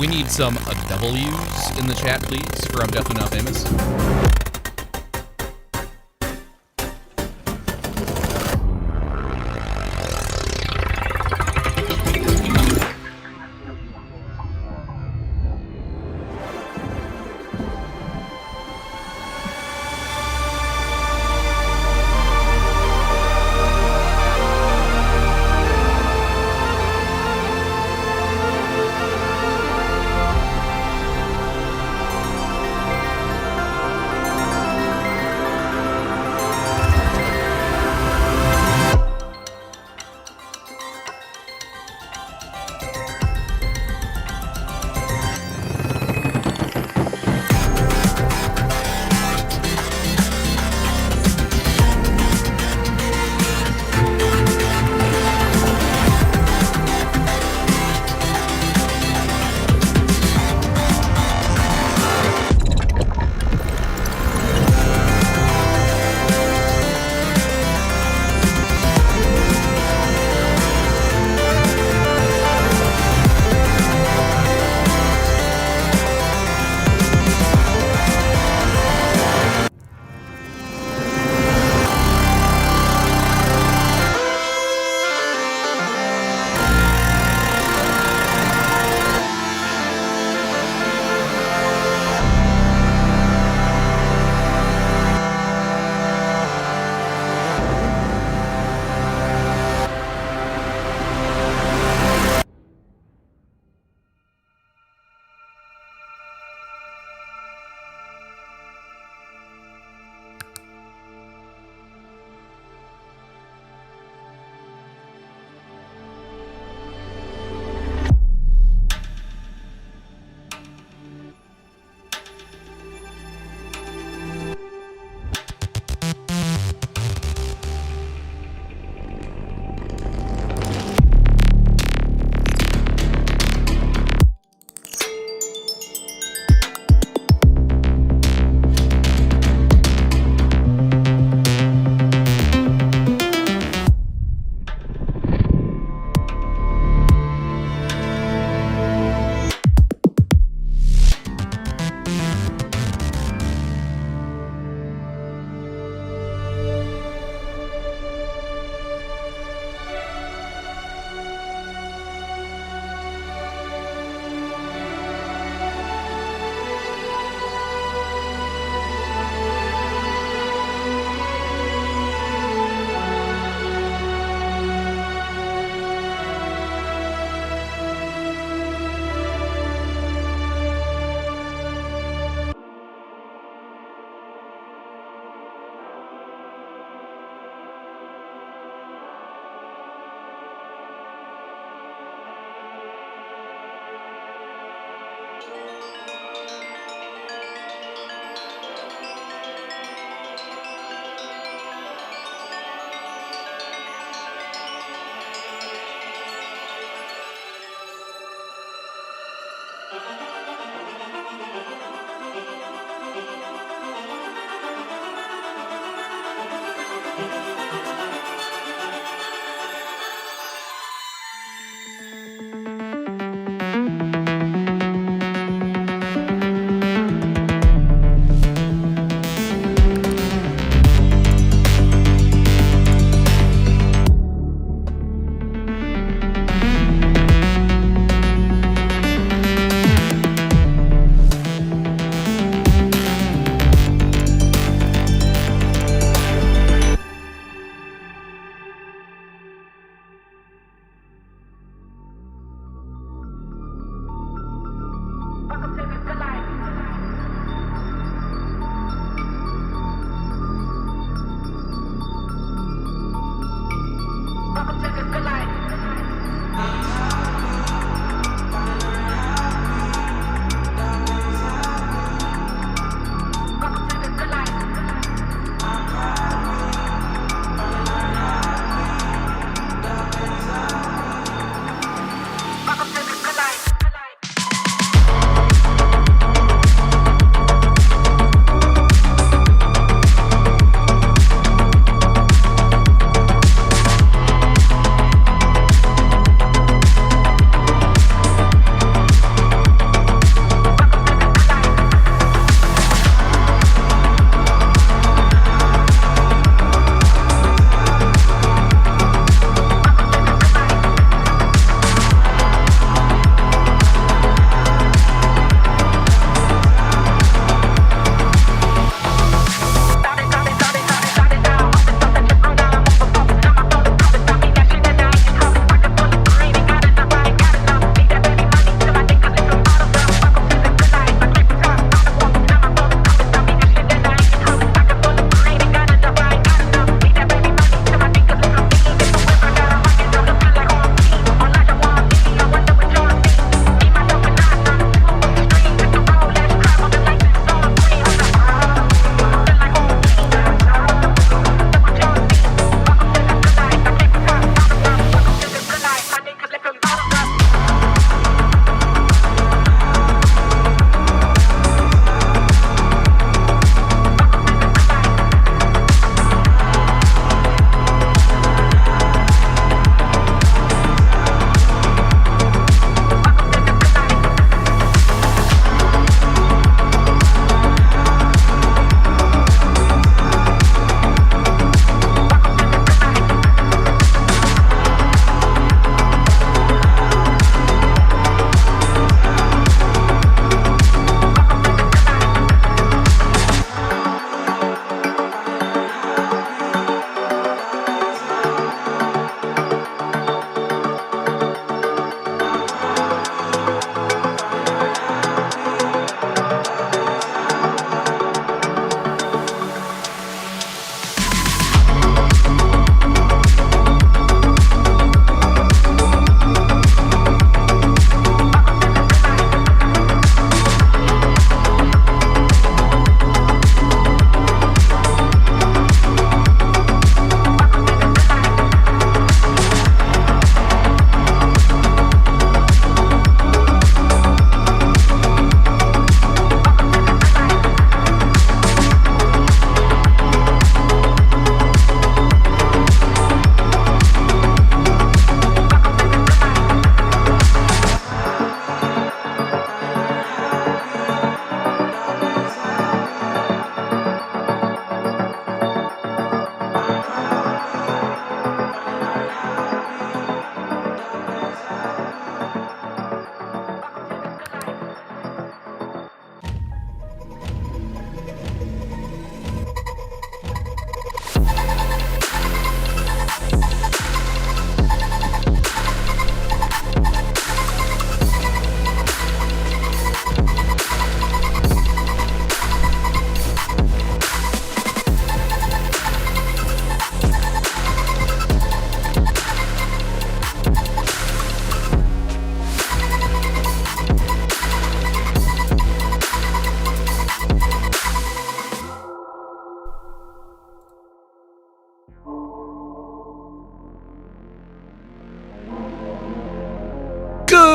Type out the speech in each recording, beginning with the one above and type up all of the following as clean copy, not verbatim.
We need some W's in the chat, please, for I'm Definitely Not Famous.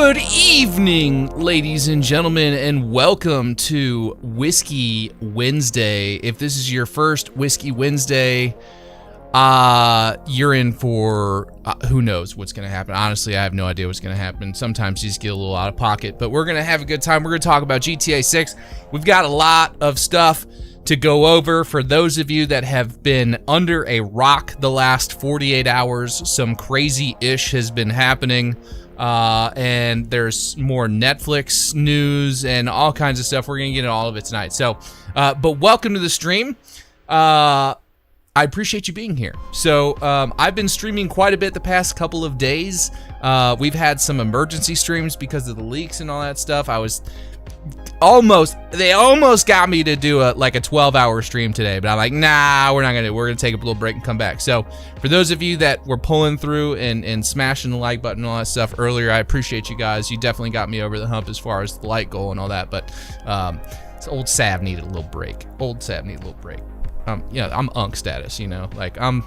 Good evening, ladies and gentlemen, and welcome to Whiskey Wednesday. If this is your first Whiskey Wednesday, you're in for who knows what's going to happen. Honestly, I have no idea what's going to happen. Sometimes you just get a little out of pocket, but we're going to have a good time. We're going to talk about GTA 6. We've got a lot of stuff to go over. For those of you that have been under a rock the last 48 hours, some crazy-ish has been happening. And there's more Netflix news and all kinds of stuff. We're going to get into all of it tonight. So, but welcome to the stream. I appreciate you being here. So, I've been streaming quite a bit the past couple of days. We've had some emergency streams because of the leaks and all that stuff. They almost got me to do a 12-hour stream today, but I'm like, nah, we're gonna take a little break and come back. So for those of you that were pulling through and smashing the like button and all that stuff earlier, I appreciate you guys. You definitely got me over the hump as far as the like goal and all that, but old Sav needed a little break. I'm unk status, you know, like I'm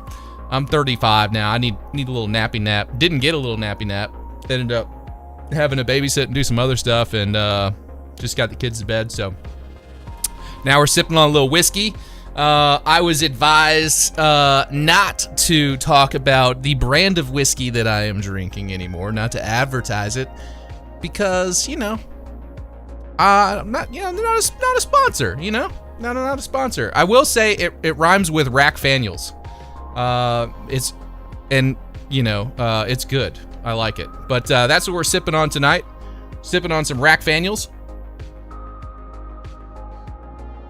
35 now. I need a little nappy nap. Didn't get a little nappy nap. Ended up having to babysit and do some other stuff, and just got the kids to bed, so now we're sipping on a little whiskey. I was advised not to talk about the brand of whiskey that I am drinking anymore, not to advertise it, because, you know, I'm not a sponsor, you know? Not a sponsor. I will say it rhymes with Rack Faniels. It's good. I like it. But that's what we're sipping on tonight. Sipping on some Rack Faniels.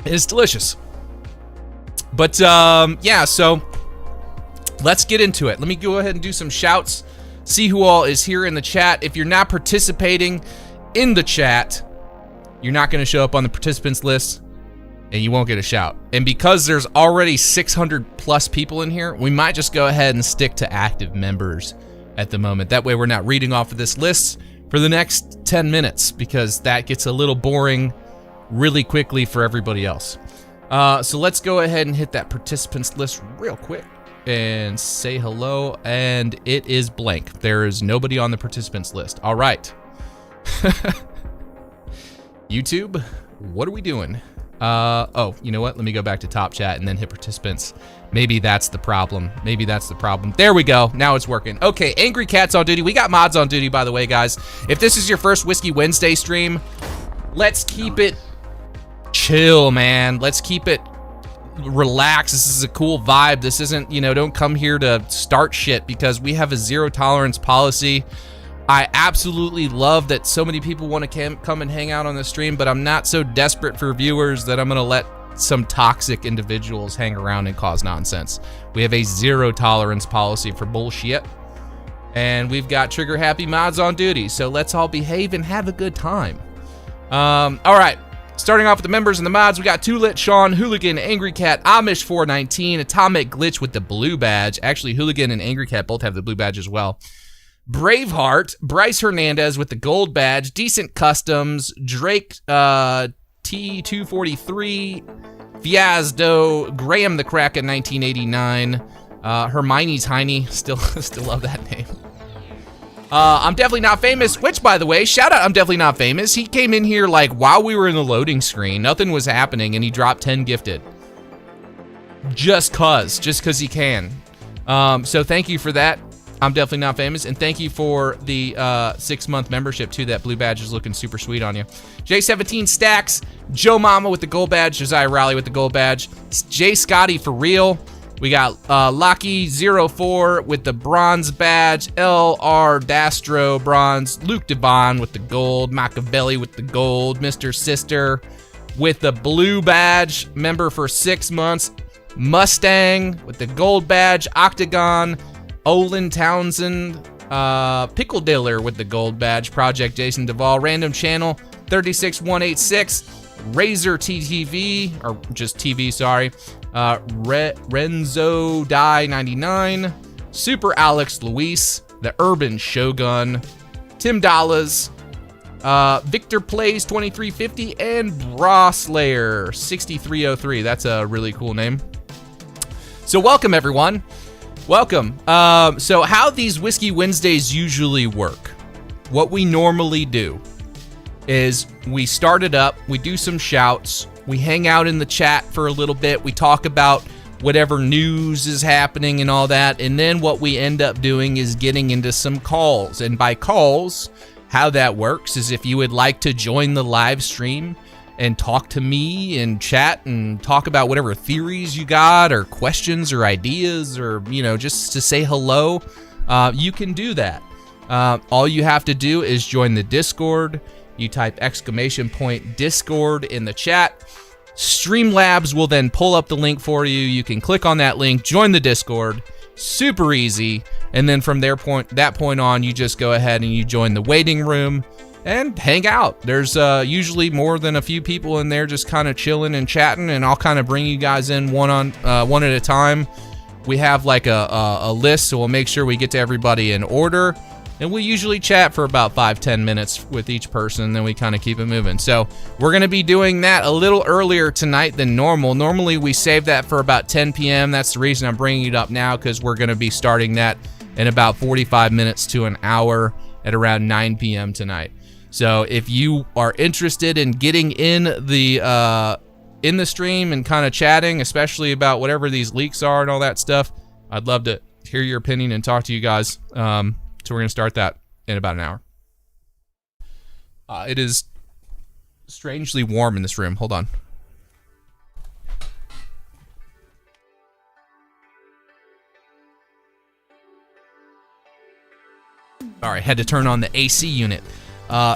It's delicious. But yeah, so let's get into it. Let me go ahead and do some shouts, see who all is here in the chat. If you're not participating in the chat, you're not going to show up on the participants list, and you won't get a shout. And because there's already 600 plus people in here, we might just go ahead and stick to active members at the moment. That way we're not reading off of this list for the next 10 minutes, because that gets a little boring really quickly for everybody else. So let's go ahead and hit that participants list real quick and say hello, and it is blank. There is nobody on the participants list. All right. YouTube, what are we doing? Oh, you know what? Let me go back to top chat and then hit participants. Maybe that's the problem. There we go. Now it's working. Okay, Angry Cat's on duty. We got mods on duty, by the way, guys. If this is your first Whiskey Wednesday stream, let's keep it chill, man. Let's keep it relaxed. This is a cool vibe. This isn't, don't come here to start shit, because we have a zero tolerance policy. I absolutely love that so many people want to come and hang out on the stream, but I'm not so desperate for viewers that I'm going to let some toxic individuals hang around and cause nonsense. We have a zero tolerance policy for bullshit, and we've got trigger happy mods on duty, so let's all behave and have a good time. All right. Starting off with the members and the mods, we got Tulit, Sean, Hooligan, Angry Cat, Amish419, Atomic Glitch with the blue badge. Actually, Hooligan and Angry Cat both have the blue badge as well. Braveheart, Bryce Hernandez with the gold badge, Decent Customs, Drake T243, Fiasdo, Graham the Crack in 1989, Hermione Tiny, still love that name. I'm Definitely Not Famous, which, by the way, shout out I'm Definitely Not Famous. He came in here like while we were in the loading screen, nothing was happening, and he dropped 10 gifted. Just cause he can. So thank you for that. I'm Definitely Not Famous, and thank you for the 6-month membership too. That blue badge is looking super sweet on you. J17 Stacks, Joe Mama with the gold badge, Josiah Rowley with the gold badge, J Scotty for real. We got Locky04 with the bronze badge, LR Dastro bronze, Luke Devon with the gold, Machiavelli with the gold, Mr. Sister with the blue badge, member for 6 months, Mustang with the gold badge, Octagon, Olin Townsend, Pickle Diller with the gold badge, Project Jason Duvall, Random Channel 36186, Razor TTV, or just TV, sorry, Renzo Die 99, Super Alex Luis, the Urban Shogun, Tim Dallas, Victor Plays 2350, and Bra Slayer 6303. That's a really cool name. So welcome, everyone. Welcome. So how these Whiskey Wednesdays usually work what we normally do is we start it up, we do some shouts, we hang out in the chat for a little bit, we talk about whatever news is happening and all that, and then what we end up doing is getting into some calls. And by calls, how that works is if you would like to join the live stream and talk to me and chat and talk about whatever theories you got or questions or ideas or, you know, just to say hello, you can do that. All you have to do is join the Discord. You type !Discord in the chat. Streamlabs will then pull up the link for you. You can click on that link, join the Discord. Super easy. And then from that point on, you just go ahead and you join the waiting room and hang out. There's usually more than a few people in there just kind of chilling and chatting, and I'll kind of bring you guys in one at a time. We have like a list, so we'll make sure we get to everybody in order. And we usually chat for about 5-10 minutes with each person, and then we kind of keep it moving. So we're going to be doing that a little earlier tonight than normal. Normally we save that for about 10 p.m. That's the reason I'm bringing it up now, because we're going to be starting that in about 45 minutes to an hour at around 9 p.m. tonight. So if you are interested in getting in the stream and kind of chatting, especially about whatever these leaks are and all that stuff, I'd love to hear your opinion and talk to you guys. So we're going to start that in about an hour. It is strangely warm in this room. Hold on. All right, had to turn on the AC unit.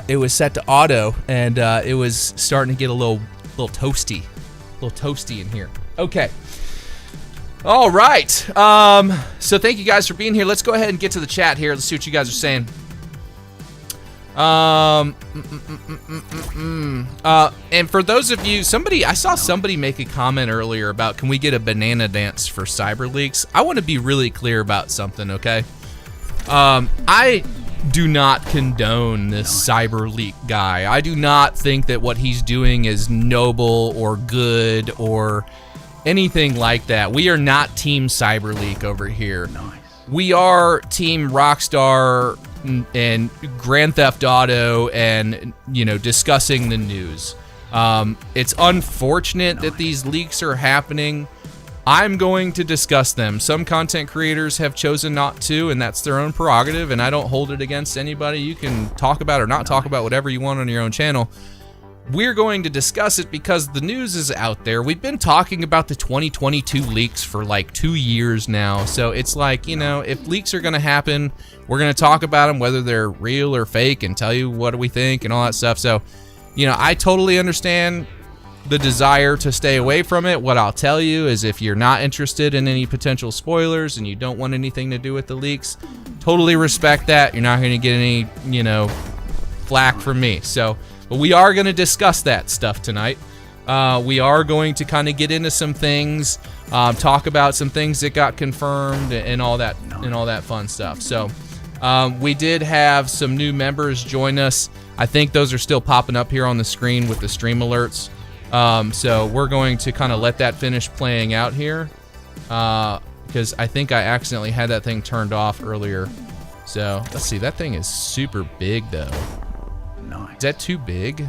It was set to auto, and it was starting to get a little toasty in here. Okay. All right. So thank you guys for being here. Let's go ahead and get to the chat here. Let's see what you guys are saying. And for those of you, I saw somebody make a comment earlier about, can we get a banana dance for cyber leaks? I want to be really clear about something, okay? I do not condone this cyber leak guy. I do not think that what he's doing is noble or good or anything like that. We are not Team CyberLeak over here. Nice. We are Team Rockstar and Grand Theft Auto and, you know, discussing the news. It's unfortunate that these leaks are happening. I'm going to discuss them. Some content creators have chosen not to, and that's their own prerogative, and I don't hold it against anybody. You can talk about or not talk about whatever you want on your own channel. We're going to discuss it because the news is out there. We've been talking about the 2022 leaks for like 2 years now. So it's like, you know, if leaks are going to happen, we're going to talk about them, whether they're real or fake, and tell you what we think and all that stuff. So, you know, I totally understand the desire to stay away from it. What I'll tell you is, if you're not interested in any potential spoilers and you don't want anything to do with the leaks, totally respect that. You're not going to get any, you know, flack from me. So, but we are going to discuss that stuff tonight. We are going to kind of get into some things, talk about some things that got confirmed and all that fun stuff. So we did have some new members join us. I think those are still popping up here on the screen with the stream alerts. So we're going to kind of let that finish playing out here, because I think I accidentally had that thing turned off earlier. So let's see, that thing is super big though. Is that too big?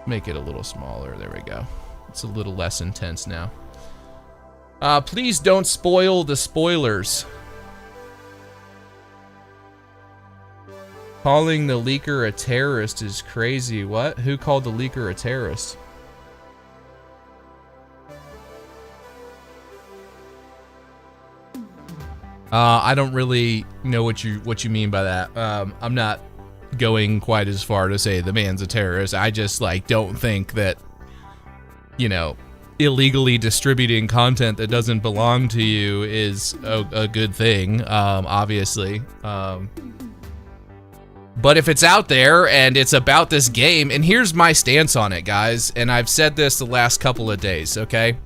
Make it a little smaller. There we go. It's a little less intense now. Please don't spoil the spoilers. Calling the leaker a terrorist is crazy. What? Who called the leaker a terrorist? I don't really know what you mean by that. I'm not going quite as far to say the man's a terrorist. I just don't think that, you know, illegally distributing content that doesn't belong to you is a good thing, obviously. But if it's out there and it's about this game, and here's my stance on it, guys, and I've said this the last couple of days, okay?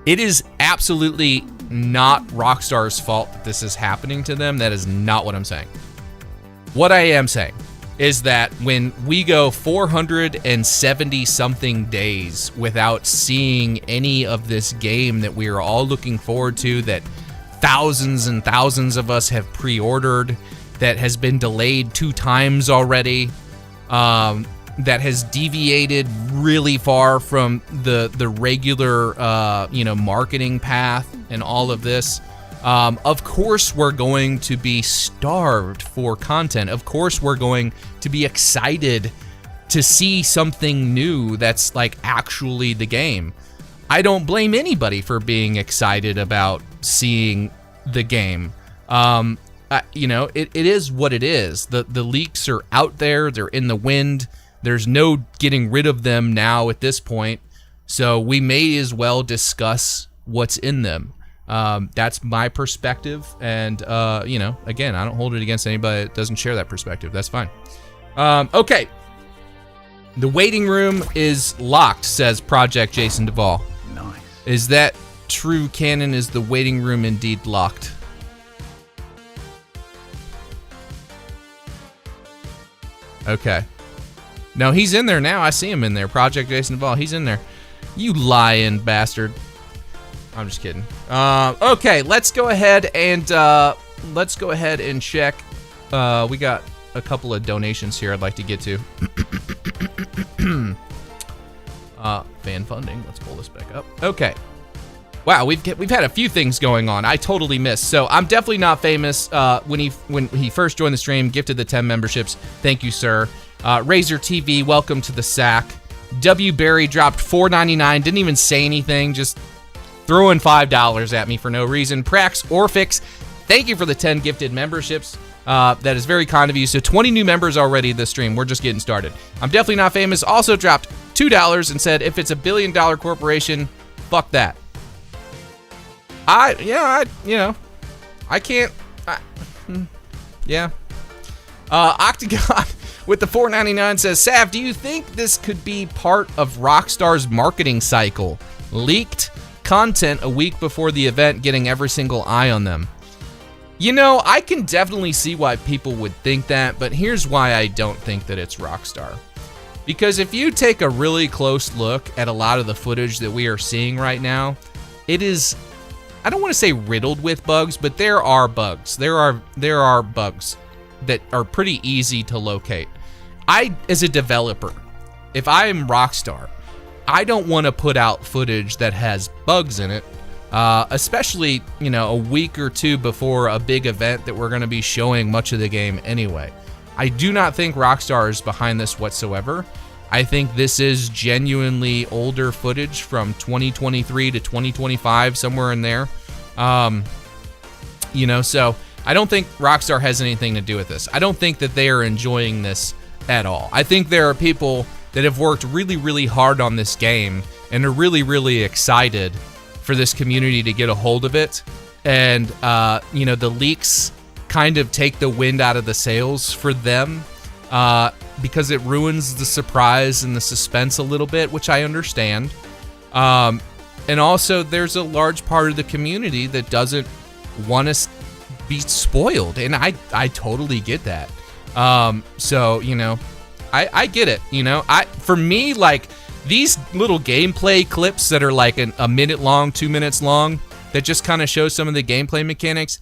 It is absolutely not Rockstar's fault that this is happening to them. That is not what I'm saying. What I am saying is that when we go 470 something days without seeing any of this game that we are all looking forward to, that thousands and thousands of us have pre-ordered, that has been delayed 2 times already, that has deviated really far from the regular, marketing path and all of this. Of course, we're going to be starved for content. Of course, we're going to be excited to see something new that's like actually the game. I don't blame anybody for being excited about seeing the game. It is what it is. The leaks are out there. They're in the wind. There's no getting rid of them now at this point. So we may as well discuss what's in them. That's my perspective. And, again, I don't hold it against anybody that doesn't share that perspective. That's fine. Okay. The waiting room is locked, says Project Jason Duvall. Nice. Is that true, Canon? Is the waiting room indeed locked? Okay. No, he's in there now. I see him in there. Project Jason Duvall. He's in there. You lying bastard. I'm just kidding. Okay, let's go ahead and check. We got a couple of donations here I'd like to get to. Fan funding. Let's pull this back up. Okay. Wow, we've had a few things going on. I totally missed. So I'm definitely not famous. When he first joined the stream, gifted the 10 memberships. Thank you, sir. Razor TV, welcome to the sack. W Barry dropped $4.99. Didn't even say anything. Just throwing $5 at me for no reason. Prax Orfix, thank you for the 10 gifted memberships. That is very kind of you. So 20 new members already this stream. We're just getting started. I'm definitely not famous. Also dropped $2 and said, if it's $1 billion corporation, fuck that. I can't. Yeah. Octagon with the $4.99 says, Sav, do you think this could be part of Rockstar's marketing cycle? Leaked content a week before the event, getting every single eye on them. I can definitely see why people would think that, but here's why I don't think that it's Rockstar. Because if you take a really close look at a lot of the footage that we are seeing right now, it is, I don't want to say riddled with bugs, but there are bugs. There are bugs that are pretty easy to locate. As a developer, if I am Rockstar, I don't want to put out footage that has bugs in it, especially, a week or two before a big event that we're going to be showing much of the game anyway. I do not think Rockstar is behind this whatsoever. I think this is genuinely older footage from 2023 to 2025, somewhere in there. So I don't think Rockstar has anything to do with this. I don't think that they are enjoying this at all. I think there are people that have worked really, really hard on this game and are really, really excited for this community to get a hold of it. And, the leaks kind of take the wind out of the sails for them because it ruins the surprise and the suspense a little bit, which I understand. And also, there's a large part of the community that doesn't want to be spoiled, and I totally get that. I get it. For me, like, these little gameplay clips that are like a minute long, 2 minutes long, that just kind of show some of the gameplay mechanics,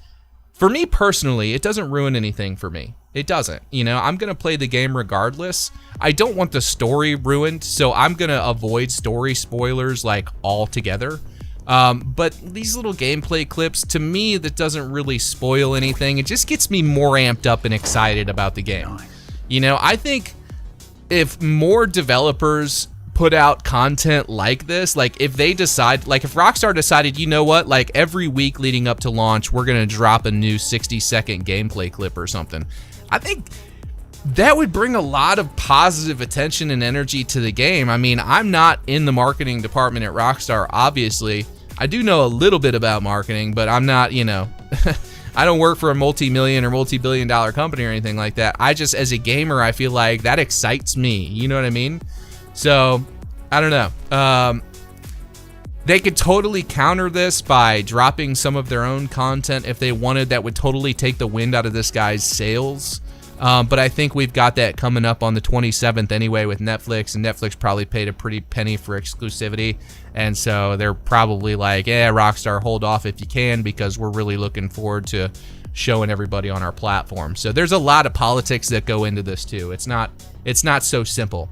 for me personally, it doesn't ruin anything for me. It doesn't. I'm going to play the game regardless. I don't want the story ruined, so I'm going to avoid story spoilers like altogether. But these little gameplay clips, to me, that doesn't really spoil anything. It just gets me more amped up and excited about the game. I think if more developers put out content like this, like if they decide, like if Rockstar decided, like every week leading up to launch, we're going to drop a new 60-second gameplay clip or something, I think that would bring a lot of positive attention and energy to the game. I mean, I'm not in the marketing department at Rockstar, obviously. I do know a little bit about marketing, but I'm not, I don't work for a multi-million or multi-billion dollar company or anything like that. I just, as a gamer, I feel like that excites me. You know what I mean? So, I don't know. They could totally counter this by dropping some of their own content if they wanted. That would totally take the wind out of this guy's sails. But I think we've got that coming up on the 27th anyway with Netflix, and Netflix probably paid a pretty penny for exclusivity, and so they're probably like, yeah, Rockstar, hold off if you can, because we're really looking forward to showing everybody on our platform. So there's a lot of politics that go into this too. It's not so simple.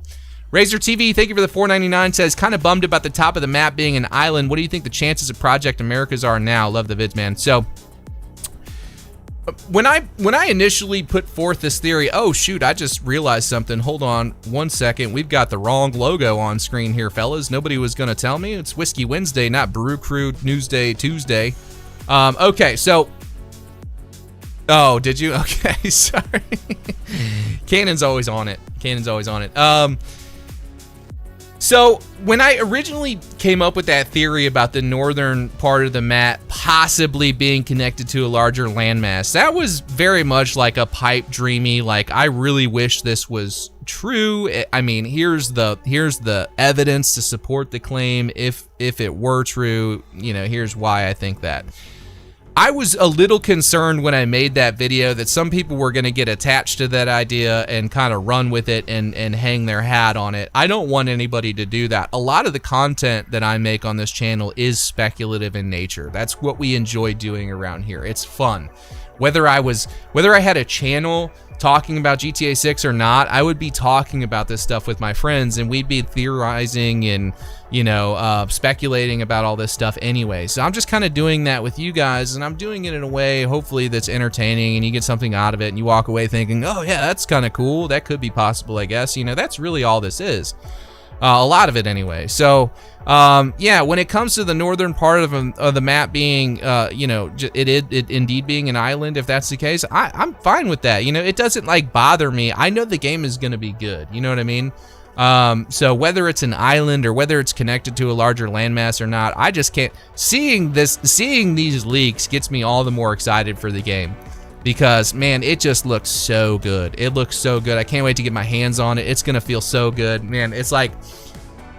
Razor TV, thank you for the $4.99, says, kind of bummed about the top of the map being an island. What do you think the chances of Project Americas are now? Love the vids, man. So when I initially put forth this theory, oh shoot, I just realized something. Hold on 1 second. We've got the wrong logo on screen here, fellas. Nobody was gonna tell me. It's Whiskey Wednesday, not Brew Crew Newsday Tuesday. Okay, so, oh, did you? Okay, sorry. Cannon's always on it. So when I originally came up with that theory about the northern part of the map possibly being connected to a larger landmass, that was very much like a pipe dreamy, like, I really wish this was true. I mean, here's the evidence to support the claim. If it were true, you know, here's why I think that. I was a little concerned when I made that video that some people were going to get attached to that idea and kind of run with it and hang their hat on it. I don't want anybody to do that. A lot of the content that I make on this channel is speculative in nature. That's what we enjoy doing around here. It's fun. Whether I had a channel talking about GTA 6 or not, I would be talking about this stuff with my friends, and we'd be theorizing and, you know, speculating about all this stuff anyway. So I'm just kind of doing that with you guys, and I'm doing it in a way, hopefully, that's entertaining, and you get something out of it, and you walk away thinking, oh yeah, that's kind of cool. That could be possible, I guess. You know, that's really all this is. A lot of it anyway. So, yeah, when it comes to the northern part of the map being, you know, it indeed being an island, if that's the case, I'm fine with that. You know, it doesn't, like, bother me. I know the game is going to be good. You know what I mean? So whether it's an island or whether it's connected to a larger landmass or not, I just can't. Seeing these leaks gets me all the more excited for the game. Because, man, it just looks so good. It looks so good. I can't wait to get my hands on it. It's going to feel so good. Man, it's like,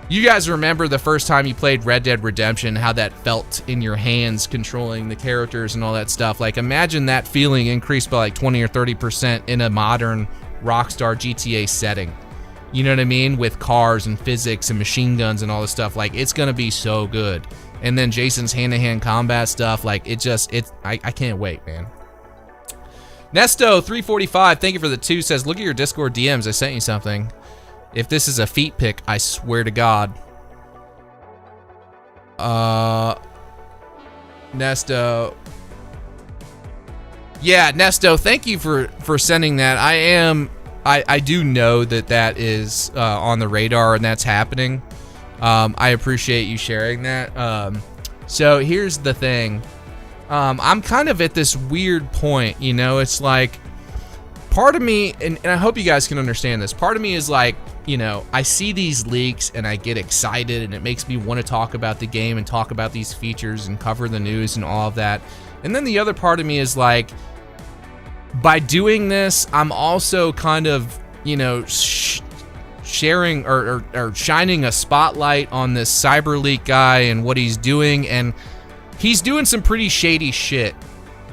you guys remember the first time you played Red Dead Redemption, how that felt in your hands controlling the characters and all that stuff. Like, imagine that feeling increased by like 20 or 30% in a modern Rockstar GTA setting. You know what I mean? With cars and physics and machine guns and all this stuff. Like, it's going to be so good. And then Jason's hand-to-hand combat stuff. Like, I can't wait, man. Nesto345, thank you for the 2, says, look at your Discord DMs, I sent you something. If this is a feet pic, I swear to God. Nesto. Yeah, Nesto, thank you for sending that. I do know that is on the radar and that's happening. I appreciate you sharing that. So here's the thing. I'm kind of at this weird point, you know, it's like, part of me, and I hope you guys can understand this, part of me is like, you know, I see these leaks and I get excited and it makes me want to talk about the game and talk about these features and cover the news and all of that. And then the other part of me is like, by doing this, I'm also kind of, you know, sharing or shining a spotlight on this CyberLeak guy and what he's doing, and he's doing some pretty shady shit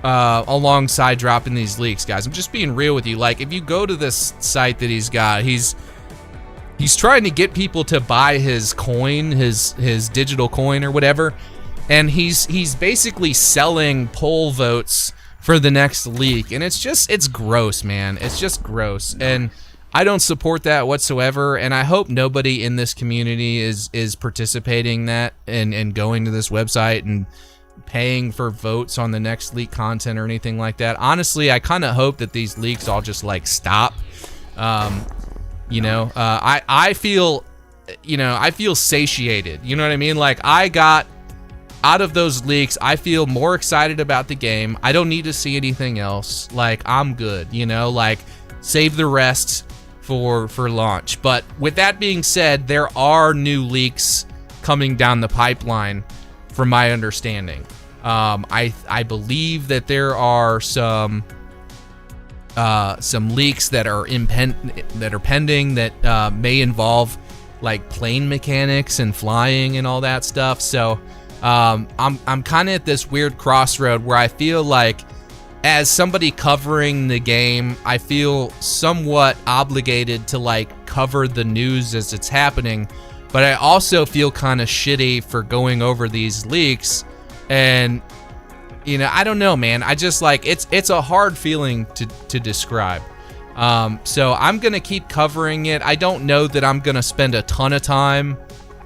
alongside dropping these leaks, guys. I'm just being real with you. Like, if you go to this site that he's got, he's trying to get people to buy his coin, his digital coin or whatever, and he's basically selling poll votes for the next leak, and it's gross, man. It's just gross, and I don't support that whatsoever, and I hope nobody in this community is participating in that and going to this website and paying for votes on the next leak content or anything like that. Honestly, I kind of hope that these leaks all just like stop. You know, I feel satiated. You know what I mean? Like, I got out of those leaks, I feel more excited about the game. I don't need to see anything else. Like, I'm good, you know, like, save the rest for launch. But with that being said, there are new leaks coming down the pipeline from my understanding. I believe that there are some leaks that are pending that may involve like plane mechanics and flying and all that stuff. So I'm kind of at this weird crossroad where I feel like as somebody covering the game, I feel somewhat obligated to like cover the news as it's happening, but I also feel kind of shitty for going over these leaks. And you know, I don't know, man. I just like it's a hard feeling to describe. So I'm gonna keep covering it. I don't know that I'm gonna spend a ton of time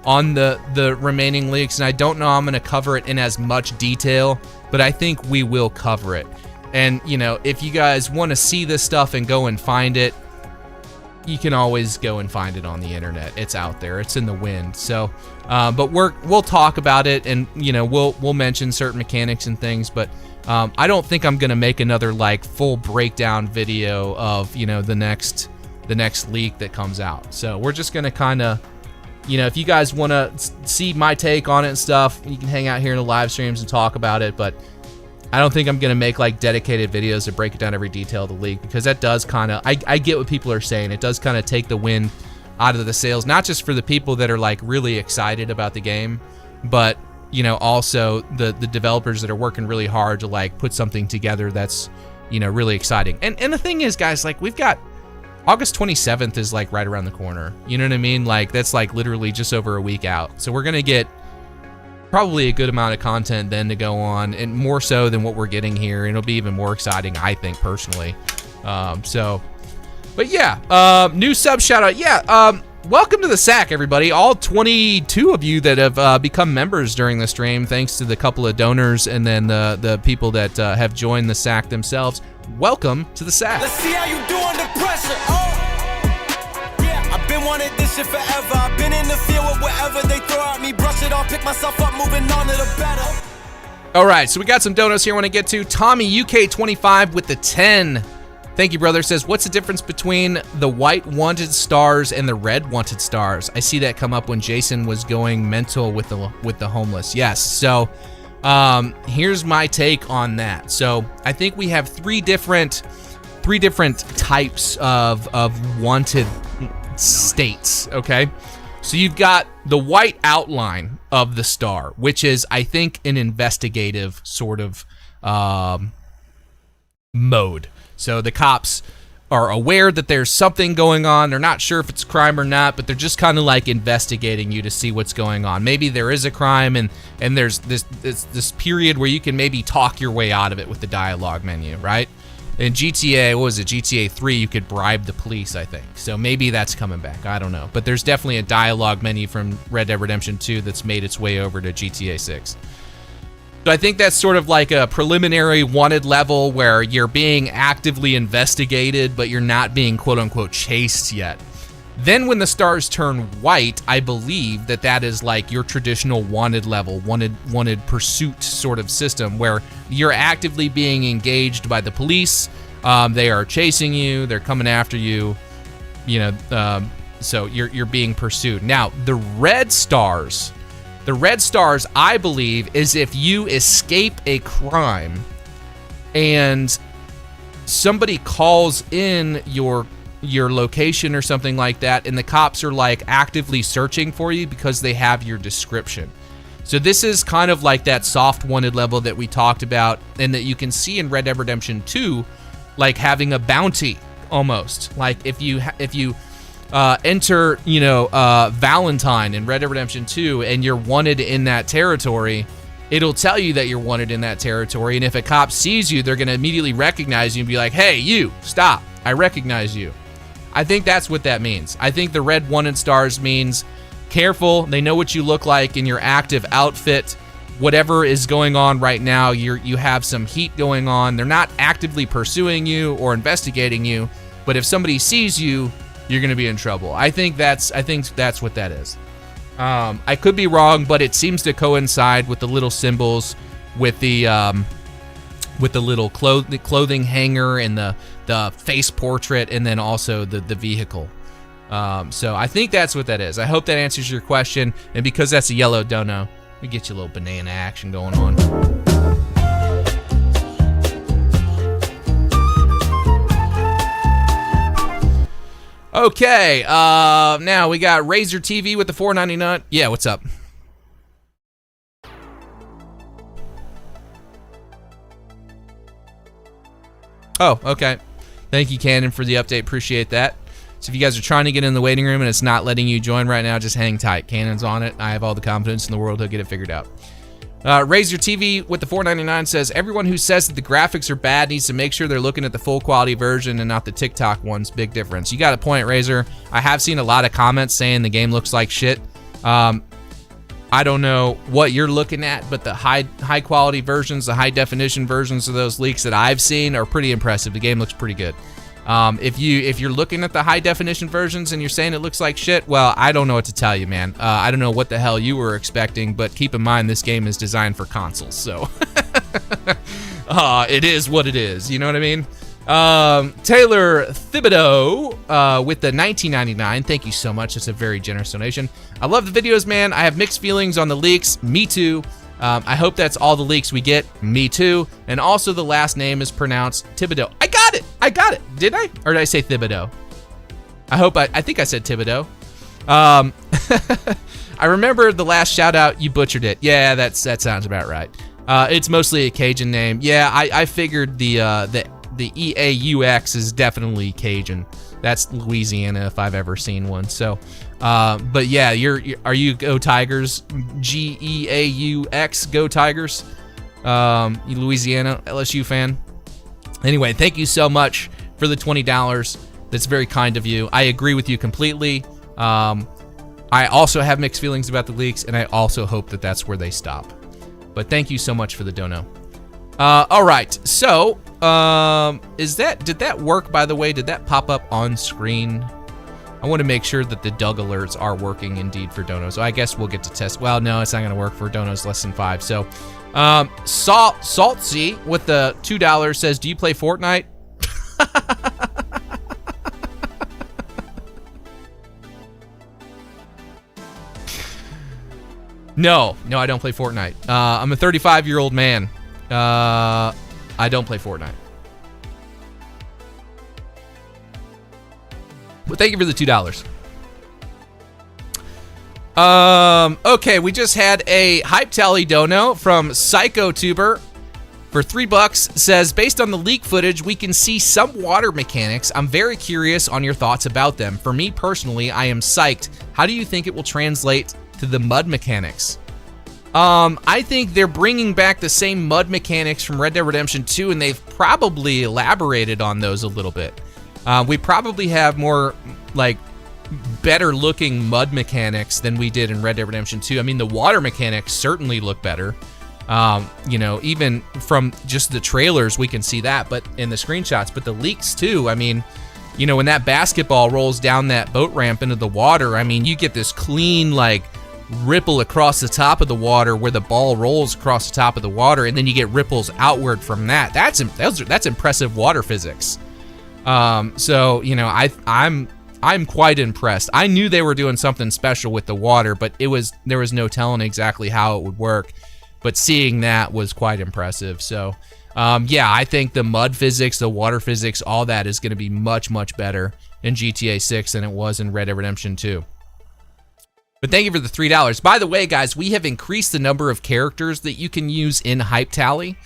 on the remaining leaks, and I don't know I'm gonna cover it in as much detail, but I think we will cover it. And you know, if you guys want to see this stuff and go and find it, you can always go and find it on the internet. It's out there. It's in the wind. So, but we'll talk about it, and you know, we'll mention certain mechanics and things. But I don't think I'm gonna make another like full breakdown video of, you know, the next leak that comes out. So we're just gonna kind of, you know, if you guys want to see my take on it and stuff, you can hang out here in the live streams and talk about it. But I don't think I'm going to make like dedicated videos to break it down every detail of the leak, because that does kind of, I get what people are saying. It does kind of take the wind out of the sails, not just for the people that are like really excited about the game, but you know, also the developers that are working really hard to like put something together that's, you know, really exciting. And the thing is, guys, like we've got August 27th is like right around the corner. You know what I mean? Like that's like literally just over a week out. So we're going to get probably a good amount of content then to go on, and more so than what we're getting here. It'll be even more exciting, I think, personally. But yeah, new sub shout out. Yeah, welcome to the SAC, everybody. All 22 of you that have become members during the stream, thanks to the couple of donors and then the people that have joined the SAC themselves. Welcome to the SAC. Let's see how you do under pressure. Yeah, I've been wanting this shit forever. I've been in the field with whatever they throw at me. Brush it off, pick myself up, moving on to the better. All right, so we got some donuts here I want to get to. Tommy UK25 with the 10. Thank you, brother. Says, what's the difference between the white wanted stars and the red wanted stars? I see that come up when Jason was going mental with the homeless. Yes, so here's my take on that. So I think we have three different types of wanted states, okay? So you've got the white outline of the star, which is, I think, an investigative sort of mode. So the cops are aware that there's something going on. They're not sure if it's a crime or not, but they're just kind of like investigating you to see what's going on. Maybe there is a crime, and there's this period where you can maybe talk your way out of it with the dialogue menu, right? In GTA, what was it, GTA 3, you could bribe the police, I think. So maybe that's coming back, I don't know. But there's definitely a dialogue menu from Red Dead Redemption 2 that's made its way over to GTA 6. So I think that's sort of like a preliminary wanted level where you're being actively investigated, but you're not being quote-unquote chased yet. Then when the stars turn white, I believe that is like your traditional wanted level, wanted pursuit sort of system, where you're actively being engaged by the police. They are chasing you, they're coming after you, you know, so you're being pursued. Now, the red stars, I believe, is if you escape a crime and somebody calls in your location or something like that, and the cops are like actively searching for you because they have your description. So this is kind of like that soft wanted level that we talked about, and that you can see in Red Dead Redemption 2, like having a bounty almost. Like if you enter, you know, Valentine in Red Dead Redemption 2 and you're wanted in that territory, it'll tell you that you're wanted in that territory, and if a cop sees you, they're going to immediately recognize you and be like, hey, you, stop, I recognize you. I think that's what that means. I think the red wanted stars means careful, they know what you look like in your active outfit. Whatever is going on right now, you have some heat going on. They're not actively pursuing you or investigating you, but if somebody sees you, you're going to be in trouble. I think that's what that is. I could be wrong, but it seems to coincide with the little symbols, with the little clothing hanger and the face portrait, and then also the vehicle. So I think that's what that is. I hope that answers your question. And because that's a yellow dono, we get you a little banana action going on. Okay, now we got Razer TV with the $4.99. Yeah, what's up? Oh, okay. Thank you, Cannon, for the update. Appreciate that. So if you guys are trying to get in the waiting room and it's not letting you join right now, just hang tight. Cannon's on it. I have all the confidence in the world he'll get it figured out. Raise Your TV with the $4.99 says, everyone who says that the graphics are bad needs to make sure they're looking at the full quality version and not the TikTok ones. Big difference. You got a point, Razor. I have seen a lot of comments saying the game looks like shit. I don't know what you're looking at, but the high quality versions, the high definition versions of those leaks that I've seen are pretty impressive. The game looks pretty good. If you're looking at the high definition versions and you're saying it looks like shit, well, I don't know what to tell you, man. I don't know what the hell you were expecting, but keep in mind this game is designed for consoles, so it is what it is. You know what I mean? Taylor Thibodeau with the $19.99. Thank you so much. It's a very generous donation. I love the videos, man. I have mixed feelings on the leaks. Me too. I hope that's all the leaks we get. Me too. And also the last name is pronounced Thibodeau. I got it. Did I? Or did I say Thibodeau? I think I said Thibodeau. I remember the last shout out, you butchered it. Yeah, that sounds about right. It's mostly a Cajun name. Yeah, I figured the EAUX is definitely Cajun. That's Louisiana if I've ever seen one. So, but yeah, are you Go Tigers? GEAUX, Go Tigers. You Louisiana LSU fan. Anyway, thank you so much for the $20. That's very kind of you. I agree with you completely. I also have mixed feelings about the leaks, and I also hope that that's where they stop. But thank you so much for the dono. All right, so did that work, by the way? Did that pop up on screen? I want to make sure that the Doug alerts are working indeed for donos. So I guess we'll get to test. Well, no, it's not going to work for donos less than 5. So Saltsy with the $2 says, do you play Fortnite? No, I don't play Fortnite. I'm a 35-year-old man. I don't play Fortnite. But thank you for the $2. Okay, we just had a Hype Tally dono from PsychoTuber for $3. Says, based on the leak footage, we can see some water mechanics. I'm very curious on your thoughts about them. For me personally, I am psyched. How do you think it will translate to the mud mechanics? I think they're bringing back the same mud mechanics from Red Dead Redemption 2, and they've probably elaborated on those a little bit. We probably have more, like, better looking mud mechanics than we did in Red Dead Redemption 2. I mean, the water mechanics certainly look better. You know, even from just the trailers, we can see that, but in the screenshots, but the leaks too. I mean, you know, when that basketball rolls down that boat ramp into the water, I mean, you get this clean, like, ripple across the top of the water where the ball rolls across the top of the water, and then you get ripples outward from that. That's impressive water physics. So, you know, I'm quite impressed. I knew they were doing something special with the water, but there was no telling exactly how it would work. But seeing that was quite impressive. So, yeah, I think the mud physics, the water physics, all that is going to be much, much better in GTA 6 than it was in Red Dead Redemption 2. But thank you for the $3. By the way, guys, we have increased the number of characters that you can use in Hype Tally.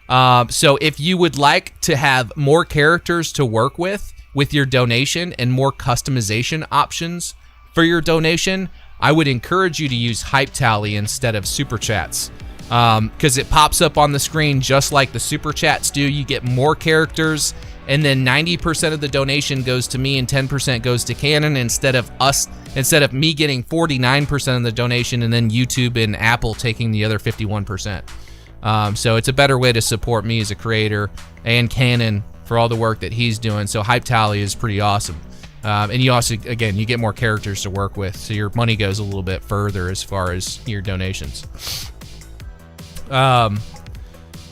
So if you would like to have more characters to work with your donation and more customization options for your donation, I would encourage you to use Hype Tally instead of Super Chats. Because it pops up on the screen just like the Super Chats do. You get more characters, and then 90% of the donation goes to me and 10% goes to Canon instead of me getting 49% of the donation and then YouTube and Apple taking the other 51%. So it's a better way to support me as a creator and Canon for all the work that he's doing. So Hype Tally is pretty awesome. And you also, again, you get more characters to work with, so your money goes a little bit further as far as your donations.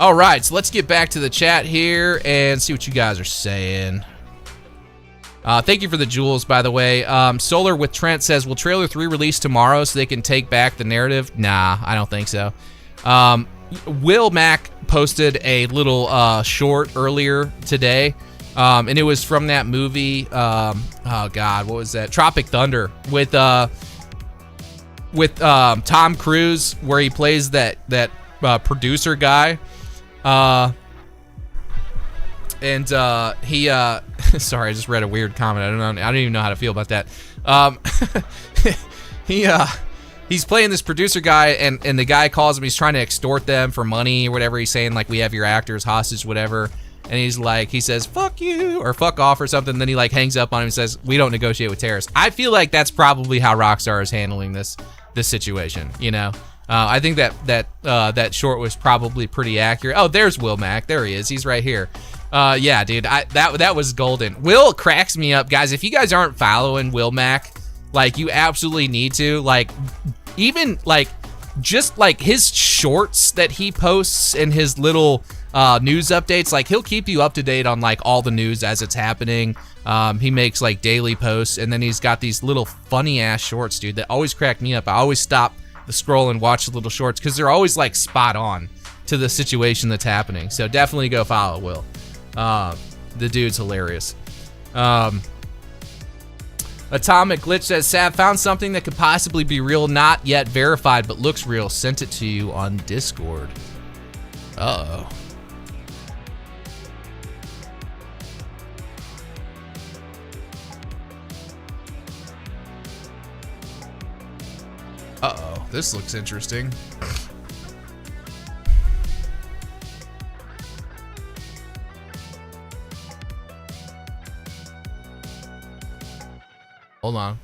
All right, so let's get back to the chat here and see what you guys are saying. Thank you for the jewels, by the way. Solar with Trent says, will Trailer 3 release tomorrow so they can take back the narrative? Nah, I don't think so. Will Mack posted a little short earlier today, and it was from that movie, oh God, what was that? Tropic Thunder with Tom Cruise, where he plays that producer guy. and he sorry, I just read a weird comment. I don't even know how to feel about that. He's playing this producer guy, and the guy calls him. He's trying to extort them for money or whatever. He's saying, like, we have your actors hostage, whatever. And he's like, he says, fuck you, or fuck off or something. Then he, like, hangs up on him and says, we don't negotiate with terrorists. I feel like that's probably how Rockstar is handling this situation, you know? I think that short was probably pretty accurate. Oh, there's Will Mack. There he is. He's right here. Yeah, dude, that was golden. Will cracks me up, guys. If you guys aren't following Will Mack, like, you absolutely need to. Like, even, like, just, like, his shorts that he posts and his little news updates, like, he'll keep you up to date on, like, all the news as it's happening. He makes, like, daily posts, and then he's got these little funny-ass shorts, dude, that always crack me up. I always stop the scroll and watch the little shorts because they're always, like, spot on to the situation that's happening. So definitely go follow Will. The dude's hilarious. Atomic Glitch says, Sav, found something that could possibly be real, not yet verified, but looks real. Sent it to you on Discord. Uh-oh. Uh-oh, this looks interesting. Hold on.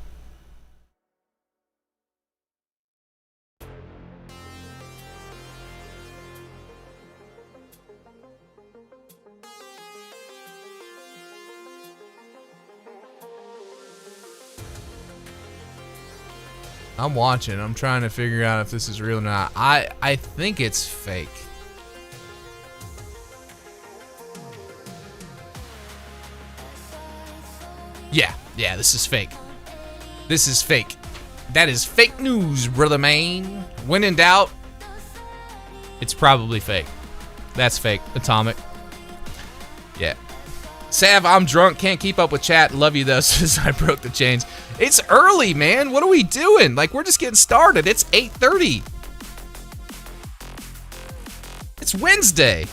I'm watching. I'm trying to figure out if this is real or not. I think it's fake. Yeah, this is fake. This is fake. That is fake news, brother man. When in doubt, it's probably fake. That's fake. Atomic. Yeah. Sav, I'm drunk. Can't keep up with chat. Love you, though, since I broke the chains. It's early, man. What are we doing? Like, we're just getting started. It's 8:30. It's Wednesday.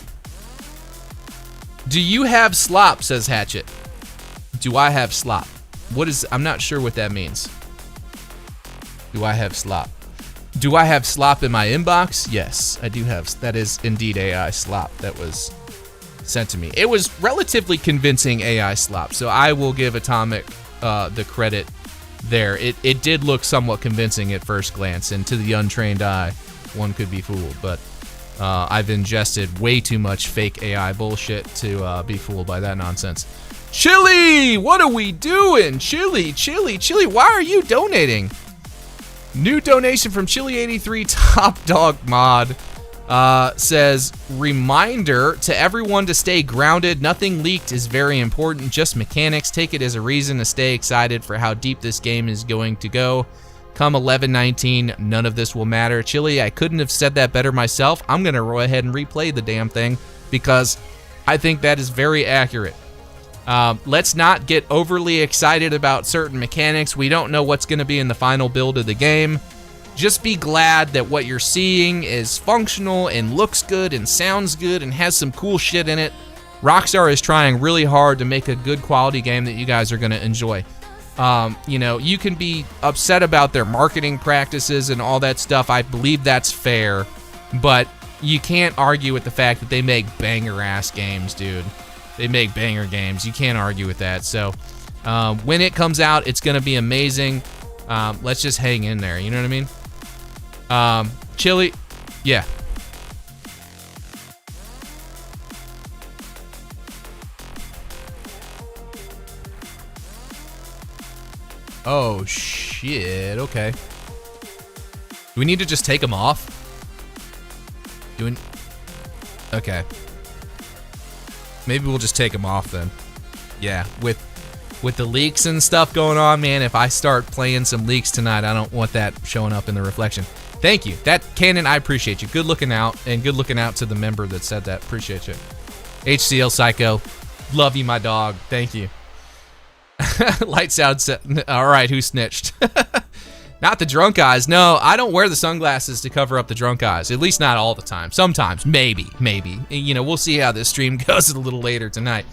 Do you have slop, says Hatchet. Do I have slop? What is... I'm not sure what that means. Do I have slop? Do I have slop in my inbox? Yes, I do have. That is indeed AI slop that was sent to me. It was relatively convincing AI slop, so I will give Atomic the credit there. It did look somewhat convincing at first glance, and to the untrained eye, one could be fooled, but I've ingested way too much fake AI bullshit to be fooled by that nonsense. Chili, what are we doing? Chili, why are you donating? New donation from Chili83 Top Dog Mod says, reminder to everyone to stay grounded. Nothing leaked is very important, just mechanics. Take it as a reason to stay excited for how deep this game is going to go. Come 11/19, none of this will matter. Chili, I couldn't have said that better myself. I'm going to go ahead and replay the damn thing because I think that is very accurate. Let's not get overly excited about certain mechanics. We don't know what's going to be in the final build of the game. Just be glad that what you're seeing is functional and looks good and sounds good and has some cool shit in it. Rockstar is trying really hard to make a good quality game that you guys are going to enjoy. You know, you can be upset about their marketing practices and all that stuff. I believe that's fair, but you can't argue with the fact that they make banger-ass games, dude. They make banger games. You can't argue with that. So when it comes out, it's going to be amazing. Let's just hang in there. You know what I mean? Chili, yeah. Oh, shit. Okay. Do we need to just take them off? Okay. Maybe we'll just take them off then. Yeah, with the leaks and stuff going on, man, if I start playing some leaks tonight, I don't want that showing up in the reflection. Thank you. That, Cannon, I appreciate you. Good looking out, and good looking out to the member that said that. Appreciate you. HCL Psycho, love you, my dog. Thank you. Lights out. All right, who snitched? Not the drunk eyes. No, I don't wear the sunglasses to cover up the drunk eyes. At least not all the time. Sometimes, maybe. You know, we'll see how this stream goes a little later tonight.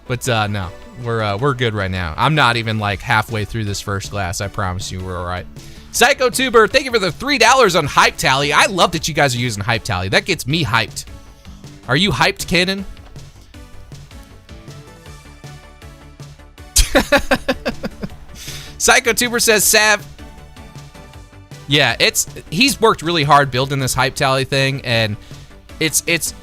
But no, we're good right now. I'm not even like halfway through this first glass. I promise you, we're all right. PsychoTuber, thank you for the $3 on Hype Tally. I love that you guys are using Hype Tally. That gets me hyped. Are you hyped, Cannon? PsychoTuber says, Sav. Yeah, he's worked really hard building this Hype Tally thing, and it's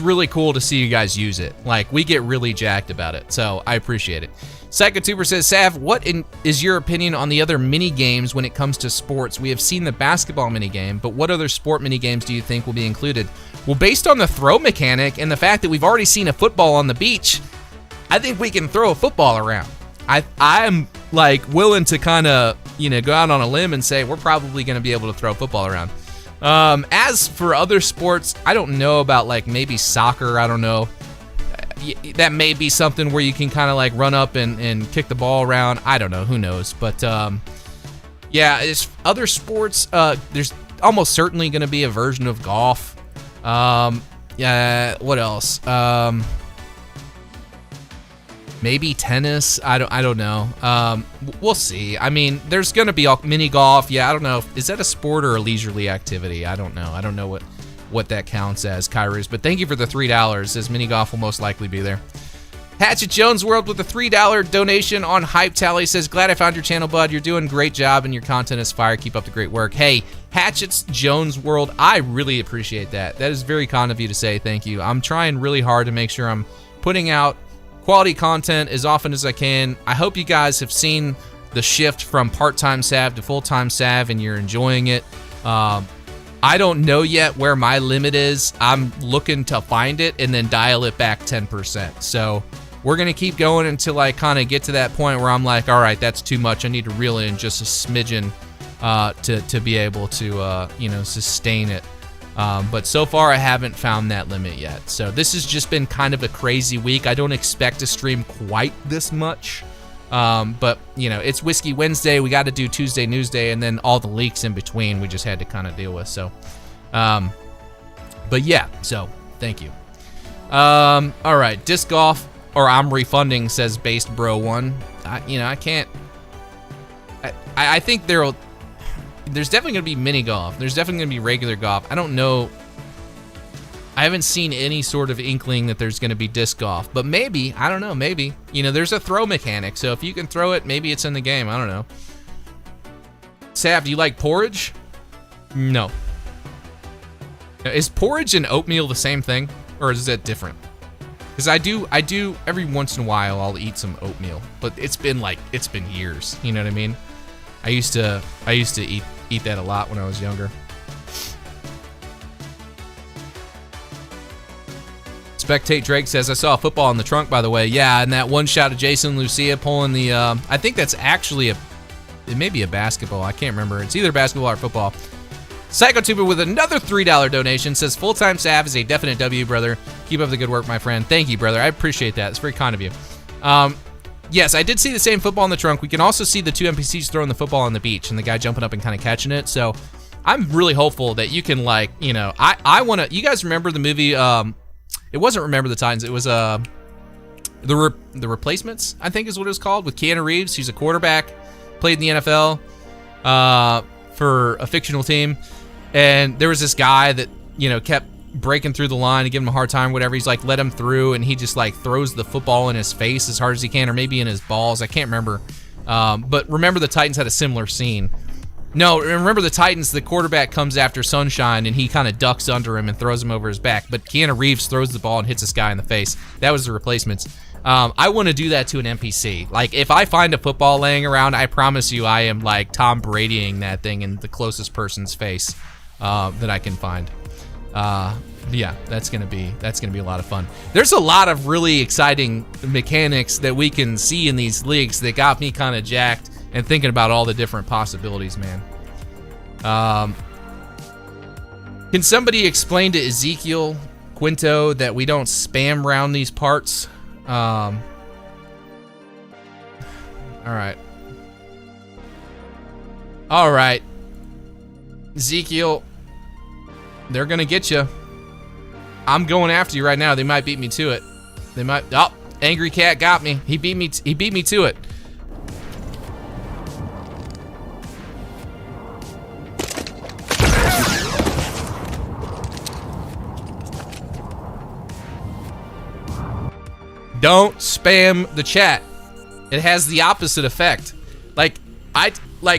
really cool to see you guys use it. Like, we get really jacked about it, so I appreciate it. PsychoTuber says, Sav, what is your opinion on the other mini games when it comes to sports? We have seen the basketball mini game, but what other sport mini games do you think will be included? Well, based on the throw mechanic and the fact that we've already seen a football on the beach, I think we can throw a football around. I'm like willing to kind of, you know, go out on a limb and say we're probably going to be able to throw a football around. As for other sports, I don't know about like maybe soccer. I don't know. That may be something where you can kind of like run up and kick the ball around. I don't know. Who knows? But yeah, as other sports, there's almost certainly going to be a version of golf. Yeah. What else? Maybe tennis. I don't know. We'll see. I mean, there's gonna be mini golf. Yeah, I don't know. Is that a sport or a leisurely activity? I don't know. I don't know what that counts as, Kairos. But thank you for the $3. Says mini golf will most likely be there. Hatchet Jones World with a $3 donation on Hype Tally says, glad I found your channel, bud. You're doing a great job and your content is fire. Keep up the great work. Hey, Hatchet's Jones World, I really appreciate that. That is very kind of you to say. Thank you. I'm trying really hard to make sure I'm putting out quality content as often as I can. I hope you guys have seen the shift from part-time Sav to full-time Sav and you're enjoying it. I don't know yet where my limit is. I'm looking to find it and then dial it back 10%. So we're going to keep going until I kind of get to that point where I'm like, all right, that's too much. I need to reel in just a smidgen to be able to, you know, sustain it. But so far, I haven't found that limit yet. So this has just been kind of a crazy week. I don't expect to stream quite this much. But, you know, it's Whiskey Wednesday. We got to do Tuesday Newsday, and then all the leaks in between we just had to kind of deal with. So, but yeah, so thank you. All right, disc golf, or I'm refunding, says Based Bro 1. I can't. I think there's definitely going to be mini golf. There's definitely going to be regular golf. I don't know. I haven't seen any sort of inkling that there's going to be disc golf. But maybe. I don't know. Maybe. You know, there's a throw mechanic. So if you can throw it, maybe it's in the game. I don't know. Sav, do you like porridge? No. Is porridge and oatmeal the same thing? Or is it different? Because I do every once in a while I'll eat some oatmeal. But it's been years. You know what I mean? I used to eat that a lot when I was younger. Spectate Drake says, I saw a football in the trunk, by the way. Yeah, and that one shot of Jason Lucia pulling the, I think that's actually it may be a basketball. I can't remember. It's either basketball or football. PsychoTuber with another $3 donation says, full-time Sav is a definite W, brother. Keep up the good work, my friend. Thank you, brother. I appreciate that. It's very kind of you. Yes, I did see the same football in the trunk. We can also see the two NPCs throwing the football on the beach and the guy jumping up and kind of catching it. So I'm really hopeful that you can, like, you know, I want to, you guys remember the movie, it wasn't Remember the Titans, it was the Replacements, I think is what it was called, with Keanu Reeves. He's a quarterback, played in the NFL for a fictional team. And there was this guy that, you know, kept breaking through the line and giving him a hard time, whatever. He's like, let him through, and he just like throws the football in his face as hard as he can, or maybe in his balls. I can't remember. But Remember the Titans had a similar scene. No, Remember the Titans, the quarterback comes after Sunshine, and he kind of ducks under him and throws him over his back. But Keanu Reeves throws the ball and hits this guy in the face. That was the Replacements. I want to do that to an NPC. Like, if I find a football laying around, I promise you I am like Tom Bradying that thing in the closest person's face that I can find. Yeah, that's gonna be a lot of fun. There's a lot of really exciting mechanics that we can see in these leagues that got me kind of jacked and thinking about all the different possibilities, man. Can somebody explain to Ezekiel Quinto that we don't spam round these parts? All right. All right. Ezekiel, they're going to get you. I'm going after you right now. They might beat me to it. They might. Oh, Angry Cat got me. He beat me to it. Don't spam the chat. It has the opposite effect. Like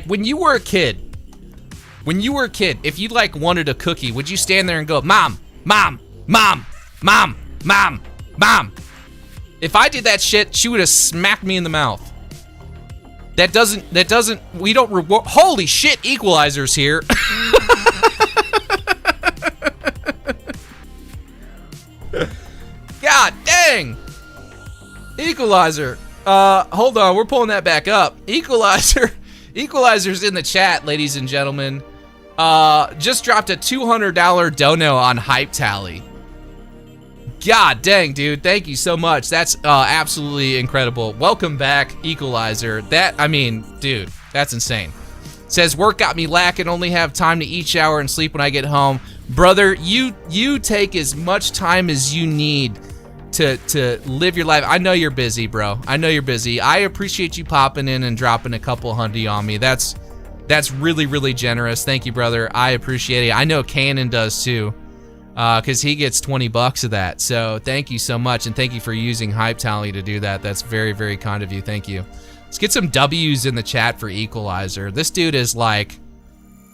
when you were a kid, if you like wanted a cookie, would you stand there and go, "Mom, mom, mom, mom, mom, mom"? If I did that shit, she would have smacked me in the mouth. We don't reward. Holy shit, Equalizer's here. God dang. Equalizer. Hold on, we're pulling that back up. Equalizer's in the chat, ladies and gentlemen. Just dropped a $200 dono on Hype Tally. God dang, dude, thank you so much. That's absolutely incredible. Welcome back, Equalizer. Dude, that's insane. Says, work got me lacking, only have time to eat, shower, and sleep when I get home. Brother, you take as much time as you need to live your life. I know you're busy, bro. I know you're busy. I appreciate you popping in and dropping a couple hundy on me. That's really, really generous. Thank you, brother. I appreciate it. I know Cannon does too, because he gets 20 bucks of that. So thank you so much, and thank you for using Hype Tally to do that. That's very, very kind of you. Thank you. Let's get some W's in the chat for Equalizer. This dude is like,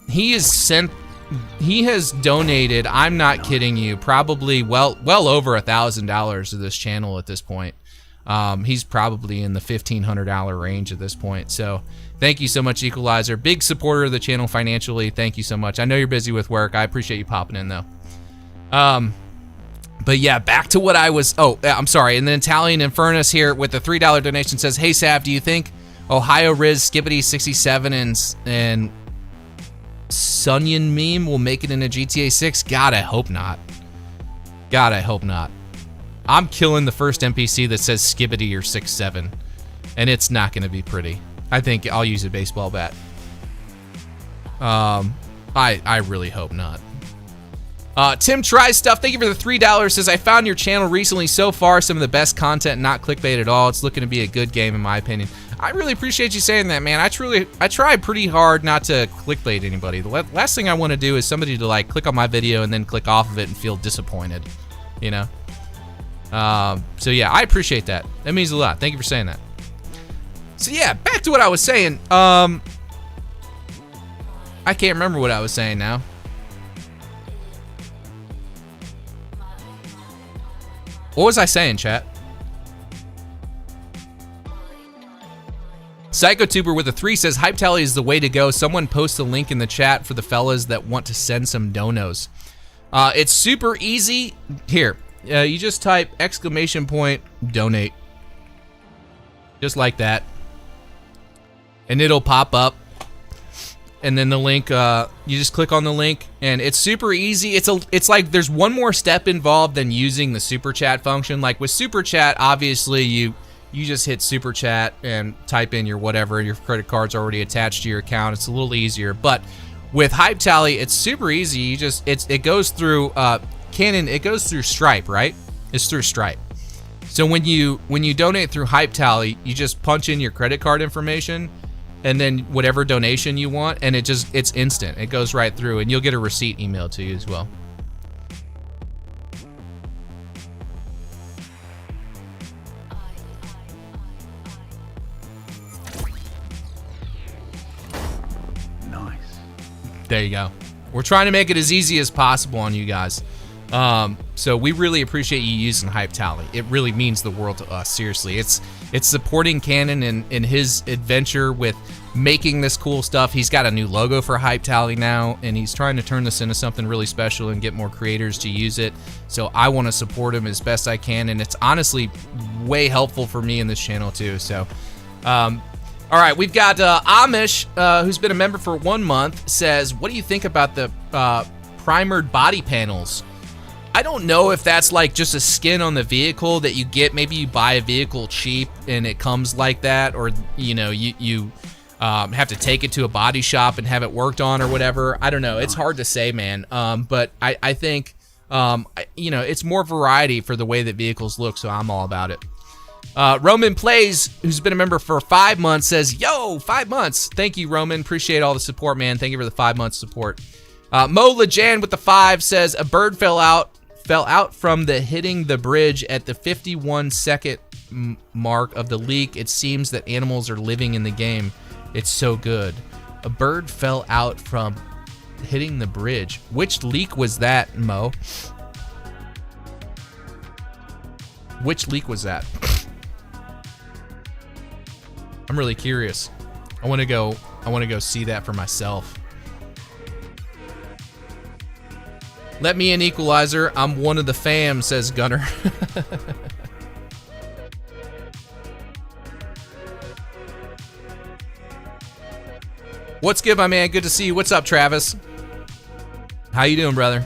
he has donated, I'm not kidding you, probably well over $1,000 to this channel at this point. He's probably in the $1,500 range at this point. So thank you so much, Equalizer. Big supporter of the channel financially. Thank you so much. I know you're busy with work. I appreciate you popping in though. But yeah, back to what I was, I'm sorry. And then Italian Infernus here with the $3 donation says, hey Sav, do you think Ohio Riz, Skibbity 67 and Sunyon meme will make it into GTA 6? God, I hope not. God, I hope not. I'm killing the first NPC that says Skibbity or 67, and it's not going to be pretty. I think I'll use a baseball bat. I really hope not. Tim tries stuff. Thank you for the $3. Says, I found your channel recently. So far, some of the best content, not clickbait at all. It's looking to be a good game in my opinion. I really appreciate you saying that, man. I try pretty hard not to clickbait anybody. The last thing I want to do is somebody to like click on my video and then click off of it and feel disappointed, you know? So yeah, I appreciate that. That means a lot. Thank you for saying that. So yeah, back to what I was saying. I can't remember what I was saying now. What was I saying, chat? PsychoTuber with a 3 says, Hype Tally is the way to go. Someone post a link in the chat for the fellas that want to send some donos. It's super easy. Here, you just type !donate. Just like that. And it'll pop up. And then the link, you just click on the link, and it's super easy. It's like there's one more step involved than using the super chat function. Like with super chat, obviously you just hit super chat and type in your whatever, and your credit card's already attached to your account. It's a little easier. But with Hype Tally, it's super easy. You just it goes through Canon. It goes through Stripe, right? It's through Stripe. So when you donate through Hype Tally, you just punch in your credit card information, and then whatever donation you want, and it's instant. It goes right through, and you'll get a receipt emailed to you as well. Nice. There you go. We're trying to make it as easy as possible on you guys. So we really appreciate you using Hype Tally. It really means the world to us, seriously. It's supporting Cannon in his adventure with making this cool stuff. He's got a new logo for Hype Tally now, and he's trying to turn this into something really special and get more creators to use it. So I want to support him as best I can, and it's honestly way helpful for me in this channel too. So, all right, we've got Amish, who's been a member for 1 month, says, what do you think about the primered body panels? I don't know if that's like just a skin on the vehicle that you get. Maybe you buy a vehicle cheap and it comes like that, or you know, have to take it to a body shop and have it worked on or whatever. I don't know. It's hard to say, man. But I think, you know, it's more variety for the way that vehicles look, so I'm all about it. Roman Plays, who's been a member for 5 months, says, yo, 5 months. Thank you, Roman. Appreciate all the support, man. Thank you for the 5 months support. Mo Lejan with the 5 says, a bird fell out from the hitting the bridge at the 51-second mark of the leak. It seems that animals are living in the game. It's so good. A bird fell out from hitting the bridge. Which leak was that, Mo? Which leak was that? I'm really curious. I want to go see that for myself. Let me in, Equalizer. I'm one of the fam, says Gunner. What's good, my man? Good to see you. What's up, Travis? How you doing, brother?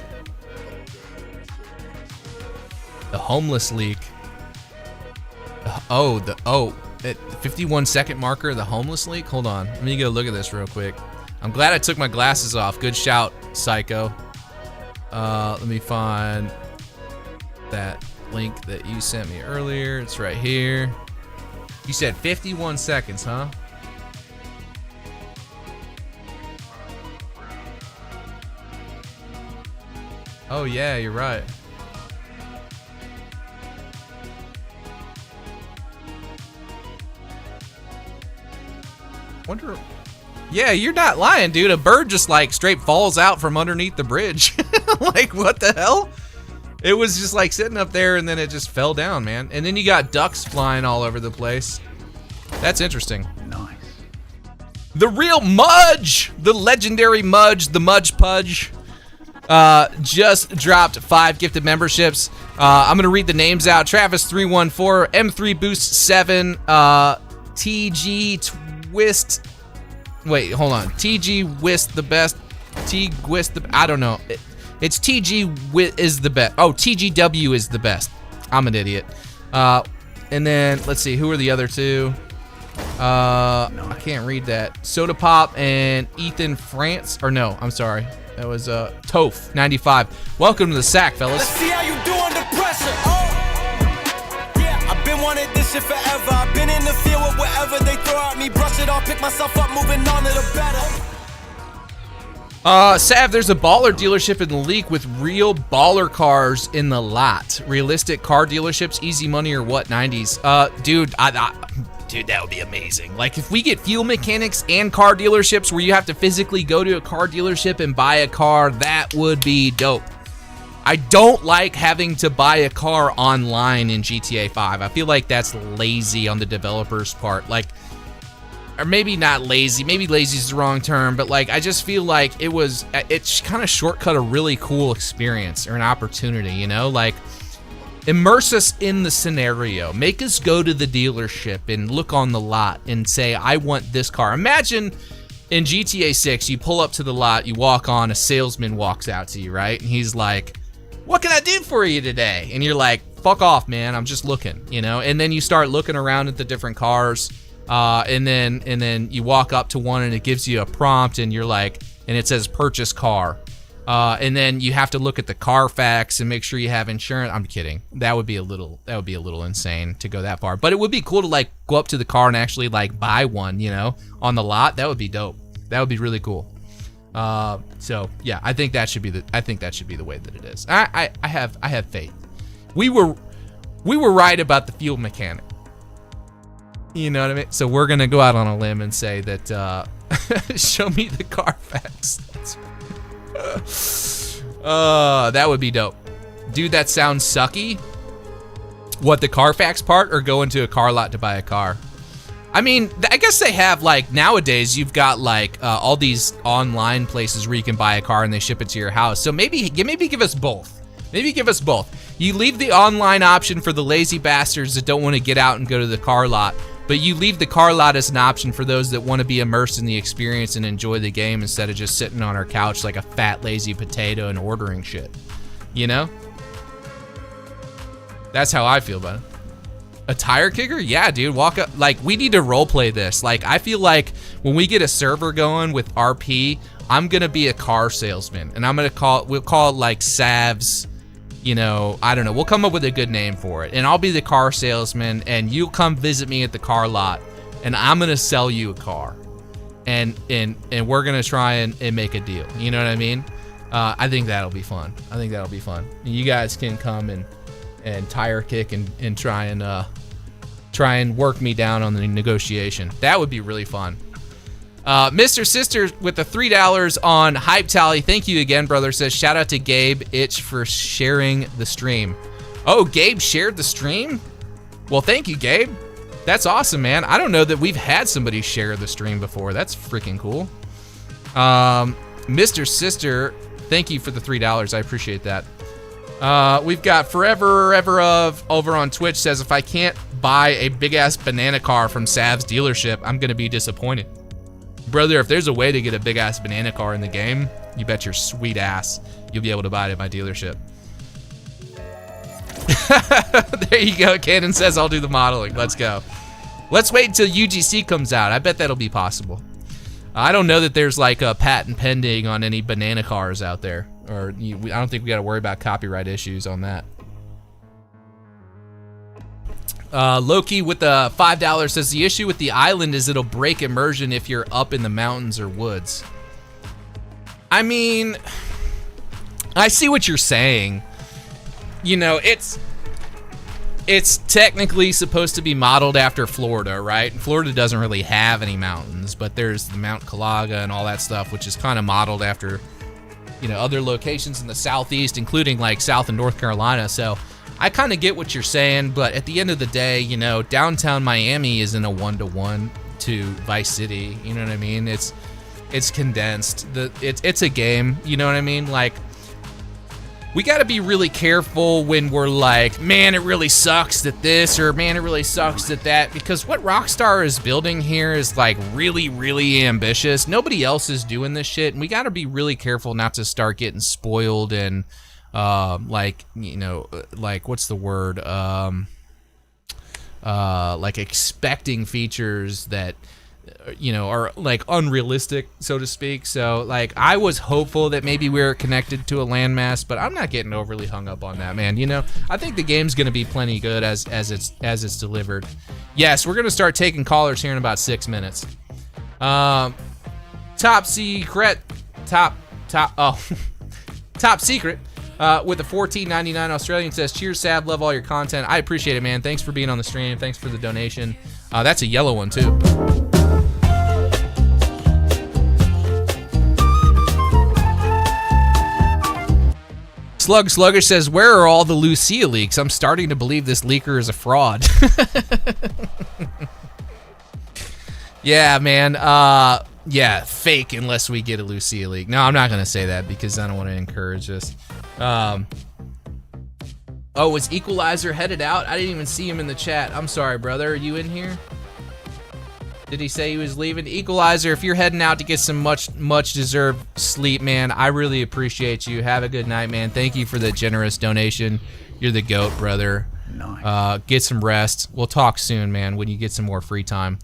The homeless leak. At 51-second marker, the homeless leak? Hold on. Let me go look at this real quick. I'm glad I took my glasses off. Good shout, Psycho. Let me find that link that you sent me earlier. It's right here. You said 51 seconds, huh? Oh yeah, you're right. Wonder. Yeah, you're not lying, dude. A bird just like straight falls out from underneath the bridge. Like, what the hell? It was just like sitting up there and then it just fell down, man. And then you got ducks flying all over the place. That's interesting. Nice. The real Mudge, the legendary Mudge, the Mudge Pudge, just dropped 5 gifted memberships. I'm gonna read the names out. Travis314, M3 Boost 7, TG Twist. Wait, hold on. TG Whist the best. T Gwist the. I don't know. It's TG is the best. Oh, TGW is the best. I'm an idiot. And then let's see. Who are the other two? I can't read that. Soda Pop and Ethan France. Or no, I'm sorry. That was Toph 95. Welcome to the sack, fellas. Let's see how you do under pressure. Oh, yeah, I've been wanting this shit forever. I've been in the field with whatever they throw at me. Brush it off, pick myself up, moving on to the better. Sav, there's a baller dealership in the leak with real baller cars in the lot. Realistic car dealerships, easy money or what? 90s. Dude, dude, that would be amazing. Like, if we get fuel mechanics and car dealerships where you have to physically go to a car dealership and buy a car, that would be dope. I don't like having to buy a car online in GTA 5. I feel like that's lazy on the developer's part. Like, or maybe not lazy, maybe lazy is the wrong term, but like, I just feel like it's kind of shortcut a really cool experience or an opportunity, you know? Like, immerse us in the scenario. Make us go to the dealership and look on the lot and say, I want this car. Imagine in GTA 6, you pull up to the lot, you walk on, a salesman walks out to you, right? And he's like, what can I do for you today? And you're like, fuck off, man, I'm just looking, you know? And then you start looking around at the different cars, and then you walk up to one and it gives you a prompt and you're like, and it says purchase car. And then you have to look at the Carfax and make sure you have insurance. I'm kidding. That would be a little insane to go that far. But it would be cool to like go up to the car and actually like buy one, you know, on the lot. That would be dope. That would be really cool. So yeah, I think that should be the way that it is. I have faith. We were right about the fuel mechanic. You know what I mean? So we're gonna go out on a limb and say that show me the Carfax. That would be dope. Dude, that sounds sucky. What, the Carfax part or go into a car lot to buy a car? I mean, I guess they have, like, nowadays you've got like all these online places where you can buy a car and they ship it to your house. So maybe give us both. Maybe give us both. You leave the online option for the lazy bastards that don't want to get out and go to the car lot, but you leave the car lot as an option for those that want to be immersed in the experience and enjoy the game instead of just sitting on our couch like a fat, lazy potato and ordering shit. You know? That's how I feel about it. A tire kicker? Yeah, dude. Walk up. Like, we need to role play this. Like, I feel like when we get a server going with RP, I'm gonna be a car salesman, and we'll call it like Savs. You know, I don't know. We'll come up with a good name for it, and I'll be the car salesman, and you'll come visit me at the car lot, and I'm gonna sell you a car, and we're gonna try and make a deal. You know what I mean? I think that'll be fun. You guys can come and tire kick and try and work me down on the negotiation. That would be really fun. Mr. Sister with the $3 on Hype Tally. Thank you again, brother. Says shout out to Gabe Itch for sharing the stream. Oh, Gabe shared the stream? Well, thank you, Gabe. That's awesome, man. I don't know that we've had somebody share the stream before. That's freaking cool. Mr. Sister, thank you for the $3. I appreciate that. We've got Forever Ever of over on Twitch says, if I can't buy a big ass banana car from Sav's dealership, I'm gonna be disappointed. Brother, if there's a way to get a big ass banana car in the game, you bet your sweet ass you'll be able to buy it at my dealership. There you go. Cannon says I'll do the modeling. Let's go. Let's wait until UGC comes out. I bet that'll be possible. I don't know that there's like a patent pending on any banana cars out there. Or I don't think we got to worry about copyright issues on that. Loki with the $5 says the issue with the island is it'll break immersion if you're up in the mountains or woods. I mean, I see what you're saying. You know, it's technically supposed to be modeled after Florida, right? Florida doesn't really have any mountains, but there's the Mount Calaga and all that stuff, which is kind of modeled after, you know, other locations in the southeast, including like South and North Carolina. So I kind of get what you're saying, but at the end of the day, you know, downtown Miami isn't a 1-to-1 to Vice City. You know what I mean? It's condensed. It's a game. You know what I mean? Like, we got to be really careful when we're like, man, it really sucks that this, or man, it really sucks that that, because what Rockstar is building here is like really, really ambitious. Nobody else is doing this shit, and we got to be really careful not to start getting spoiled and like, you know, like, what's the word? Like expecting features that, you know, are like unrealistic, so to speak. So like, I was hopeful that maybe we were connected to a landmass, but I'm not getting overly hung up on that, man. You know, I think the game's gonna be plenty good as it's delivered. Yes, we're gonna start taking callers here in about 6 minutes. Top secret with a $14.99 Australian says, cheers, Sav, love all your content. I appreciate it, man. Thanks for being on the stream. Thanks for the donation. That's a yellow one too. Sluggish says, where are all the Lucia leaks? I'm starting to believe this leaker is a fraud. Yeah, man. Yeah, fake unless we get a Lucia leak. No, I'm not going to say that because I don't want to encourage this. Oh, was Equalizer headed out? I didn't even see him in the chat. I'm sorry, brother. Are you in here? Did he say he was leaving? Equalizer, if you're heading out to get some much deserved sleep, man, I really appreciate you. Have a good night, man. Thank you for the generous donation. You're the GOAT, brother. Nice. Get some rest. We'll talk soon, man, when you get some more free time.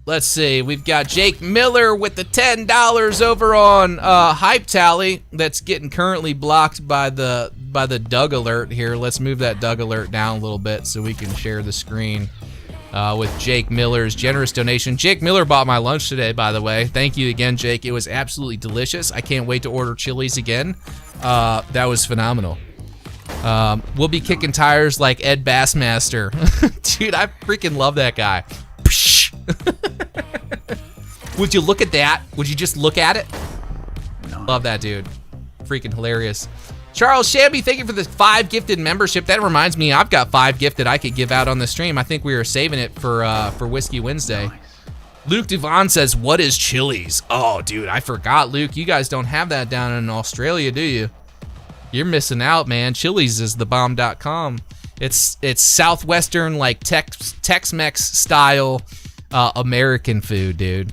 Let's see. We've got Jake Miller with the $10 over on Hype Tally. That's getting currently blocked by the Doug alert here. Let's move that Doug alert down a little bit so we can share the screen with Jake Miller's generous donation. Jake Miller bought my lunch today, by the way. Thank you again, Jake. It was absolutely delicious. I can't wait to order Chili's again. That was phenomenal. We'll be kicking tires like Ed Bassmaster. Dude, I freaking love that guy. Would you look at that? Would you just look at it? No. Love that dude. Freaking hilarious. Charles Shamby, thank you for the 5 gifted membership. That reminds me, I've got 5 gifted I could give out on the stream. I think we were saving it for Whiskey Wednesday. Nice. Luke Devon says, what is Chili's? Oh, dude, I forgot, Luke. You guys don't have that down in Australia, do you? You're missing out, man. Chili's is thebomb.com. It's southwestern, like Tex-Mex style American food, dude.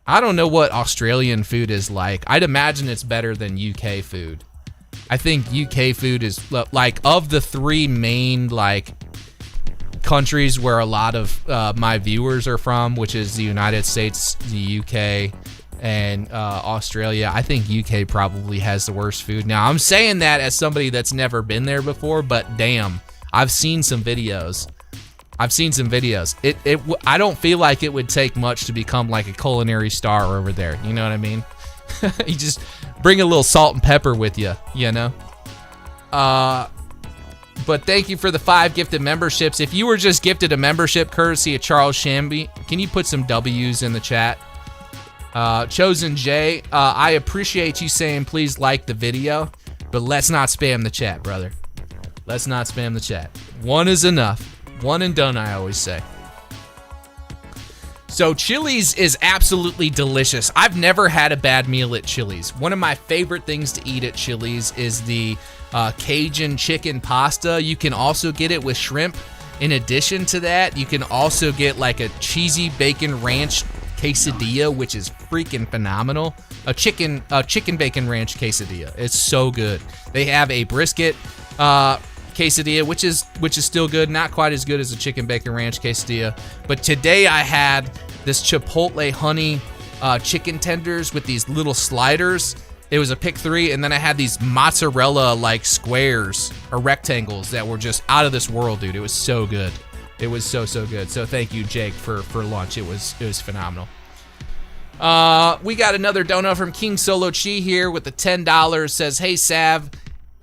I don't know what Australian food is like. I'd imagine it's better than UK food. I think UK food is like of the 3 main like countries where a lot of my viewers are from, which is the United States, the UK, and Australia. I think UK probably has the worst food. Now, I'm saying that as somebody that's never been there before, but damn, I've seen some videos. I don't feel like it would take much to become like a culinary star over there. You know what I mean? You just bring a little salt and pepper with you, you know? But thank you for the 5 gifted memberships. If you were just gifted a membership courtesy of Charles Shamby, can you put some W's in the chat? Chosen J, I appreciate you saying please like the video, but let's not spam the chat, brother. Let's not spam the chat. 1 is enough. 1 and done, I always say. So Chili's is absolutely delicious. I've never had a bad meal at Chili's. One of my favorite things to eat at Chili's is the Cajun chicken pasta. You can also get it with shrimp. In addition to that, you can also get like a cheesy bacon ranch quesadilla, which is freaking phenomenal. A chicken bacon ranch quesadilla. It's so good. They have a brisket quesadilla, which is still good, not quite as good as a chicken bacon ranch quesadilla. But today I had this chipotle honey chicken tenders with these little sliders. It was a pick 3, and then I had these mozzarella like squares or rectangles that were just out of this world, dude. It was so good. It was so good. So thank you, Jake, for lunch. It was phenomenal. We got another dono from King Solo Chi here with the $10. Says, hey Sav,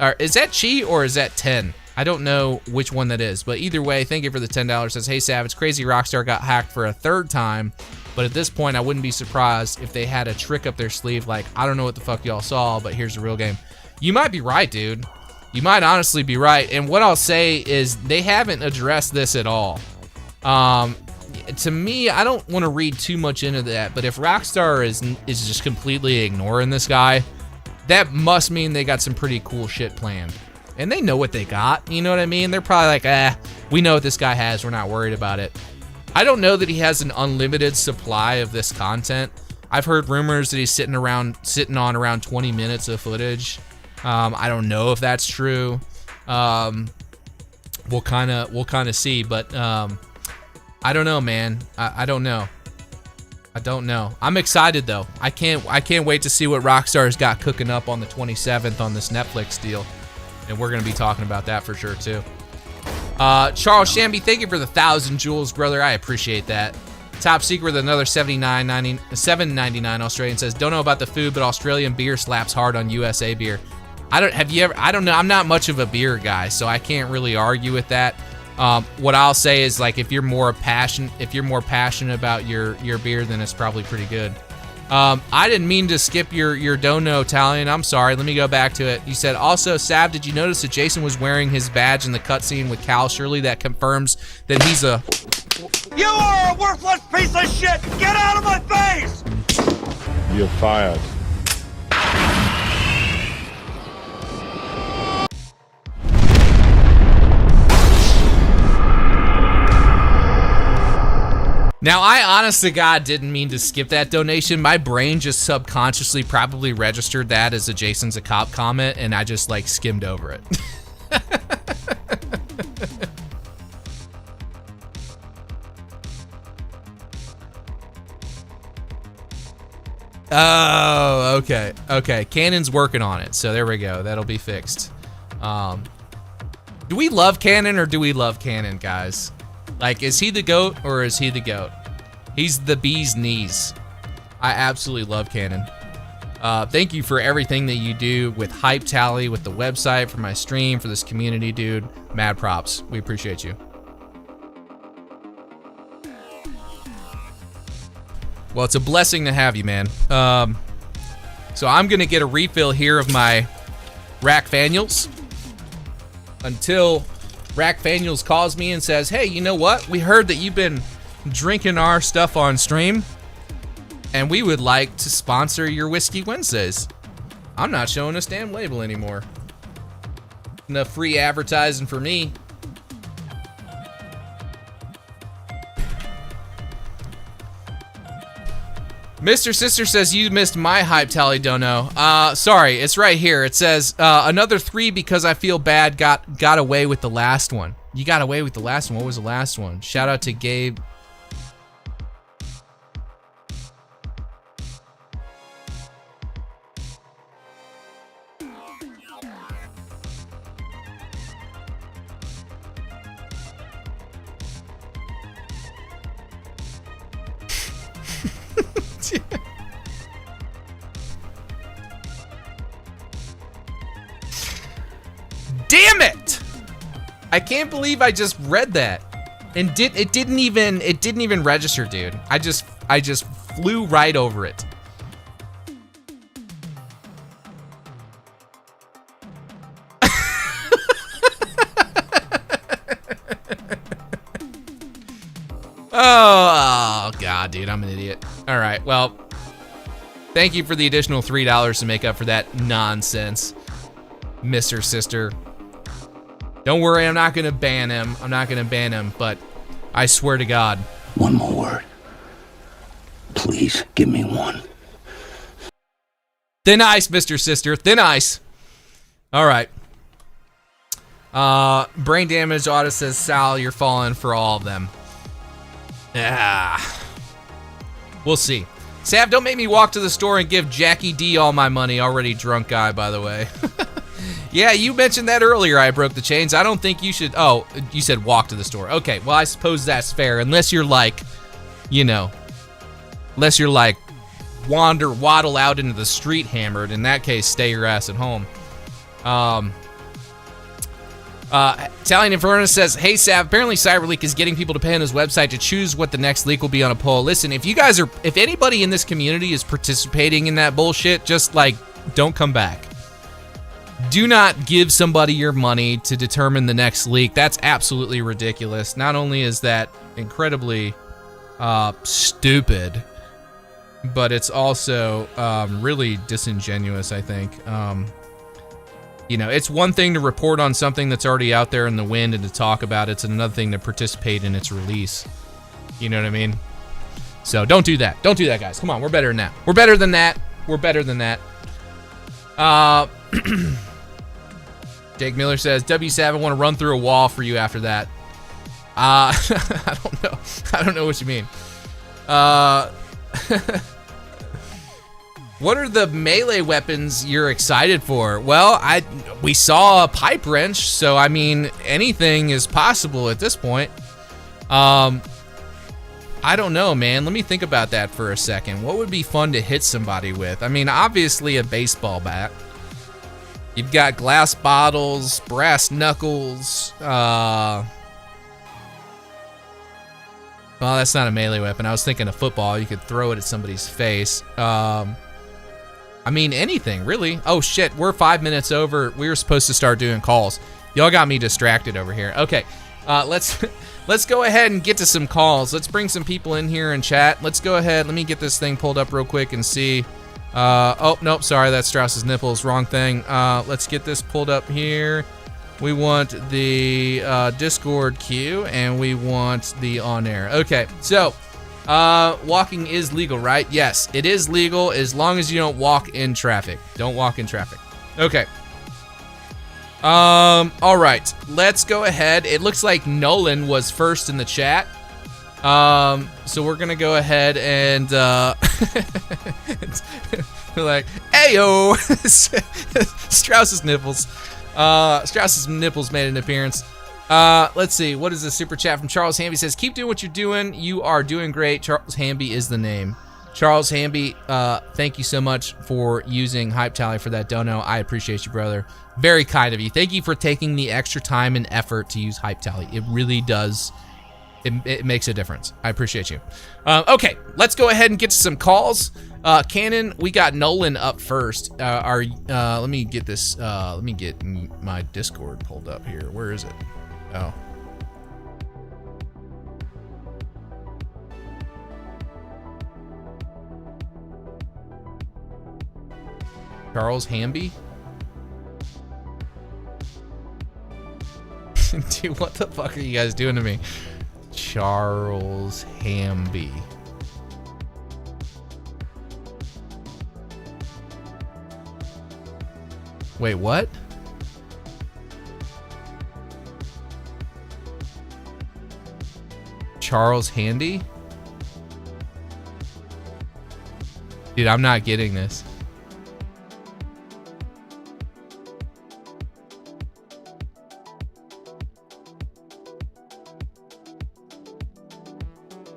or is that Chi or is that 10? I don't know which one that is, but either way, thank you for the $10. Says, hey Sav, it's crazy Rockstar got hacked for a 3rd time, but at this point, I wouldn't be surprised if they had a trick up their sleeve like, I don't know what the fuck y'all saw, but here's the real game. You might be right, dude. You might honestly be right, and what I'll say is they haven't addressed this at all. To me, I don't want to read too much into that, but if Rockstar is just completely ignoring this guy, that must mean they got some pretty cool shit planned. And they know what they got, you know what I mean? They're probably like, we know what this guy has, we're not worried about it. I don't know that he has an unlimited supply of this content. I've heard rumors that he's sitting on around 20 minutes of footage. I don't know if that's true. We'll kind of see, but I don't know, man. I don't know. I'm excited though. I can't wait to see what Rockstar's got cooking up on the 27th on this Netflix deal, and we're gonna be talking about that for sure too. Charles Shamby, thank you for the 1,000 jewels, brother. I appreciate that. Top secret with another $7.99 Australian says, don't know about the food, but Australian beer slaps hard on USA beer. I don't know. I'm not much of a beer guy, so I can't really argue with that. What I'll say is, like, if you're more passionate about your beer, then it's probably pretty good. I didn't mean to skip your dono, Italian. I'm sorry. Let me go back to it. You said, also, Sav, did you notice that Jason was wearing his badge in the cutscene with Cal Shirley? That confirms that he's a... You are a worthless piece of shit! Get out of my face! You're fired. Now, I honest to God didn't mean to skip that donation. My brain just subconsciously probably registered that as a Jason's a cop comment, and I just, like, skimmed over it. Oh, okay. Okay, Canon's working on it, so there we go. That'll be fixed. Do we love Canon or do we love Canon, guys? Like, is he the GOAT or is he the GOAT? He's the bee's knees. I absolutely love Canon. Thank you for everything that you do with Hype Tally, with the website, for my stream, for this community, dude. Mad props. We appreciate you. Well, it's a blessing to have you, man. So I'm gonna get a refill here of my Rack Faniels until Rack Faniels calls me and says, hey, you know what? We heard that you've been drinking our stuff on stream, and we would like to sponsor your Whiskey Wednesdays. I'm not showing this damn label anymore. Enough free advertising for me. Mr. Sister says you missed my hype tally, Dono. Sorry, it's right here. It says another 3 because I feel bad. Got away with the last one. You got away with the last one. What was the last one? Shout out to Gabe. Damn it! I can't believe I just read that, and it didn't even register, dude. I just flew right over it. Oh God, dude, I'm an idiot. All right, well, thank you for the additional $3 to make up for that nonsense, Mr. Sister. Don't worry, I'm not gonna ban him. I'm not gonna ban him, but I swear to God. One more word. Please give me one. Thin ice, Mr. Sister, thin ice. All right. Brain damage. Auto says, Sal, you're falling for all of them. We'll see. Sav, don't make me walk to the store and give Jackie D all my money. Already drunk guy, by the way. Yeah, you mentioned that earlier. I broke the chains. I don't think you should. Oh, you said walk to the store. Okay, well, I suppose that's fair. Unless you're like, you know, unless you're like waddle out into the street hammered. In that case, stay your ass at home. Italian Inferno says, hey Sav, apparently CyberLeak is getting people to pay on his website to choose what the next leak will be on a poll. Listen, if you guys are, if anybody in this community is participating in that bullshit, just like, don't come back. Do not give somebody your money to determine the next leak. That's absolutely ridiculous. Not only is that incredibly stupid, but it's also really disingenuous, I think. You know, it's one thing to report on something that's already out there in the wind and to talk about it. It's another thing to participate in its release. You know what I mean? So don't do that. Don't do that, guys. Come on, we're better than that. We're better than that. We're better than that. Jake Miller says, W7, want to run through a wall for you after that. I don't know. I don't know what you mean. What are the melee weapons you're excited for? Well, we saw a pipe wrench, so I mean, anything is possible at this point. I don't know, man. Let me think about that for a second. What would be fun to hit somebody with? I mean, obviously a baseball bat. You've got glass bottles, brass knuckles. Well, that's not a melee weapon. I was thinking a football. You could throw it at somebody's face. I mean, anything, really. Oh, shit. We're 5 minutes over. We were supposed to start doing calls. Y'all got me distracted over here. Okay, let's go ahead and get to some calls. Let's bring some people in here and chat. Let's go ahead. Let me get this thing pulled up real quick and see. Oh, nope, sorry, that's Strauss's nipples, wrong thing. Let's get this pulled up here. We want the Discord queue, and we want the on-air. Okay, so, walking is legal, right? Yes, it is legal as long as you don't walk in traffic. Don't walk in traffic. Okay. All right, let's go ahead. It looks like Nolan was first in the chat. So we're gonna go ahead and like, ayo, Strauss's nipples. Strauss's nipples made an appearance. Let's see, what is this super chat from Charles Hamby? Says, keep doing what you're doing. You are doing great. Charles Hamby is the name. Charles Hamby, thank you so much for using Hype Tally for that dono. I appreciate you, brother. Very kind of you. Thank you for taking the extra time and effort to use Hype Tally. It really does. It makes a difference. I appreciate you. Okay, let's go ahead and get to some calls. Cannon, we got Nolan up first. Let me get this. Let me get my Discord pulled up here. Where is it? Oh. Charles Hamby? Dude, what the fuck are you guys doing to me? Charles Hamby. Wait, what? Charles Handy? Dude, I'm not getting this.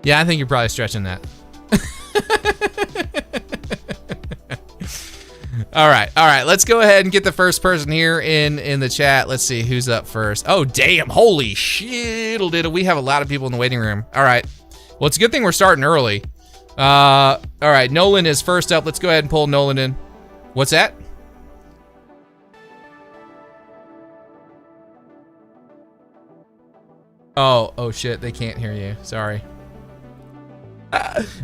Yeah, I think you're probably stretching that. All right. Let's go ahead and get the first person here in the chat. Let's see who's up first. Oh, damn. Holy shit. We have a lot of people in the waiting room. All right. Well, it's a good thing we're starting early. All right. Nolan is first up. Let's go ahead and pull Nolan in. What's that? Oh shit. They can't hear you. Sorry.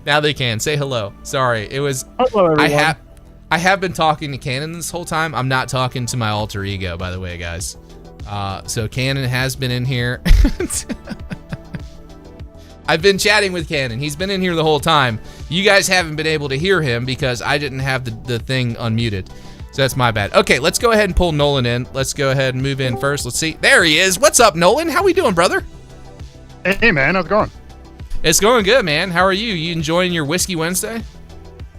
Now they can. Say hello. Sorry. It was. Hello, everyone. I have been talking to Cannon this whole time. I'm not talking to my alter ego, by the way, guys. So Cannon has been in here. I've been chatting with Cannon. He's been in here the whole time. You guys haven't been able to hear him because I didn't have the thing unmuted. So that's my bad. Okay, let's go ahead and pull Nolan in. Let's go ahead and move in first. Let's see. There he is. What's up, Nolan? How we doing, brother? Hey, man. How's it going? It's going good, man. How are you? You enjoying your Whiskey Wednesday?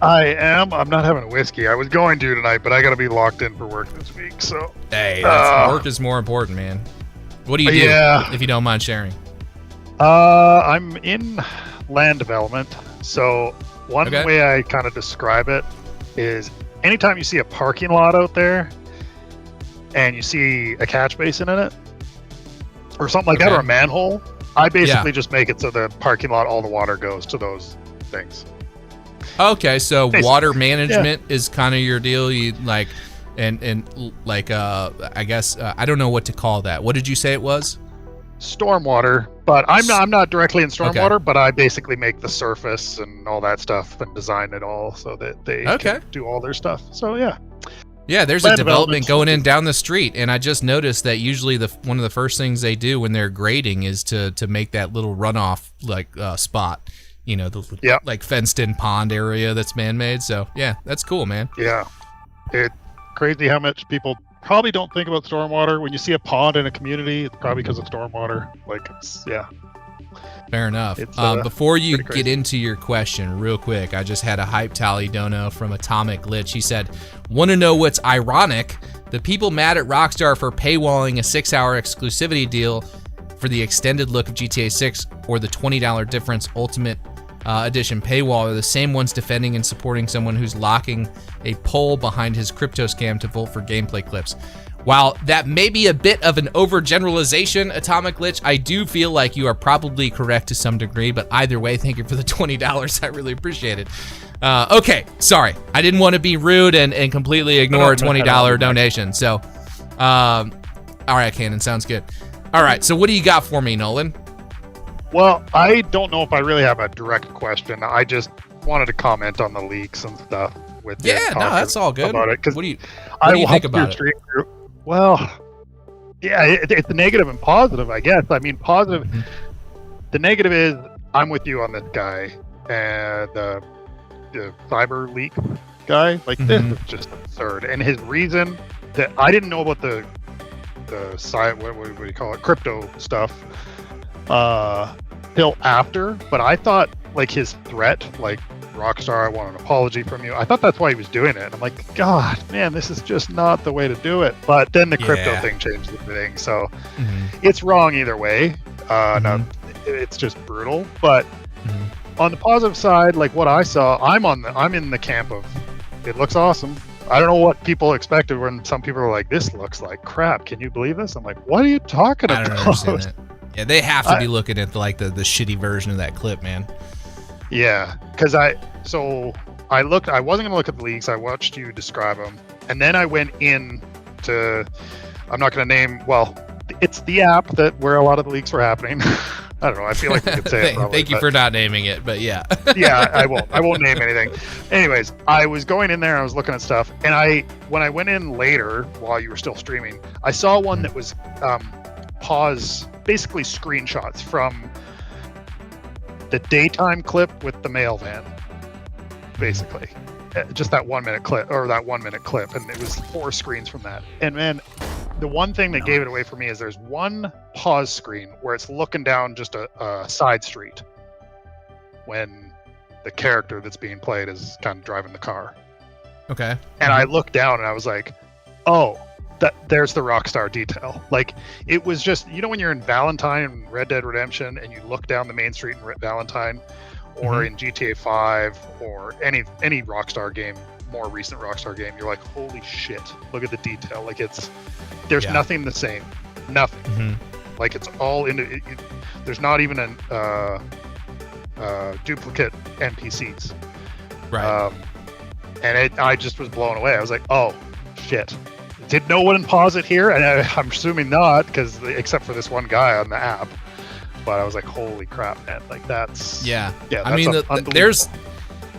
I am. I'm not having a whiskey. I was going to tonight, but I got to be locked in for work this week. So hey, work is more important, man. What do you do, if you don't mind sharing? I'm in land development. So one way I kind of describe it is anytime you see a parking lot out there and you see a catch basin in it or something like that, or a manhole, I basically just make it so the parking lot, all the water goes to those things. Okay, so water management is kind of your deal. You like, and like, I guess I don't know what to call that. What did you say it was? Stormwater, but I'm not directly in stormwater, but I basically make the surface and all that stuff and design it all so that they can do all their stuff. So yeah, there's a development going in down the street, and I just noticed that usually one of the first things they do when they're grading is to make that little runoff like spot. You know, the like fenced-in pond area that's man-made. So yeah, that's cool, man. Yeah, it's crazy how much people probably don't think about stormwater. When you see a pond in a community, it's probably because of stormwater. Like, fair enough. Before you get into your question, real quick, I just had a hype tally dono from Atomic Glitch. He said, "Want to know what's ironic? The people mad at Rockstar for paywalling a 6-hour exclusivity deal for the extended look of GTA 6 or the $20 difference Ultimate Edition paywall are the same ones defending and supporting someone who's locking a poll behind his crypto scam to vote for gameplay clips." While that may be a bit of an overgeneralization, Atomic Glitch, I do feel like you are probably correct to some degree, but either way, thank you for the $20. I really appreciate it. Okay, sorry. I didn't want to be rude and completely ignore a $20 donation. So, all right, Cannon, sounds good. All right, so what do you got for me, Nolan? Well, I don't know if I really have a direct question. I just wanted to comment on the leaks and stuff with you. Yeah, no, that's all good. About it, what do you think about it? Well, yeah, it's the negative and positive, I guess. I mean, positive. Mm-hmm. The negative is I'm with you on this guy, and the cyber leak guy. Like, this is just absurd. And his reason that I didn't know about the site, what do you call it, crypto stuff, till after. But I thought, like, his threat, like, Rockstar, I want an apology from you. I thought that's why he was doing it. And I'm like, God, man, this is just not the way to do it. But then the crypto thing changed everything. So it's wrong either way. No, it's just brutal. But on the positive side, like what I saw, I'm in the camp of it looks awesome. I don't know what people expected when some people are like, this looks like crap. Can you believe this? I'm like, what are you talking about? I don't understand it. Yeah, they have to be looking at the shitty version of that clip, man. Yeah, because I wasn't gonna look at the leaks. I watched you describe them, and then I went in to, I'm not gonna name. Well, it's the app where a lot of the leaks were happening. I don't know. I feel like we could say it. Probably, thank you for not naming it, but yeah. Yeah, I won't name anything. Anyways, I was going in there. I was looking at stuff, and when I went in later while you were still streaming, I saw one that was basically screenshots from the daytime clip with the mail van, basically. just that 1 minute clip, and it was 4 screens from that. And man, the one thing that gave it away for me is there's one pause screen where it's looking down just a side street when the character that's being played is kind of driving the car. Okay. And I looked down and I was like, oh, there's the Rockstar detail. Like, it was just, you know, when you're in Valentine and Red Dead Redemption and you look down the main street in Valentine, or in GTA 5 or any Rockstar game, more recent Rockstar game, you're like, holy shit, look at the detail. Like, there's nothing the same. Nothing. Like, it's all there's not even a duplicate NPCs. Right. And I just was blown away. I was like, oh shit. Did no one pause it here? And I'm assuming not, because except for this one guy on the app. But I was like, holy crap, man. Like, that's... Yeah. That's I mean,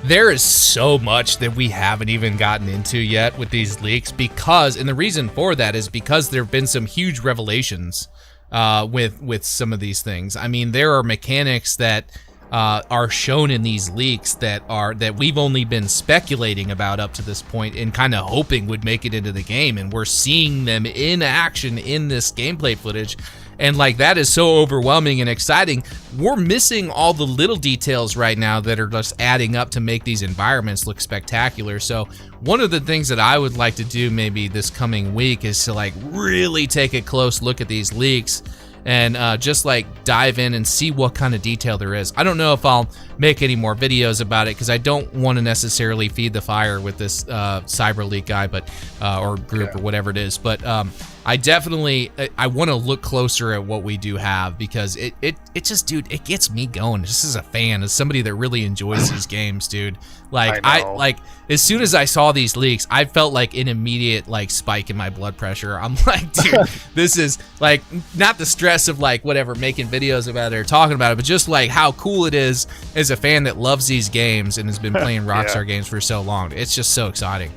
there is so much that we haven't even gotten into yet with these leaks, because, and the reason for that is because there have been some huge revelations with some of these things. I mean, there are mechanics that are shown in these leaks that we've only been speculating about up to this point and kind of hoping would make it into the game, and we're seeing them in action in this gameplay footage. And like, that is so overwhelming and exciting. We're missing all the little details right now that are just adding up to make these environments look spectacular. So one of the things that I would like to do maybe this coming week is to like really take a close look at these leaks and just like dive in and see what kind of detail there is. I don't know if I'll make any more videos about it, because I don't want to necessarily feed the fire with this cyber leak guy, but or group or whatever it is. But I definitely I want to look closer at what we do have, because it just, dude, it gets me going just as a fan, as somebody that really enjoys these games, dude. Like, I like, as soon as I saw these leaks, I felt like an immediate like spike in my blood pressure. I'm like, dude, this is like not the stress of like whatever making videos about it or talking about it, but just like how cool it is as a fan that loves these games and has been playing Rockstar games for so long. It's just so exciting.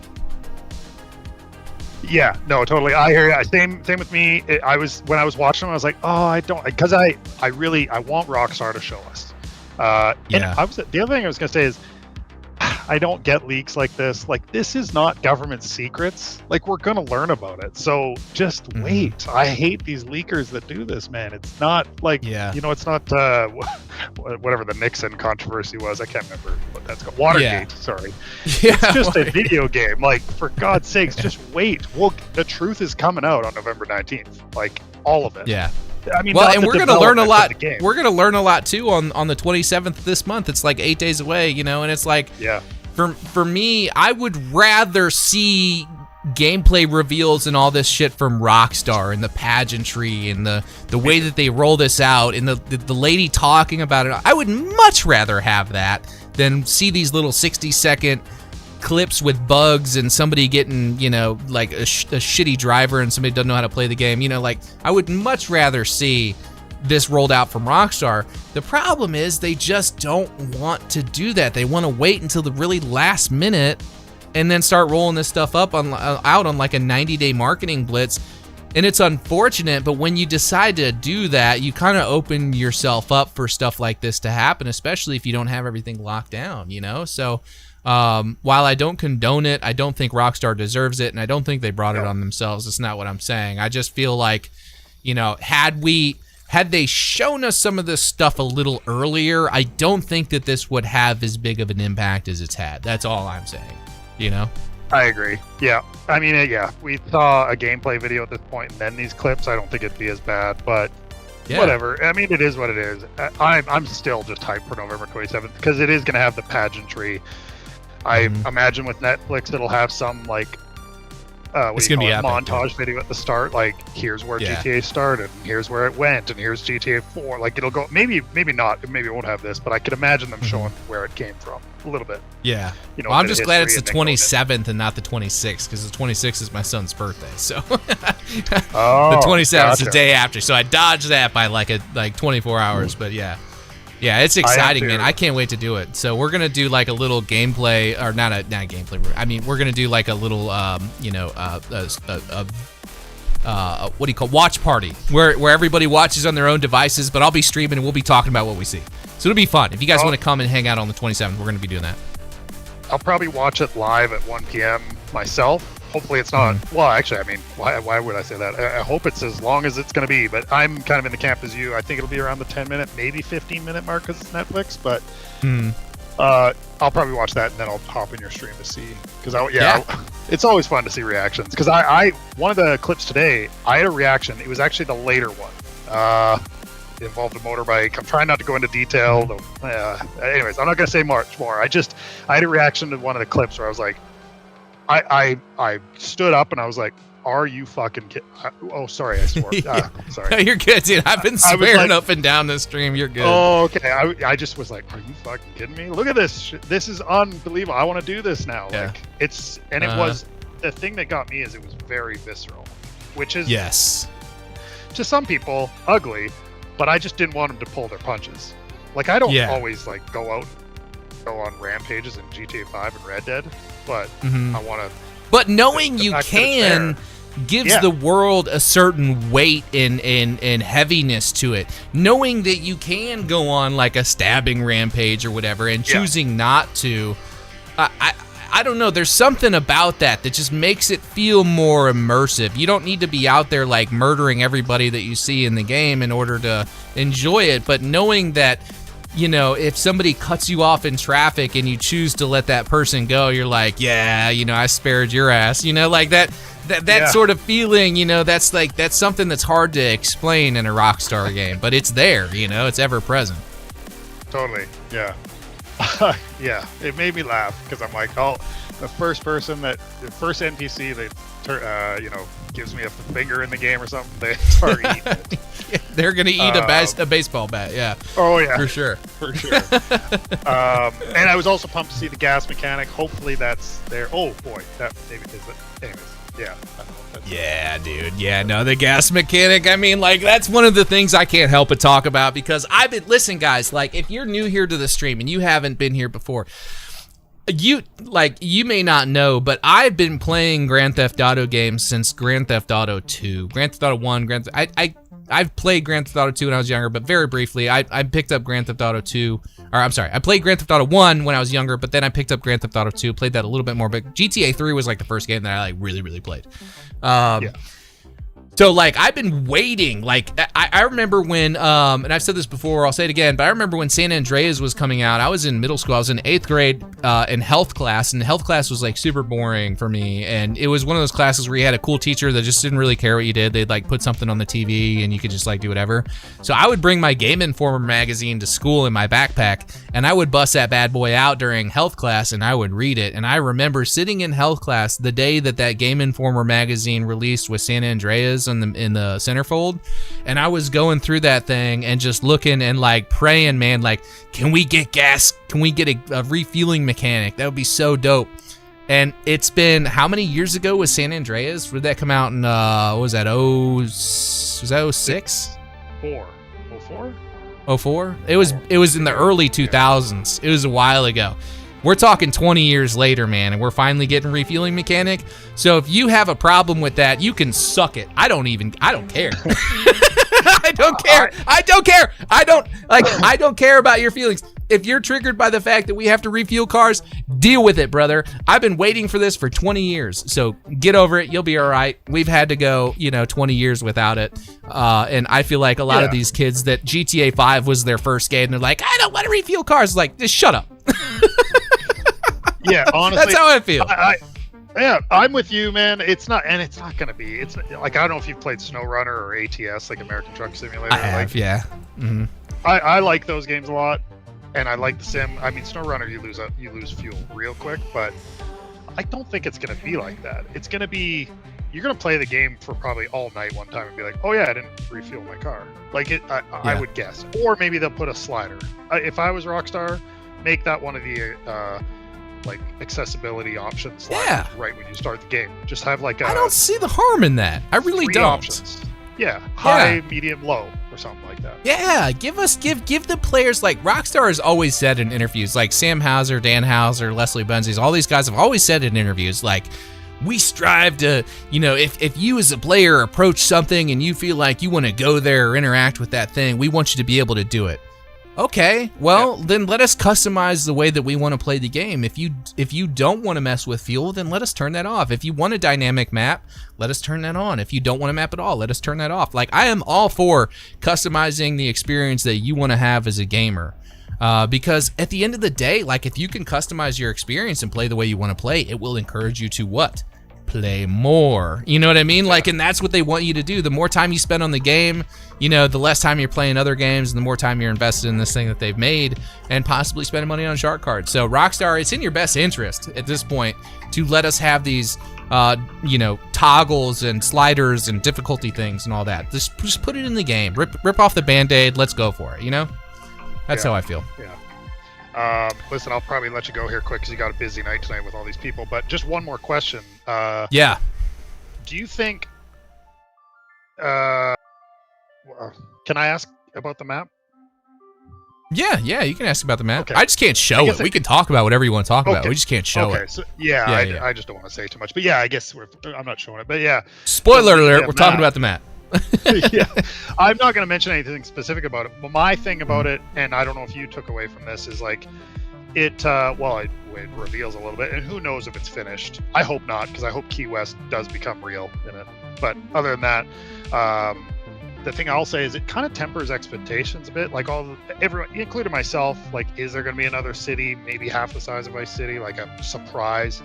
Yeah, no, totally. I hear you. Same with me. When I was watching them, I was like, oh, I don't, because I want Rockstar to show us. And the other thing I was gonna say is, I don't get leaks like this. Like, this is not government secrets. Like, we're gonna learn about it. So just wait. I hate these leakers that do this, man. It's not like, you know, it's not whatever the Nixon controversy was. I can't remember what that's called. Watergate. Sorry. It's just a video game. Like, for God's sakes, just wait. The truth is coming out on November 19th. Like, all of it. Yeah. I mean, well, and we're going to learn a lot. We're going to learn a lot too on the 27th of this month. It's like 8 days away, you know, and it's like, for me, I would rather see gameplay reveals and all this shit from Rockstar, and the pageantry and the way that they roll this out, and the lady talking about it. I would much rather have that than see these little 60-second clips with bugs and somebody getting, you know, like a shitty driver and somebody doesn't know how to play the game. You know, like, I would much rather see this rolled out from Rockstar. The problem is they just don't want to do that. They want to wait until the really last minute and then start rolling this stuff up out on like a 90-day marketing blitz. And it's unfortunate, but when you decide to do that, you kind of open yourself up for stuff like this to happen, especially if you don't have everything locked down, you know? So while I don't condone it, I don't think Rockstar deserves it, and I don't think they brought it on themselves. That's not what I'm saying. I just feel like, you know, had they shown us some of this stuff a little earlier, I don't think that this would have as big of an impact as it's had. That's all I'm saying, you know? I agree. Yeah. I mean, we saw a gameplay video at this point, and then these clips. I don't think it'd be as bad, but whatever. I mean, it is what it is. I'm still just hyped for November 27th, because it is going to have the pageantry. I imagine with Netflix, it'll have some like it's gonna be epic, montage video at the start, like, here's where GTA started, and here's where it went, and here's GTA 4. Like, it'll go, maybe not, maybe it won't have this, but I could imagine them showing where it came from a little bit. Yeah. You know, well, I'm just glad it's the 27th and not the 26th, because the 26th is my son's birthday. So the 27th is the day after. So I dodged that by like 24 hours. But yeah, it's exciting, man. I can't wait to do it. So we're gonna do like a little gameplay, or not gameplay. I mean, we're gonna do like a little, what do you call, watch party, where everybody watches on their own devices, but I'll be streaming and we'll be talking about what we see. So it'll be fun. If you guys want to come and hang out on the 27th, we're gonna be doing that. I'll probably watch it live at 1 p.m. myself. Hopefully it's not. Well, actually, I mean, why would I say that? I hope it's as long as it's going to be. But I'm kind of in the camp as you. I think it'll be around the 10-minute, maybe 15-minute mark because it's Netflix. But I'll probably watch that and then I'll hop in your stream to see. Because it's always fun to see reactions. Because I one of the clips today, I had a reaction. It was actually the later one. It involved a motorbike. I'm trying not to go into detail. Anyways, I'm not going to say much more. I had a reaction to one of the clips where I was like, I stood up and I was like, "Are you fucking kidding?" Oh, sorry, I swore. Sorry. No, you're good, dude. I've been swearing up and down the stream. You're good. Oh, okay. I just was like, "Are you fucking kidding me? Look at this. This is unbelievable. I want to do this now." Yeah. Like it was the thing that got me is it was very visceral, which is to some people ugly, but I just didn't want them to pull their punches. Like I don't always like go on rampages in GTA 5 and Red Dead, but I want to. But knowing you can gives the world a certain weight and heaviness to it. Knowing that you can go on like a stabbing rampage or whatever and choosing not to, I don't know, there's something about that just makes it feel more immersive. You don't need to be out there like murdering everybody that you see in the game in order to enjoy it, but knowing that, you know, if somebody cuts you off in traffic and you choose to let that person go, you're like, yeah, you know, I spared your ass, you know, like that sort of feeling, you know, that's something that's hard to explain in a Rockstar game, but it's there, you know, it's ever present. Totally, yeah. Yeah, it made me laugh because I'm like, oh, the first NPC that, you know, gives me a finger in the game or something, they start eating it. They're gonna eat a baseball bat, yeah. Oh yeah, for sure. And I was also pumped to see the gas mechanic. Hopefully that's there. Oh boy, that maybe is it. Anyways, yeah. Yeah, dude. Yeah, no, the gas mechanic. I mean, like, that's one of the things I can't help but talk about because listen, guys, like, if you're new here to the stream and you haven't been here before, you may not know, but I've been playing Grand Theft Auto games since Grand Theft Auto 2. Grand Theft Auto 1, I've played Grand Theft Auto 2 when I was younger, but very briefly. I picked up Grand Theft Auto 2, or I'm sorry, I played Grand Theft Auto 1 when I was younger, but then I picked up Grand Theft Auto 2, played that a little bit more, but GTA 3 was like the first game that I like really, really played. So, like, I've been waiting. Like, I remember when, and I've said this before, I'll say it again, but I remember when San Andreas was coming out. I was in middle school. I was in 8th grade in health class, and health class was, like, super boring for me. And it was one of those classes where you had a cool teacher that just didn't really care what you did. They'd, like, put something on the TV, and you could just, like, do whatever. So I would bring my Game Informer magazine to school in my backpack, and I would bust that bad boy out during health class, and I would read it. And I remember sitting in health class the day that Game Informer magazine released with San Andreas in the centerfold, and I was going through that thing and just looking and like praying, man, like, can we get gas? Can we get a refueling mechanic? That would be so dope. And it's been, how many years ago was San Andreas? Did that come out in, what was that, 06? 04? It was in the early 2000s. It was a while ago. We're talking 20 years later, man, and we're finally getting refueling mechanic. So if you have a problem with that, you can suck it. I don't care. I don't care. I don't care about your feelings. If you're triggered by the fact that we have to refuel cars, deal with it, brother. I've been waiting for this for 20 years. So get over it. You'll be all right. We've had to go, 20 years without it. And I feel like a lot of these kids that GTA 5 was their first game, they're like, I don't want to refuel cars. Like, just shut up. Yeah, honestly, that's how I feel. Yeah, I'm with you, man. It's not gonna be. It's like, I don't know if you've played SnowRunner or ATS, like American Truck Simulator. I have, yeah. Mm-hmm. I like those games a lot, and I like the sim. I mean, SnowRunner, you lose fuel real quick, but I don't think it's gonna be like that. It's gonna be, you're gonna play the game for probably all night one time and be like, oh yeah, I didn't refuel my car. Like I would guess, or maybe they'll put a slider. If I was Rockstar, make that one of the like accessibility options right when you start the game. Just have like I don't see the harm in that. I really don't. Options. Yeah, high, medium, low, or something like that. Yeah, give the players, like, Rockstar has always said in interviews, like Sam Hauser, Dan Hauser, Leslie Benzies, all these guys have always said in interviews, like, we strive to, if you as a player approach something and you feel like you want to go there or interact with that thing, we want you to be able to do it. Okay, well, then let us customize the way that we want to play the game. If you don't want to mess with fuel, then let us turn that off. If you want a dynamic map, let us turn that on. If you don't want a map at all, let us turn that off. Like, I am all for customizing the experience that you want to have as a gamer. Because at the end of the day, like, if you can customize your experience and play the way you want to play, it will encourage you to what? Play more. You know what I mean? Like, and that's what they want you to do. The more time you spend on the game, you know, the less time you're playing other games, and the more time you're invested in this thing that they've made, and possibly spending money on shark cards. So Rockstar, it's in your best interest at this point to let us have these, you know, toggles and sliders and difficulty things and all that. Just put it in the game. Rip off the Band-Aid. Let's go for it. You know? That's how I feel. Yeah. Listen, I'll probably let you go here quick because you got a busy night tonight with all these people. But just one more question. Yeah. Do you think? Can I ask about the map? Yeah, you can ask about the map. Okay. I just can't show it. We can talk about whatever you want to talk about. We just can't show it. So, I just don't want to say too much. But yeah, I guess I'm not showing it. But yeah. Spoiler alert, we're talking about the map. Yeah, I'm not going to mention anything specific about it. But my thing about it, and I don't know if you took away from this, is like it. It reveals a little bit, and who knows if it's finished. I hope not, because I hope Key West does become real in it. But other than that, the thing I'll say is it kind of tempers expectations a bit. Like everyone, including myself, like, is there going to be another city, maybe half the size of Vice City, like a surprise?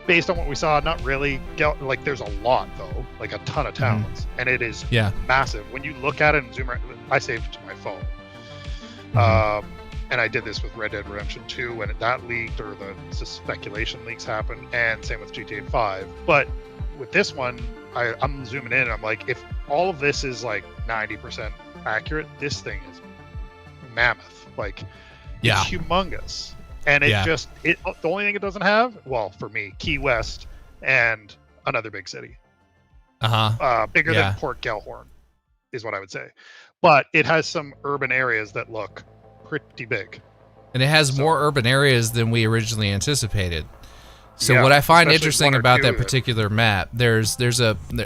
Based on what we saw, not really. Like, there's a lot though, like a ton of towns, and it is massive. When you look at it and zoom out, I saved it to my phone, and I did this with Red Dead Redemption 2 when that leaked, or the speculation leaks happened, and same with GTA 5. But with this one, I'm zooming in, and I'm like, if all of this is like 90% accurate, this thing is mammoth. Like, it's humongous. And the only thing it doesn't have, well, for me, Key West and another big city. Bigger than Port Gellhorn is what I would say. But it has some urban areas that look pretty big. And it has more urban areas than we originally anticipated. So what I find interesting about that particular map,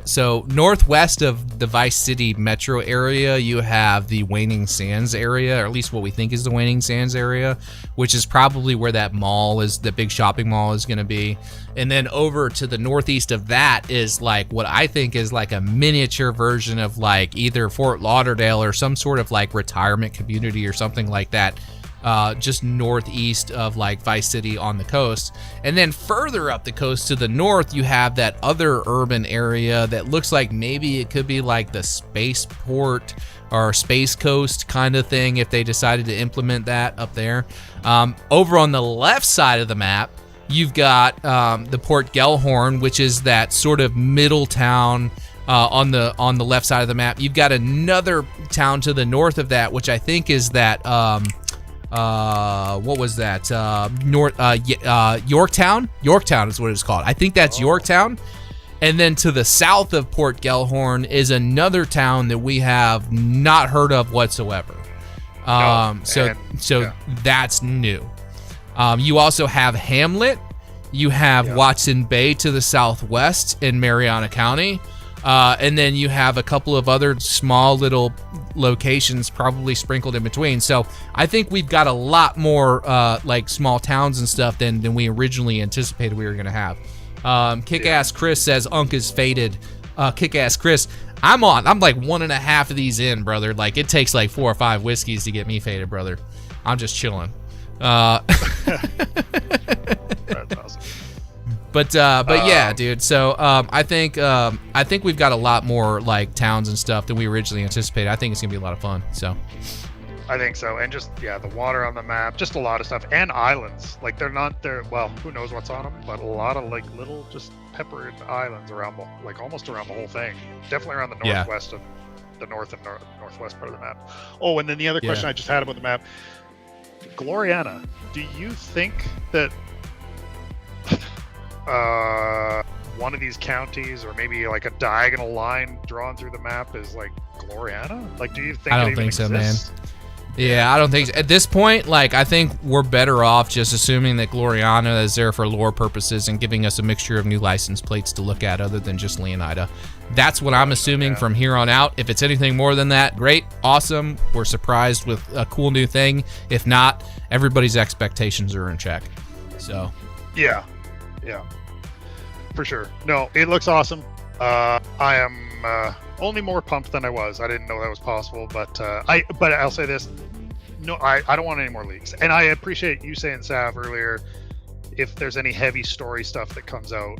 so northwest of the Vice City metro area, you have the Waning Sands area, or at least what we think is the Waning Sands area, which is probably where that mall is, the big shopping mall is going to be. And then over to the northeast of that is like what I think is like a miniature version of like either Fort Lauderdale or some sort of like retirement community or something like that. Just northeast of like Vice City on the coast. And then further up the coast to the north, you have that other urban area that looks like maybe it could be like the spaceport or Space Coast kind of thing if they decided to implement that up there. Over on the left side of the map, you've got the Port Gellhorn, which is that sort of middle town on the left side of the map. You've got another town to the north of that, which I think is that what was that? Yorktown? Yorktown is what it's called. I think that's Yorktown. And then to the south of Port Gellhorn is another town that we have not heard of whatsoever. So that's new. You also have Hamlet. You have Watson Bay to the southwest in Mariana County. And then you have a couple of other small little locations probably sprinkled in between. So I think we've got a lot more like small towns and stuff than we originally anticipated we were going to have. Kick-Ass Chris says Unk is faded. Kick-Ass Chris, I'm like 1.5 of these in, brother. Like, it takes like 4 or 5 whiskeys to get me faded, brother. I'm just chilling. That's awesome. But yeah, dude. So I think we've got a lot more like towns and stuff than we originally anticipated. I think it's gonna be a lot of fun. So I think so, and just the water on the map, just a lot of stuff, and islands. Like, they're not there. Well, who knows what's on them? But a lot of like little just peppered islands around, like almost around the whole thing. Definitely around the northwest of the north and northwest part of the map. Oh, and then the other question I just had about the map, Gloriana. Do you think that one of these counties, or maybe like a diagonal line drawn through the map, is like Gloriana? Like, do you think? I don't think so, man. Yeah, I don't think so. At this point, like, I think we're better off just assuming that Gloriana is there for lore purposes and giving us a mixture of new license plates to look at other than just Leonida. That's what I'm assuming from here on out. If it's anything more than that, great, awesome. We're surprised with a cool new thing. If not, everybody's expectations are in check. So. Yeah, for sure. No, it looks awesome. I am only more pumped than I was. I didn't know that was possible, but I'll say this. No, I don't want any more leaks. And I appreciate you saying, Sav, earlier, if there's any heavy story stuff that comes out,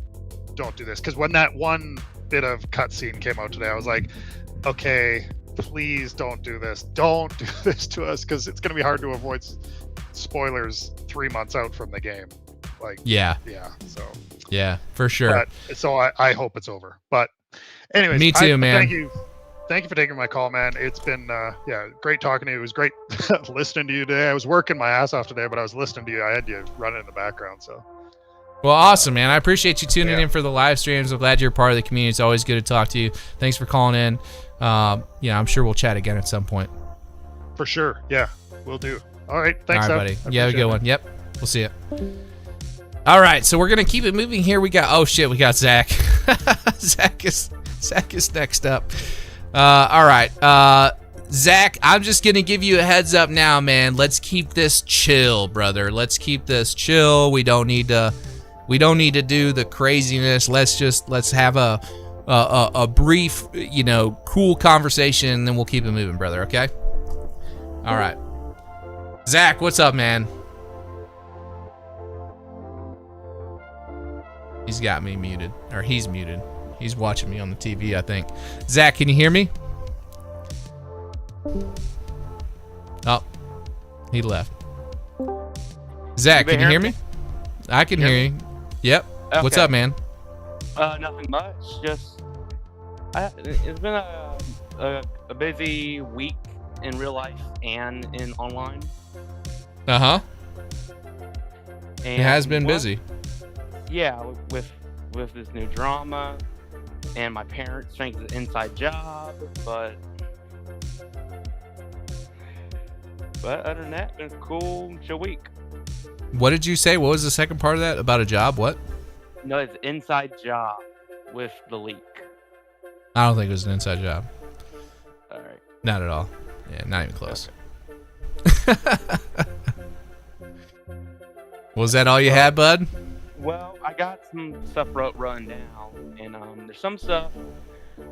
don't do this. Because when that one bit of cutscene came out today, I was like, okay, please don't do this. Don't do this to us, because it's going to be hard to avoid spoilers 3 months out from the game. Like, yeah. So. Yeah, for sure. So I hope it's over. But anyways, me too, man. Thank you for taking my call, man. It's been great talking to you. It was great listening to you today. I was working my ass off today, but I was listening to you. I had you running in the background. So. Well, awesome, man. I appreciate you tuning in for the live streams. I'm glad you're part of the community. It's always good to talk to you. Thanks for calling in. I'm sure we'll chat again at some point. For sure. Yeah, we'll do. All right. Thanks, all right, buddy. Yeah, have a good one. Yep. We'll see you. All right, so we're gonna keep it moving here. We got we got Zach. Zach is next up. All right, Zach, I'm just gonna give you a heads up now, man. Let's keep this chill, brother. Let's keep this chill. We don't need to do the craziness. Let's have a brief, cool conversation, and then we'll keep it moving, brother. Okay. All right, Zach, what's up, man? He's got me muted, or he's muted. He's watching me on the TV, I think. Zach, can you hear me? Oh, he left. Zach, can you hear me? I can hear you. Yep. Okay. What's up, man? Nothing much. Just it's been a busy week in real life and in online. Uh-huh. It has been busy. Yeah, with this new drama, and my parents think it's an inside job, but other than that, it's been a cool, chill week. What did you say? What was the second part of that about a job? What? No, it's an inside job with the leak. I don't think it was an inside job. All right. Not at all. Yeah, not even close. Okay. Was that all you had, bud? Well, I got some stuff run down, and there's some stuff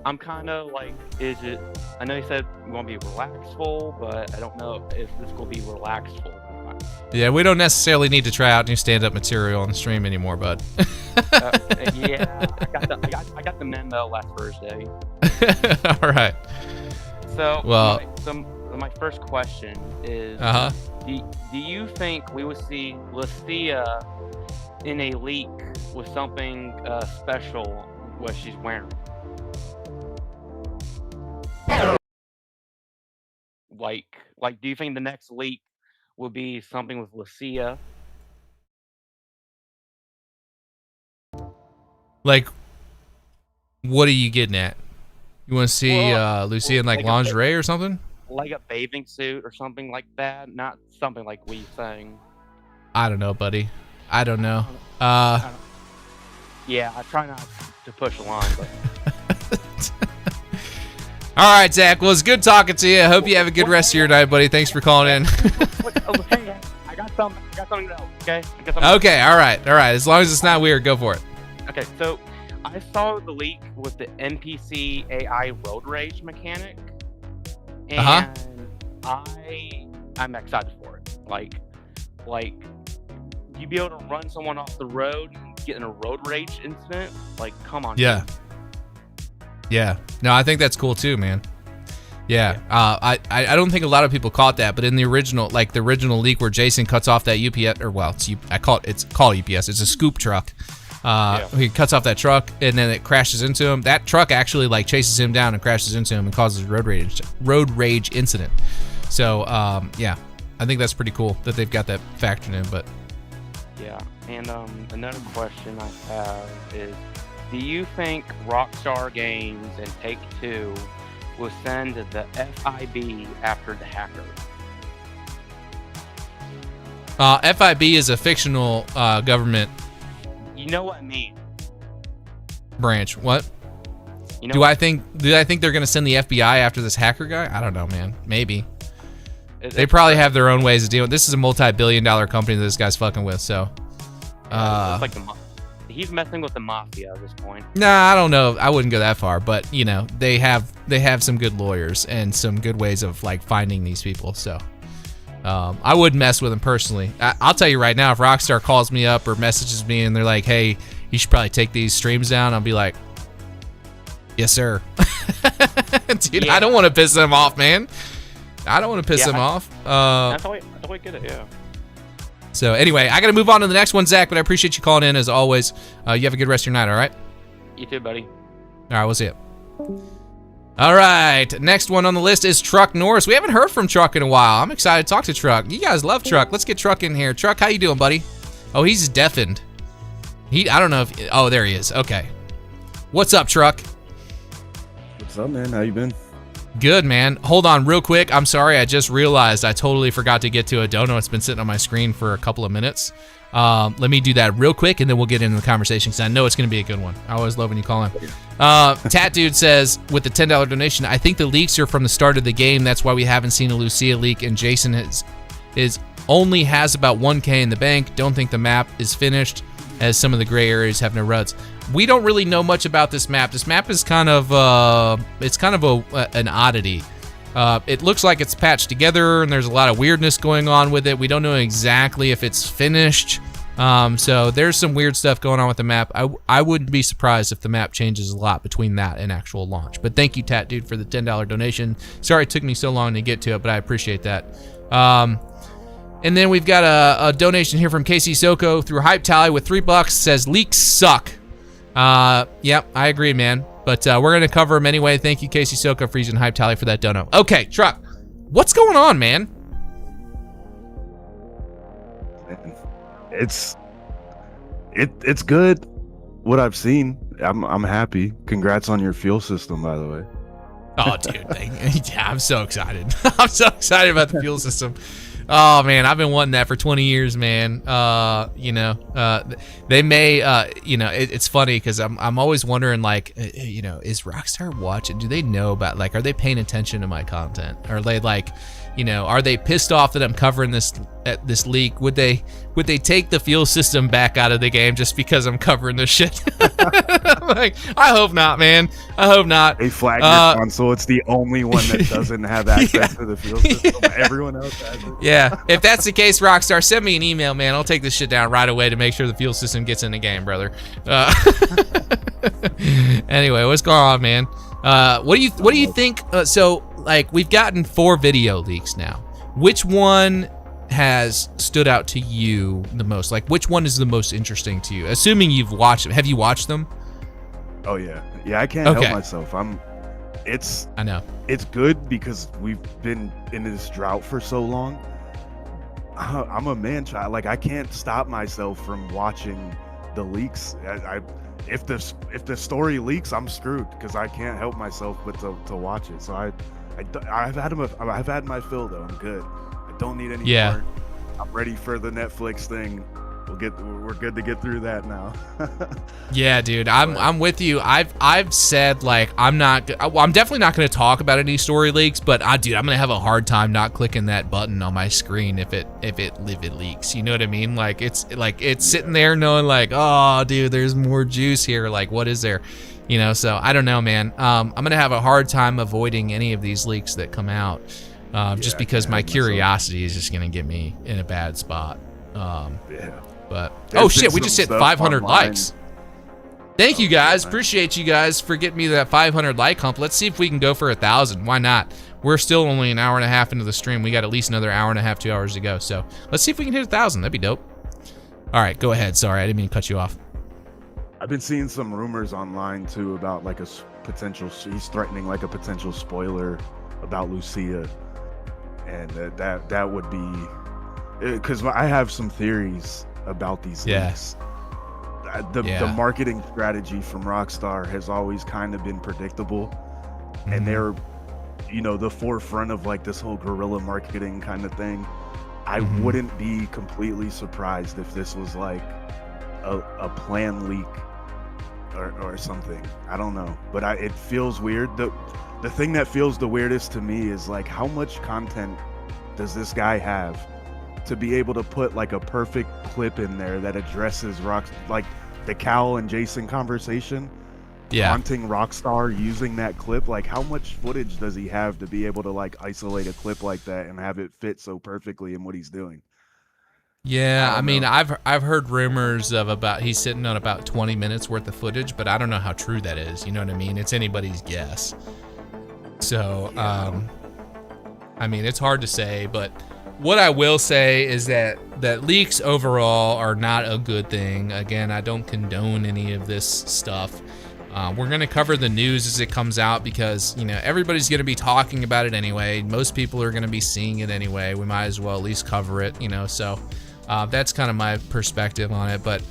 I'm kind of like, I know you said you want to be relaxful, but I don't know if this will be relaxful. Yeah, we don't necessarily need to try out new stand-up material on the stream anymore, bud. Yeah, I got the memo last Thursday. All right. So, my first question is, do you think we will see Lucia in a leak with something special what she's wearing? Like, do you think the next leak will be something with Lucia? Like, what are you getting at? You want to see Lucia in like lingerie or something? Like a bathing suit or something like that? Not something like we saying. I don't know, buddy. I don't know. Yeah, I try not to push a line, but. All right, Zach. Well, it's good talking to you. I hope you have a good rest of your night, buddy. Thanks for calling in. Hey, I got something else. Okay. Okay. All right. As long as it's not weird, go for it. Okay. So, I saw the leak with the NPC AI road rage mechanic, and I'm excited for it. Like, you be able to run someone off the road and get in a road rage incident? Like, come on. Yeah. Dude. Yeah. No, I think that's cool too, man. Yeah. I don't think a lot of people caught that, but in the original leak where Jason cuts off that UPS, it's called UPS. It's a scoop truck. He cuts off that truck and then it crashes into him. That truck actually like chases him down and crashes into him and causes a road rage incident. So, yeah, I think that's pretty cool that they've got that factored in, but. Yeah, and another question I have is, do you think Rockstar Games and Take-Two will send the FIB after the hacker? FIB is a fictional government. You know what I mean? Branch. What? You know do I think they're gonna send the FBI after this hacker guy? I don't know, man. Maybe. They probably have their own ways of dealing. This is a multi-billion-dollar company that this guy's fucking with. So, it's like he's messing with the mafia at this point. Nah, I don't know. I wouldn't go that far, but you know, they have some good lawyers and some good ways of like finding these people. So, I wouldn't mess with them personally. I'll tell you right now, if Rockstar calls me up or messages me and they're like, "Hey, you should probably take these streams down," I'll be like, "Yes, sir." Dude, I don't want to piss them off, man. I don't want to piss them off. That's how I get it, yeah. So anyway, I got to move on to the next one, Zach, but I appreciate you calling in as always. You have a good rest of your night, all right? You too, buddy. All right, we'll see you. All right, next one on the list is Truck Norris. We haven't heard from Truck in a while. I'm excited to talk to Truck. You guys love Truck. Let's get Truck in here. Truck, how you doing, buddy? Oh, he's deafened. I don't know if, oh, there he is. Okay. What's up, Truck? What's up, man? How you been? Good, man. Hold on real quick. I'm sorry. I just realized I totally forgot to get to a dono. It's been sitting on my screen for a couple of minutes. Let me do that real quick, and then we'll get into the conversation because I know it's going to be a good one. I always love when you call in. Tat Dude says, with the $10 donation, I think the leaks are from the start of the game. That's why we haven't seen a Lucia leak, and Jason only has about 1K in the bank. Don't think the map is finished, as some of the gray areas have no ruts. We don't really know much about this map. This map is kind of an oddity. It looks like it's patched together, and there's a lot of weirdness going on with it. We don't know exactly if it's finished. So there's some weird stuff going on with the map. I wouldn't be surprised if the map changes a lot between that and actual launch. But thank you, Tat Dude, for the $10 donation. Sorry it took me so long to get to it, but I appreciate that. And then we've got a donation here from Casey Soko through Hype Tally with $3. Says leaks suck. Yep, I agree, man. But we're gonna cover them anyway. Thank you, Casey Soko, for using Hype Tally for that dono. Okay, Truck, what's going on, man? It's good. What I've seen, I'm happy. Congrats on your fuel system, by the way. Oh, dude, yeah, I'm so excited. I'm so excited about the fuel system. Oh man, I've been wanting that for 20 years, man. They may, it's funny because I'm always wondering, like, is Rockstar watching? Do they know about, like, are they paying attention to my content? Are they like, are they pissed off that I'm covering this leak? Would they take the fuel system back out of the game just because I'm covering this shit? Like, I hope not, man. I hope not. They flag your console. It's the only one that doesn't have access to the fuel system. Yeah. Everyone else has it. Yeah. If that's the case, Rockstar, send me an email, man. I'll take this shit down right away to make sure the fuel system gets in the game, brother. Anyway, what's going on, man? What do you think? So, like, we've gotten 4 video leaks now. Which one has stood out to you the most? Like, which one is the most interesting to you? Assuming you've watched them. Have you watched them? Oh yeah, I can't help myself. I know it's good because we've been in this drought for so long. I'm a man child. Like, I can't stop myself from watching the leaks. If the story leaks, I'm screwed because I can't help myself but to watch it. So I've had my fill though. I'm good. I don't need any more. I'm ready for the Netflix thing. We're good to get through that now. Yeah, dude, I'm with you. I've said, like, I'm definitely not going to talk about any story leaks, but dude, I'm going to have a hard time not clicking that button on my screen if it leaks. You know what I mean? Like, it's sitting there knowing, like, oh, dude, there's more juice here. Like, what is there? So I don't know, man. I'm going to have a hard time avoiding any of these leaks that come out, just because my curiosity is just going to get me in a bad spot. But oh shit, we just hit 500 likes. Thank you guys. Appreciate you guys for getting me that 500 like hump. Let's see if we can go for 1,000. Why not? We're still only an hour and a half into the stream. We got at least another hour and a half, 2 hours to go. So let's see if we can hit 1,000. That'd be dope. All right, go ahead. Sorry, I didn't mean to cut you off. I've been seeing some rumors online too about like a potential. He's threatening like a potential spoiler about Lucia, and that would be because I have some theories about these leaks. The marketing strategy from Rockstar has always kind of been predictable, and they're the forefront of like this whole guerrilla marketing kind of thing. I wouldn't be completely surprised if this was like a planned leak or something. I don't know, but it feels weird. The thing that feels the weirdest to me is like, how much content does this guy have to be able to put like a perfect clip in there that addresses like the Cal and Jason conversation, taunting Rockstar using that clip? Like, how much footage does he have to be able to like isolate a clip like that and have it fit so perfectly in what he's doing? Yeah, I mean, I've heard rumors of about he's sitting on about 20 minutes worth of footage, but I don't know how true that is. You know what I mean? It's anybody's guess. So, I mean, it's hard to say, but what I will say is that leaks overall are not a good thing. Again, I don't condone any of this stuff. We're going to cover the news as it comes out because, you know, everybody's going to be talking about it anyway. Most people are going to be seeing it anyway. We might as well at least cover it, you know, so that's kind of my perspective on it. But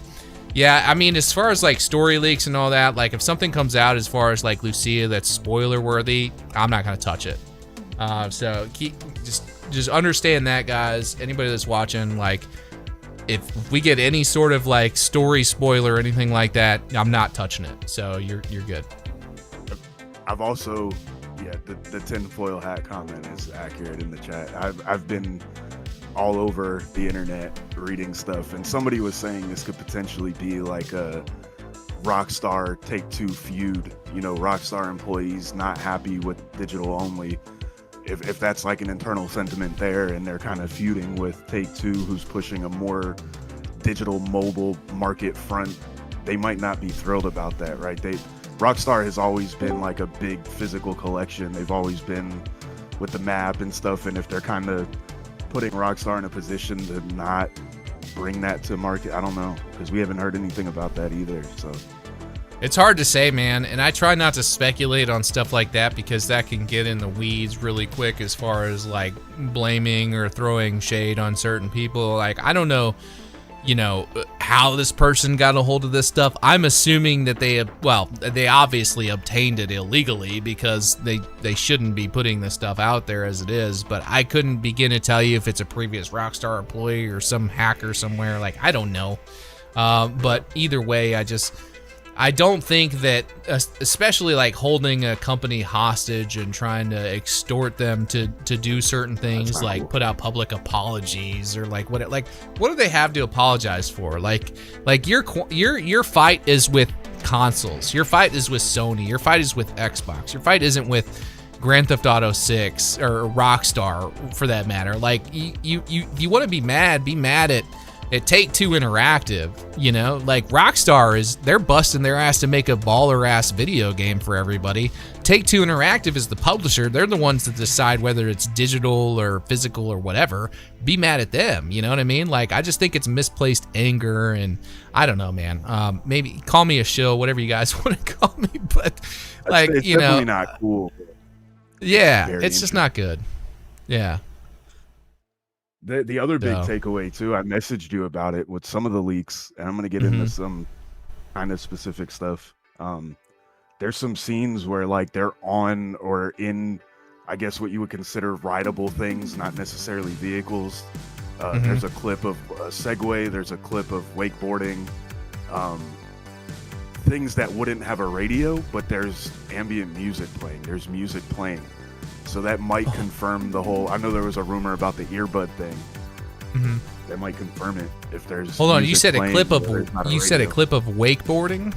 yeah, I mean, as far as like story leaks and all that, like if something comes out as far as like Lucia that's spoiler worthy, I'm not going to touch it. So just understand that, guys. Anybody that's watching, like, if we get any sort of like story spoiler or anything like that, I'm not touching it. So you're good. I've also, the tinfoil hat comment is accurate in the chat. I've been all over the internet reading stuff, and somebody was saying this could potentially be like a Rockstar Take-Two feud. You know, Rockstar employees not happy with digital only. If that's like an internal sentiment there, and they're kind of feuding with Take-Two, who's pushing a more digital mobile market front, they might not be thrilled about that, right? Rockstar has always been like a big physical collection. They've always been with the map and stuff, and if they're kind of putting Rockstar in a position to not bring that to market, I don't know, because we haven't heard anything about that either. So it's hard to say, man, and I try not to speculate on stuff like that because that can get in the weeds really quick as far as like blaming or throwing shade on certain people. Like, I don't know, you know, how this person got a hold of this stuff. I'm assuming that they obviously obtained it illegally because they shouldn't be putting this stuff out there as it is, but I couldn't begin to tell you if it's a previous Rockstar employee or some hacker somewhere. Like, I don't know. But either way, I don't think that, especially like holding a company hostage and trying to extort them to do certain things, like put out public apologies or like what do they have to apologize for? Like your fight is with consoles. Your fight is with Sony. Your fight is with Xbox. Your fight isn't with Grand Theft Auto 6 or Rockstar for that matter. Like you want to be mad at Take-Two Interactive, you know, like Rockstar they're busting their ass to make a baller ass video game for everybody. Take-Two Interactive is the publisher. They're the ones that decide whether it's digital or physical or whatever. Be mad at them, you know what I mean? Like, I just think it's misplaced anger, and I don't know, man. Maybe call me a shill, whatever you guys want to call me, but like, it's you know, definitely not cool. Yeah, it's just not good. Yeah. The other big takeaway too, I messaged you about it with some of the leaks, and I'm going to get into some kind of specific stuff. There's some scenes where like they're on or in, I guess what you would consider rideable things, not necessarily vehicles. There's a clip of a Segway, there's a clip of wakeboarding, things that wouldn't have a radio, but there's ambient music playing, there's music playing. So that might confirm the whole. I know there was a rumor about the earbud thing. That might confirm it if there's. Hold on, you said a clip of wakeboarding.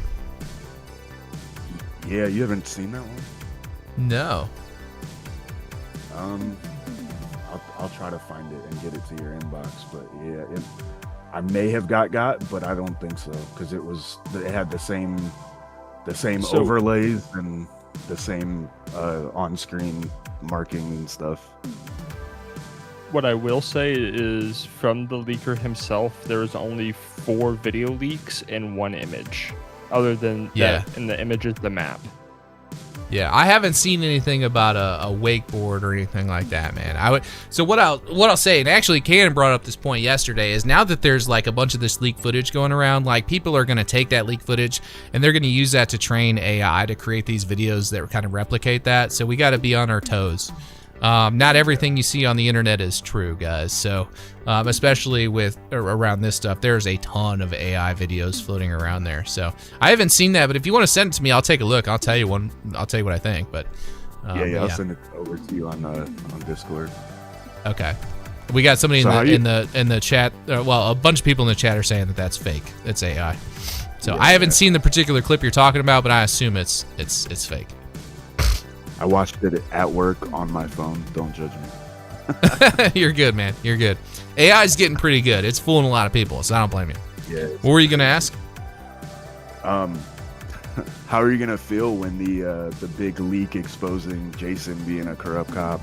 Yeah, you haven't seen that one? No. I'll try to find it and get it to your inbox. But yeah, I may have got, but I don't think so because it had the same overlays and the same on-screen marking and stuff. What I will say is, from the leaker himself, there's only 4 video leaks and 1 image. Other than that, and the image is the map. Yeah, I haven't seen anything about a wakeboard or anything like that, man. So what I'll say, and actually Cannon brought up this point yesterday, is now that there's like a bunch of this leak footage going around, like people are going to take that leak footage and they're going to use that to train AI to create these videos that kind of replicate that. So we got to be on our toes. not everything you see on the internet is true, guys. So, especially with around this stuff, there's a ton of AI videos floating around there. So, I haven't seen that, but if you want to send it to me, I'll take a look. I'll tell you what I think. But I'll send it over to you on Discord. Okay. We got somebody in the chat. Well, a bunch of people in the chat are saying that that's fake. It's AI. So I haven't seen the particular clip you're talking about, but I assume it's fake. I watched it at work on my phone. Don't judge me. You're good, man. You're good. AI is getting pretty good. It's fooling a lot of people, so I don't blame you. Yeah. What were you gonna ask? How are you gonna feel when the big leak exposing Jason being a corrupt cop?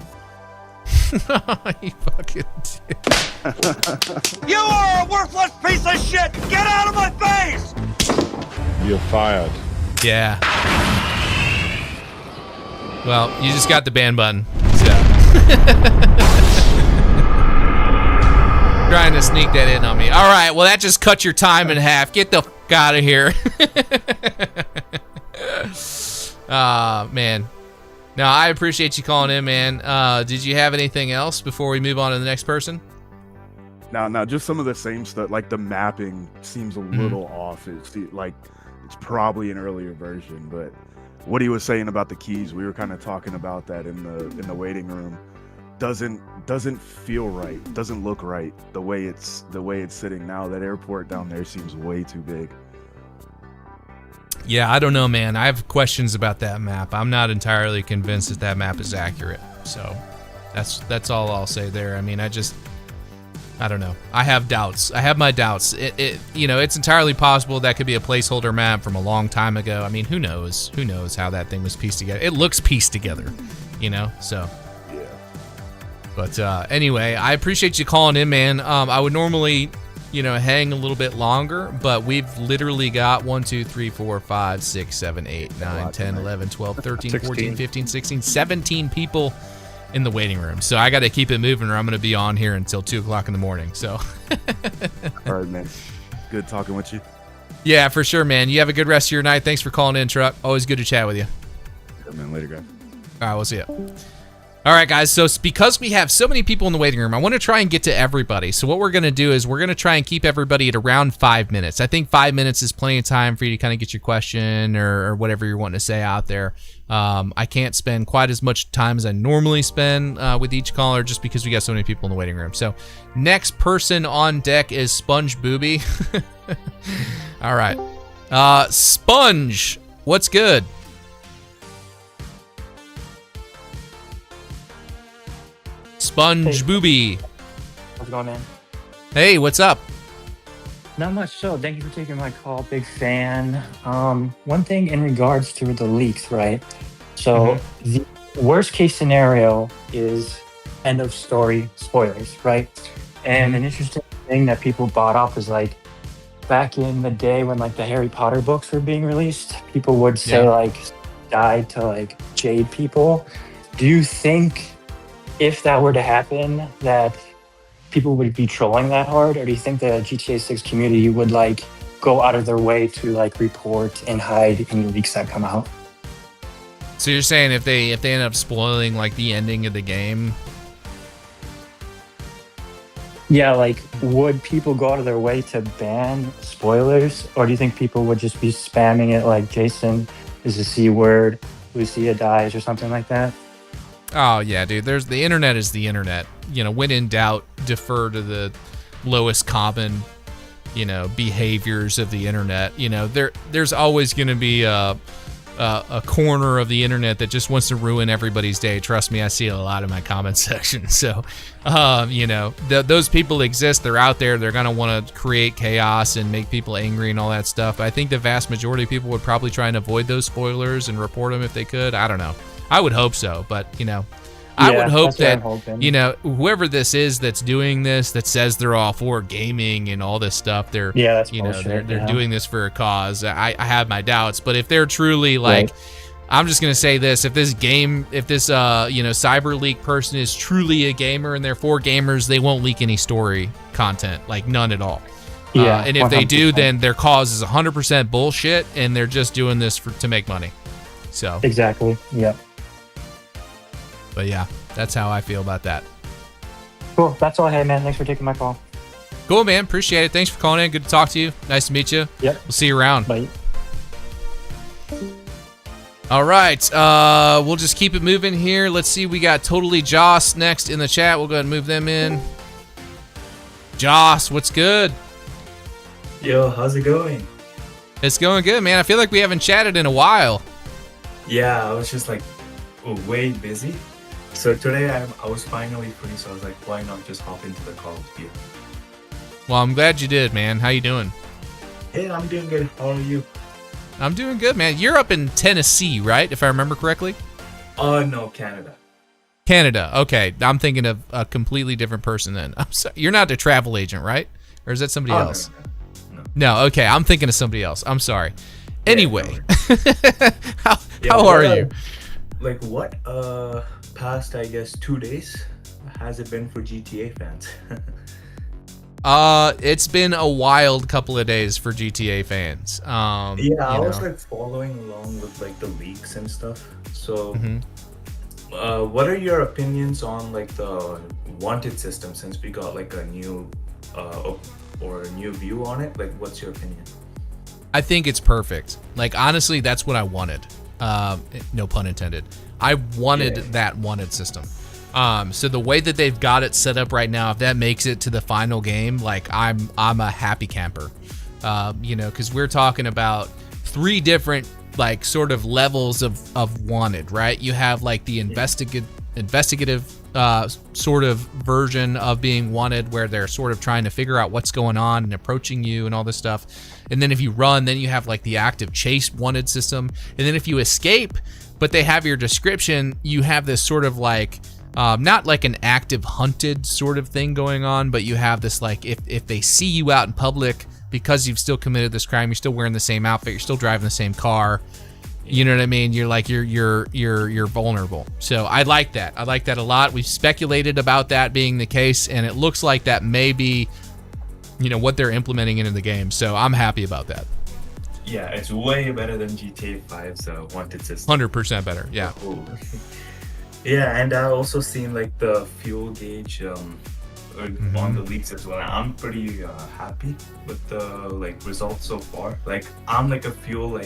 You fucking You are a worthless piece of shit! Get out of my face! You're fired. Yeah. Well, you just got the ban button, so. Trying to sneak that in on me. All right, well, that just cut your time in half. Get the fuck out of here. Man. No, I appreciate you calling in, man. Did you have anything else before we move on to the next person? No, just some of the same stuff. Like the mapping seems a little off. It's probably an earlier version, but what he was saying about the keys, we were kind of talking about that in the waiting room. Doesn't feel right. Doesn't look right the way it's sitting now. That airport down there seems way too big. Yeah, I don't know, man. I have questions about that map. I'm not entirely convinced that map is accurate. So that's all I'll say there. I mean, I don't know. I have doubts. I have my doubts. It's entirely possible that could be a placeholder map from a long time ago. I mean, who knows? Who knows how that thing was pieced together? It looks pieced together, so. Yeah. But anyway, I appreciate you calling in, man. I would normally, hang a little bit longer, but we've literally got 1, 2, 3, 4, 5, 6, 7, 8, 9, 10, 11, 12, 13, 14, 15, 16, 17 people in the waiting room. So I got to keep it moving or I'm going to be on here until 2 o'clock in the morning. So. All right, man. Good talking with you. Yeah, for sure, man. You have a good rest of your night. Thanks for calling in, Truck. Always good to chat with you. Yeah, man. Later, guys. All right, we'll see you. All right, guys, so because we have so many people in the waiting room, I want to try and get to everybody. So what we're going to do is we're going to try and keep everybody at around 5 minutes. I think 5 minutes is plenty of time for you to kind of get your question or whatever you're wanting to say out there. I can't spend quite as much time as I normally spend with each caller just because we got so many people in the waiting room. So next person on deck is Sponge Booby. All right. Sponge, what's good? Sponge Booby. How's it going, man? Hey, what's up? Not much. So, thank you for taking my call. Big fan. One thing in regards to the leaks, right? So, the worst case scenario is end of story spoilers, right? And an interesting thing that people brought up is like back in the day when like the Harry Potter books were being released, people would say like died to like jade people. Do you think if that were to happen, that people would be trolling that hard, or do you think the GTA 6 community would like go out of their way to like report and hide any leaks that come out? So you're saying if they end up spoiling like the ending of the game? Yeah, like would people go out of their way to ban spoilers, or do you think people would just be spamming it like Jason is a C word, Lucia dies, or something like that? Oh yeah, dude. The internet is the internet. When in doubt, defer to the lowest common, behaviors of the internet. There's always going to be a corner of the internet that just wants to ruin everybody's day. Trust me, I see it a lot in my comment section. So, those people exist. They're out there. They're going to want to create chaos and make people angry and all that stuff. But I think the vast majority of people would probably try and avoid those spoilers and report them if they could. I don't know. I would hope so, but I would hope that whoever this is that's doing this, that says they're all for gaming and all this stuff, they're they're doing this for a cause. I have my doubts, but if they're truly like, I'm just gonna say this: if this cyber leak person is truly a gamer and they're for gamers, they won't leak any story content, like none at all. And if 100%. They do, then their cause is 100% bullshit, and they're just doing this to make money. So exactly, yeah. But yeah, that's how I feel about that. Cool. That's all I had, man. Thanks for taking my call. Cool, man. Appreciate it. Thanks for calling in. Good to talk to you. Nice to meet you. Yep. We'll see you around. Bye. All right. We'll just keep it moving here. Let's see. We got Totally Joss next in the chat. We'll go ahead and move them in. Joss, what's good? Yo, how's it going? It's going good, man. I feel like we haven't chatted in a while. Yeah, I was just like way busy. So today I was finally free, so I was like, why not just hop into the call with you? Well, I'm glad you did, man. How you doing? Hey, I'm doing good. How are you? I'm doing good, man. You're up in Tennessee, right? If I remember correctly? No, Canada. Canada. Okay. I'm thinking of a completely different person then. I'm sorry. You're not a travel agent, right? Or is that somebody else? No. Okay. I'm thinking of somebody else. I'm sorry. Anyway. How are you? Like what past, I guess, 2 days has it been for GTA fans? It's been a wild couple of days for GTA fans. I was like following along with like the leaks and stuff. So, what are your opinions on like the wanted system since we got like a new or a new view on it? Like, what's your opinion? I think it's perfect. Like, honestly, that's what I wanted. No pun intended. I wanted that wanted system. So the way that they've got it set up right now, if that makes it to the final game, like I'm a happy camper. Because we're talking about 3 different like sort of levels of wanted, right? You have like the investigative sort of version of being wanted, where they're sort of trying to figure out what's going on and approaching you and all this stuff. And then if you run, then you have like the active chase wanted system. And then if you escape, but they have your description, you have this sort of like not like an active hunted sort of thing going on, but you have this like if they see you out in public because you've still committed this crime, you're still wearing the same outfit, you're still driving the same car, you know what I mean? You're like you're vulnerable. So I like that. I like that a lot. We've speculated about that being the case, and it looks like that may be, what they're implementing into the game. So I'm happy about that. Yeah, it's way better than GTA 5's wanted system. 100% better. Yeah. Yeah, and I also seen like the fuel gauge on the leaks as well. I'm pretty happy with the like results so far. Like I'm like a fuel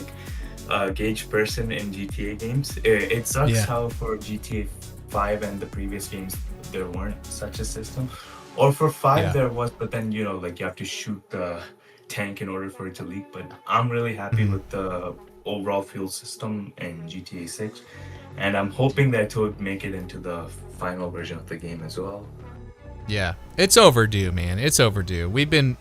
gauge person in GTA games. It sucks how for GTA 5 and the previous games there weren't such a system. Or for 5 there was, but then like you have to shoot the tank in order for it to leak. But I'm really happy with the overall fuel system in GTA 6. And I'm hoping that it would make it into the final version of the game as well. Yeah, it's overdue, man. It's overdue. We've been...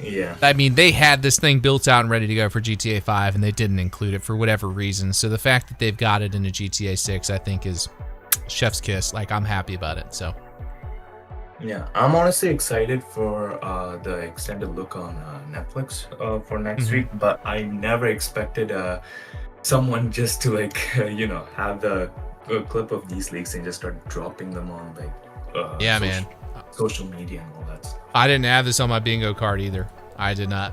Yeah. I mean, they had this thing built out and ready to go for GTA 5, and they didn't include it for whatever reason. So the fact that they've got it into GTA 6, I think, is chef's kiss. Like, I'm happy about it, so... Yeah, I'm honestly excited for the extended look on Netflix for next week, but I never expected... someone just to have the clip of these leaks and just start dropping them on social media and all that stuff. I didn't have this on my bingo card either. I did not.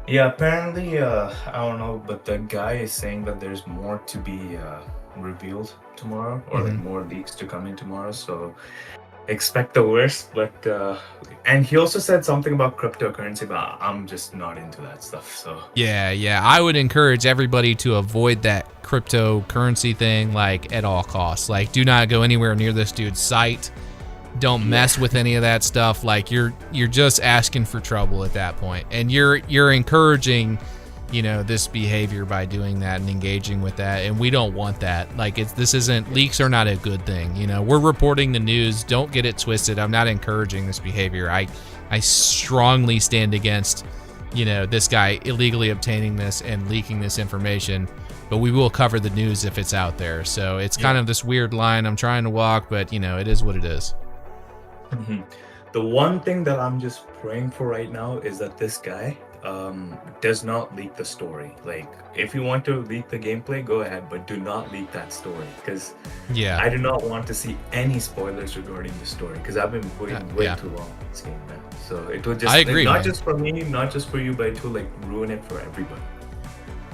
Yeah, apparently I don't know, but the guy is saying that there's more to be revealed tomorrow, or like more leaks to come in tomorrow, so expect the worst. But and he also said something about cryptocurrency, but I'm just not into that stuff. So yeah, I would encourage everybody to avoid that cryptocurrency thing like at all costs. Like, do not go anywhere near this dude's site. Don't mess with any of that stuff. Like, you're just asking for trouble at that point, and you're encouraging this behavior by doing that and engaging with that, and we don't want that. Like, leaks are not a good thing. We're reporting the news. Don't get it twisted. I'm not encouraging this behavior. I strongly stand against this guy illegally obtaining this and leaking this information, but we will cover the news if it's out there. So it's kind of this weird line I'm trying to walk, but it is what it is. The one thing that I'm just praying for right now is that this guy does not leak the story. Like, if you want to leak the gameplay, go ahead, but do not leak that story, because I do not want to see any spoilers regarding the story, because I've been waiting way too long for this game, man. So it would just, I agree, not just for me, not just for you, but it will ruin it for everybody.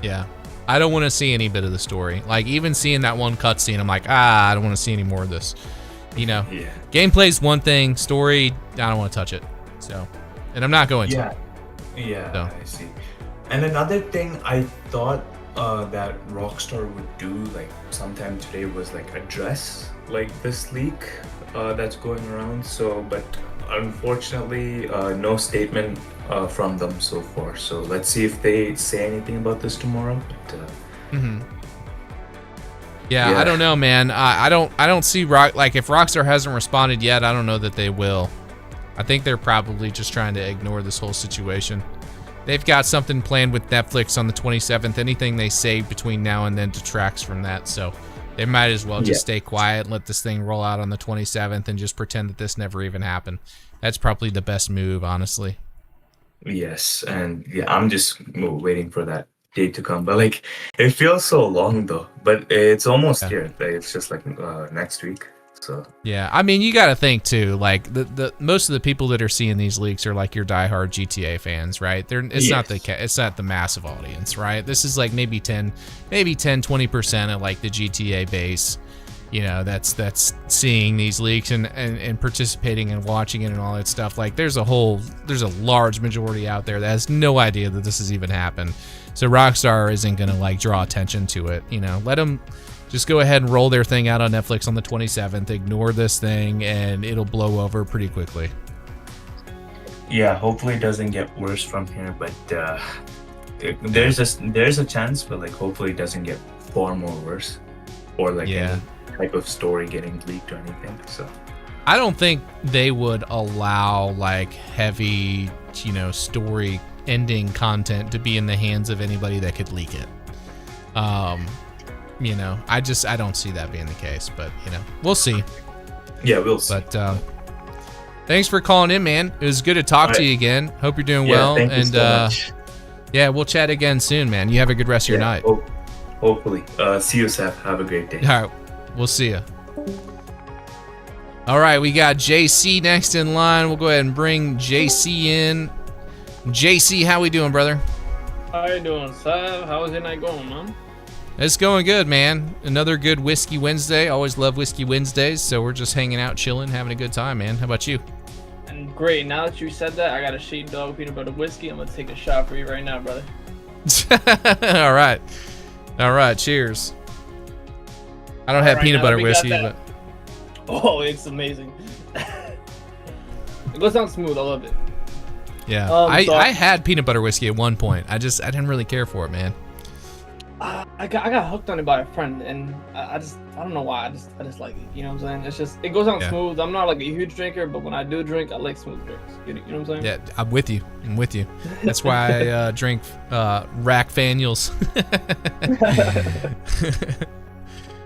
Yeah. I don't want to see any bit of the story. Like, even seeing that one cutscene, I'm like, I don't want to see any more of this. You know, gameplay's one thing, story, I don't want to touch it. So, and I'm not going to. Yeah, so. I see. And another thing I thought that Rockstar would do, like, sometime today was, like, address, like, this leak that's going around. So, but unfortunately, no statement from them so far. So let's see if they say anything about this tomorrow. But, yeah, I don't know, man. I don't see if Rockstar hasn't responded yet, I don't know that they will. I think they're probably just trying to ignore this whole situation. They've got something planned with Netflix on the 27th. Anything they say between now and then detracts from that, so they might as well just stay quiet and let this thing roll out on the 27th and just pretend that this never even happened. That's probably the best move, honestly. Yes, and I'm just waiting for that date to come. But like, it feels so long though. But it's almost here. Like, it's just like next week. So yeah, I mean, you got to think too. Like the most of the people that are seeing these leaks are like your diehard GTA fans, right? It's not the massive audience, right? This is like maybe 20% of like the GTA base. You know, that's seeing these leaks and participating and watching it and all that stuff. Like there's a large majority out there that has no idea that this has even happened. So Rockstar isn't gonna like draw attention to it. You know, let them just go ahead and roll their thing out on Netflix on the 27th. Ignore this thing, and it'll blow over pretty quickly. Yeah, hopefully it doesn't get worse from here. But there's a chance, but like hopefully it doesn't get far more worse, or like any type of story getting leaked or anything. So I don't think they would allow like heavy, story ending content to be in the hands of anybody that could leak it. I don't see that being the case, but we'll see. Yeah, we'll see. But thanks for calling in, man. It was good to talk to you again. Hope you're doing well. Thank you so much. Yeah, we'll chat again soon, man. You have a good rest of your night. Hopefully. See you, Seth. Have a great day. All right, we'll see you. All right, we got JC next in line. We'll go ahead and bring JC in. JC, how we doing, brother? How you doing, Seth? How's your night going, man? It's going good, man. Another good Whiskey Wednesday. Always love Whiskey Wednesdays, so we're just hanging out, chilling, having a good time, man. How about you? And great. Now that you said that, I got a sheepdog peanut butter whiskey. I'm going to take a shot for you right now, brother. All right. All right, cheers. I don't have peanut butter whiskey, but... Oh, it's amazing. It goes down smooth. I love it. Yeah, I had peanut butter whiskey at one point. I didn't really care for it, man. I got hooked on it by a friend, and I don't know why. I just like it. You know what I'm saying? It goes down smooth. I'm not like a huge drinker, but when I do drink, I like smooth drinks. You know what I'm saying? Yeah, I'm with you. That's why I drink Rack Faniels.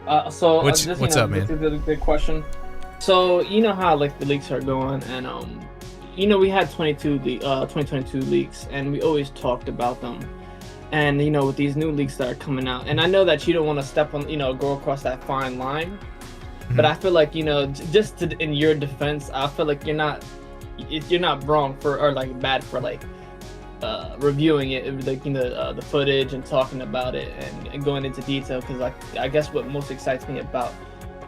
What's up, man? This is a big question. So you know how like the leaks are going, and we had 2022 leaks, and we always talked about them. And with these new leaks that are coming out, and I know that you don't want to step on, go across that fine line, but I feel like in your defense, I feel like you're not wrong or like bad for like reviewing it, like the footage and talking about it and going into detail, because like I guess what most excites me about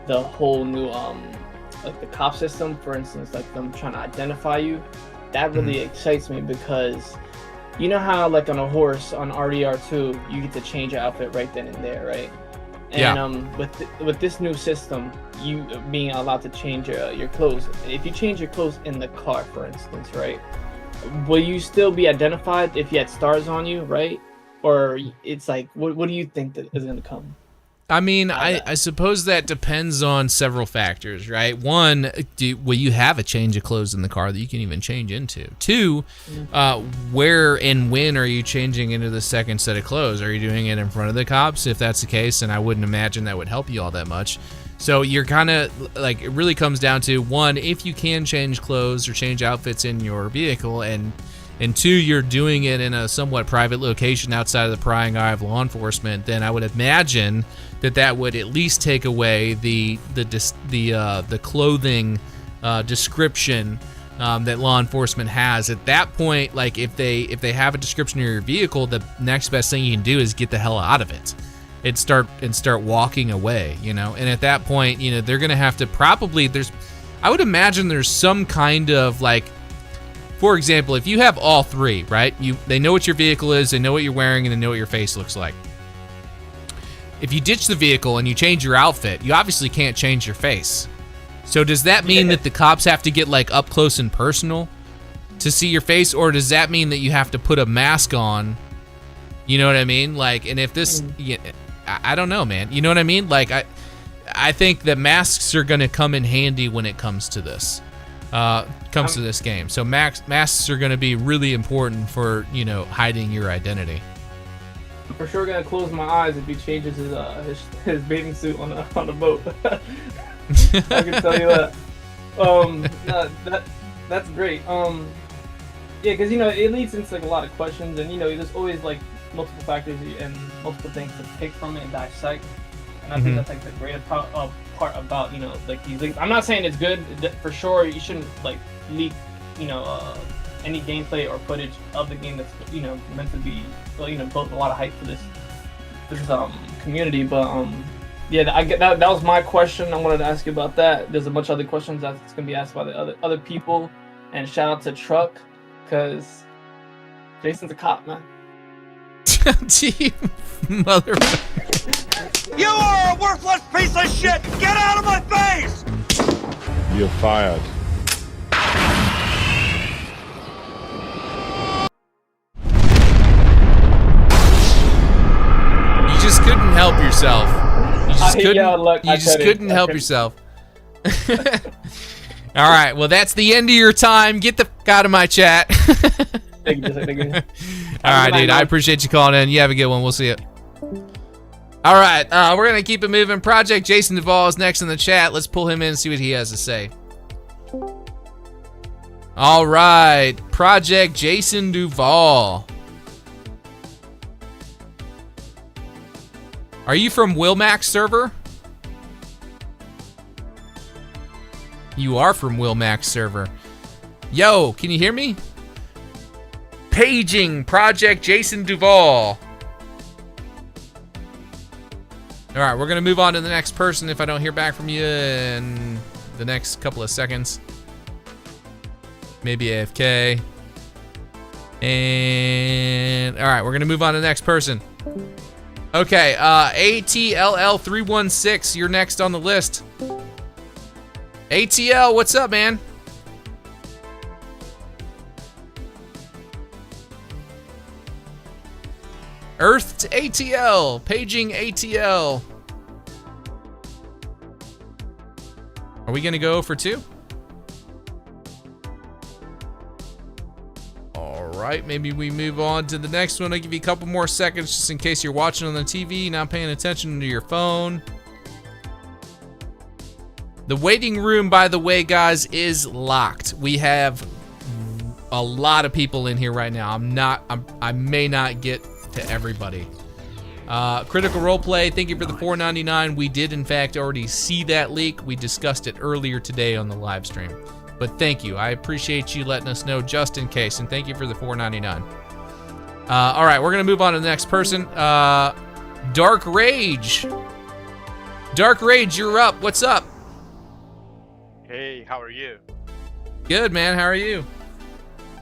the whole new like the cop system, for instance, like them trying to identify you, that really excites me, because you know how like on a horse on RDR2 you get to change your outfit right then and there, right? And with this new system, you being allowed to change your clothes. If you change your clothes in the car, for instance, right, will you still be identified if you had stars on you, right? Or it's like, what do you think that is going to come? I mean, I suppose that depends on several factors, right? One, will you have a change of clothes in the car that you can even change into? Two, where and when are you changing into the second set of clothes? Are you doing it in front of the cops? If that's the case, then I wouldn't imagine that would help you all that much. So you're kind of like, it really comes down to, one, if you can change clothes or change outfits in your vehicle, and two, you're doing it in a somewhat private location outside of the prying eye of law enforcement, then I would imagine that would at least take away the clothing description that law enforcement has. At that point, like if they have a description of your vehicle, the next best thing you can do is get the hell out of it and start walking away, you know. And at that point, you know, they're gonna have to probably I would imagine there's some kind of like, for example, if you have all three, right? They know what your vehicle is, they know what you're wearing, and they know what your face looks like. If you ditch the vehicle and you change your outfit, you obviously can't change your face. So does that mean that the cops have to get like up close and personal to see your face, or does that mean that you have to put a mask on? You know what I mean? Like, and if this, I don't know, man. You know what I mean? Like, I think that masks are gonna come in handy when it comes to this. To this game. So masks are gonna be really important for, you know, hiding your identity. I'm for sure gonna close my eyes if he changes his bathing suit on the boat. I can tell you that. That's great. Yeah, because you know it leads into like a lot of questions, and you know there's always like multiple factors and multiple things to pick from and dissect. And I think that's like the great part about, you know, like these leaks. I'm not saying it's good for sure. You shouldn't like leak, you know, any gameplay or footage of the game that's, you know, meant to be, you know, built a lot of hype for this community. But yeah, that was my question. I wanted to ask you about that. There's a bunch of other questions that's gonna be asked by the other people. And shout out to Truck, because Jason's a cop, man. Team motherfucker. You are a worthless piece of shit! Get out of my face! You're fired. You just couldn't help yourself. You just couldn't help yourself. All right, well, that's the end of your time. Get the fuck out of my chat. Thank you. All right, dude. I appreciate you calling in. You have a good one. We'll see you. All right, we're gonna keep it moving. Project Jason Duvall is next in the chat. Let's pull him in and see what he has to say. All right, Project Jason Duvall. Are you from Wilmax server? You are from Wilmax server. Yo, can you hear me? Paging Project Jason Duvall. All right, we're gonna move on to the next person if I don't hear back from you in the next couple of seconds. Maybe AFK. And all right, we're gonna move on to the next person. Okay, ATLL316, you're next on the list. ATL, what's up, man? Earth to ATL, paging ATL. Are we gonna go for 2? All right, maybe we move on to the next one. I'll give you a couple more seconds just in case you're watching on the TV, not paying attention to your phone. The waiting room, by the way, guys, is locked. We have a lot of people in here right now. I may not get to everybody. Critical Roleplay, thank you for the $4.99. We did in fact already see that leak. We discussed it earlier today on the live stream. But thank you. I appreciate you letting us know just in case, and thank you for the $4.99. All right, we're gonna move on to the next person. Dark Rage. Dark Rage, you're up. What's up? Hey, how are you? Good, man. How are you?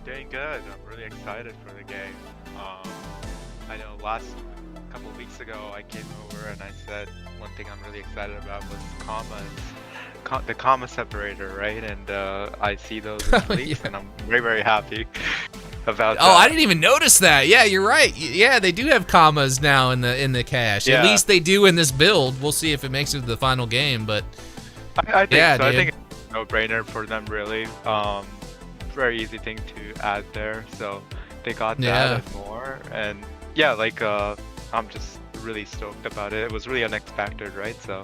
Doing good. I'm really excited for the game. I know last couple of weeks ago I came over and I said one thing I'm really excited about was commas, the comma separator, right? And I see those in the leaks, and I'm very, very happy about that. Oh, I didn't even notice that. Yeah, you're right. Yeah, they do have commas now in the cache. Yeah. At least they do in this build. We'll see if it makes it to the final game, but I think yeah, so. dude. I think it's a no-brainer for them, really. Very easy thing to add there, so they got to add it more. And yeah, like I'm just really stoked about it. It was really unexpected, right? So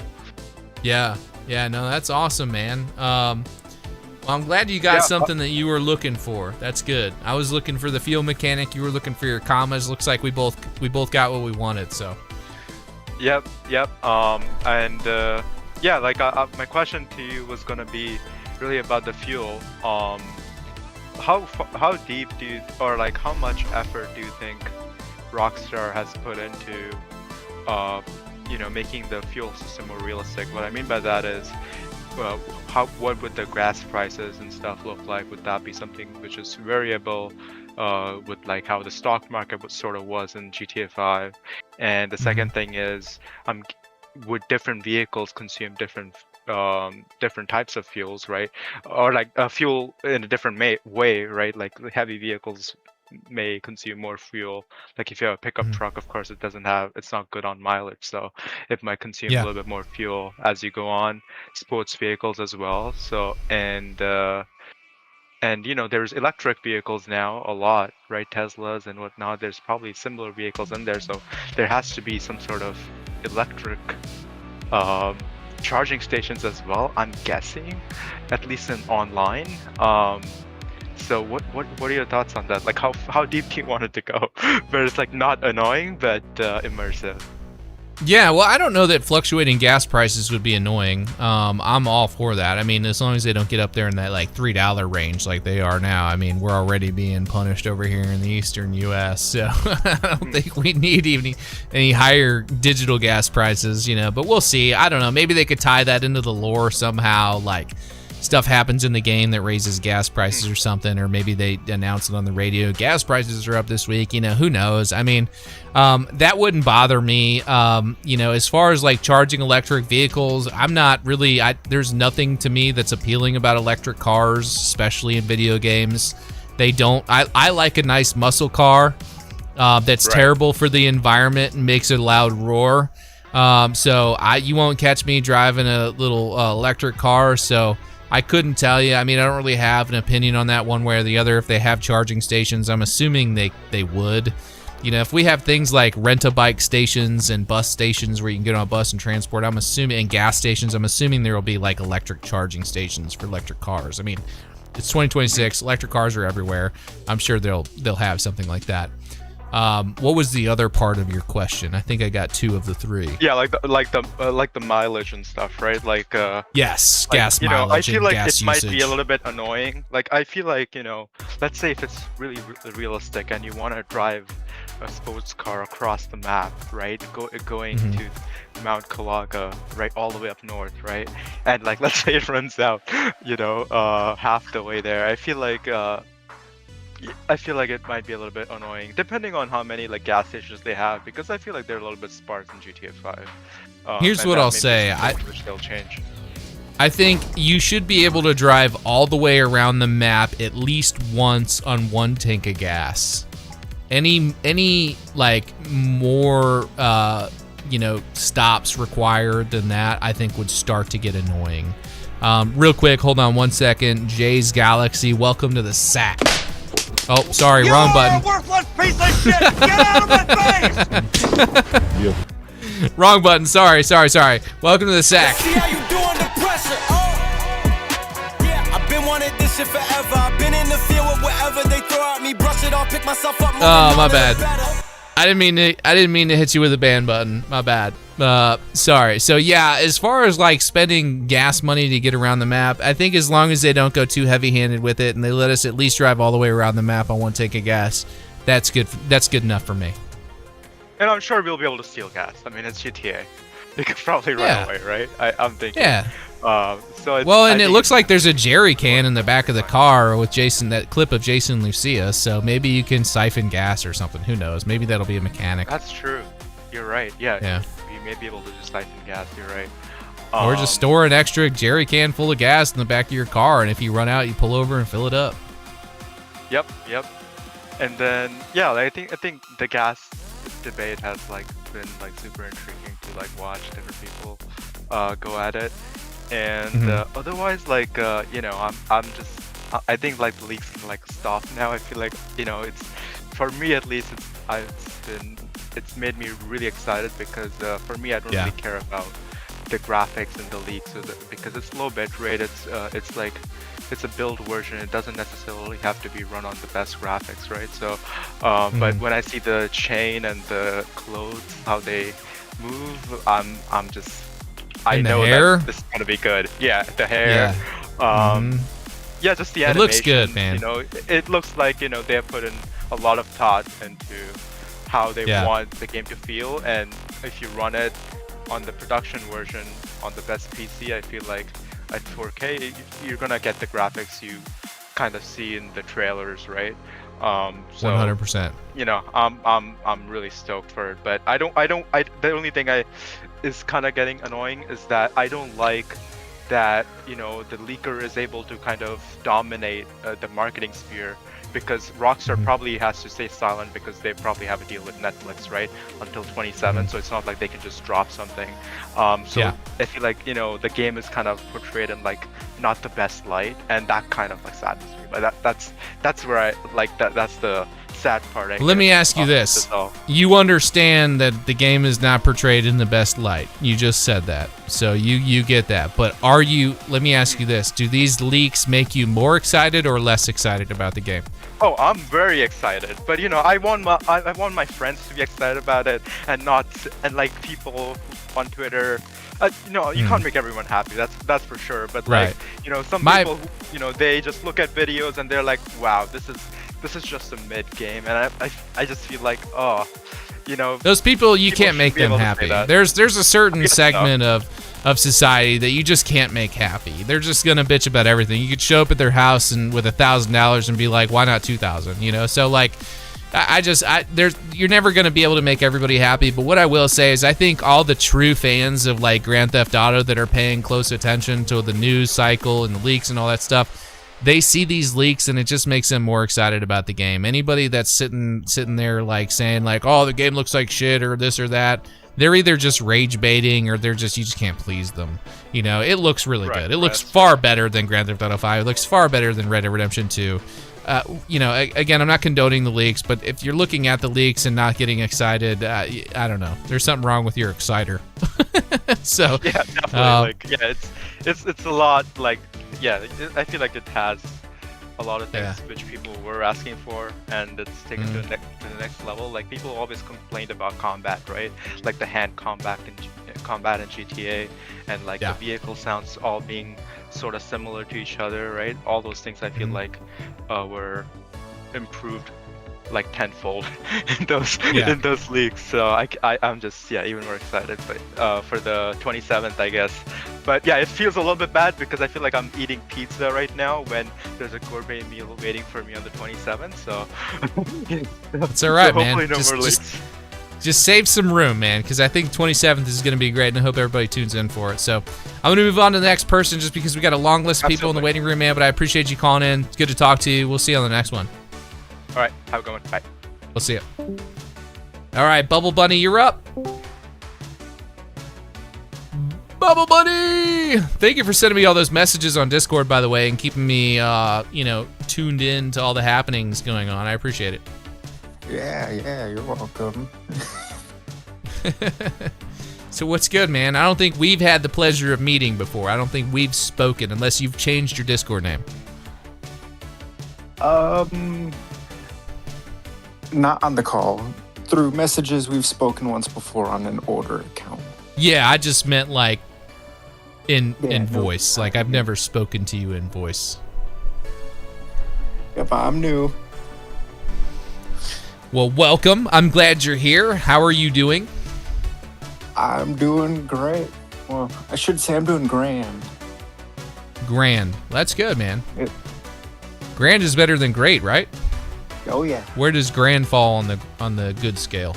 yeah, no, that's awesome, man. Well, I'm glad you got something that you were looking for. That's good. I was looking for the fuel mechanic. You were looking for your commas. Looks like we both got what we wanted. So. Yep. And yeah, like my question to you was gonna be really about the fuel. how deep do you, or like how much effort do you think Rockstar has put into making the fuel system more realistic? What I mean by that is, what would the gas prices and stuff look like? Would that be something which is variable with like how the stock market sort of was in GTA 5? And the second thing is, would different vehicles consume different types of fuels, right? Or like fuel in a different way, right? Like the heavy vehicles may consume more fuel. Like if you have a pickup truck, of course it's not good on mileage, so it might consume a little bit more fuel as you go on. Sports vehicles as well. So and there's electric vehicles now a lot, right? Teslas and whatnot. There's probably similar vehicles in there, so there has to be some sort of electric charging stations as well, I'm guessing, at least in online. So what are your thoughts on that? Like how deep do you want it to go? Where it's like not annoying but immersive. Yeah, well, I don't know that fluctuating gas prices would be annoying. I'm all for that. I mean, as long as they don't get up there in that like $3 range like they are now. I mean, we're already being punished over here in the eastern U.S., so I don't think we need even any higher digital gas prices, but we'll see. I don't know. Maybe they could tie that into the lore somehow, like stuff happens in the game that raises gas prices or something, or maybe they announce it on the radio. Gas prices are up this week, who knows? I mean, that wouldn't bother me. As far as like charging electric vehicles, I'm not really, there's nothing to me that's appealing about electric cars, especially in video games. I like a nice muscle car that's terrible for the environment and makes a loud roar. So you won't catch me driving a little electric car, so I couldn't tell you. I mean, I don't really have an opinion on that one way or the other. If they have charging stations, I'm assuming they would. If we have things like rent-a-bike stations and bus stations where you can get on a bus and transport, I'm assuming, and gas stations, I'm assuming there will be like electric charging stations for electric cars. I mean, it's 2026, electric cars are everywhere. I'm sure they'll have something like that. What was the other part of your question? I think I got 2 of the 3. Yeah, like the mileage and stuff, right? Like yes, gas mileage. I feel like it usage might be a little bit annoying. Like I feel like let's say if it's really realistic and you want to drive a sports car across the map, right? Going to Mount Calaga, right, all the way up north, right? And like let's say it runs out, half the way there. I feel like it might be a little bit annoying, depending on how many like gas stations they have, because I feel like they're a little bit sparse in GTA 5. Here's what I'll say: which they'll change. I think you should be able to drive all the way around the map at least once on 1 tank of gas. Any like more stops required than that, I think would start to get annoying. Real quick, hold on 1 second. Jay's Galaxy, welcome to the sack. Oh, sorry, wrong button. You're a worthless piece of shit! Get out of my face! Wrong button. Sorry. Welcome to the sack. See how you do under pressure. Yeah, I've been wanting this shit forever. I've been in the field with whatever they throw at me. Brush it off, pick myself up. Oh, my bad. I didn't mean to hit you with a ban button. My bad. Sorry. So yeah, as far as like spending gas money to get around the map, I think as long as they don't go too heavy-handed with it and they let us at least drive all the way around the map on 1 tank of gas, that's good. That's good enough for me. And I'm sure we'll be able to steal gas. I mean, it's GTA. You could probably run away, right? I'm thinking. Yeah. It looks like there's a jerry can in the back of the car with Jason, that clip of Jason Lucia, so maybe you can siphon gas or something. Who knows? Maybe that'll be a mechanic. That's true. You're right. Yeah. You may be able to just siphon gas. You're right. Or just store an extra jerry can full of gas in the back of your car, and if you run out, you pull over and fill it up. Yep. And then I think the gas debate has like been like super intriguing to like watch different people go at it. And otherwise, like I think like the leaks can like stop now. I feel like it's, for me at least, it's made me really excited because for me I don't really care about the graphics and the leaks because it's low bitrate. It's like it's a build version. It doesn't necessarily have to be run on the best graphics, right? So, but when I see the chain and the clothes, how they move, I know that this is gonna be good. Yeah, the hair. Yeah, just the animation. It looks good, man. You know, it looks like, you know, they have put in a lot of thought into how they want the game to feel, and if you run it on the production version on the best PC, I feel like at 4K you're gonna get the graphics you kind of see in the trailers, right? So 100%. You know, I'm really stoked for it, but the only thing is kind of getting annoying is that I don't like that, you know, the leaker is able to kind of dominate the marketing sphere, because Rockstar probably has to stay silent because they probably have a deal with Netflix, right, until 27. So it's not like they can just drop something. So I feel like, you know, the game is kind of portrayed in like not the best light, and that kind of like saddens me. But that's where I like that. That's the sad part. Let me ask you this: you understand that the game is not portrayed in the best light. You just said that, so you get that. But are you? Let me ask you this: do these leaks make you more excited or less excited about the game? Oh, I'm very excited, but you know, I want my friends to be excited about it, and like people on Twitter. You know, you can't make everyone happy. That's for sure. But like, you know, some people, who, you know, they just look at videos and they're like, wow, this is just a mid game, and I just feel like, oh, you know, those people you can't make them happy. There's a certain segment of society that you just can't make happy. They're just gonna bitch about everything. You could show up at their house and with $1,000 and be like, why not 2,000? You know, so like. You're never going to be able to make everybody happy, but what I will say is I think all the true fans of like Grand Theft Auto that are paying close attention to the news cycle and the leaks and all that stuff, they see these leaks and it just makes them more excited about the game. Anybody that's sitting there like saying like, oh, the game looks like shit or this or that, they're either just rage baiting or you just can't please them. You know, it looks really good. It looks far better than Grand Theft Auto 5. It looks far better than Red Dead Redemption 2. You know, again, I'm not condoning the leaks, but if you're looking at the leaks and not getting excited, I don't know. There's something wrong with your exciter. So yeah, definitely. It's a lot. Like, I feel like it has a lot of things which people were asking for, and it's taken to the next level. Like, people always complained about combat, right? Like the hand combat in GTA, and like the vehicle sounds all being sort of similar to each other, right? All those things I feel like were improved like tenfold in those leaks. So I'm just even more excited, but for the 27th, I guess. But yeah, it feels a little bit bad because I feel like I'm eating pizza right now when there's a gourmet meal waiting for me on the 27th. So it's all right, so man. Hopefully no more leaks. Just save some room, man, because I think 27th is going to be great, and I hope everybody tunes in for it. So I'm going to move on to the next person just because we got a long list of people in the waiting room, man, but I appreciate you calling in. It's good to talk to you. We'll see you on the next one. All right. Have a good one. Bye. We'll see you. All right, Bubble Bunny, you're up. Bubble Bunny! Thank you for sending me all those messages on Discord, by the way, and keeping me, tuned in to all the happenings going on. I appreciate it. Yeah, you're welcome. So what's good, man? I don't think we've had the pleasure of meeting before. I don't think we've spoken unless you've changed your Discord name. Not on the call. Through messages, we've spoken once before on an older account. Yeah, I just meant like in voice. Like I've never spoken to you in voice. Yep, I'm new. Well, welcome. I'm glad you're here. How are you doing? I'm doing great. Well, I should say I'm doing grand. Grand. That's good, man. Grand is better than great, right? Oh yeah. Where does grand fall on the good scale?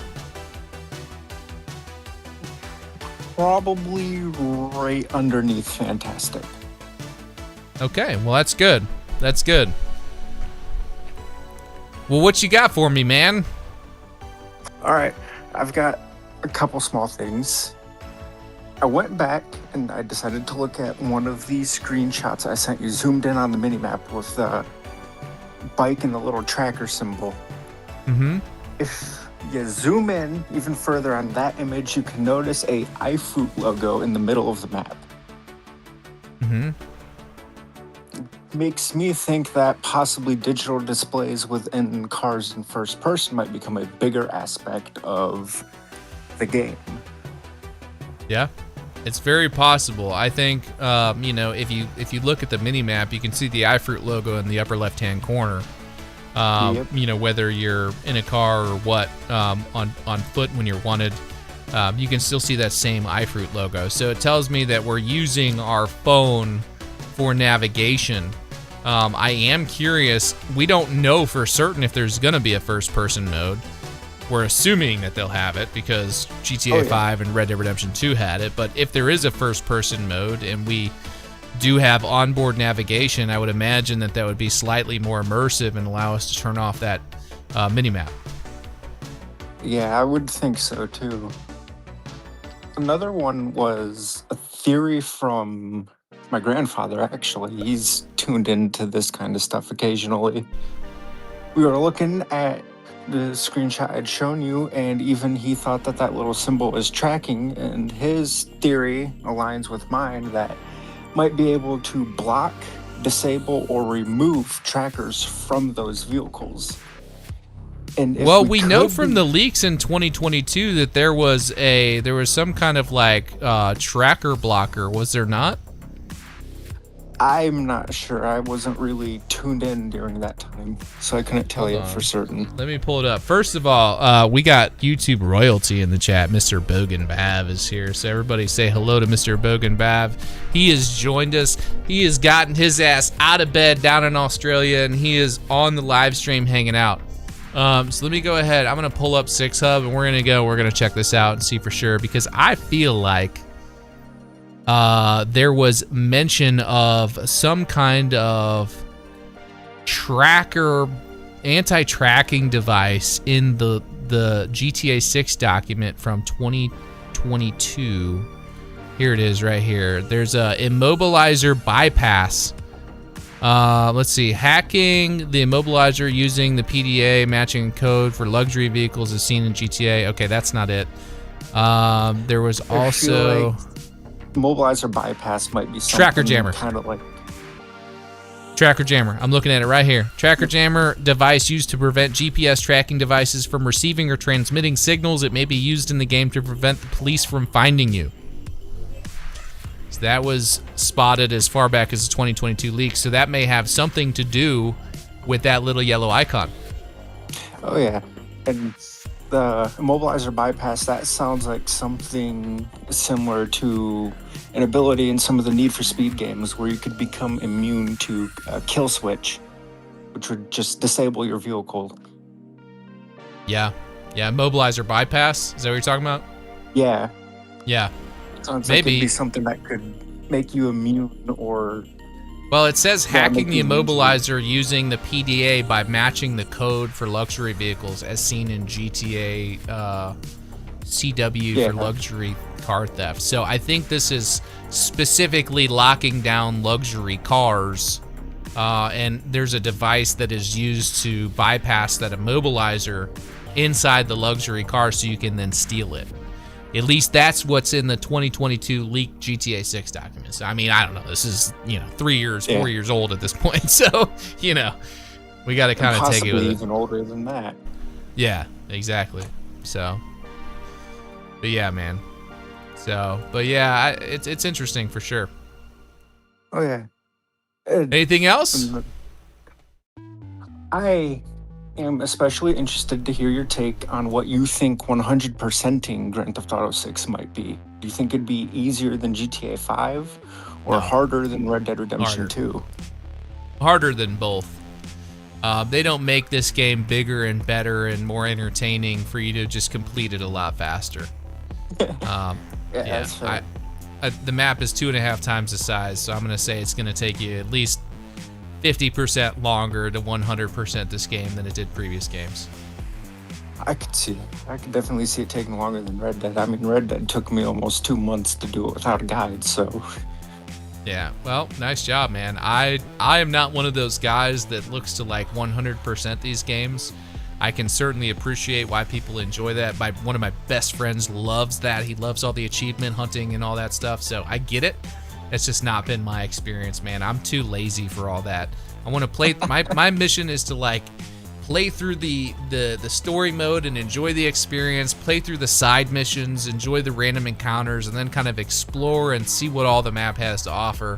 Probably right underneath fantastic. Okay, well that's good. That's good. Well, what you got for me, man? All right, I've got a couple small things. I went back and I decided to look at one of these screenshots I sent you, zoomed in on the minimap with the bike and the little tracker symbol. Mm-hmm. If you zoom in even further on that image, you can notice a iFruit logo in the middle of the map. Mm-hmm. Makes me think that possibly digital displays within cars in first person might become a bigger aspect of the game. Yeah. It's very possible. I think, if you look at the mini map, you can see the iFruit logo in the upper left-hand corner. Whether you're in a car or what, on foot when you're wanted, you can still see that same iFruit logo. So it tells me that we're using our phone for navigation. I am curious. We don't know for certain if there's going to be a first-person mode. We're assuming that they'll have it because GTA 5 and Red Dead Redemption 2 had it. But if there is a first-person mode and we do have onboard navigation, I would imagine that would be slightly more immersive and allow us to turn off that minimap. Yeah, I would think so too. Another one was a theory from my grandfather, actually. He's tuned into this kind of stuff occasionally. We were looking at the screenshot I'd shown you, and even he thought that little symbol was tracking, and his theory aligns with mine that might be able to block, disable, or remove trackers from those vehicles. And we know from the leaks in 2022 that there was some kind of tracker blocker, was there not? I'm not sure. I wasn't really tuned in during that time, so I couldn't tell you for certain. Let me pull it up. First of all, we got YouTube royalty in the chat. Mr. Bogan Bav is here, so everybody say hello to Mr. Bogan Bav. He has joined us. He has gotten his ass out of bed down in Australia, and he is on the live stream hanging out. So let me go ahead. I'm going to pull up 6Hub, and we're going to check this out and see for sure, because I feel like there was mention of some kind of anti-tracking device in the GTA 6 document from 2022. Here it is right here. There's a immobilizer bypass. Let's see. Hacking the immobilizer using the PDA matching code for luxury vehicles as seen in GTA. Okay, that's not it. There was also... Immobilizer bypass might be something Tracker jammer. Kind of like Tracker jammer. I'm looking at it right here. Tracker jammer device used to prevent GPS tracking devices from receiving or transmitting signals. It may be used in the game to prevent the police from finding you. So that was spotted as far back as the 2022 leak. So that may have something to do with that little yellow icon. Oh yeah, and the immobilizer bypass, that sounds like something similar to an ability in some of the Need for Speed games where you could become immune to a kill switch, which would just disable your vehicle. Yeah, immobilizer bypass, is that what you're talking about? Yeah. Maybe. Sounds like it'd be something that could make you immune or... Well, it says hacking the immobilizer using the PDA by matching the code for luxury vehicles as seen in GTA CW for luxury car theft. So I think this is specifically locking down luxury cars, and there's a device that is used to bypass that immobilizer inside the luxury car so you can then steal it. At least that's what's in the 2022 leaked GTA 6 documents. I mean, I don't know. This is, 4 years old at this point. So, we got to kind of take it with it. Even older than that. Yeah, exactly. So, but yeah, man. So, but yeah, it's interesting for sure. Oh, yeah. Anything else? I am especially interested to hear your take on what you think 100%ing Grand Theft Auto 6 might be. Do you think it'd be easier than GTA 5 or harder than Red Dead Redemption 2? Harder than both. They don't make this game bigger and better and more entertaining for you to just complete it a lot faster. That's fair. The map is 2.5 times the size, so I'm going to say it's going to take you at least 50% longer to 100% this game than it did previous games. I could see it. I could definitely see it taking longer than Red Dead. I mean, Red Dead took me almost 2 months to do it without a guide, so... Yeah, well, nice job, man. I am not one of those guys that looks to 100% these games. I can certainly appreciate why people enjoy that. One of my best friends loves that. He loves all the achievement hunting and all that stuff, so I get it. It's just not been my experience, man. I'm too lazy for all that. I want to play. My mission is to play through the story mode and enjoy the experience, play through the side missions, enjoy the random encounters, and then kind of explore and see what all the map has to offer.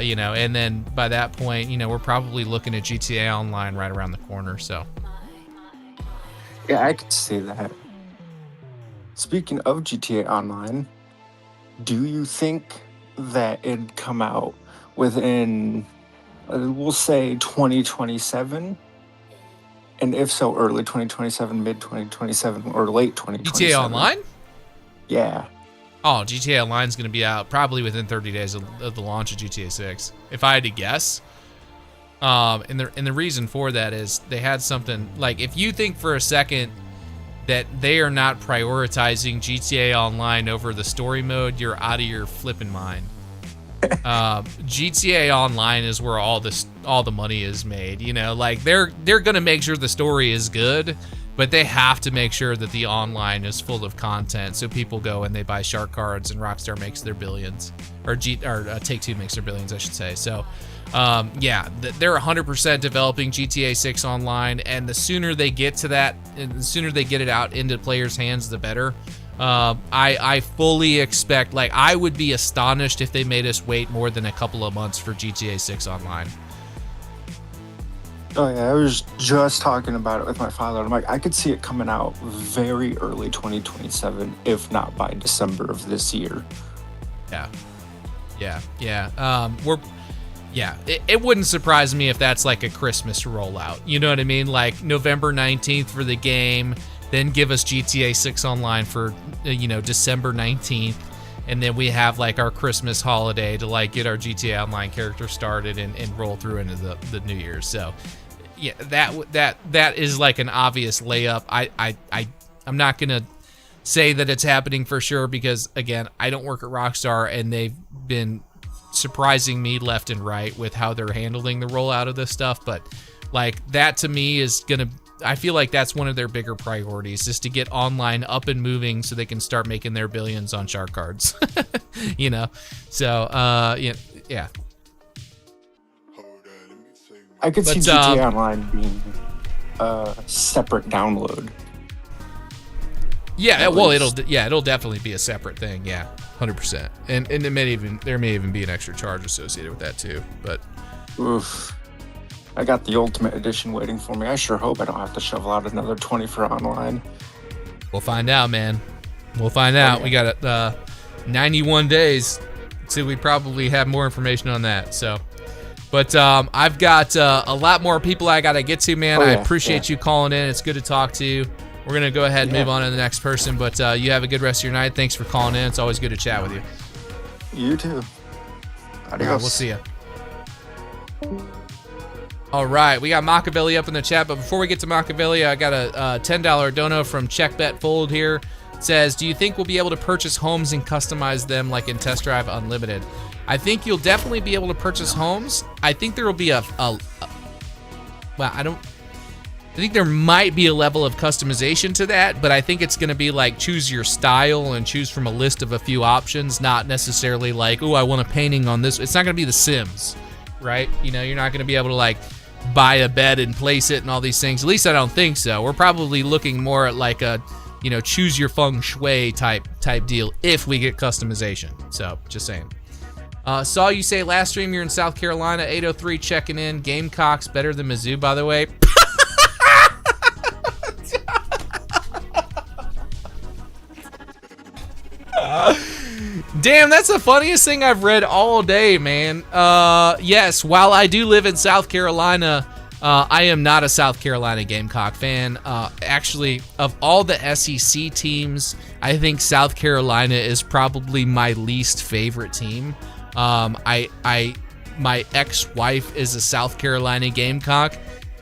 You know, and then by that point, you know, we're probably looking at GTA Online right around the corner. So yeah, I could see that. Speaking of GTA Online, do you think that it'd come out within, we'll say 2027? And if so, early 2027, mid 2027, or late 2027? GTA Online? Yeah. Oh, GTA Online is going to be out probably within 30 days of the launch of GTA 6, if I had to guess. And the reason for that is they had something, like, if you think for a second that they are not prioritizing GTA Online over the story mode, you're out of your flipping mind. GTA Online is where all the money is made. You know, like they're gonna make sure the story is good, but they have to make sure that the online is full of content, so people go and they buy shark cards, and Rockstar makes their billions, or Take-Two makes their billions, I should say. So, yeah, they're 100% developing GTA 6 Online, and the sooner they get to that, and the sooner they get it out into players' hands, the better. I fully expect, like, I would be astonished if they made us wait more than a couple of months for GTA 6 Online. Oh yeah, I was just talking about it with my father. I'm like, I could see it coming out very early 2027, if not by December of this year. Yeah. It wouldn't surprise me if that's like a Christmas rollout. You know what I mean? Like November 19th for the game, then give us GTA 6 Online for, December 19th. And then we have like our Christmas holiday to like get our GTA Online character started and roll through into the New Year's. So yeah, that is like an obvious layup. I'm not gonna say that it's happening for sure, because again, I don't work at Rockstar, and they've been surprising me left and right with how they're handling the rollout of this stuff. But like that to me is gonna, I feel like that's one of their bigger priorities, is to get online up and moving so they can start making their billions on shark cards. So yeah. I could see GTA Online being a separate download. Yeah, well, it'll definitely be a separate thing. Yeah, 100%. And there may even be an extra charge associated with that too. But oof. I got the Ultimate Edition waiting for me. I sure hope I don't have to shovel out another 20 for online. We'll find out, man. We'll find out. We got 91 days. So we probably have more information on that. So, but I've got a lot more people I got to get to, man. I appreciate you calling in. It's good to talk to you. We're going to go ahead and move on to the next person. But you have a good rest of your night. Thanks for calling in. It's always good to chat with you. You too. Adios. We'll see you. All right, we got Machiavelli up in the chat, but before we get to Machiavelli, I got a $10 dono from CheckBetFold here. It says, do you think we'll be able to purchase homes and customize them like in Test Drive Unlimited? I think you'll definitely be able to purchase homes. I think there will be I think there might be a level of customization to that, but I think it's going to be like choose your style and choose from a list of a few options, not necessarily like, oh, I want a painting on this. It's not going to be The Sims, right? You're not going to be able to like buy a bed and place it and all these things. At least I don't think so. We're probably looking more at like a, choose your feng shui type deal if we get customization. So just saying. Saw you say last stream you're in South Carolina, 803 checking in. Gamecocks better than Mizzou, by the way. Damn, that's the funniest thing I've read all day, man. Yes, while I do live in South Carolina, I am not a South Carolina Gamecock fan. Actually, of all the SEC teams, I think South Carolina is probably my least favorite team. My ex-wife is a South Carolina Gamecock,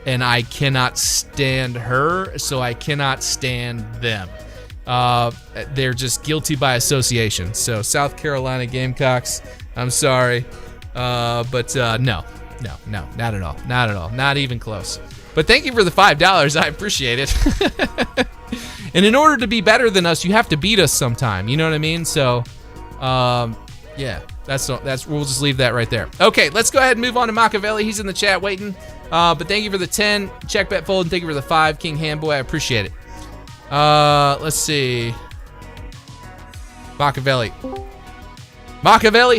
and I cannot stand her, so I cannot stand them. They're just guilty by association. So South Carolina Gamecocks, I'm sorry. But no, not at all. Not at all. Not even close. But thank you for the $5. I appreciate it. And in order to be better than us, you have to beat us sometime. You know what I mean? So, yeah, we'll just leave that right there. Okay, let's go ahead and move on to Machiavelli. He's in the chat waiting. But thank you for the 10. Check bet fold, and thank you for the 5. King Handboy, I appreciate it. Let's see. Machiavelli,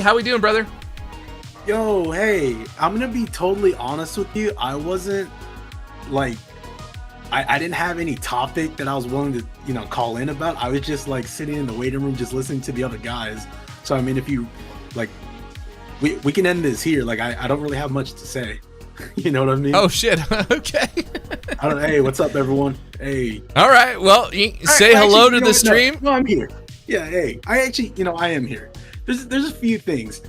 how we doing, brother? Yo, hey, I'm gonna be totally honest with you. I wasn't like, I didn't have any topic that I was willing to, call in about. I was just like sitting in the waiting room, just listening to the other guys. So I mean, if you like, we can end this here. Like, I don't really have much to say. You know what I mean? Oh shit. Okay. Hey, what's up, everyone? Hey. All right. Well, say hello to the stream. No, I'm here. Yeah. Hey, I actually, I am here. There's a few things.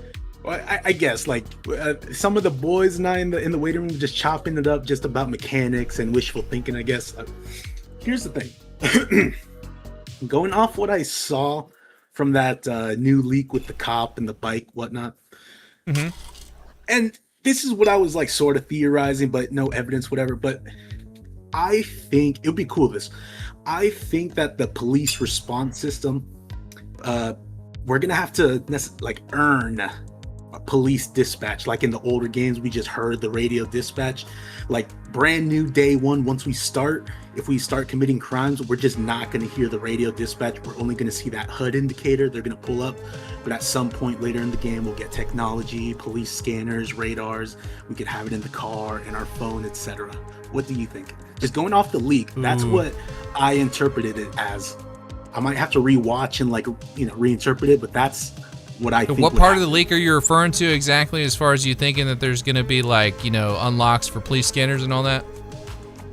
I guess like some of the boys and I in the waiting room just chopping it up just about mechanics and wishful thinking. I guess. Here's the thing. Going off what I saw from that new leak with the cop and the bike, whatnot, and this is what I was like sort of theorizing, but no evidence, whatever. But I think it would be cool. I think that the police response system, we're gonna have to earn a police dispatch. Like in the older games, we just heard the radio dispatch. Like brand new day one, once we start, if we start committing crimes, we're just not going to hear the radio dispatch. We're only going to see that HUD indicator. They're going to pull up. But at some point later in the game, we'll get technology, police scanners, radars. We could have it in the car, in our phone, etc. What do you think? Just going off the leak, that's what I interpreted it as. I might have to rewatch and reinterpret it, but that's what I think. What part of the leak are you referring to exactly, as far as you thinking that there's going to be unlocks for police scanners and all that?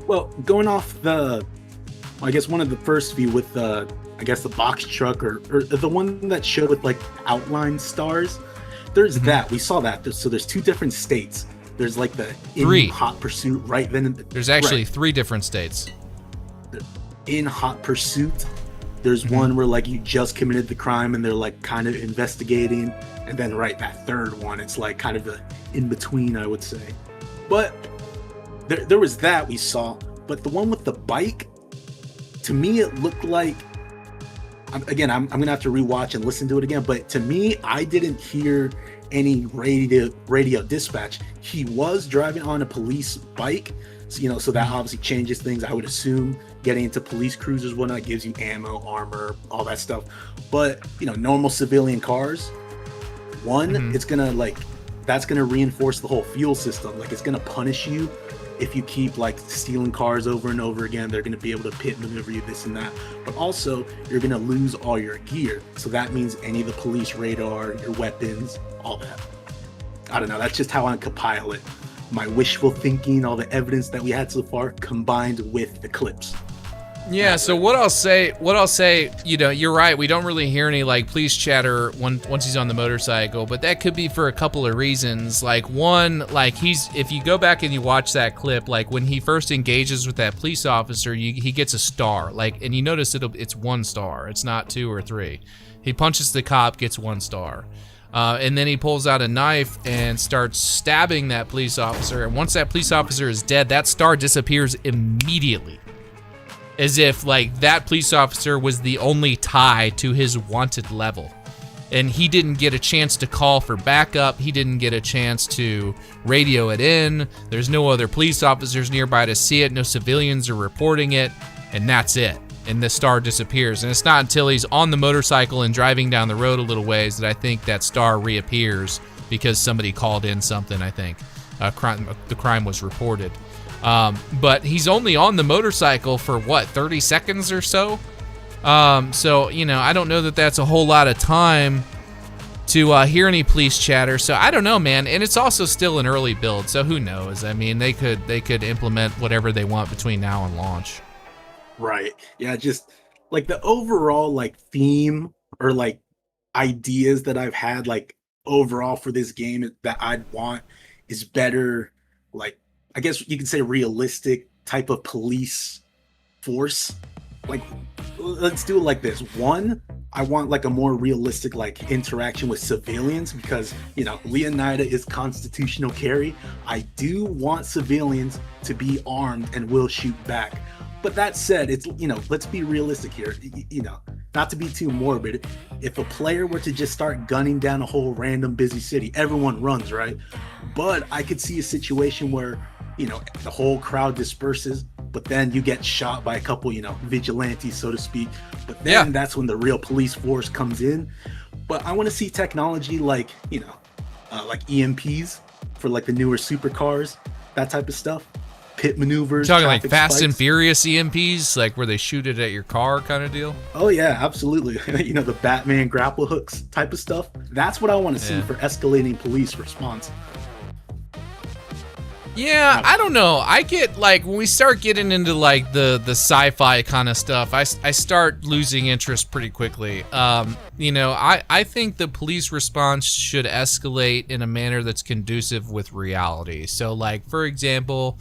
Well, going off I guess one of the first few with the box truck or the one that showed with outline stars. There's that. We saw that. So there's 2 different states. There's the in hot pursuit right then. There's actually 3 different states. In hot pursuit. There's one where you just committed the crime and they're kind of investigating, and then that third one, it's kind of the in between, I would say. But there was that we saw, but the one with the bike, to me it looked like, again, I'm gonna have to rewatch and listen to it again, but to me, I didn't hear any radio dispatch. He was driving on a police bike, so that obviously changes things. I would assume getting into police cruisers, whatnot, gives you ammo, armor, all that stuff. But normal civilian cars, it's gonna that's gonna reinforce the whole fuel system. It's gonna punish you if you keep stealing cars over and over again. They're gonna be able to pit maneuver you, this and that. But also, you're gonna lose all your gear. So that means any of the police radar, your weapons, all that. I don't know. That's just how I compile it. My wishful thinking, all the evidence that we had so far, combined with the clips. Yeah, so what I'll say, you're right. We don't really hear any police chatter once he's on the motorcycle, but that could be for a couple of reasons. One, if you go back and you watch that clip, when he first engages with that police officer, he gets a star. And you notice it's 1 star. It's not 2 or 3. He punches the cop, gets 1 star. And then he pulls out a knife and starts stabbing that police officer. And once that police officer is dead, that star disappears immediately. As if that police officer was the only tie to his wanted level. And he didn't get a chance to call for backup. He didn't get a chance to radio it in. There's no other police officers nearby to see it. No civilians are reporting it. And that's it. And the star disappears. And it's not until he's on the motorcycle and driving down the road a little ways that I think that star reappears, because somebody called in something, I think. The crime was reported. But he's only on the motorcycle for 30 seconds or so. So, I don't know that that's a whole lot of time to hear any police chatter. So I don't know, man. And it's also still an early build, so who knows? I mean, they could implement whatever they want between now and launch. Right. Yeah, just the overall theme or ideas that I've had overall for this game that I'd want is better, I guess you could say realistic type of police force. Let's do it like this. 1, I want a more realistic interaction with civilians, because Leonida is constitutional carry. I do want civilians to be armed and will shoot back. But that said, it's let's be realistic here. Not to be too morbid, if a player were to just start gunning down a whole random busy city, everyone runs, right? But I could see a situation where the whole crowd disperses, but then you get shot by a couple, vigilantes, so to speak. But then that's when the real police force comes in. But I want to see technology like, like EMPs for like the newer supercars, that type of stuff. Pit maneuvers. You're talking like Fast spikes. and Furious EMPs, like where they shoot it at your car kind of deal? Oh yeah, absolutely. The Batman grapple hooks type of stuff. That's what I want to see for escalating police response. Yeah, I don't know. I get like when we start getting into like the sci-fi kind of stuff, I start losing interest pretty quickly. I think the police response should escalate in a manner that's conducive with reality. So like, for example,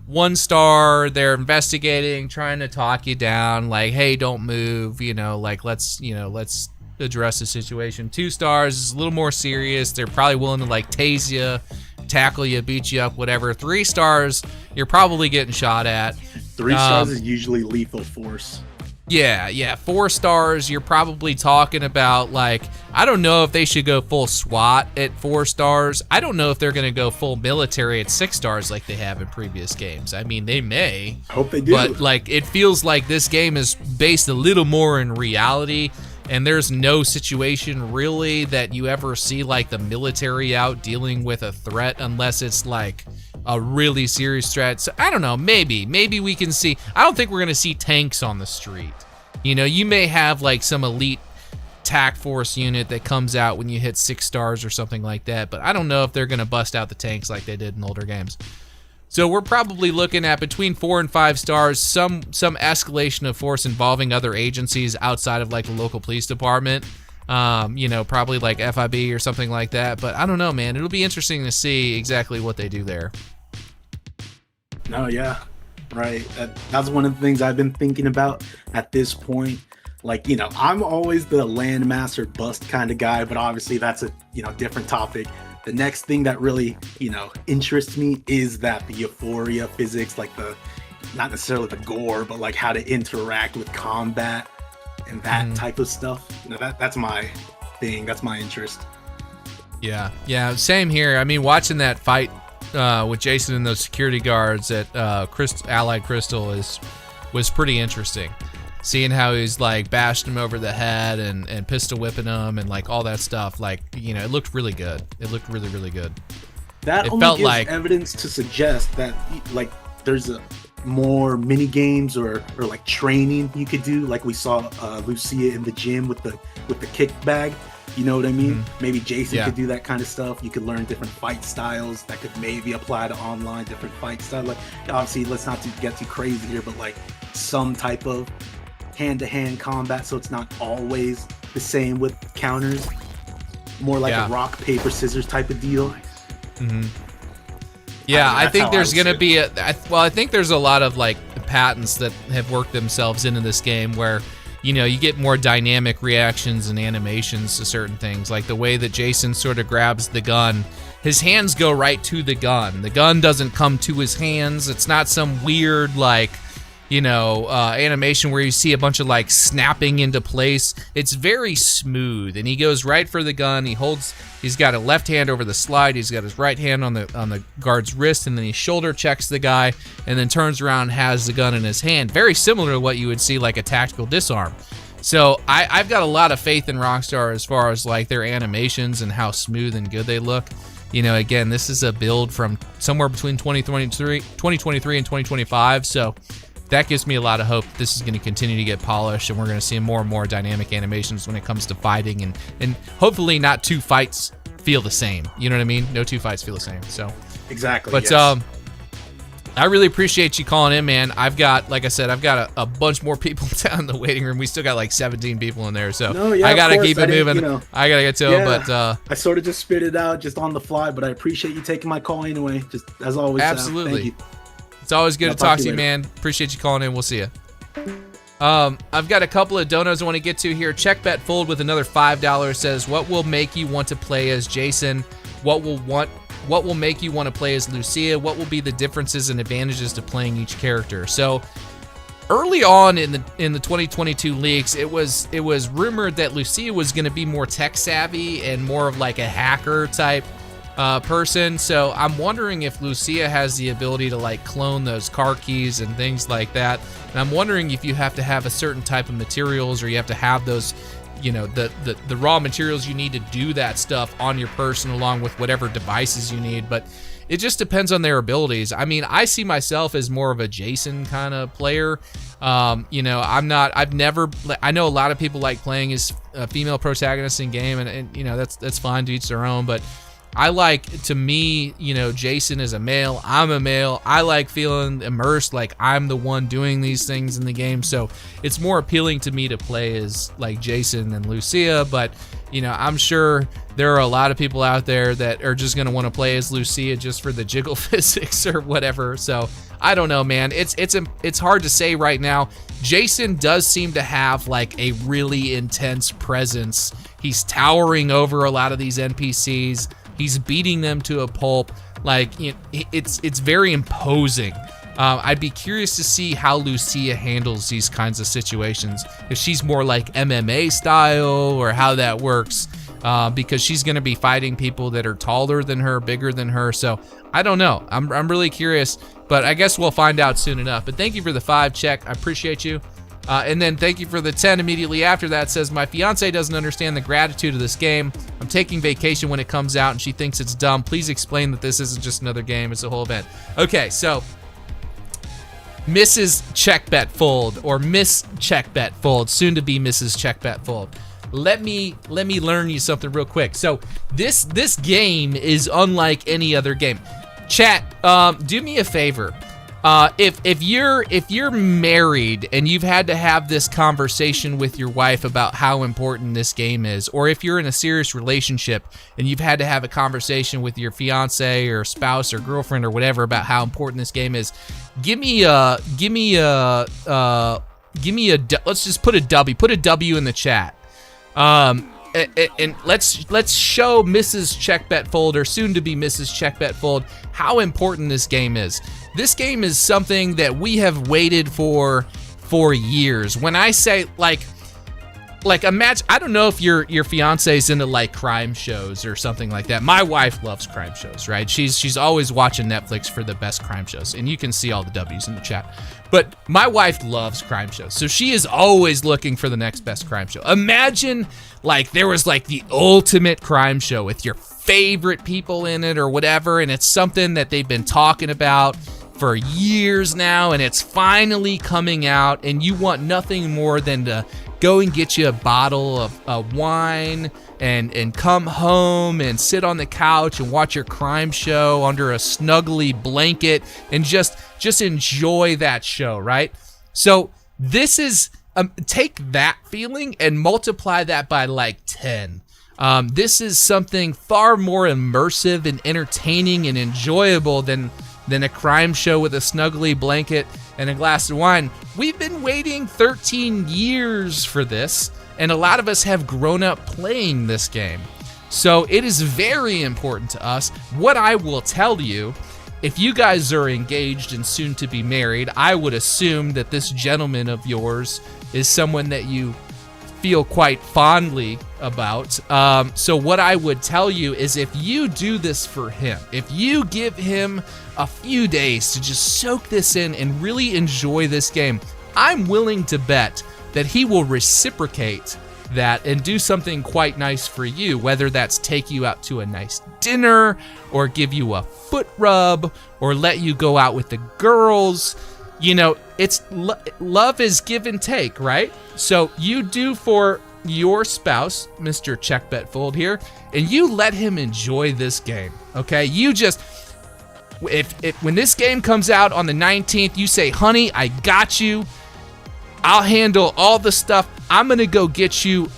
1 star, they're investigating, trying to talk you down, like, hey, don't move, let's address the situation. 2 stars is a little more serious. They're probably willing to like tase you, tackle you, beat you up, whatever. 3 stars, you're probably getting shot at. 3 stars is usually lethal force. Yeah. 4 stars, you're probably talking about like, I don't know if they should go full SWAT at 4 stars. I don't know if they're going to go full military at 6 stars like they have in previous games. I mean, they may. Hope they do. But like, it feels like this game is based a little more in reality, and there's no situation really that you ever see like the military out dealing with a threat unless it's like a really serious threat. So I don't know, maybe we can see. I don't think we're gonna see tanks on the street. You may have like some elite TAC force unit that comes out when you hit 6 stars or something like that, but I don't know if they're gonna bust out the tanks like they did in older games. So we're probably looking at between 4 and 5 stars, some escalation of force involving other agencies outside of like the local police department. Probably like FIB or something like that. But I don't know, man. It'll be interesting to see exactly what they do there. No, yeah, right. That's one of the things I've been thinking about at this point. Like, I'm always the landmass bust kind of guy, but obviously that's a different topic. The next thing that really, interests me is that the euphoria physics, like not necessarily the gore, but like how to interact with combat and that type of stuff. That's my thing. That's my interest. Yeah, same here. I mean, watching that fight with Jason and those security guards at Allied Crystal was pretty interesting. Seeing how he's like bashed him over the head and pistol whipping him and like all that stuff, like, it looked really good. It looked really, really good. That only gives like evidence to suggest that like there's a more mini games or like training you could do, like we saw Lucia in the gym with the kick bag. You know what I mean? Maybe Jason could do that kind of stuff. You could learn different fight styles that could maybe apply to online, different fight styles. Like, obviously, let's not get too crazy here, but like some type of hand-to-hand combat, so it's not always the same with counters. More like a rock, paper, scissors type of deal. Yeah, I think there's going to be I think there's a lot of like patents that have worked themselves into this game where, you get more dynamic reactions and animations to certain things, like the way that Jason sort of grabs the gun. His hands go right to the gun. The gun doesn't come to his hands. It's not some weird like, animation where you see a bunch of like snapping into place. It's very smooth, and he goes right for the gun. He's got a left hand over the slide. He's got his right hand on the guard's wrist, and then he shoulder checks the guy, and then turns around and has the gun in his hand. Very similar to what you would see like a tactical disarm. So I've got a lot of faith in Rockstar as far as like their animations and how smooth and good they look. Again, this is a build from somewhere between 2023 and 2025, so that gives me a lot of hope this is going to continue to get polished, and we're going to see more and more dynamic animations when it comes to fighting, and hopefully not 2 fights feel the same. You know what I mean? No 2 fights feel the same. So exactly. But yes. I really appreciate you calling in, man. I've got a bunch more people down in the waiting room. We still got like 17 people in there, so I got to keep it moving. I got to get to them, but I sort of just spit it out just on the fly, but I appreciate you taking my call anyway, just as always. Absolutely. Thank you. It's always good to talk to you, man. Appreciate you calling in. We'll see you. I've got a couple of donos I want to get to here. Check Bet Fold with another $5 says, what will make you want to play as Jason? What will make you want to play as Lucia? What will be the differences and advantages to playing each character? So early on in the 2022 leaks, it was rumored that Lucia was going to be more tech savvy and more of like a hacker type person, so I'm wondering if Lucia has the ability to like clone those car keys and things like that. And I'm wondering if you have to have a certain type of materials, or you have to have those, you know, the raw materials you need to do that stuff on your person, along with whatever devices you need. But it just depends on their abilities. I mean, I see myself as more of a Jason kind of player. You know, I know a lot of people like playing as female protagonists in game, and you know, that's fine, to each their own, but I like, to me, you know, Jason is a male, I'm a male. I like feeling immersed, like I'm the one doing these things in the game. So it's more appealing to me to play as like Jason than Lucia. But, you know, I'm sure there are a lot of people out there that are just going to want to play as Lucia just for the jiggle physics or whatever. So I don't know, man. It's hard to say right now. Jason does seem to have like a really intense presence. He's towering over a lot of these NPCs. He's beating them to a pulp. Like, you know, it's very imposing. I'd be curious to see how Lucia handles these kinds of situations. If she's more like MMA style, or how that works. Because she's going to be fighting people that are taller than her, bigger than her. So I don't know. I'm really curious, but I guess we'll find out soon enough. But thank you for the 5 check. I appreciate you. And then thank you for the 10 immediately after that. Says, my fiance doesn't understand the gratitude of this game. I'm taking vacation when it comes out and she thinks it's dumb. Please explain that this isn't just another game, it's a whole event. Okay, so Mrs. Checkbetfold, or Miss Checkbetfold, soon to be Mrs. Checkbetfold. Let me learn you something real quick. So this game is unlike any other game. Chat, do me a favor. If you're married and you've had to have this conversation with your wife about how important this game is, or if you're in a serious relationship and you've had to have a conversation with your fiance or spouse or girlfriend or whatever about how important this game is, let's just put a W. Put a W in the chat. And let's show Mrs. Checkbetfold, or soon to be Mrs. Checkbetfold, how important this game is. This game is something that we have waited for years. When I say like imagine, I don't know if your fiance's into like crime shows or something like that. My wife loves crime shows, right? She's always watching Netflix for the best crime shows, and you can see all the W's in the chat. But my wife loves crime shows, so she is always looking for the next best crime show. Imagine like there was like the ultimate crime show with your favorite people in it or whatever, and it's something that they've been talking about for years now, and it's finally coming out, and you want nothing more than to go and get you a bottle of wine and come home and sit on the couch and watch your crime show under a snuggly blanket and just enjoy that show, right? So this is, take that feeling and multiply that by like 10. This is something far more immersive and entertaining and enjoyable than a crime show with a snuggly blanket and a glass of wine. We've been waiting 13 years for this, and a lot of us have grown up playing this game. So it is very important to us. What I will tell you, if you guys are engaged and soon to be married, I would assume that this gentleman of yours is someone that you feel quite fondly about. So what I would tell you is, if you do this for him, if you give him a few days to just soak this in and really enjoy this game, I'm willing to bet that he will reciprocate that and do something quite nice for you, whether that's take you out to a nice dinner, or give you a foot rub, or let you go out with the girls. You know, it's love is give and take, right? So you do for your spouse, Mr. Checkbetfold here, and you let him enjoy this game, okay? You just, if when this game comes out on the 19th, you say, honey, I got you. I'll handle all the stuff. I'm gonna go get you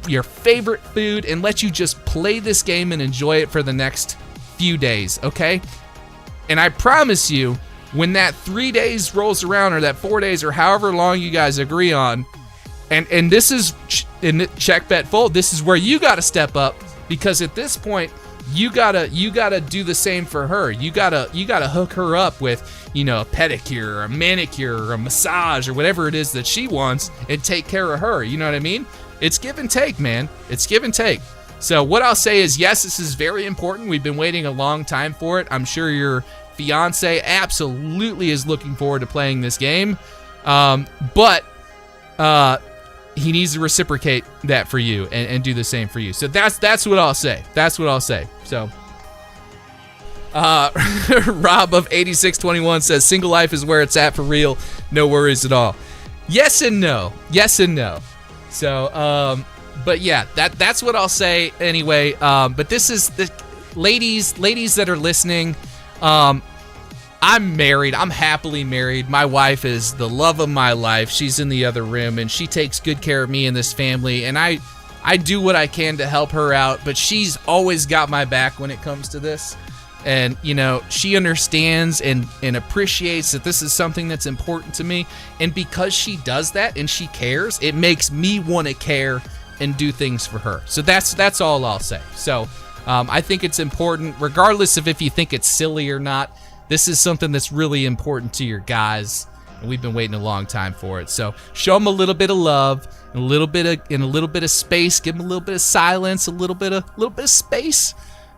your favorite food and let you just play this game and enjoy it for the next few days, okay? And I promise you, when that 3 days rolls around, or that 4 days, or however long you guys agree on, and this is in Checkbetfold, this is where you got to step up, because at this point you gotta do the same for her. You gotta hook her up with, you know, a pedicure or a manicure or a massage or whatever it is that she wants, and take care of her. You know what I mean? It's give and take, man. It's give and take. So what I'll say is, yes, this is very important. We've been waiting a long time for it. I'm sure your fiance absolutely is looking forward to playing this game. But he needs to reciprocate that for you and do the same for you. So that's what I'll say. That's what I'll say. So Rob of 8621 says single life is where it's at for real. No worries at all. Yes and no. Yes and no. So but yeah, that's what I'll say anyway. But this is the ladies that are listening. I'm married. I'm happily married. My wife is the love of my life. She's in the other room, and she takes good care of me and this family. And I do what I can to help her out, but she's always got my back when it comes to this. And, you know, she understands and appreciates that this is something that's important to me. And because she does that and she cares, it makes me want to care and do things for her. So that's all I'll say. So I think it's important, regardless of if you think it's silly or not. This is something that's really important to your guys, and we've been waiting a long time for it. So show them a little bit of love, and a little bit of space. Give them a little bit of silence, a little bit of space.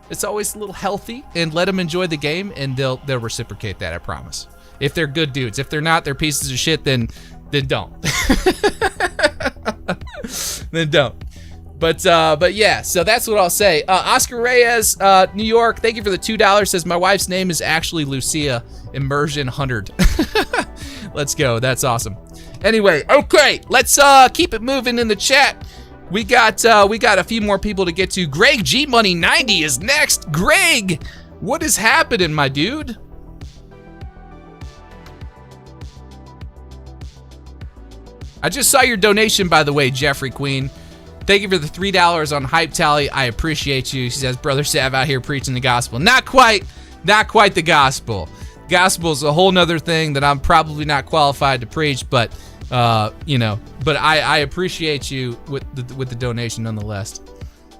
It's always a little healthy, and let them enjoy the game, and they'll reciprocate that. I promise. If they're good dudes, if they're not, they're pieces of shit. Then don't. Then don't. But yeah, so that's what I'll say. Oscar Reyes, New York, thank you for the $2. Says my wife's name is actually Lucia Immersion 100. Let's go. That's awesome. Anyway, okay, let's keep it moving in the chat. We got a few more people to get to. Greg G Money 90 is next. Greg, what is happening, my dude? I just saw your donation, by the way, Jeffrey Queen. Thank you for the $3 on Hype Tally. I appreciate you. She says, Brother Sav out here preaching the gospel. Not quite the gospel. Gospel is a whole nother thing that I'm probably not qualified to preach, but you know, but I appreciate you with the donation nonetheless.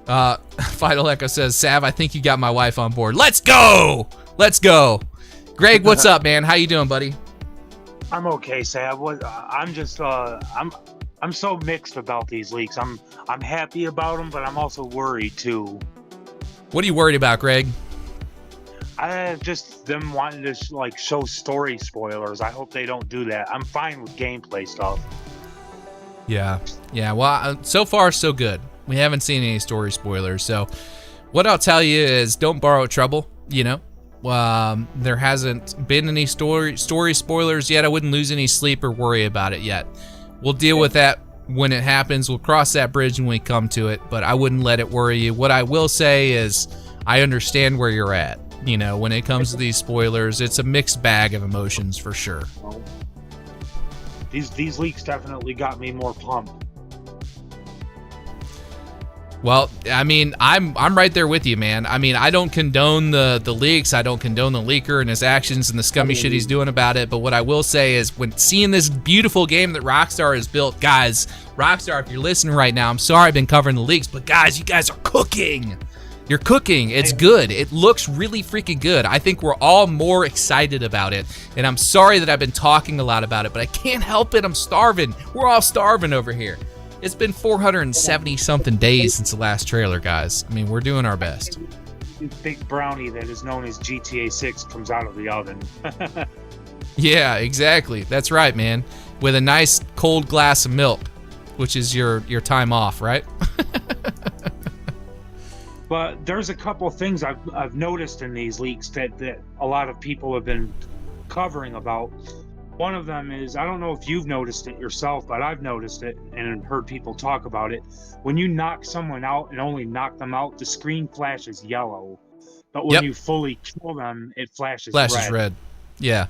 Final Echo says, Sav, I think you got my wife on board. Let's go. Greg, what's up, man? How you doing, buddy? I'm okay, Sav. I'm just I'm so mixed about these leaks. I'm happy about them, but I'm also worried too. What are you worried about, Greg? I just them wanting to like show story spoilers. I hope they don't do that. I'm fine with gameplay stuff. Yeah. Well, so far so good. We haven't seen any story spoilers. So, what I'll tell you is, don't borrow trouble. You know, there hasn't been any story spoilers yet. I wouldn't lose any sleep or worry about it yet. We'll deal with that when it happens. We'll cross that bridge when we come to it, but I wouldn't let it worry you. What I will say is I understand where you're at. You know, when it comes to these spoilers, it's a mixed bag of emotions for sure. These leaks definitely got me more pumped. Well, I mean, I'm right there with you, man. I mean, I don't condone the leaks. I don't condone the leaker and his actions and the scummy shit he's doing about it. But what I will say is, when seeing this beautiful game that Rockstar has built, guys, Rockstar, if you're listening right now, I'm sorry I've been covering the leaks, but guys, you guys are cooking. You're cooking. It's good. It looks really freaking good. I think we're all more excited about it. And I'm sorry that I've been talking a lot about it, but I can't help it. I'm starving. We're all starving over here. It's been 470-something days since the last trailer, guys. I mean, we're doing our best. Big brownie that is known as GTA 6 comes out of the oven. Yeah, exactly. That's right, man. With a nice cold glass of milk, which is your time off, right? But there's a couple things I've noticed in these leaks that a lot of people have been covering about. One of them is, I don't know if you've noticed it yourself, but I've noticed it and heard people talk about it. When you knock someone out and only knock them out, the screen flashes yellow. But when you fully kill them, it flashes red. Yeah.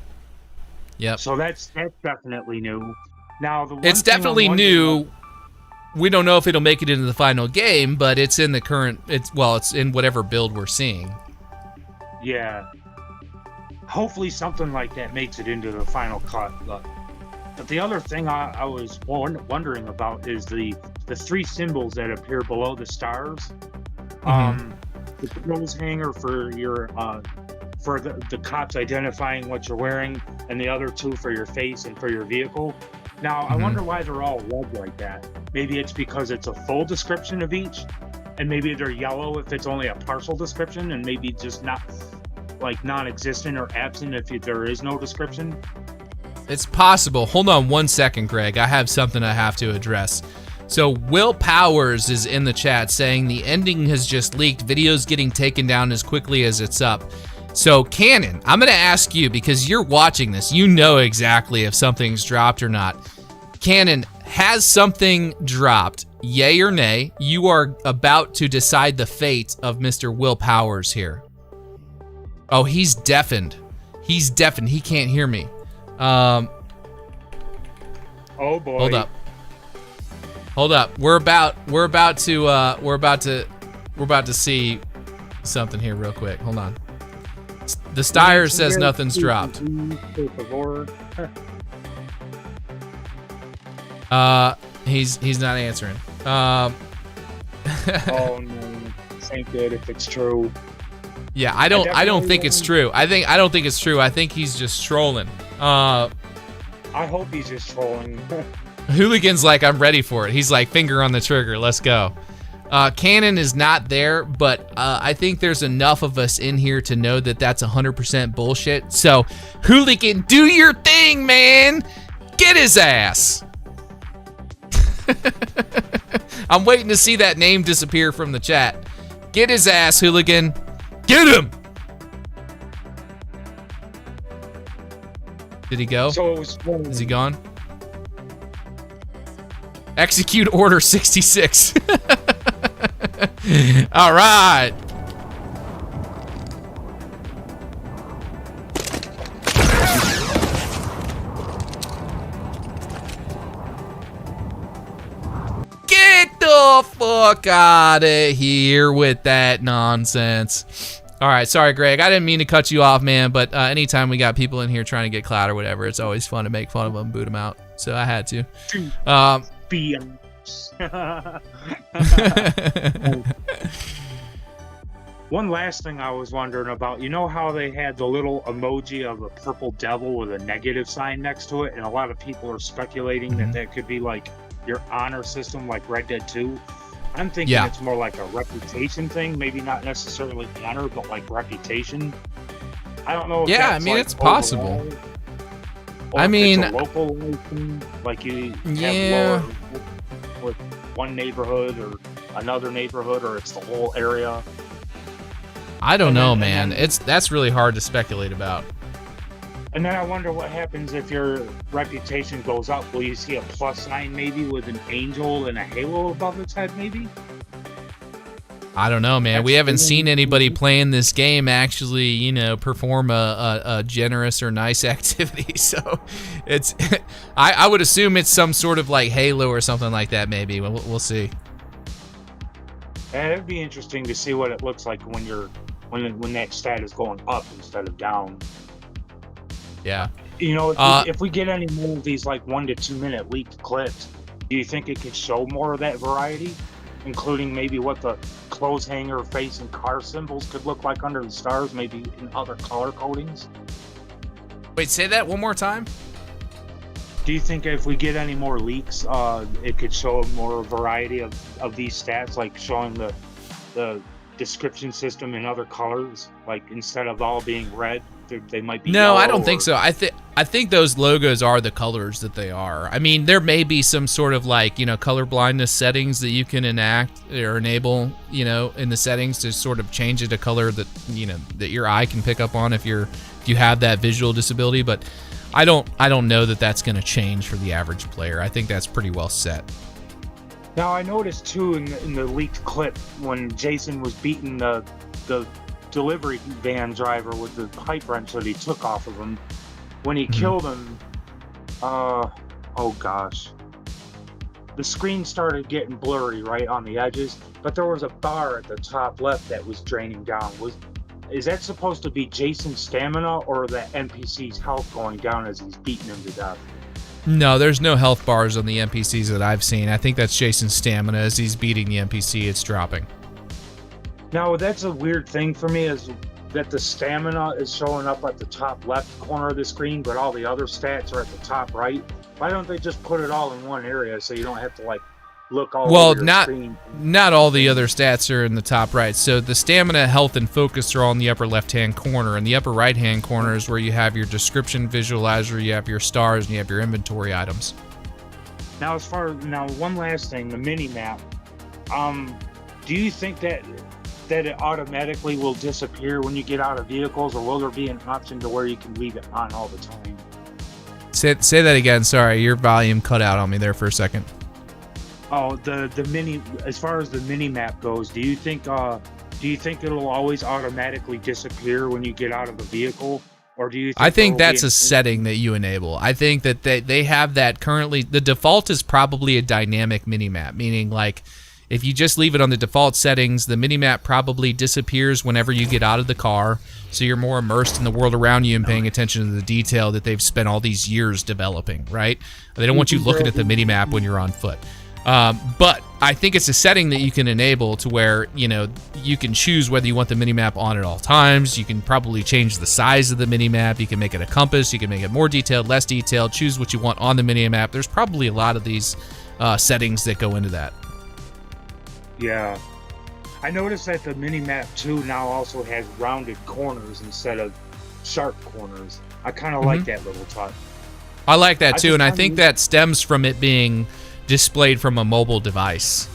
Yep. So that's definitely new. Now, it's definitely new. We don't know if it'll make it into the final game, but it's in the current, it's in whatever build we're seeing. Yeah. Hopefully something like that makes it into the final cut. But the other thing I was wondering about is the three symbols that appear below the stars. The clothes hanger for your for the cops identifying what you're wearing, and the other two for your face and for your vehicle. Now, I wonder why they're all red like that. Maybe it's because it's a full description of each. and maybe they're yellow if it's only a partial description, and maybe just not like non-existent or absent if there is no description? It's possible. Hold on 1 second, Greg. I have something I have to address. So Will Powers is in the chat saying the ending has just leaked. Video's getting taken down as quickly as it's up. So Cannon, I'm gonna ask you, because you're watching this, you know exactly if something's dropped or not. Cannon, has something dropped? Yay or nay? You are about to decide the fate of Mr. Will Powers here. Oh, he's deafened. He's deafened. He can't hear me. Oh boy. Hold up. We're about to see something here real quick. Hold on. The Steyer says nothing's dropped. He's not answering. Oh no, this ain't good if it's true. Yeah, I don't think it's true. I don't think it's true. I think he's just trolling. I hope he's just trolling. Hooligan's like, I'm ready for it. He's like, finger on the trigger, let's go. Cannon is not there, but I think there's enough of us in here to know that that's 100% bullshit. So, Hooligan, do your thing, man. Get his ass. I'm waiting to see that name disappear from the chat. Get his ass, Hooligan. Get him. Did he go? Is he gone? Execute Order 66. All right. Get the fuck out of here with that nonsense. All right, sorry, Greg. I didn't mean to cut you off, man, but anytime we got people in here trying to get clout or whatever, it's always fun to make fun of them, boot them out. So I had to. One last thing I was wondering about, you know how they had the little emoji of a purple devil with a negative sign next to it, and a lot of people are speculating that that could be like your honor system like Red Dead 2? I'm thinking it's more like a reputation thing, maybe not necessarily honor, but like reputation. I don't know if I mean, it's possible. I mean, it's a local thing, like you have lower with one neighborhood or another neighborhood, or it's the whole area. I don't know, man. That's really hard to speculate about. And then I wonder what happens if your reputation goes up. Will you see a plus sign maybe with an angel and a halo above its head maybe? I don't know, man. We haven't seen anybody playing this game actually, you know, perform a generous or nice activity. So it's, I would assume it's some sort of like halo or something like that. Maybe we'll see. And it'd be interesting to see what it looks like when when that stat is going up instead of down. Yeah. You know, if we get any more of these like 1 to 2 minute leaked clips, do you think it could show more of that variety, including maybe what the clothes hanger, face, and car symbols could look like under the stars, maybe in other color codings? Wait, say that one more time. Do you think if we get any more leaks, it could show more variety of these stats, like showing the description system in other colors, like instead of all being red? They might be. No, I don't think so. I think those logos are the colors that they are. I mean, there may be some sort of like, you know, color blindness settings that you can enact or enable, you know, in the settings to sort of change it a color that, you know, that your eye can pick up on if you have that visual disability. But I don't know that that's going to change for the average player. I think that's pretty well set. Now I noticed too in the leaked clip when Jason was beating the delivery van driver with the pipe wrench that he took off of him, when he killed him, oh gosh, the screen started getting blurry right on the edges, but there was a bar at the top left that was draining down. Is that supposed to be Jason's stamina or the NPC's health going down as he's beating him to death? No, there's no health bars on the NPCs that I've seen. I think that's Jason's stamina. As he's beating the NPC, it's dropping. Now, that's a weird thing for me, is that the stamina is showing up at the top left corner of the screen, but all the other stats are at the top right. Why don't they just put it all in one area so you don't have to like look all over your not screen. not all the other stats are in the top right. So the stamina, health, and focus are all in the upper left-hand corner. And the upper right-hand corner is where you have your description visualizer, you have your stars, and you have your inventory items. Now, one last thing, the mini map. Do you think that it automatically will disappear when you get out of vehicles, or will there be an option to where you can leave it on all the time? Say that again. Sorry, your volume cut out on me there for a second. Oh, the mini. As far as the mini map goes, do you think it'll always automatically disappear when you get out of the vehicle, or do you? I think that's a setting that you enable. I think that they have that currently. The default is probably a dynamic mini map, meaning like if you just leave it on the default settings, the mini map probably disappears whenever you get out of the car, so you're more immersed in the world around you and paying attention to the detail that they've spent all these years developing. Right? They don't want you looking at the mini map when you're on foot. But I think it's a setting that you can enable to where, you can choose whether you want the minimap on at all times. You can probably change the size of the minimap. You can make it a compass. You can make it more detailed, less detailed. Choose what you want on the minimap. There's probably a lot of these settings that go into that. Yeah. I noticed that the minimap too now also has rounded corners instead of sharp corners. I kind of like that little touch. I like that too, and I think that stems from it being displayed from a mobile device.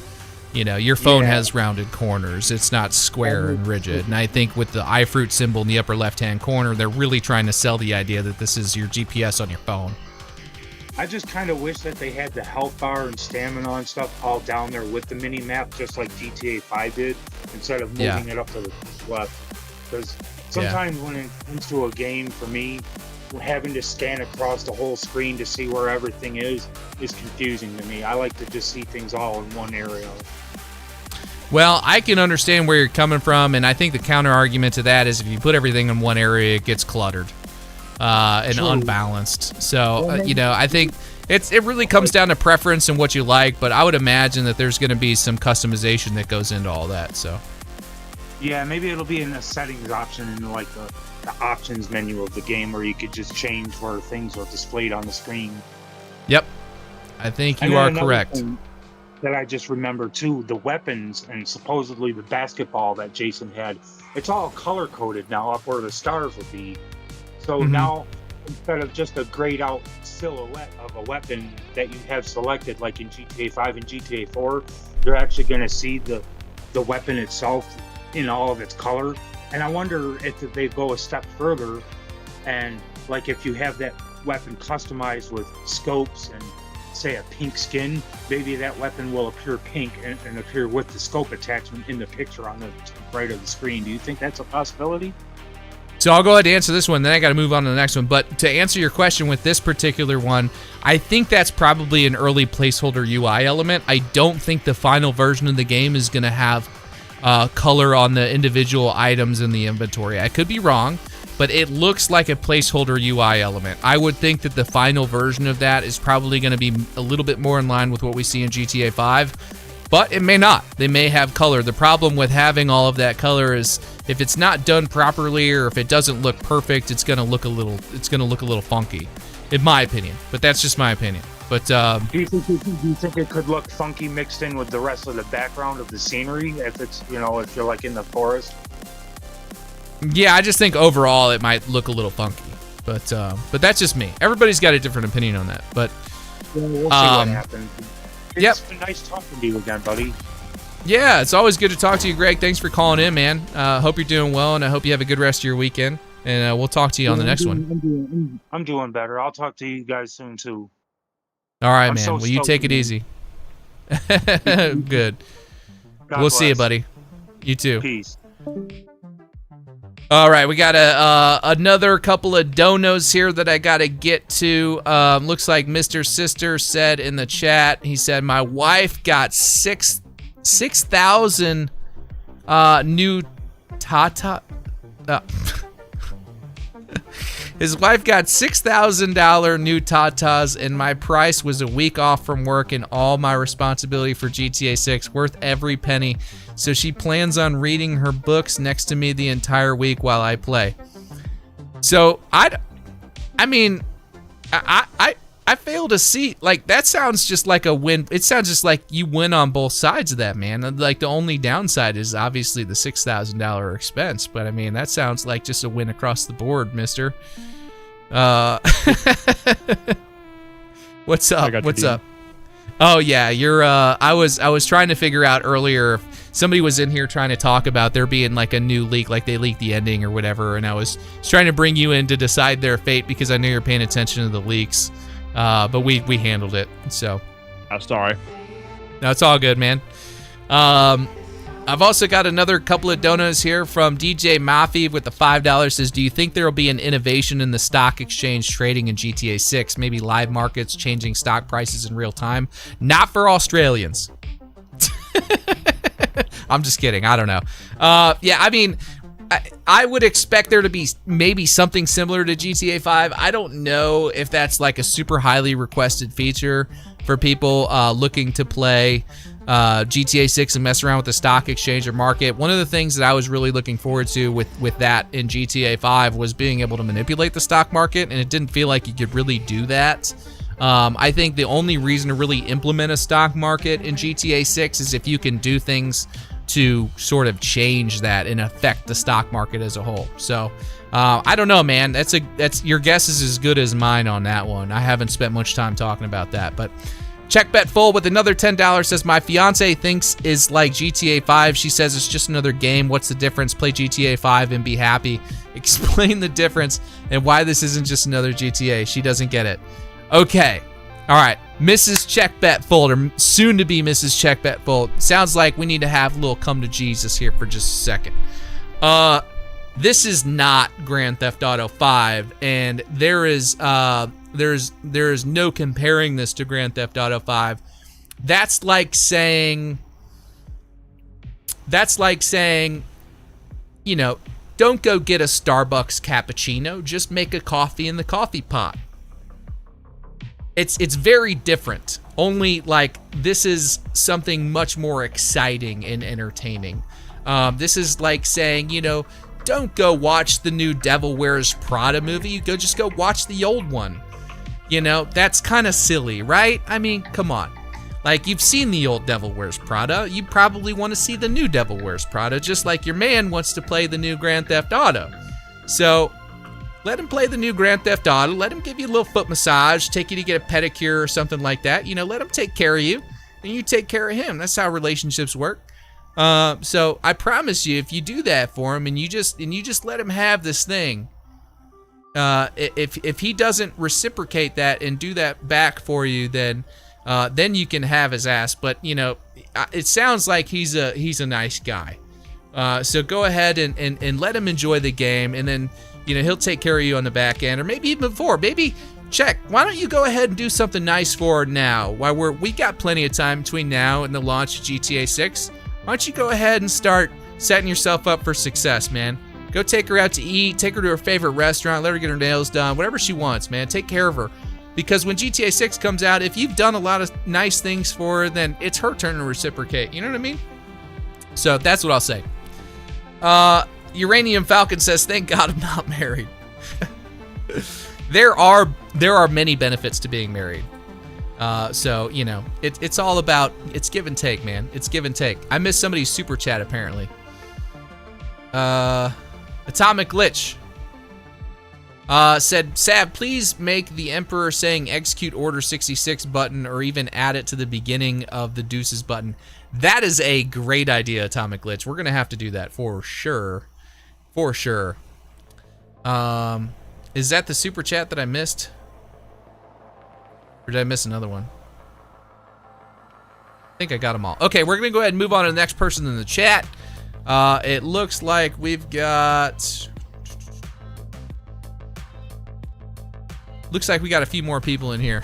Your phone has rounded corners. It's not square and rigid. And I think with the iFruit symbol in the upper left-hand corner, they're really trying to sell the idea that this is your GPS on your phone. I just kind of wish that they had the health bar and stamina and stuff all down there with the mini map, just like GTA 5 did, instead of moving it up to the left. Because sometimes when it comes to a game, for me, having to scan across the whole screen to see where everything is confusing to me. I like to just see things all in one area. Well, I can understand where you're coming from, and I think the counter argument to that is if you put everything in one area, it gets cluttered and unbalanced. So, I think it really comes down to preference and what you like, but I would imagine that there's going to be some customization that goes into all that. So, yeah, maybe it'll be in the settings option in like the options menu of the game where you could just change where things are displayed on the screen. Yep. I think you are correct. That I just remembered too, the weapons and supposedly the basketball that Jason had, it's all color coded now up where the stars would be. So now instead of just a grayed out silhouette of a weapon that you have selected like in GTA 5 and GTA 4, you're actually going to see the weapon itself in all of its color. And I wonder if they go a step further and like if you have that weapon customized with scopes and say a pink skin, maybe that weapon will appear pink and appear with the scope attachment in the picture on the right of the screen. Do you think that's a possibility? So I'll go ahead and answer this one, then I got to move on to the next one. But to answer your question with this particular one, I think that's probably an early placeholder UI element. I don't think the final version of the game is going to have color on the individual items in the inventory. I could be wrong, but it looks like a placeholder UI element. I would think that the final version of that is probably going to be a little bit more in line with what we see in GTA 5. But it may not. They may have color. The problem with having all of that color is if it's not done properly or if it doesn't look perfect, it's gonna look a little funky, in my opinion. But that's just my opinion. But do you think it could look funky mixed in with the rest of the background of the scenery if it's if you're like in the forest? Yeah, I just think overall it might look a little funky. But that's just me. Everybody's got a different opinion on that. But we'll see what happens. It's been nice talking to you again, buddy. Yeah, it's always good to talk to you, Greg. Thanks for calling in, man. Hope you're doing well, and I hope you have a good rest of your weekend. And we'll talk to you on the next one. I'm doing better. I'll talk to you guys soon, too. All right, man. Well, you take it easy. Good. We'll see you, buddy. You too. Peace. All right, we got another couple of donos here that I got to get to. Looks like Mr. Sister said in the chat, he said, my wife got 6,000 new Tata. His wife got $6,000 new Tatas, and my price was a week off from work and all my responsibility for GTA 6, worth every penny. So she plans on reading her books next to me the entire week while I play. So I I fail to see, like, that sounds just like a win. It sounds just like you win on both sides of that, man. Like, the only downside is obviously the $6,000 expense, but I mean, that sounds like just a win across the board, mister. What's up? What's up? Oh yeah, you're I was trying to figure out earlier if somebody was in here trying to talk about there being like a new leak, like they leaked the ending or whatever, and I was trying to bring you in to decide their fate because I knew you're paying attention to the leaks. But we handled it, so. I'm sorry. No, it's all good, man. I've also got another couple of donuts here from DJ Mafi with the $5. Says, do you think there will be an innovation in the stock exchange trading in GTA 6? Maybe live markets changing stock prices in real time? Not for Australians. I'm just kidding. I don't know. Yeah, I mean, I would expect there to be maybe something similar to GTA 5. I don't know if that's like a super highly requested feature for people looking to play GTA 6 and mess around with the stock exchange or market. One of the things that I was really looking forward to with that in GTA 5 was being able to manipulate the stock market, and it didn't feel like you could really do that. I think the only reason to really implement a stock market in GTA 6 is if you can do things to sort of change that and affect the stock market as a whole. So I don't know, man. That's your guess is as good as mine on that one. I haven't spent much time talking about that, but check bet full with another $10 says, my fiance thinks is like GTA 5. She says it's just another game. What's the difference? Play GTA 5 and be happy. Explain the difference and why this isn't just another GTA. She doesn't get it. Okay. All right. Mrs. Check Bet Full, or soon to be Mrs. Check Bet Full. Sounds like we need to have a little come to Jesus here for just a second. This is not Grand Theft Auto 5, and there's no comparing this to Grand Theft Auto 5. That's like saying, you know, don't go get a Starbucks cappuccino, just make a coffee in the coffee pot. It's very different. Only like this is something much more exciting and entertaining. This is like saying, you know, don't go watch the new Devil Wears Prada movie. Just go watch the old one. You know, that's kind of silly, right? I mean, come on. Like, you've seen the old Devil Wears Prada. You probably want to see the new Devil Wears Prada, just like your man wants to play the new Grand Theft Auto. So let him play the new Grand Theft Auto. Let him give you a little foot massage, take you to get a pedicure or something like that. You know, let him take care of you, and you take care of him. That's how relationships work. So I promise you, if you do that for him and you just let him have this thing, if he doesn't reciprocate that and do that back for you, then you can have his ass. But you know, it sounds like he's a nice guy. So go ahead and let him enjoy the game, and then, you know, he'll take care of you on the back end, or maybe even before. Maybe check. Why don't you go ahead and do something nice for her now? While we got plenty of time between now and the launch of GTA 6. Why don't you go ahead and start setting yourself up for success, man? Go take her out to eat, take her to her favorite restaurant, let her get her nails done, whatever she wants, man. Take care of her. Because when GTA 6 comes out, if you've done a lot of nice things for her, then it's her turn to reciprocate. You know what I mean? So that's what I'll say. Uranium Falcon says, thank God I'm not married. There are many benefits to being married. So, you know, it's all about, it's give and take, man. It's give and take. I missed somebody's super chat, apparently. Atomic Glitch said, Sav, please make the Emperor saying execute Order 66 button, or even add it to the beginning of the Deuces button. That is a great idea, Atomic Glitch. We're going to have to do that for sure. For sure. Is that the super chat that I missed? Or did I miss another one? I think I got them all. Okay, we're going to go ahead and move on to the next person in the chat. It looks like we've got... Looks like we got a few more people in here.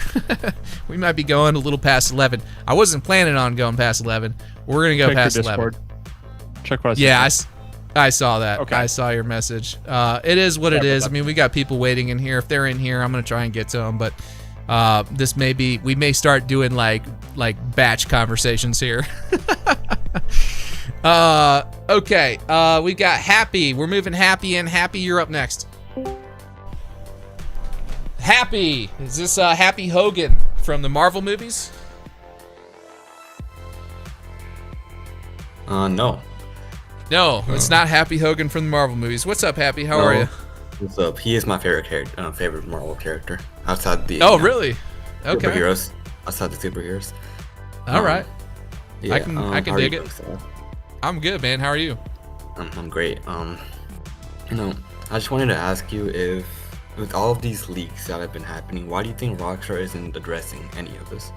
We might be going a little past 11. I wasn't planning on going past 11. We're going to go past 11. Check what I said. Yeah, I saw that. Okay. I saw your message. It is what it is. I mean, we got people waiting in here. If they're in here, I'm going to try and get to them. But this may be, we may start doing like batch conversations here. Okay. We got Happy. We're moving Happy in. Happy, you're up next. Happy. Is this Happy Hogan from the Marvel movies? No. No, it's not Happy Hogan from the Marvel movies. What's up, Happy? How are you? What's up? He is my favorite Marvel character outside the. Oh, really? Okay. Superheroes. Outside the superheroes. All right. Yeah, I can dig it. I'm good, man. How are you? I'm great. I just wanted to ask you if, with all of these leaks that have been happening, why do you think Rockstar isn't addressing any of this?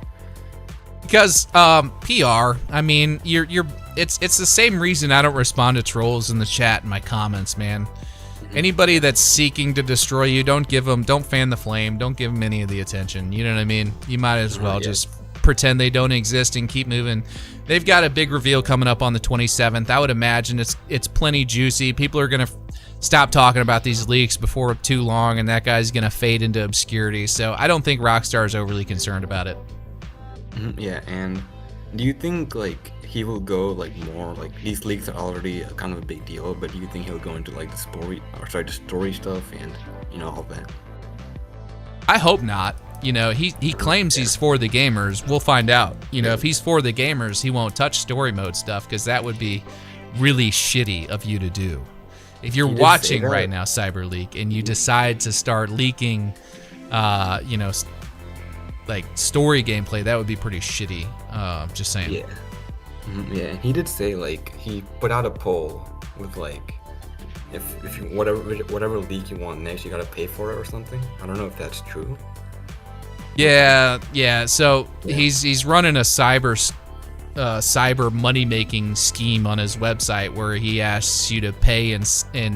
Because PR. I mean, it's the same reason I don't respond to trolls in the chat and my comments, man. Anybody that's seeking to destroy you, don't fan the flame, don't give them any of the attention. You know what I mean? You might as well just pretend they don't exist and keep moving. They've got a big reveal coming up on the 27th. I would imagine it's plenty juicy. People are gonna stop talking about these leaks before too long, and that guy's gonna fade into obscurity. So I don't think Rockstar is overly concerned about it. Yeah, and do you think like he will go like more like these leaks are already kind of a big deal, but do you think he'll go into like the story stuff and all that? I hope not. He claims he's for the gamers. We'll find out. If he's for the gamers, he won't touch story mode stuff because that would be really shitty of you to do. If you're watching right now, CyberLeak, and you decide to start leaking, like story gameplay, that would be pretty shitty. Just saying. Yeah. Yeah, he did say like he put out a poll with like if you whatever leak you want next, you gotta pay for it or something. I don't know if that's true. Yeah. So he's running a cyber money making scheme on his website where he asks you to pay in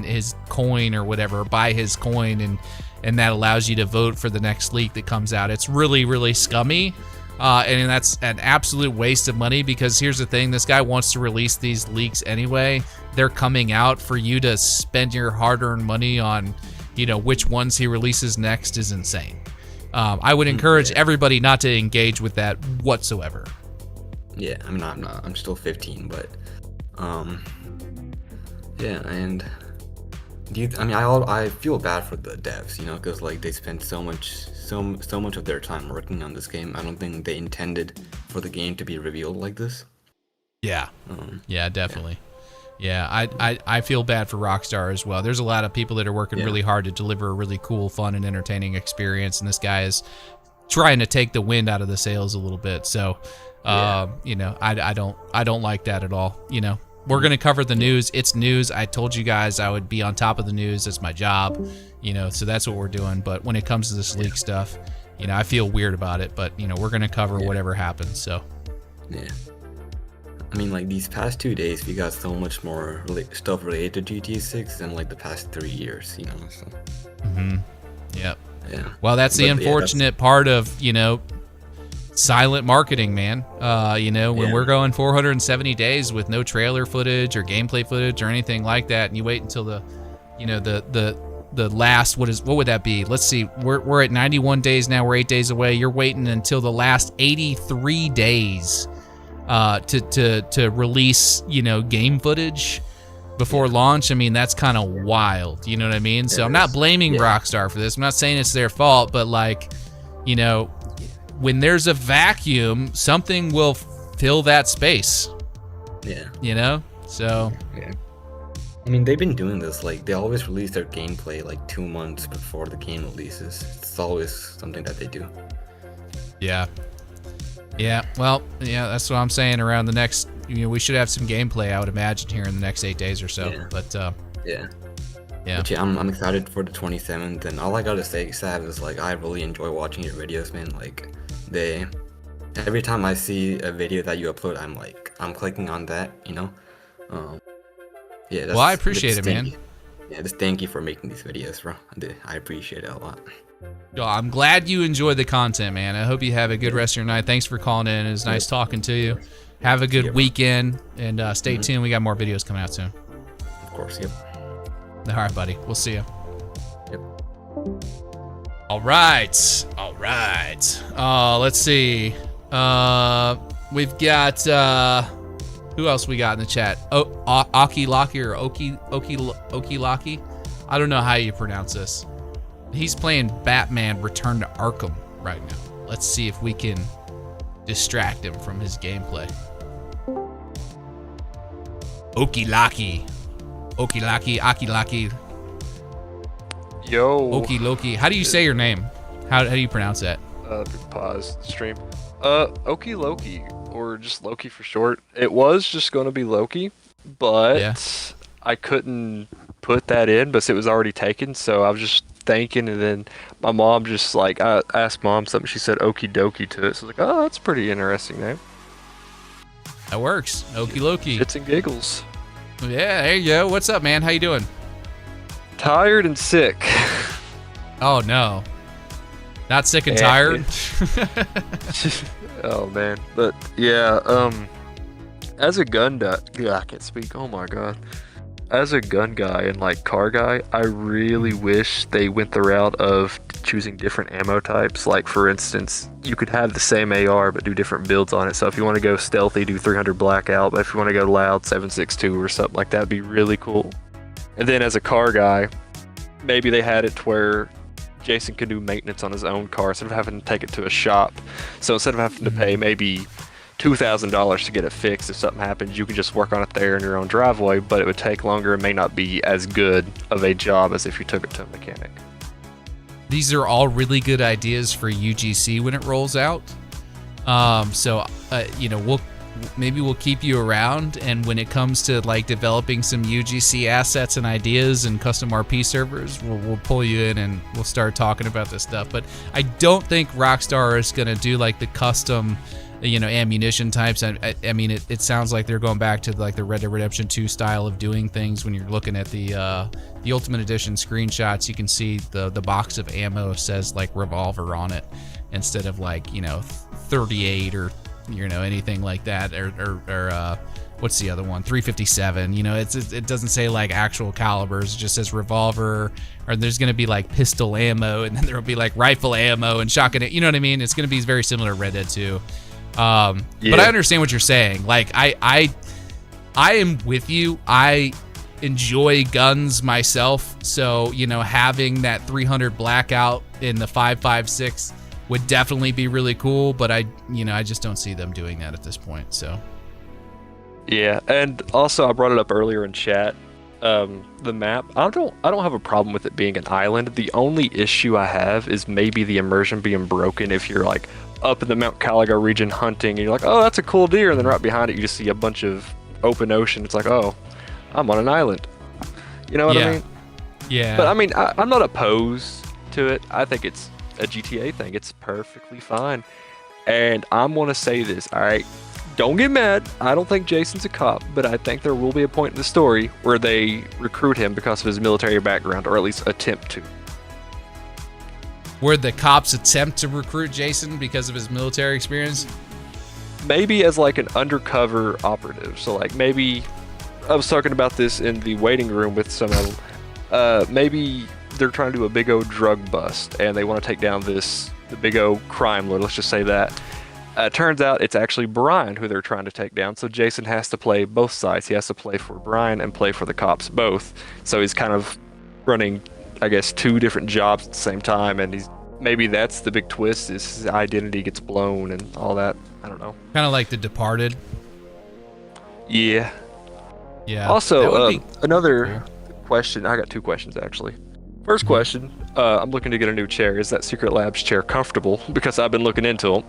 his coin or whatever, buy his coin, and that allows you to vote for the next leak that comes out. It's really, really scummy. And that's an absolute waste of money because here's the thing, this guy wants to release these leaks anyway. They're coming out for you to spend your hard-earned money on, which ones he releases next is insane. I would encourage everybody not to engage with that whatsoever. Yeah, I'm still 15, but yeah, and I feel bad for the devs, because like they spent so much of their time working on this game. I don't think they intended for the game to be revealed like this. Yeah. Yeah, definitely. Yeah, I feel bad for Rockstar as well. There's a lot of people that are working really hard to deliver a really cool, fun, and entertaining experience, and this guy is trying to take the wind out of the sails a little bit. So, I don't like that at all. We're going to cover the news. It's news. I told you guys I would be on top of the news. It's my job, so that's what we're doing. But when it comes to this leak stuff, I feel weird about it, but, we're going to cover whatever happens. So, yeah. I mean, like, these past 2 days, we got so much more stuff related to GTA 6 than, like, the past 3 years, so. Yep. Yeah. Well, that's the unfortunate part of, silent marketing, man. When we're going 470 days with no trailer footage or gameplay footage or anything like that, and you wait until the last, what would that be? Let's see, we're at 91 days now. We're 8 days away. You're waiting until the last 83 days to release game footage before launch. I mean, that's kind of wild. You know what I mean? So I'm not blaming Rockstar for this. I'm not saying it's their fault, but like, when there's a vacuum, something will fill that space. Yeah. So. Yeah. I mean, they've been doing this. Like, they always release their gameplay like 2 months before the game releases. It's always something that they do. Yeah. Yeah. Well, yeah, that's what I'm saying. Around the next, we should have some gameplay, I would imagine, here in the next 8 days or so. Yeah. But, yeah. Yeah. But I'm excited for the 27th, and all I gotta say, Sav, is like I really enjoy watching your videos, man. Like, every time I see a video that you upload, I'm clicking on that, Yeah. Well, I appreciate it, man. Yeah, just thank you for making these videos, bro. I appreciate it a lot. Yo, I'm glad you enjoy the content, man. I hope you have a good rest of your night. Thanks for calling in. It was nice talking to you. Have a good weekend, and stay tuned. We got more videos coming out soon. Of course, yep. All right, buddy. We'll see you. Yep. All right. Let's see. We've got who else we got in the chat? Aki Laki or Oki Laki. I don't know how you pronounce this. He's playing Batman Return to Arkham right now. Let's see if we can distract him from his gameplay. Okilaki. Okilaki, Akilaki. Yo. Okiloki. How do you say your name? How do you pronounce that? Pause the stream. Okiloki, or just Loki for short. It was just going to be Loki, but I couldn't put that in, but it was already taken, so I was just thinking, and then my mom just like, I asked mom something, she said Okie Dokie to it, so I was like, oh, that's a pretty interesting name. That works. Okiloki. Shits and giggles. Yeah, there you go. What's up, man? How you doing? Tired and sick. Oh no. Not sick and tired? Oh man. But yeah, as a gun guy, I can't speak. Oh my god. As a gun guy and like car guy, I really wish they went the route of choosing different ammo types. Like for instance, you could have the same AR but do different builds on it. So if you want to go stealthy, do 300 blackout. But if you want to go loud, 7.62 or something like that, would be really cool. And then as a car guy, maybe they had it to where Jason could do maintenance on his own car instead of having to take it to a shop. So instead of having to pay maybe $2,000 to get it fixed, if something happens, you can just work on it there in your own driveway, but it would take longer and may not be as good of a job as if you took it to a mechanic. These are all really good ideas for UGC when it rolls out. You know, we'll keep you around, and when it comes to like developing some UGC assets and ideas and custom RP servers, we'll pull you in and we'll start talking about this stuff. But I don't think Rockstar is gonna do like the custom, you know, ammunition types. I mean, it sounds like they're going back to like the Red Dead Redemption 2 style of doing things. When you're looking at the Ultimate Edition screenshots, you can see the box of ammo says like revolver on it instead of like, you know, 38 or, you know, anything like that, or what's the other one, 357. You know, it doesn't say like actual calibers, it just says revolver, or there's gonna be like pistol ammo, and then there'll be like rifle ammo and shotgun. You know what I mean? It's gonna be very similar to Red Dead 2. But I understand what you're saying. Like I am with you. I enjoy guns myself, so you know, having that 300 blackout in the 5.56 would definitely be really cool, but I just don't see them doing that at this point. So yeah, and also I brought it up earlier in chat. The map, I don't have a problem with it being an island. The only issue I have is maybe the immersion being broken if you're like up in the Mount Caligo region hunting and you're like, oh, that's a cool deer, and then right behind it you just see a bunch of open ocean. It's like, oh, I'm on an island. You know what I mean? Yeah. But I mean, I'm not opposed to it. I think it's a GTA thing. It's perfectly fine. And I'm gonna say this, all right? Don't get mad. I don't think Jason's a cop, but I think there will be a point in the story where they recruit him because of his military background, or at least attempt to. Where the cops attempt to recruit Jason because of his military experience? Maybe as like an undercover operative. So like maybe, I was talking about this in the waiting room with some of them. Maybe they're trying to do a big O drug bust and they want to take down the big O crime lord, let's just say that. Turns out it's actually Brian who they're trying to take down, so Jason has to play both sides. He has to play for Brian and play for the cops both. So he's kind of running, I guess, two different jobs at the same time, and maybe that's the big twist, is his identity gets blown and all that. I don't know. Kind of like The Departed. Yeah. Yeah. Also, another question. I got two questions actually. First question, I'm looking to get a new chair. Is that Secret Labs chair comfortable? Because I've been looking into them.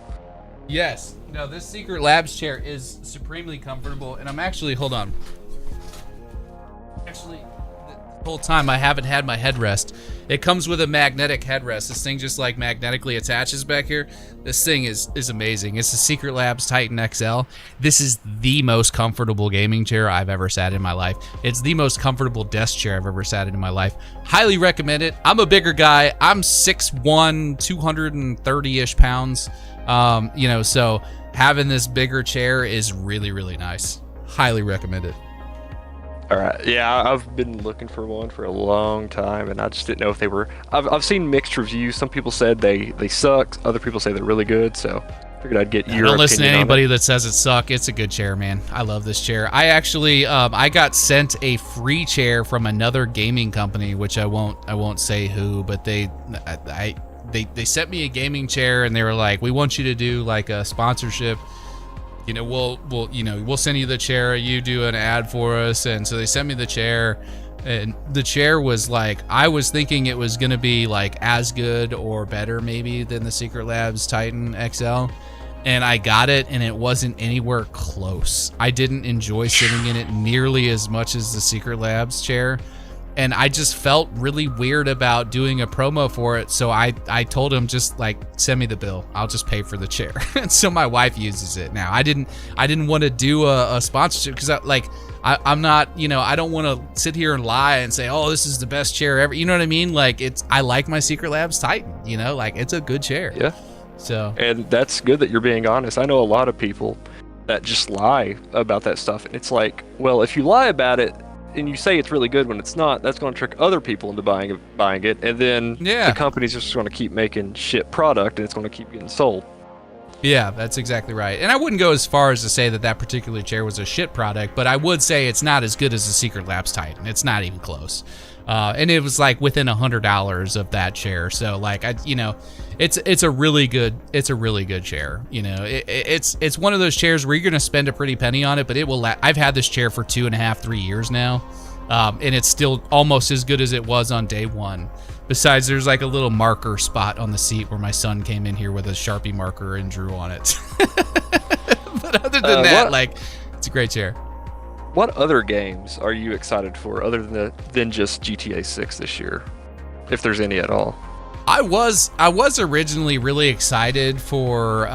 Yes. No, this Secret Labs chair is supremely comfortable, and I'm actually, hold on. Actually, the whole time I haven't had my headrest. It comes with a magnetic headrest. This thing just like magnetically attaches back here. This thing is amazing. It's the Secret Labs Titan XL. This is the most comfortable gaming chair I've ever sat in my life. It's the most comfortable desk chair I've ever sat in my life. Highly recommend it. I'm a bigger guy. I'm 6'1", 230-ish pounds. You know, so having this bigger chair is really, really nice. Highly recommend it. All right. Yeah, I've been looking for one for a long time, and I just didn't know if they were. I've seen mixed reviews. Some people said they sucked. Other people say they're really good. So Figured I'd get your Don't listen to opinion on anybody that says it suck. It's a good chair, man. I love this chair. I actually I got sent a free chair from another gaming company, which I won't say who, but they sent me a gaming chair and they were like, "We want you to do like a sponsorship. You know, we'll send you the chair. You do an ad for us." And so they sent me the chair. And the chair was like, I was thinking it was going to be like as good or better maybe than the Secret Labs Titan XL. And I got it and it wasn't anywhere close. I didn't enjoy sitting in it nearly as much as the Secret Labs chair. And I just felt really weird about doing a promo for it. So I told him, just like, send me the bill. I'll just pay for the chair. And so my wife uses it now. I didn't want to do a sponsorship because I'm not, I don't want to sit here and lie and say, oh, this is the best chair ever. You know what I mean? Like, I like my Secret Labs Titan, like it's a good chair. Yeah. So. And that's good that you're being honest. I know a lot of people that just lie about that stuff. And it's like, well, if you lie about it and you say it's really good when it's not, that's going to trick other people into buying it. And then the company's just going to keep making shit product and it's going to keep getting sold. Yeah, that's exactly right. And I wouldn't go as far as to say that particular chair was a shit product, but I would say it's not as good as the Secret Labs Titan. It's not even close. And it was like within $100 of that chair. So like, it's a really good chair. It's one of those chairs where you're going to spend a pretty penny on it, but it will I've had this chair for 2.5-3 years now. And it's still almost as good as it was on day one. Besides, there's like a little marker spot on the seat where my son came in here with a Sharpie marker and drew on it. But other than that, it's a great chair. What other games are you excited for other than just GTA 6 this year, if there's any at all? I was originally really excited for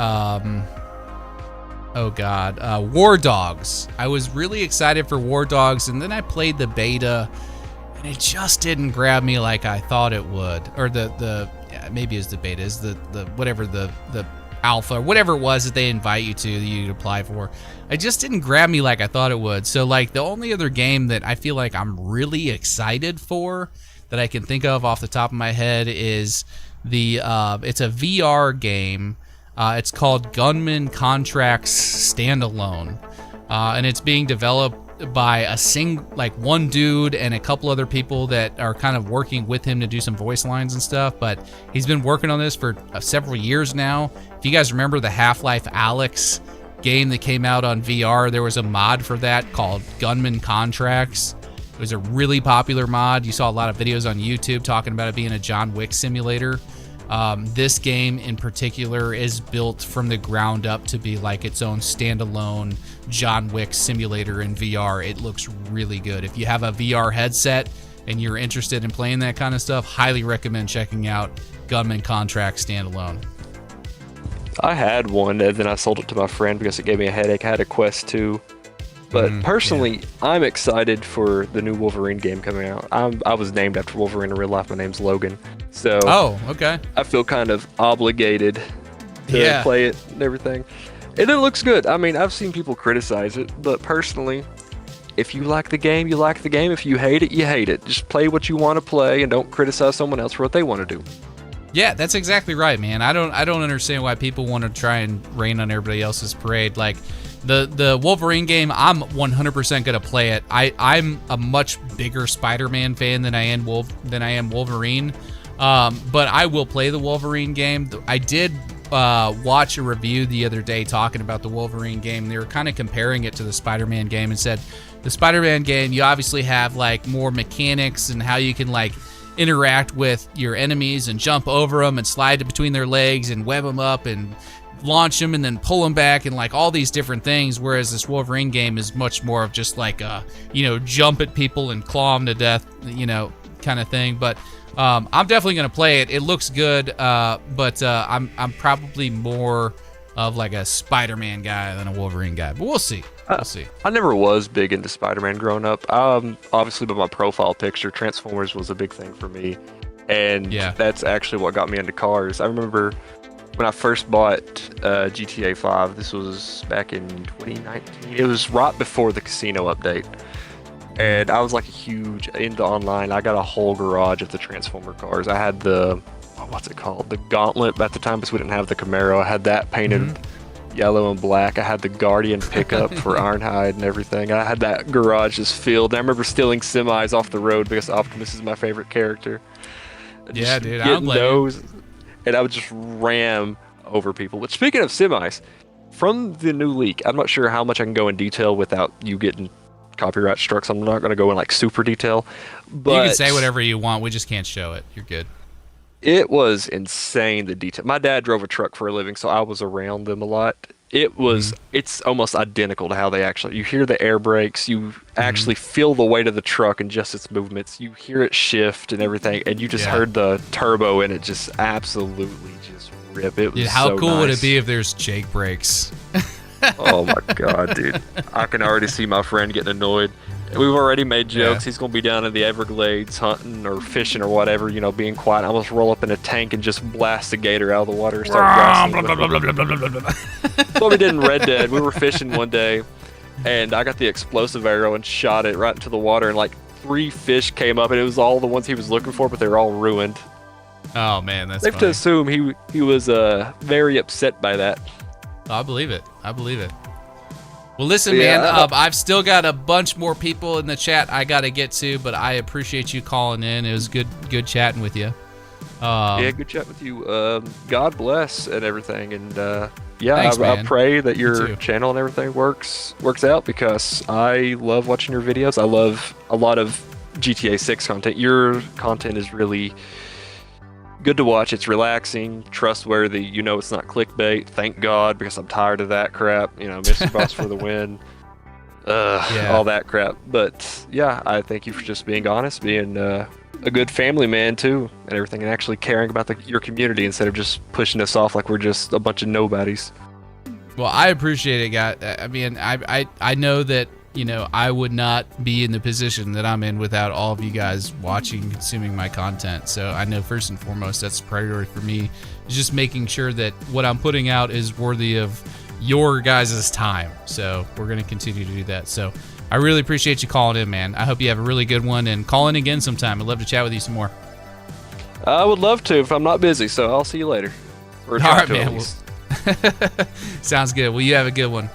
War Dogs. I was really excited for War Dogs, and then I played the beta, and it just didn't grab me like I thought it would. Or maybe it's the beta, is the whatever the alpha or whatever it was that they invite you to, that you apply for. It just didn't grab me like I thought it would. So like the only other game that I feel like I'm really excited for that I can think of off the top of my head is it's a VR game. It's called Gunman Contracts Standalone, and it's being developed by one dude and a couple other people that are kind of working with him to do some voice lines and stuff. But he's been working on this for several years now. If you guys remember the Half-Life Alyx game that came out on VR, there was a mod for that called Gunman Contracts. It was a really popular mod. You saw a lot of videos on YouTube talking about it being a John Wick simulator. This game in particular is built from the ground up to be like its own standalone John Wick simulator in VR. It looks really good. If you have a VR headset and you're interested in playing that kind of stuff, highly recommend checking out Gunman Contract Standalone. I had one and then I sold it to my friend because it gave me a headache. I had a Quest 2. But personally, I'm excited for the new Wolverine game coming out. I was named after Wolverine in real life. My name's Logan. So okay. I feel kind of obligated to play it and everything. And it looks good. I mean, I've seen people criticize it, but personally, if you like the game, you like the game. If you hate it, you hate it. Just play what you want to play and don't criticize someone else for what they want to do. Yeah, that's exactly right, man. I don't understand why people want to try and rain on everybody else's parade. Like the Wolverine game, I'm 100% gonna play it. I'm a much bigger Spider-Man fan than I am Wolverine, but I will play the Wolverine game. I did watch a review the other day talking about the Wolverine game. They were kind of comparing it to the Spider-Man game and said the Spider-Man game, you obviously have like more mechanics and how you can like interact with your enemies and jump over them and slide between their legs and web them up and launch them and then pull them back and like all these different things, whereas this Wolverine game is much more of just like jump at people and claw them to death, kind of thing. But I'm definitely gonna play it. It looks good, but I'm probably more of like a Spider-Man guy than a Wolverine guy, but we'll see. I never was big into Spider-Man growing up. Obviously, but my profile picture, Transformers was a big thing for me, and that's actually what got me into cars. I remember when I first bought GTA 5. This was back in 2019. It was right before the casino update, and I was like a huge into online. I got a whole garage of the Transformer cars. I had the what's it called? The Gauntlet at the time, because we didn't have the Camaro. I had that painted yellow and black. I had the Guardian pickup for Ironhide and everything. I had that garage just filled. I remember stealing semis off the road because Optimus is my favorite character. Yeah, dude, I don't blame you. And I would just ram over people. But speaking of semis, from the new leak, I'm not sure how much I can go in detail without you getting copyright struck, so I'm not going to go in like super detail. But you can say whatever you want. We just can't show it. You're good. It was insane, the detail. My dad drove a truck for a living, so I was around them a lot. It's almost identical to how they actually, you hear the air brakes, you actually feel the weight of the truck and just its movements, you hear it shift and everything, and you just heard the turbo and it just absolutely just rip. It was how so cool nice. would it be if there's Jake brakes? Oh my god, dude. I can already see my friend getting annoyed. We've already made jokes. He's going to be down in the Everglades hunting or fishing or whatever, being quiet. I almost roll up in a tank and just blast a gator out of the water and start blasting. That's what we did in Red Dead. We were fishing one day, and I got the explosive arrow and shot it right into the water, and like 3 fish came up, and it was all the ones he was looking for, but they were all ruined. Oh, man, that's Safe to assume he was very upset by that. I believe it. Well, listen, man, I've still got a bunch more people in the chat I got to get to, but I appreciate you calling in. It was good chatting with you. Yeah, good chat with you. God bless and everything. And thanks, I pray that your channel and everything works out, because I love watching your videos. I love a lot of GTA 6 content. Your content is really good to watch. It's relaxing, trustworthy. It's not clickbait. Thank God, because I'm tired of that crap. Mr. Boss for the win. All that crap. But yeah, I thank you for just being honest, being a good family man too, and everything, and actually caring about your community instead of just pushing us off like we're just a bunch of nobodies. Well, I appreciate it, guys. I mean, I know that I would not be in the position that I'm in without all of you guys watching, consuming my content. So I know first and foremost that's a priority for me, is just making sure that what I'm putting out is worthy of your guys' time. So we're going to continue to do that. So I really appreciate you calling in, man. I hope you have a really good one, and call in again sometime. I'd love to chat with you some more. I would love to if I'm not busy, so I'll see you later. All right, man. Sounds good. Well, you have a good one.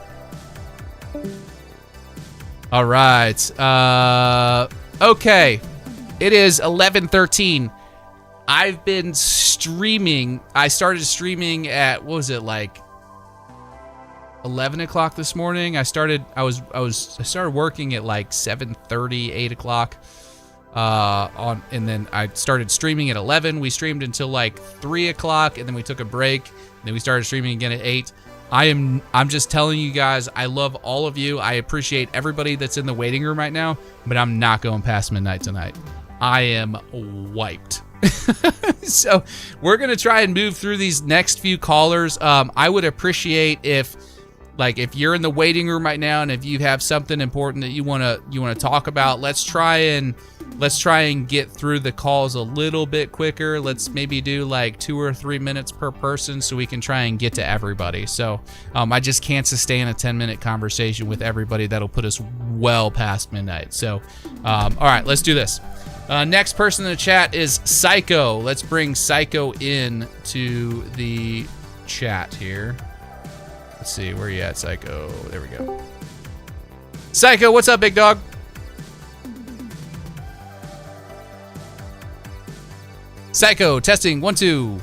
All right. Okay. It is 11:13. I've been streaming. I started streaming at, what was it, like 11 o'clock this morning? I started working at like 7:30, 8 o'clock. And then I started streaming at 11. We streamed until like 3 o'clock, and then we took a break. And then we started streaming again at 8. I'm just telling you guys, I love all of you. I appreciate everybody that's in the waiting room right now, but I'm not going past midnight tonight. I am wiped. So we're going to try and move through these next few callers. I would appreciate if you're in the waiting room right now and if you have something important that you want to talk about, let's try and get through the calls a little bit quicker. Let's maybe do like 2 or 3 minutes per person so we can try and get to everybody. So I just can't sustain a 10-minute conversation with everybody. That'll put us well past midnight. So all right, let's do this. Next person in the chat is Psycho. Let's bring Psycho in to the chat here. Let's see, where you at, Psycho? There we go. Psycho, what's up, big dog? Psycho, testing, 1, 2.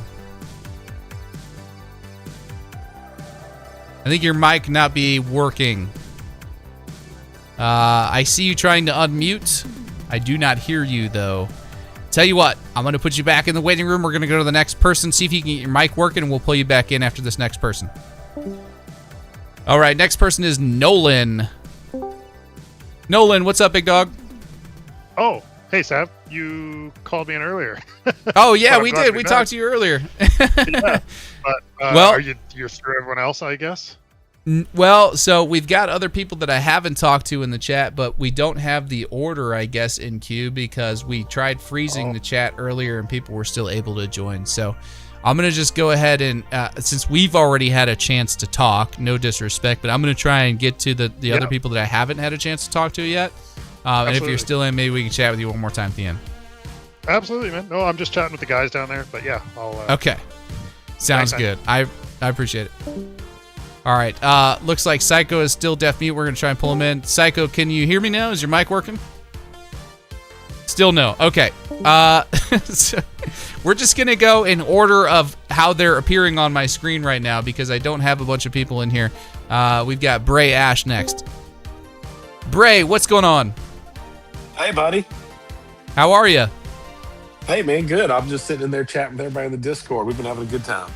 I think your mic not be working. I see you trying to unmute. I do not hear you, though. Tell you what, I'm going to put you back in the waiting room. We're going to go to the next person, see if you can get your mic working, and we'll pull you back in after this next person. All right, next person is Nolan. Nolan, what's up, big dog? Oh, hey, Sam. You called me in earlier. Oh, yeah, we did. We talked to you earlier. Yeah, but well, you're through everyone else, I guess? Well, so we've got other people that I haven't talked to in the chat, but we don't have the order, I guess, in queue because we tried freezing the chat earlier and people were still able to join. So I'm going to just go ahead and, since we've already had a chance to talk, no disrespect, but I'm going to try and get to the other people that I haven't had a chance to talk to yet. And if you're still in, maybe we can chat with you one more time at the end. Absolutely, man. No, I'm just chatting with the guys down there, but yeah, I'll... Okay. Sounds good. I appreciate it. All right. Looks like Psycho is still deaf mute. We're going to try and pull him in. Psycho, can you hear me now? Is your mic working? Still no. Okay. So we're just going to go in order of how they're appearing on my screen right now because I don't have a bunch of people in here. We've got Bray Ash next. Bray, what's going on? Hey, buddy. How are you? Hey, man, good. I'm just sitting in there chatting with everybody in the Discord. We've been having a good time.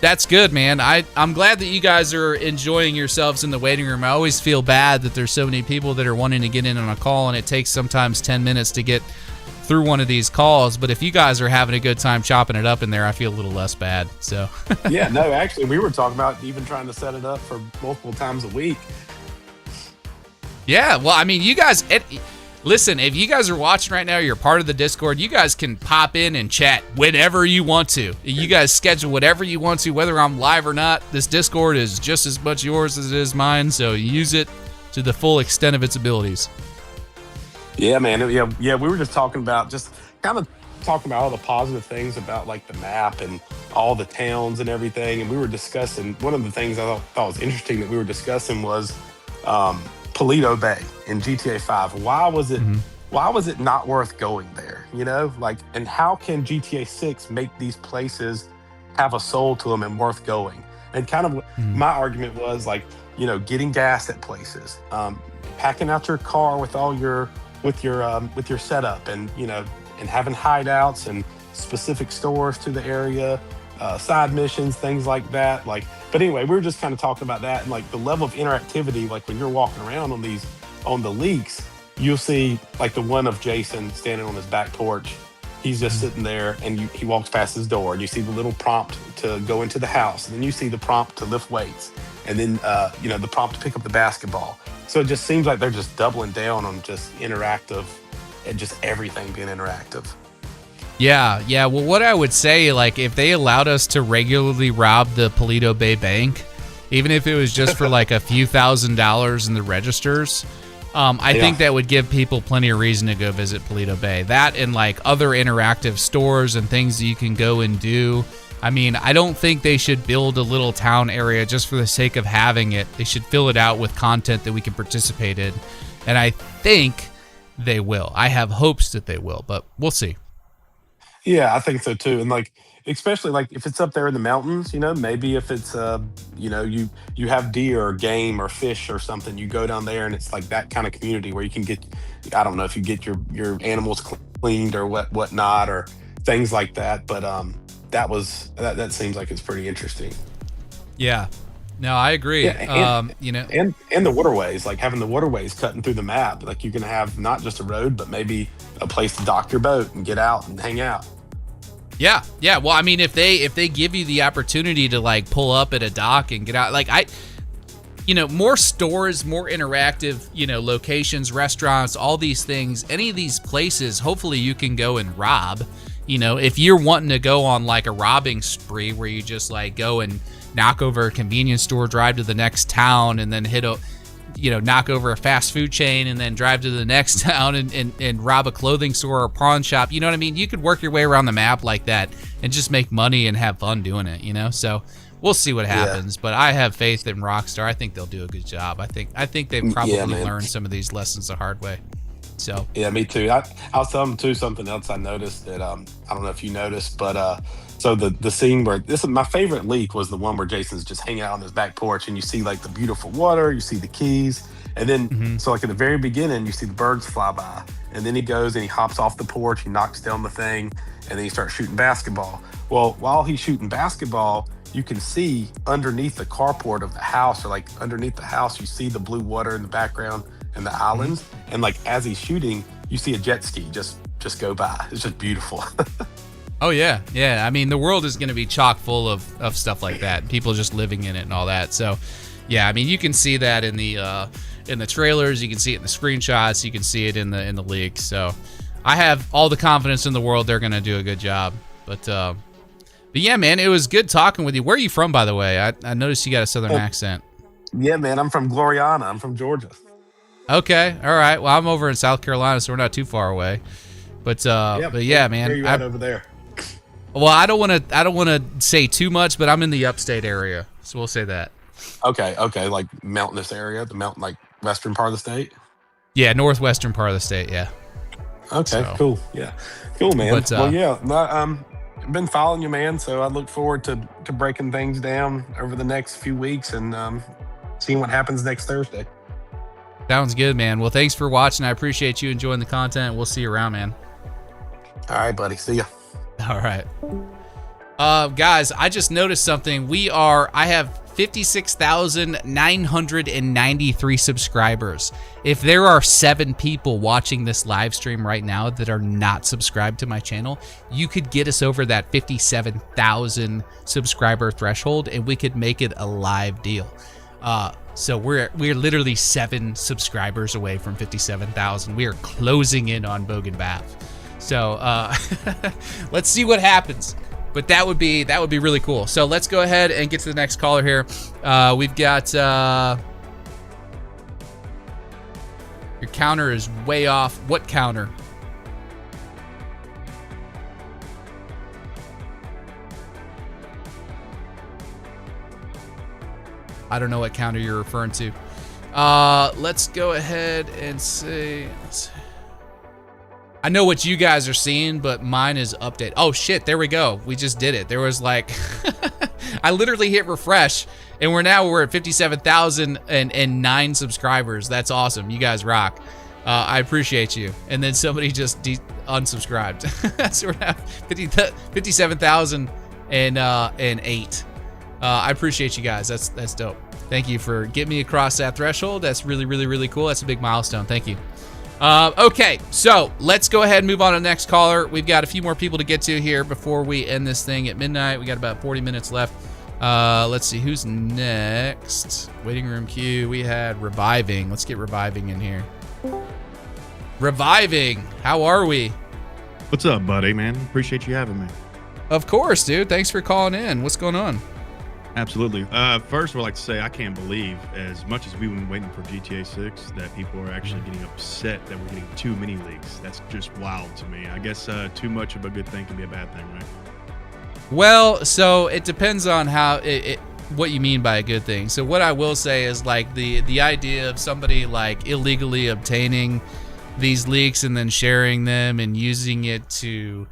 That's good, man. I'm glad that you guys are enjoying yourselves in the waiting room. I always feel bad that there's so many people that are wanting to get in on a call, and it takes sometimes 10 minutes to get through one of these calls. But if you guys are having a good time chopping it up in there, I feel a little less bad. So Yeah, no, actually, we were talking about even trying to set it up for multiple times a week. Yeah, well, I mean, you guys... Listen, if you guys are watching right now, you're part of the Discord, you guys can pop in and chat whenever you want to. You guys schedule whatever you want to, whether I'm live or not. This Discord is just as much yours as it is mine, so use it to the full extent of its abilities. Yeah, man. Yeah, we were just talking about all the positive things about like the map and all the towns and everything. And we were discussing, one of the things I thought was interesting that we were discussing was Paleto Bay in GTA 5. Why was it not worth going there? You know, like, and how can GTA 6 make these places have a soul to them and worth going? And kind of my argument was like, you know, getting gas at places, packing out your car with all your with your setup, and you know, and having hideouts and specific stores to the area, side missions, things like that. Like, but anyway, we were just kind of talking about that and like the level of interactivity. Like when you're walking around on the leaks, you'll see like the one of Jason standing on his back porch. He's just sitting there, and he walks past his door, and you see the little prompt to go into the house, and then you see the prompt to lift weights, and then you know, the prompt to pick up the basketball. So it just seems like they're just doubling down on just interactive and just everything being interactive. Yeah. Well, what I would say, like, if they allowed us to regularly rob the Paleto Bay Bank, even if it was just for like a few $1,000s in the registers, I think that would give people plenty of reason to go visit Paleto Bay. That and like other interactive stores and things that you can go and do. I mean, I don't think they should build a little town area just for the sake of having it. They should fill it out with content that we can participate in. And I think they will. I have hopes that they will, but we'll see. Yeah, I think so too. And like, especially like if it's up there in the mountains, you know, maybe if it's you know, you have deer or game or fish or something, you go down there and it's like that kind of community where you can get, I don't know if you get your animals cleaned or whatnot or things like that. But that seems like it's pretty interesting. Yeah. No, I agree. Yeah, you know, and the waterways, like having the waterways cutting through the map, like you can have not just a road, but maybe a place to dock your boat and get out and hang out. Yeah. Well, I mean, if they give you the opportunity to like pull up at a dock and get out, like more stores, more interactive, you know, locations, restaurants, all these things, any of these places, hopefully you can go and rob. You know, if you're wanting to go on like a robbing spree where you just like go and knock over a convenience store, drive to the next town, and then knock over a fast food chain and then drive to the next town and rob a clothing store or pawn shop. You know what I mean? You could work your way around the map like that and just make money and have fun doing it, you know? So we'll see what happens, but I have faith in Rockstar. I think they'll do a good job. I think they've probably learned some of these lessons the hard way. So yeah, me too. I'll tell them too something else I noticed that I don't know if you noticed, but so the scene where this is my favorite leak was the one where Jason's just hanging out on his back porch and you see like the beautiful water, you see the keys, and then so like at the very beginning you see the birds fly by, and then he goes and he hops off the porch, he knocks down the thing, and then he starts shooting basketball. Well, while he's shooting basketball, you can see underneath the carport of the house, or like underneath the house, you see the blue water in the background and the islands, and like as he's shooting, you see a jet ski just go by. It's just beautiful. Oh yeah. I mean, the world is going to be chock full of stuff like that, people just living in it and all that. So yeah, I mean, you can see that in the trailers, you can see it in the screenshots, you can see it in the leaks. So I have all the confidence in the world they're going to do a good job. But yeah, man, it was good talking with you. Where are you from, by the way? I noticed you got a southern accent. Yeah, man, I'm from Gloriana. I'm from Georgia. Okay, all right. Well, I'm over in South Carolina, so we're not too far away. But yeah, man. Where you at over there? Well, I don't want to say too much, but I'm in the upstate area. So we'll say that. Okay, like mountainous area, the mountain, like western part of the state. Yeah, northwestern part of the state. Yeah. Okay, So, cool. Yeah, cool, man. But, well, yeah, I've been following you, man. So I look forward to breaking things down over the next few weeks and seeing what happens next Thursday. Sounds good, man. Well, thanks for watching. I appreciate you enjoying the content. We'll see you around, man. All right, buddy. See ya. All right. Guys, I just noticed something. I have 56,993 subscribers. If there are 7 people watching this live stream right now that are not subscribed to my channel, you could get us over that 57,000 subscriber threshold and we could make it a live deal. So we're literally 7 subscribers away from 57,000. We are closing in on Bogan Bath. So let's see what happens. But that would be really cool. So let's go ahead and get to the next caller here. We've got your counter is way off. What counter? I don't know what counter you're referring to. Let's go ahead and see. I know what you guys are seeing, but mine is update. Oh shit, there we go. We just did it. There was like, I literally hit refresh and we're at 57,009 subscribers. That's awesome. You guys rock. I appreciate you. And then somebody just unsubscribed. So we're at 57,008. I appreciate you guys. That's dope. Thank you for getting me across that threshold. That's really, really, really cool. That's a big milestone. Thank you. Okay, so let's go ahead and move on to the next caller. We've got a few more people to get to here before we end this thing at midnight. We got about 40 minutes left. Let's see who's next. Waiting room queue. We had Reviving. Let's get Reviving in here. Reviving, how are we? What's up, buddy, man? Appreciate you having me. Of course, dude. Thanks for calling in. What's going on? Absolutely. First, I would like to say I can't believe, as much as we've been waiting for GTA 6, that people are actually getting upset that we're getting too many leaks. That's just wild to me. I guess too much of a good thing can be a bad thing, right? Well, so it depends on how what you mean by a good thing. So what I will say is like the idea of somebody like illegally obtaining these leaks and then sharing them and using it to,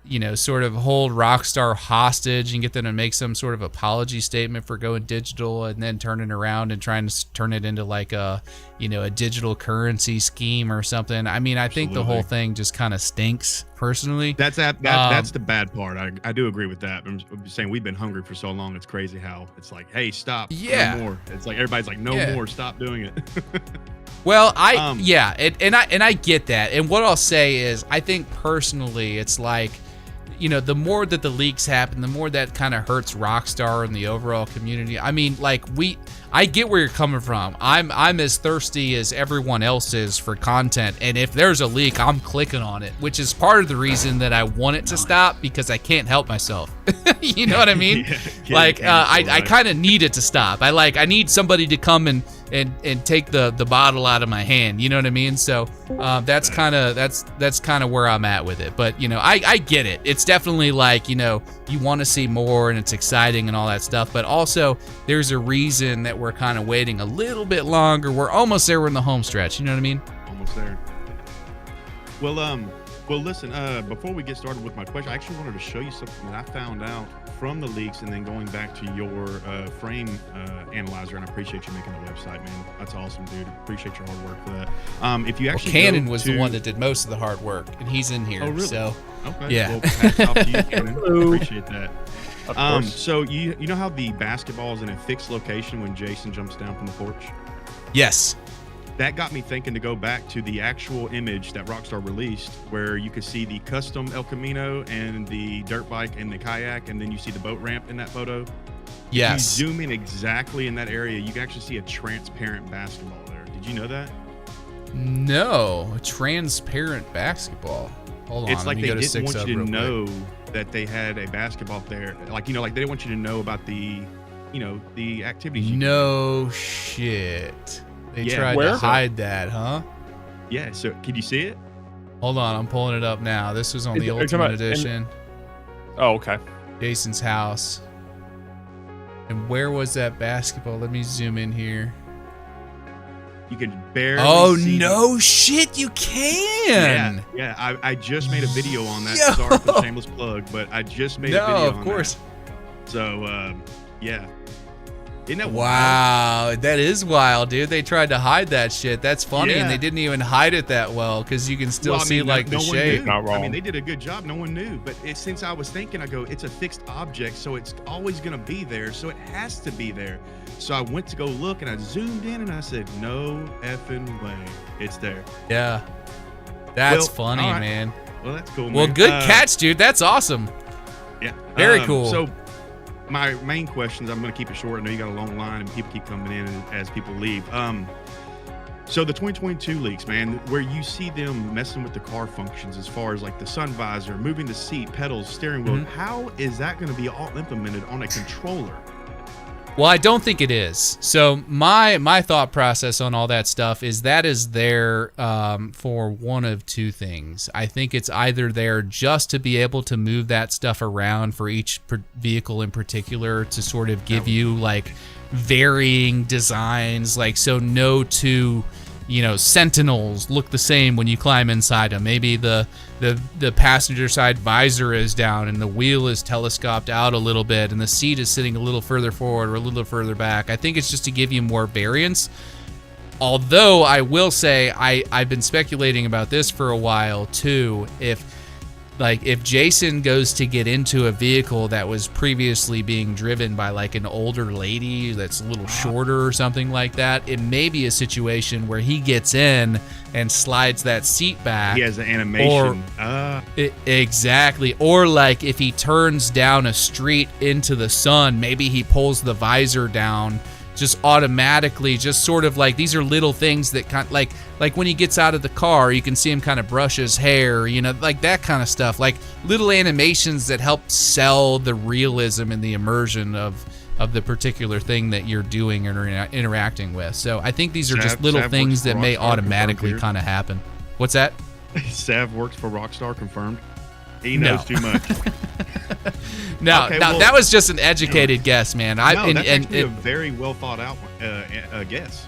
you know, sort of hold Rockstar hostage and get them to make some sort of apology statement for going digital and then turning around and trying to turn it into like a, you know, a digital currency scheme or something. I mean, I think the whole thing just kind of stinks personally. That's the bad part. I do agree with that. I'm saying we've been hungry for so long. It's crazy how it's like, hey, stop. Yeah. No more. It's like everybody's like, no more. Stop doing it. Well, yeah, and I get that. And what I'll say is, I think personally, it's like, you know, the more that the leaks happen, the more that kind of hurts Rockstar and the overall community. I mean, like I get where you're coming from. I'm as thirsty as everyone else is for content, and if there's a leak, I'm clicking on it, which is part of the reason that I want it to stop, because I can't help myself. You know what I mean? I kind of need it to stop. I need somebody to come and take the bottle out of my hand. You know what I mean? So that's kind of where I'm at with it. But you know, I get it. It's definitely like, you know, you want to see more and it's exciting and all that stuff. But also there's a reason that we're kind of waiting a little bit longer. We're almost there. We're in the home stretch. You know what I mean? Almost there. Well, listen, before we get started with my question, I actually wanted to show you something that I found out from the leaks and then going back to your frame analyzer, and I appreciate you making the website, man. That's awesome, dude. Appreciate your hard work for that. If you actually Cannon was the one that did most of the hard work, and he's in here. Oh, really? So, okay. Yeah. Well, hats off to you, Cannon. Hello. Appreciate that. So you know how the basketball is in a fixed location when Jason jumps down from the porch? Yes. That got me thinking to go back to the actual image that Rockstar released, where you could see the custom El Camino and the dirt bike and the kayak, and then you see the boat ramp in that photo. Yes. If you zoom in exactly in that area, you can actually see a transparent basketball there. Did you know that? No, a transparent basketball. Hold on. It's like they didn't want you to know quick. that they had a basketball there. Like, you know, like they didn't want you to know about the, you know, the activities. No shit. They tried to hide that, huh? Yeah, so can you see it? Hold on, I'm pulling it up now. This was on the Ultimate Edition. Oh, okay. Jason's house. And where was that basketball? Let me zoom in here. You can barely see. Oh, no shit, you can! Yeah, I just made a video on that. Yo! Sorry for the shameless plug, but I just made a video on that. No, of course. So, yeah. Isn't that wow, that is wild, dude. They tried to hide that shit. That's funny, and they didn't even hide it that well, because you can still see, like, the shape. Not wrong. I mean, they did a good job. No one knew. But since I was thinking, I go, it's a fixed object, so it's always going to be there, so it has to be there. So I went to go look, and I zoomed in, and I said, no effing way. It's there. Yeah. That's funny, right. man. Well, that's cool, man. Well, good catch, dude. That's awesome. Yeah. Very cool. So my main questions, I'm going to keep it short. I know you got a long line, and people keep coming in as people leave. So the 2022 leaks, man, where you see them messing with the car functions as far as like the sun visor, moving the seat, pedals, steering wheel, how is that going to be all implemented on a controller? Well, I don't think it is. So my thought process on all that stuff is that is there for one of two things. I think it's either there just to be able to move that stuff around for each vehicle in particular to sort of give you like varying designs, like so no two, you know, Sentinels look the same when you climb inside them. Maybe the passenger side visor is down and the wheel is telescoped out a little bit and the seat is sitting a little further forward or a little further back. I think it's just to give you more variance. Although I will say I've been speculating about this for a while too. If Jason goes to get into a vehicle that was previously being driven by like an older lady that's a little shorter or something like that, it may be a situation where he gets in and slides that seat back. He has an animation. Exactly. Or like if he turns down a street into the sun, maybe he pulls the visor down just automatically, just sort of like, these are little things that kind of like when he gets out of the car, you can see him kind of brush his hair, you know, like that kind of stuff, like little animations that help sell the realism and the immersion of the particular thing that you're doing or interacting with. So I think these are just little things that may automatically kind of happen. What's that? Sav works for Rockstar, confirmed. He knows too much. No, that was just an educated guess, man. That's actually a very well thought out guess.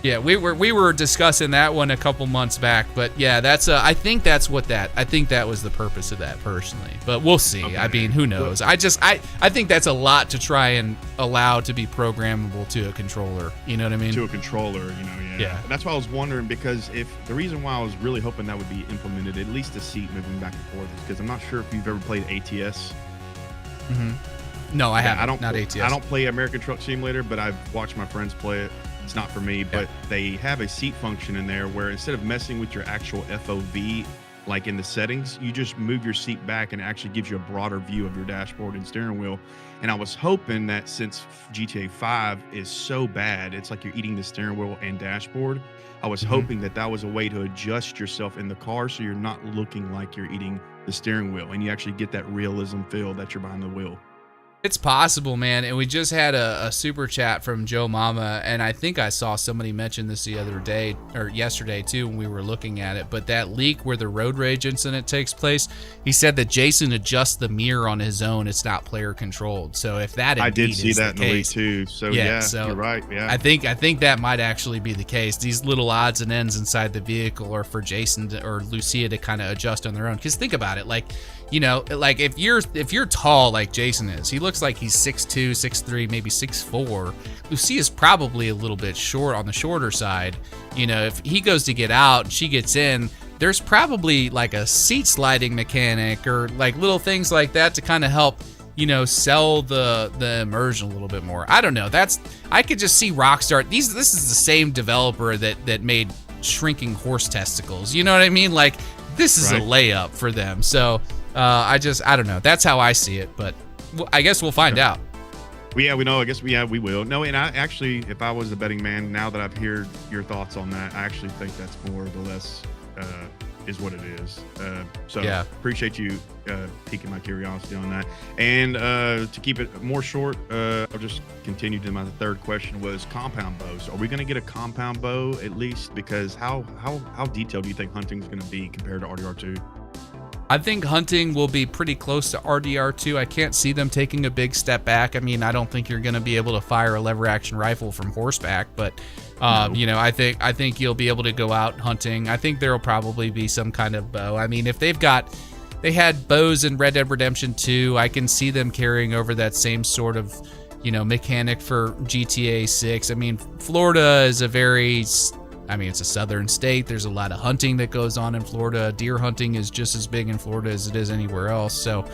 Yeah, we were discussing that one a couple months back, but yeah, that's I think that was the purpose of that personally. But we'll see. Okay. I mean, who knows? I think that's a lot to try and allow to be programmable to a controller. You know what I mean? To a controller, you know, yeah. That's why I was wondering, because if the reason why I was really hoping that would be implemented, at least the seat moving back and forth, is because I'm not sure if you've ever played ATS. No, I haven't. Not ATS. I don't play American Truck Simulator, but I've watched my friends play it. It's not for me, but they have a seat function in there where instead of messing with your actual FOV, like in the settings, you just move your seat back and it actually gives you a broader view of your dashboard and steering wheel. And I was hoping that since GTA 5 is so bad, it's like you're eating the steering wheel and dashboard. I was hoping that was a way to adjust yourself in the car so you're not looking like you're eating the steering wheel and you actually get that realism feel that you're behind the wheel. It's possible, man. And we just had a super chat from Joe Mama, and I think I saw somebody mention this the other day or yesterday too when we were looking at it. But that leak where the road rage incident takes place, he said that Jason adjusts the mirror on his own. It's not player controlled. So if that I did see is that the in the case, leak too. So yeah, you're right. Yeah, I think that might actually be the case. These little odds and ends inside the vehicle are for Jason or Lucia to kind of adjust on their own. Because think about it, like, you know, like if you're tall like Jason is, he looks like he's 6'2", 6'3", maybe 6'4". Lucia's probably a little bit short on the shorter side. You know, if he goes to get out and she gets in, there's probably like a seat sliding mechanic or like little things like that to kind of help, you know, sell the immersion a little bit more. I don't know. I could just see Rockstar. This is the same developer that made shrinking horse testicles. You know what I mean? Like, this is a layup for them. So I don't know. That's how I see it, but I guess we'll find out. Yeah, we know. I guess we will. No, and I actually, if I was a betting man, now that I've heard your thoughts on that, I actually think that's more or less is what it is. So appreciate you piquing my curiosity on that. And to keep it more short, I'll just continue to my third question was compound bows. Are we going to get a compound bow at least? Because how detailed do you think hunting's going to be compared to RDR2? I think hunting will be pretty close to RDR2. I can't see them taking a big step back. I mean, I don't think you're going to be able to fire a lever action rifle from horseback, but you know, I think you'll be able to go out hunting. I think there'll probably be some kind of bow. I mean, if they had bows in Red Dead Redemption 2, I can see them carrying over that same sort of, you know, mechanic for GTA 6. I mean, Florida is it's a southern state. There's a lot of hunting that goes on in Florida. Deer hunting is just as big in Florida as it is anywhere else. So,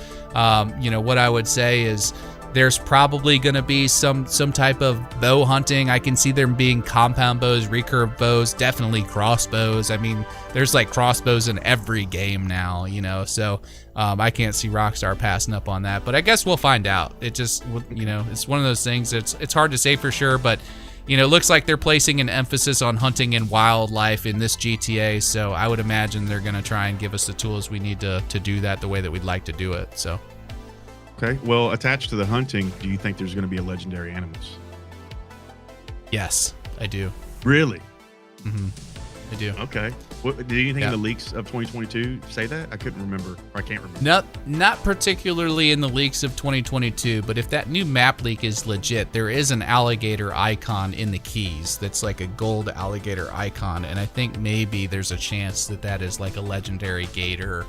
you know, what I would say is there's probably going to be some type of bow hunting. I can see there being compound bows, recurve bows, definitely crossbows. I mean, there's like crossbows in every game now, you know, so I can't see Rockstar passing up on that. But I guess we'll find out. It just, you know, it's one of those things. It's hard to say for sure, but you know, it looks like they're placing an emphasis on hunting and wildlife in this GTA, so I would imagine they're going to try and give us the tools we need to do that the way that we'd like to do it. So, okay. Well, attached to the hunting, do you think there's going to be a legendary animals? Yes, I do. Really? Mm-hmm. I do. Okay. Did anything in the leaks of 2022 say that? I couldn't remember. Or I can't remember. Not particularly in the leaks of 2022, but if that new map leak is legit, there is an alligator icon in the keys that's like a gold alligator icon, and I think maybe there's a chance that is like a legendary gator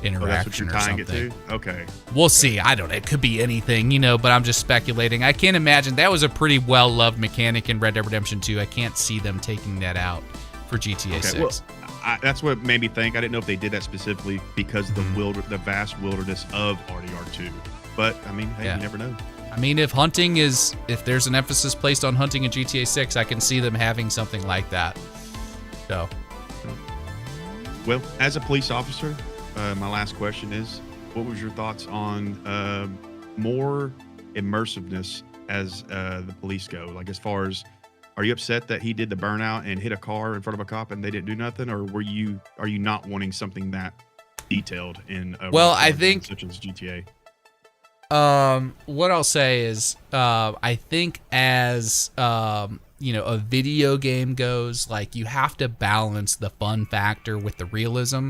interaction that's what you're or tying something. it to? Okay. We'll see. I don't know. It could be anything, you know, but I'm just speculating. I can't imagine. That was a pretty well-loved mechanic in Red Dead Redemption 2. I can't see them taking that out for GTA 6. Well, that's what made me think. I didn't know if they did that specifically because of the vast wilderness of RDR2. But, I mean, hey, you never know. I mean, if there's an emphasis placed on hunting in GTA 6, I can see them having something like that. So. Well, as a police officer, my last question is, what was your thoughts on more immersiveness as the police go? Like, as far as, are you upset that he did the burnout and hit a car in front of a cop and they didn't do nothing, or are you not wanting something that detailed in I think such as GTA? What I'll say is, I think as you know, a video game goes, like, you have to balance the fun factor with the realism.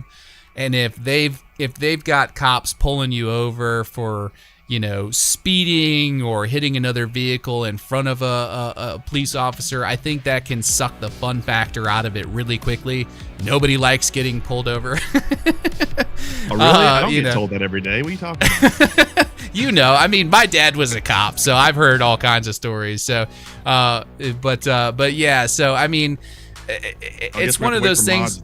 And if they've got cops pulling you over for, you know, speeding or hitting another vehicle in front of a police officer, I think that can suck the fun factor out of it really quickly. Nobody likes getting pulled over. Oh, really? I don't get told that every day. What are you talking about? You know, I mean, my dad was a cop, so I've heard all kinds of stories. So, but yeah, so I mean, it's one of those things.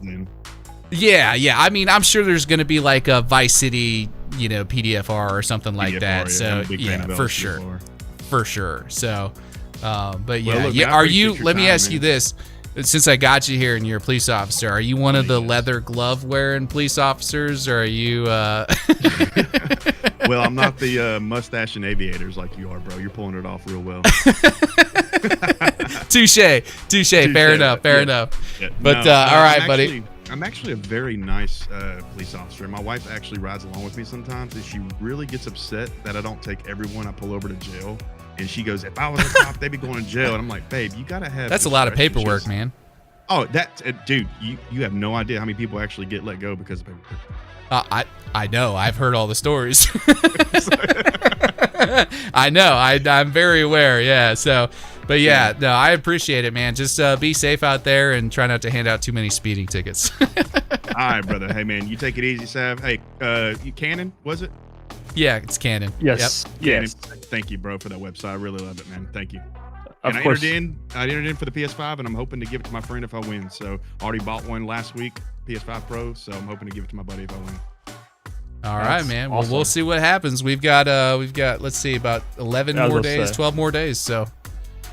Yeah. I mean, I'm sure there's going to be like a Vice City, you know, PDFR or something like that. So yeah, for sure. So, but yeah, well, look, are you? Let me ask you this: since I got you here and you're a police officer, are you one of the leather glove wearing police officers, or are you? Well, I'm not the mustache and aviators like you are, bro. You're pulling it off real well. Touche. Fair enough. Yeah. But all right, buddy. I'm actually a very nice police officer. My wife actually rides along with me sometimes, and she really gets upset that I don't take everyone I pull over to jail. And she goes, "If I was a cop, they'd be going to jail." And I'm like, "Babe, you gotta have." That's a lot of paperwork, man. Oh, dude, you have no idea how many people actually get let go because of paperwork. I know. I've heard all the stories. I know. I'm very aware. Yeah. So, but yeah, no, I appreciate it, man. Just be safe out there and try not to hand out too many speeding tickets. All right, brother. Hey, man, you take it easy, Sav. Hey, you Canon, was it? Yeah, it's Canon. Yes. Yep. Yes. Canon. Thank you, bro, for that website. I really love it, man. Thank you. Of course. I entered in for the PS5, and I'm hoping to give it to my friend if I win. So I already bought one last week, PS5 Pro. So I'm hoping to give it to my buddy if I win. All right, man. Awesome. Well, we'll see what happens. We've got let's see, about 11 more days, 12 more days. So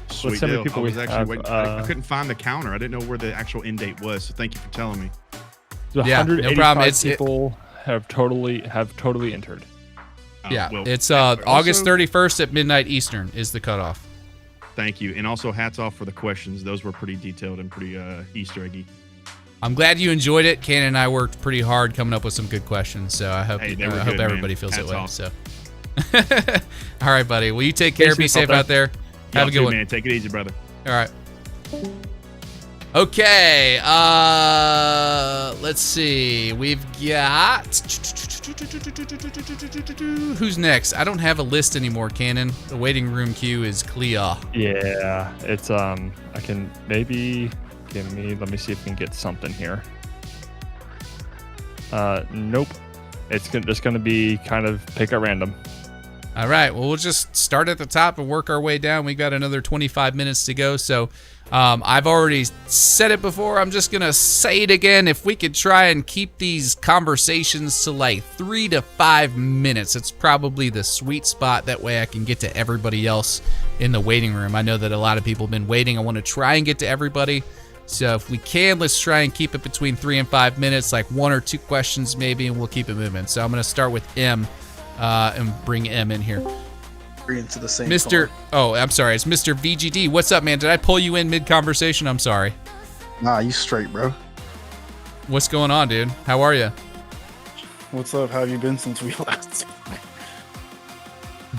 sweet deal. Many people I couldn't find the counter. I didn't know where the actual end date was. So thank you for telling me. 185 no problem. People have totally entered. Yeah, it's August 31st at midnight Eastern is the cutoff. Thank you, and also hats off for the questions. Those were pretty detailed and pretty Easter eggy. I'm glad you enjoyed it. Ken and I worked pretty hard coming up with some good questions, so I hope everybody feels that way. Off. So, all right, buddy. Well, you take care. Be safe out there. Have a good one, man. Take it easy, brother. All right. Okay. Let's see. We've got Who's next? I don't have a list anymore, Cannon. The waiting room queue is clear. Yeah, it's I can maybe let me see if I can get something here. Nope. It's just going to be kind of pick at random. All right. Well, we'll just start at the top and work our way down. We got another 25 minutes to go. So I've already said it before. I'm just going to say it again. If we could try and keep these conversations to like 3 to 5 minutes, it's probably the sweet spot. That way I can get to everybody else in the waiting room. I know that a lot of people have been waiting. I want to try and get to everybody. So if we can, let's try and keep it between 3 and 5 minutes, like 1 or 2 questions maybe, and we'll keep it moving. So I'm going to start with M and bring M in here. Into the same Mr. phone. Oh, I'm sorry. It's Mr. VGD. What's up, man? Did I pull you in mid-conversation? I'm sorry. Nah, you straight, bro. What's going on, dude? How are you? What's up? How have you been since we last?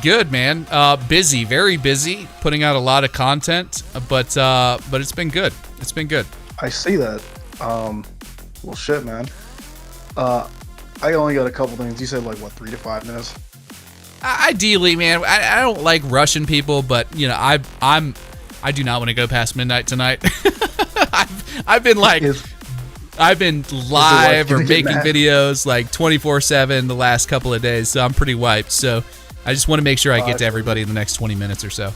Good, man. Busy, very busy, putting out a lot of content, but it's been good. It's been good. I see that. Well, shit, man. I only got a couple things. You said like what, 3 to 5 minutes? Ideally, man. I don't like rushing people, but you know, I do not want to go past midnight tonight. I've been live or making videos like 24/7 the last couple of days, so I'm pretty wiped. So I just want to make sure I get to everybody in the next 20 minutes or so.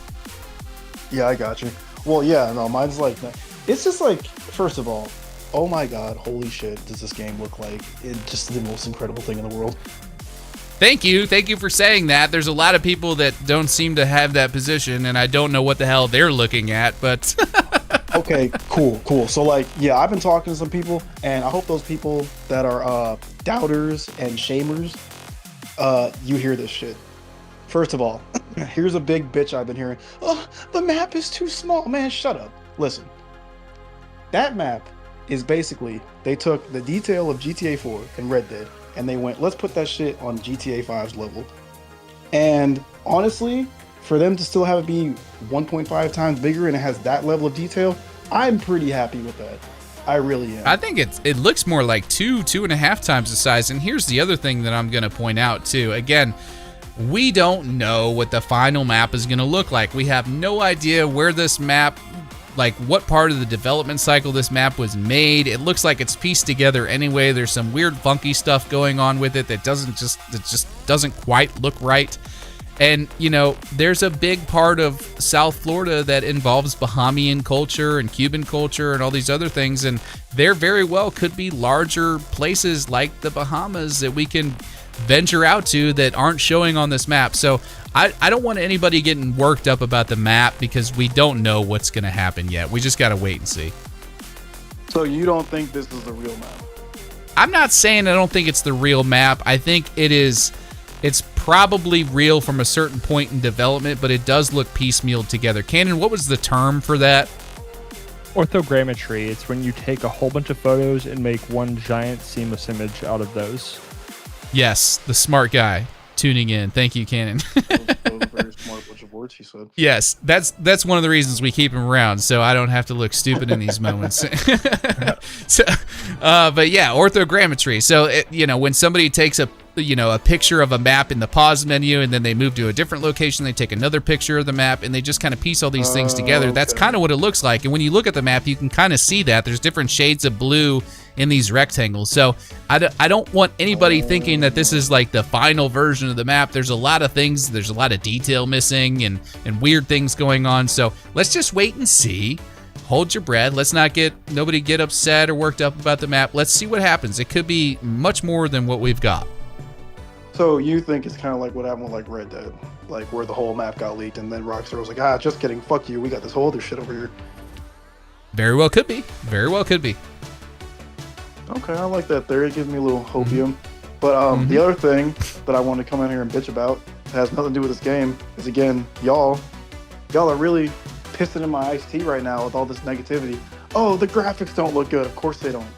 Yeah, I got you. Well, yeah, no, mine's like, it's just like, first of all, oh my god, holy shit, does this game look like it's just the most incredible thing in the world. Thank you for saying that. There's a lot of people that don't seem to have that position, and I don't know what the hell they're looking at, but okay, cool. So like, yeah, I've been talking to some people, and I hope those people that are doubters and shamers, you hear this shit. First of all, here's a big bitch I've been hearing. Oh, the map is too small. Man, shut up. Listen, that map is basically, they took the detail of GTA 4 and Red Dead, and they went, let's put that shit on GTA 5's level. And honestly, for them to still have it be 1.5 times bigger and it has that level of detail, I'm pretty happy with that. I really am. I think it looks more like 2.5 times the size. And here's the other thing that I'm going to point out too. Again, we don't know what the final map is going to look like. We have no idea where this map, like what part of the development cycle this map was made. It looks like it's pieced together anyway. There's some weird funky stuff going on with it that just doesn't quite look right. And you know, there's a big part of South Florida that involves Bahamian culture and Cuban culture and all these other things, and there very well could be larger places like the Bahamas that we can venture out to that aren't showing on this map. So I don't want anybody getting worked up about the map because we don't know what's going to happen yet. We just got to wait and see. So you don't think this is the real map? I'm not saying I don't think it's the real map. I think it is. It's probably real from a certain point in development, but it does look piecemealed together. Cannon, what was the term for that? Orthogrammetry. It's when you take a whole bunch of photos and make one giant seamless image out of those. Yes, the smart guy tuning in. Thank you, Cannon. Very smart bunch of words, he said. Yes, that's one of the reasons we keep him around, so I don't have to look stupid in these moments. But yeah, orthogrammetry. So when somebody takes a picture of a map in the pause menu, and then they move to a different location, they take another picture of the map, and they just kind of piece all these things together. That's kind of what it looks like. And when you look at the map, you can kind of see that there's different shades of blue in these rectangles. So I don't want anybody thinking that this is like the final version of the map. There's a lot of things, there's a lot of detail missing and weird things going on. So let's just wait and see. Hold your breath. Let's not nobody get upset or worked up about the map. Let's see what happens. It could be much more than what we've got. So you think it's kind of like what happened with like Red Dead, like where the whole map got leaked and then Rockstar was like, just kidding, fuck you, we got this whole other shit over here. Very well could be. Very well could be. Okay, I like that theory. It gives me a little hopium. But the other thing that I want to come in here and bitch about that has nothing to do with this game is, again, y'all are really pissing in my iced tea right now with all this negativity. Oh, the graphics don't look good. Of course they don't.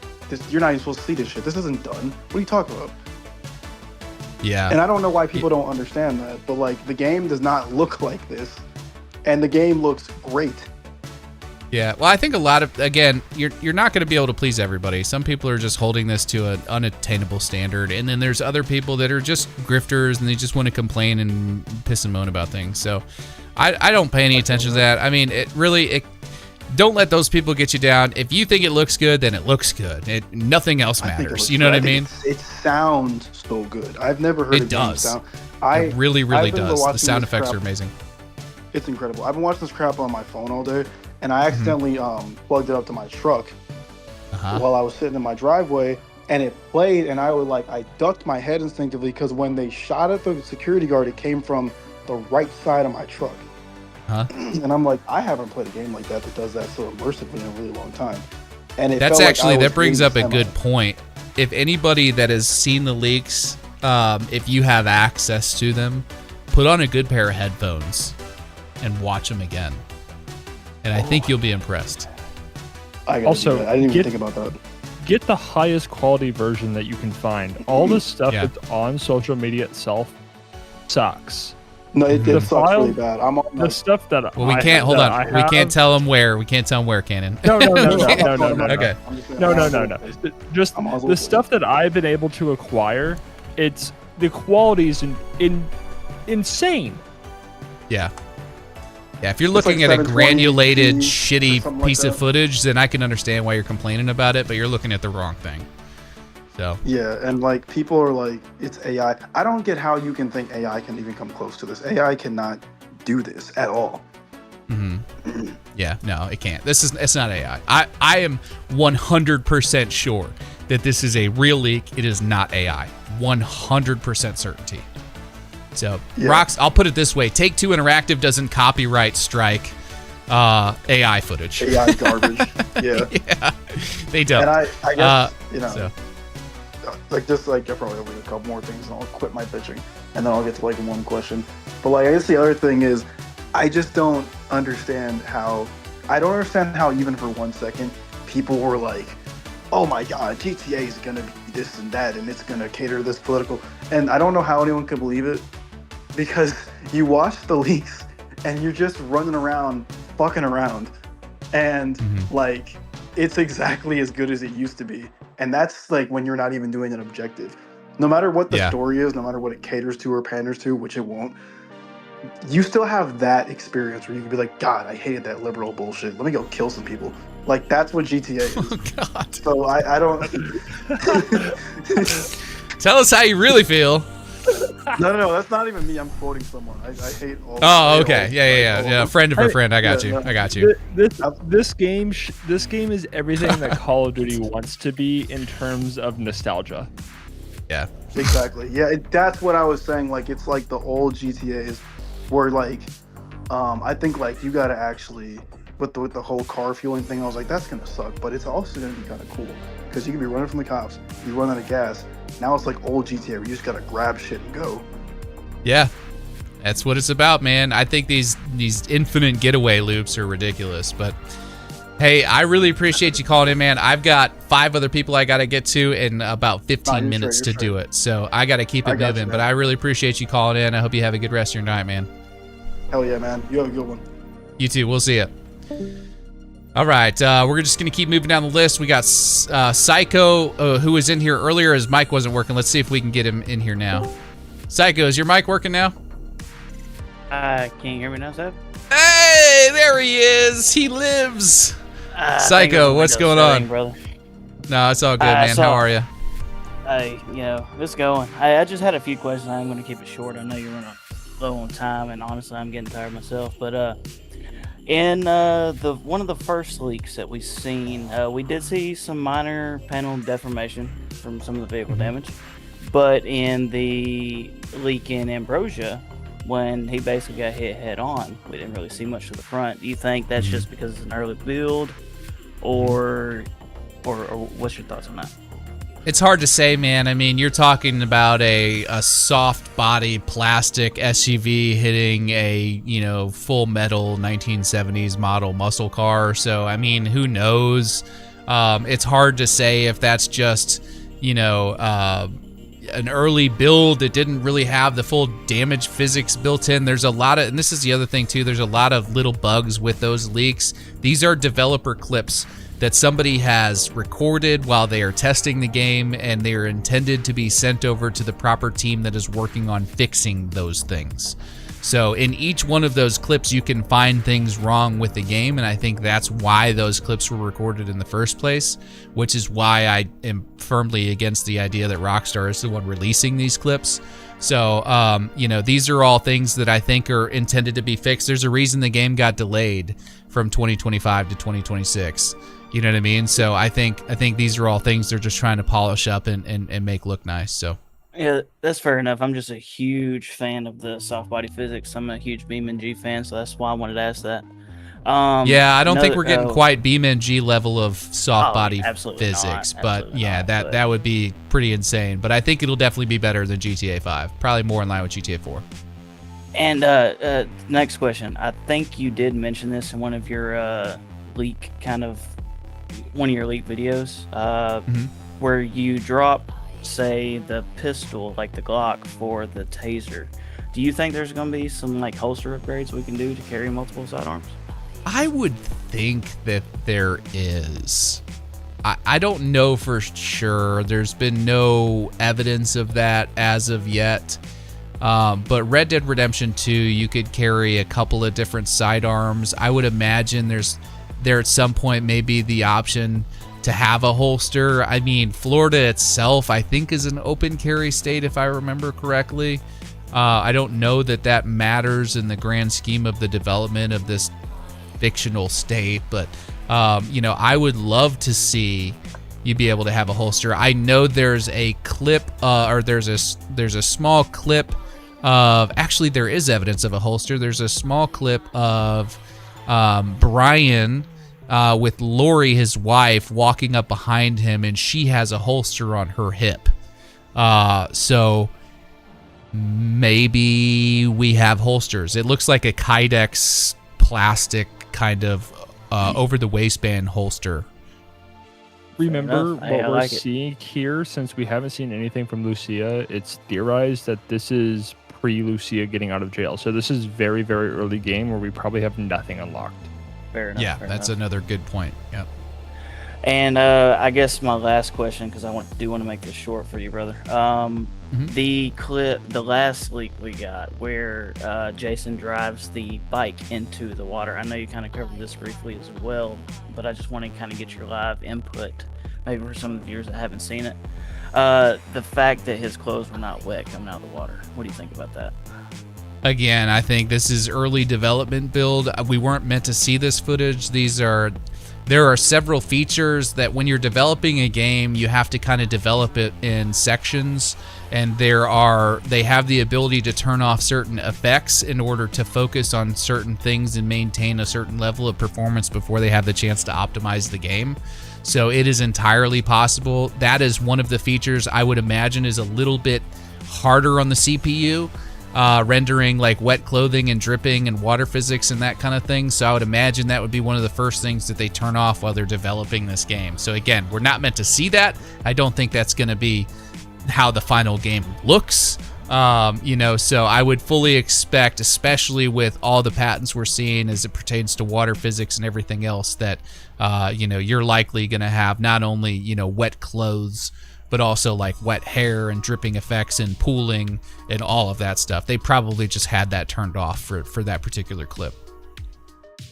You're not even supposed to see this shit. This isn't done. What are you talking about? Yeah. And I don't know why people don't understand that, but like the game does not look like this, and the game looks great. Yeah, well, I think a lot of, again, you're not going to be able to please everybody. Some people are just holding this to an unattainable standard, and then there's other people that are just grifters and they just want to complain and piss and moan about things. So I don't pay any attention to that. I mean, don't let those people get you down. If you think it looks good, then it looks good. Nothing else matters. You know what I mean? It sounds so good. I've never heard it does. Sound. It really, really does. The sound effects are amazing. It's incredible. I've been watching this crap on my phone all day, and I accidentally plugged it up to my truck while I was sitting in my driveway, and it played, and I ducked my head instinctively because when they shot at the security guard, it came from the right side of my truck. And I'm like, I haven't played a game like that does that so immersively in a really long time. And that brings up a good point. If anybody that has seen the leaks, if you have access to them, put on a good pair of headphones and watch them again. And I think you'll be impressed. I didn't even think about that. Get the highest quality version that you can find. All the stuff that's on social media itself sucks. No, it sucks really bad. I'm on the stuff that. Well, we can't hold on. We can't tell them where. We can't tell them where, Cannon. No. Okay. No. Just the stuff that I've been able to acquire. The quality is insane. Yeah. Yeah, if you're looking at a granulated, shitty piece of footage, then I can understand why you're complaining about it, but you're looking at the wrong thing. So. Yeah, and people are like, it's AI. I don't get how you can think AI can even come close to this. AI cannot do this at all. Yeah, no, it can't. It's not AI. I am 100% sure that this is a real leak. It is not AI. 100% certainty. So, Rox, I'll put it this way. Take-Two Interactive doesn't copyright strike AI footage. AI garbage. Yeah. They don't. And I guess, so. I'll probably over a couple more things and I'll quit my bitching. And then I'll get to one question. But I guess the other thing is, I just don't understand how even for 1 second, people were like, oh my God, GTA is going to be this and that, and it's going to cater to this political. And I don't know how anyone could believe it, because you watch the leaks and you're just running around, fucking around. And it's exactly as good as it used to be. And that's when you're not even doing an objective. No matter what the story is, no matter what it caters to or panders to, which it won't, you still have that experience where you can be like, God, I hated that liberal bullshit. Let me go kill some people. That's what GTA is. Oh, God. So I don't... Tell us how you really feel. No, that's not even me. I'm quoting someone. I hate all... Oh, okay. Yeah. Friend of a friend. I got you. This game is everything that Call of Duty wants to be in terms of nostalgia. Yeah. Exactly. Yeah, that's what I was saying. It's like the old GTAs where I think you gotta actually... With the whole car fueling thing, I was like, that's gonna suck, but it's also gonna be kind of cool because you can be running from the cops, you run out of gas. Now it's like old GTA where you just gotta grab shit and go. Yeah, that's what it's about, man. I think these infinite getaway loops are ridiculous, but hey, I really appreciate you calling in, man. I've got 5 other people I gotta get to in about 15 minutes to do it, so I gotta keep it moving. But I really appreciate you calling in. I hope you have a good rest of your night, man. Hell yeah, man. You have a good one. You too. We'll see you. All right, we're just going to keep moving down the list. We got Psycho, who was in here earlier. His mic wasn't working. Let's see if we can get him in here now. Psycho, is your mic working now? Can you hear me now, Seb? Hey, there he is. He lives. Psycho, what's going on? Brother. No, it's all good, man. How are you? It's going. I just had a few questions. I'm going to keep it short. I know you're running low on time, and honestly, I'm getting tired myself. But in one of the first leaks that we've seen, we did see some minor panel deformation from some of the vehicle damage. But in the leak in Ambrosia, when he basically got hit head on, we didn't really see much to the front. Do you think that's just because it's an early build, or what's your thoughts on that? It's hard to say, man. I mean, you're talking about a soft body plastic SUV hitting a, full metal 1970s model muscle car. So, I mean, who knows? It's hard to say if that's just, an early build that didn't really have the full damage physics built in. There's a lot of, and this is the other thing too, there's a lot of little bugs with those leaks. These are developer clips that somebody has recorded while they are testing the game, and they are intended to be sent over to the proper team that is working on fixing those things. So in each one of those clips, you can find things wrong with the game, and I think that's why those clips were recorded in the first place, which is why I am firmly against the idea that Rockstar is the one releasing these clips. So, you know, these are all things that I think are intended to be fixed. There's a reason the game got delayed from 2025 to 2026. You know what I mean? So I think these are all things they're just trying to polish up and make look nice. So. Yeah, that's fair enough. I'm just a huge fan of the soft body physics. I'm a huge BeamNG fan, so that's why I wanted to ask that. Yeah, I don't think we're getting quite BeamNG level of soft body physics, not, but yeah, that would be pretty insane. But I think it'll definitely be better than GTA 5. Probably more in line with GTA 4. And next question. I think you did mention this in one of your leak videos, where you drop, say, the pistol, like the Glock, for the taser. Do you think there's going to be some like holster upgrades we can do to carry multiple sidearms? I would think that there is. I don't know for sure. There's been no evidence of that as of yet. But Red Dead Redemption 2, you could carry a couple of different sidearms. I would imagine there at some point may be the option to have a holster. I mean, Florida itself, I think, is an open carry state, if I remember correctly. I don't know that matters in the grand scheme of the development of this fictional state, but you know, I would love to see you be able to have a holster. I know there's a clip, or there's a small clip of, actually there is evidence of a holster. There's a small clip of Brian with Lori, his wife, walking up behind him, and she has a holster on her hip. So maybe we have holsters. It looks like a Kydex plastic kind of over the waistband holster. Remember what we're seeing here, since we haven't seen anything from Lucia, it's theorized that this is pre-Lucia getting out of jail. So this is very, very early game where we probably have nothing unlocked. Fair enough. Yeah, that's another good point. Yep. And I guess my last question, because I want to make this short for you, brother. The clip, the last leak we got, where Jason drives the bike into the water. I know you kind of covered this briefly as well, but I just want to kind of get your live input, maybe for some of the viewers that haven't seen it. The fact that his clothes were not wet coming out of the water. What do you think about that? Again, I think this is early development build. We weren't meant to see this footage. There are several features that when you're developing a game, you have to kind of develop it in sections, and they have the ability to turn off certain effects in order to focus on certain things and maintain a certain level of performance before they have the chance to optimize the game. So it is entirely possible. That is one of the features I would imagine is a little bit harder on the CPU. Rendering like wet clothing and dripping and water physics and that kind of thing. So I would imagine that would be one of the first things that they turn off while they're developing this game. So again, we're not meant to see that. I don't think that's going to be how the final game looks. You know, so I would fully expect, especially with all the patents we're seeing as it pertains to water physics and everything else, that you know, you're likely going to have not only, you know, wet clothes, but also like wet hair and dripping effects and pooling and all of that stuff. They probably just had that turned off for that particular clip.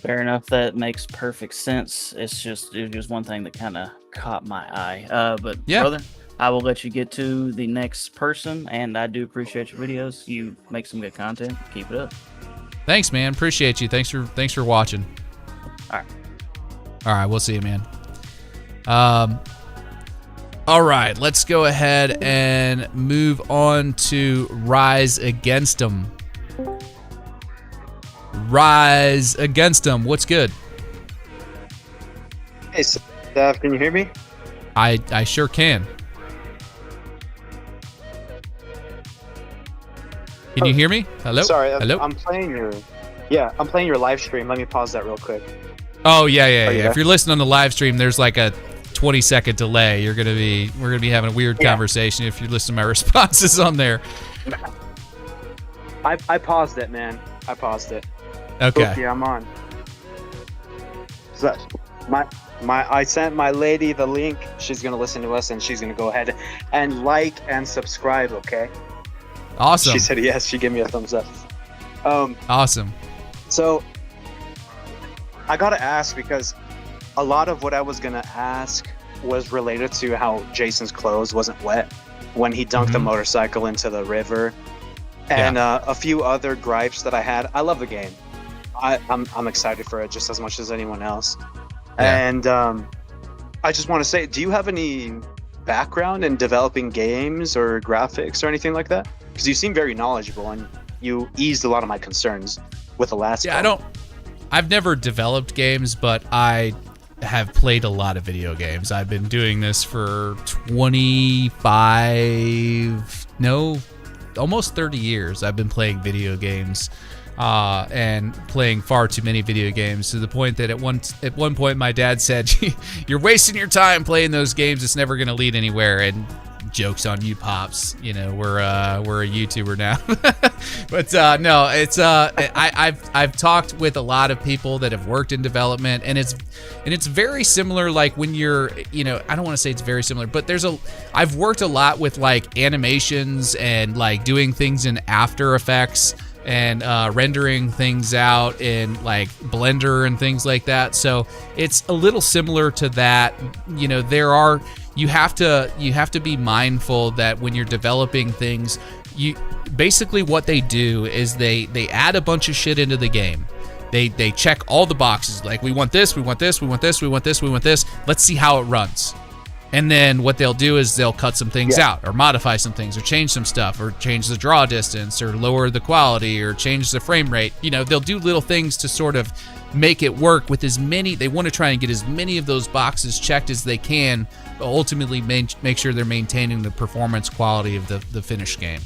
Fair enough. That makes perfect sense. It was just one thing that kind of caught my eye. But yeah, brother, I will let you get to the next person, and I do appreciate your videos. You make some good content. Keep it up. Thanks, man. Appreciate you. Thanks for watching. All right. We'll see you, man. All right, let's go ahead and move on to Rise Against Them. Rise Against Them, what's good? Hey, Steph, can you hear me? I sure can. Can you hear me? Hello? Sorry, Hello? I'm playing your live stream. Let me pause that real quick. Oh, yeah. If you're listening on the live stream, there's like a 20-second delay. We're gonna be having a weird conversation if you listen to my responses on there. I paused it, man. I paused it. Okay. Yeah, I'm on. So I sent my lady the link. She's gonna listen to us, and she's gonna go ahead and like and subscribe. Okay. Awesome. She said yes. She gave me a thumbs up. Awesome. So I gotta ask, because a lot of what I was gonna ask was related to how Jason's clothes wasn't wet when he dunked the motorcycle into the river, and a few other gripes that I had. I love the game. I'm excited for it just as much as anyone else. And I just want to say, do you have any background in developing games or graphics or anything like that? Because you seem very knowledgeable, and you eased a lot of my concerns with the last game. I've never developed games, but I have played a lot of video games. I've been doing this for almost 30 years. I've been playing video games. And playing far too many video games, to the point that at one point my dad said, "You're wasting your time playing those games. It's never going to lead anywhere." And jokes on you, Pops. You know, we're a YouTuber now. But no, it's I've talked with a lot of people that have worked in development, and it's very similar. Like when you're, I don't want to say it's very similar, but I've worked a lot with like animations and like doing things in After Effects, and rendering things out in like Blender and things like that. So it's a little similar to that. You have to be mindful that when you're developing things, basically what they do is they add a bunch of shit into the game. They check all the boxes, like we want this, we want this, we want this, we want this, we want this. Let's see how it runs. And then what they'll do is they'll cut some things out, or modify some things, or change some stuff, or change the draw distance, or lower the quality, or change the frame rate. They'll do little things to sort of make it work with they want to try and get as many of those boxes checked as they can, but ultimately make sure they're maintaining the performance quality of the finished game.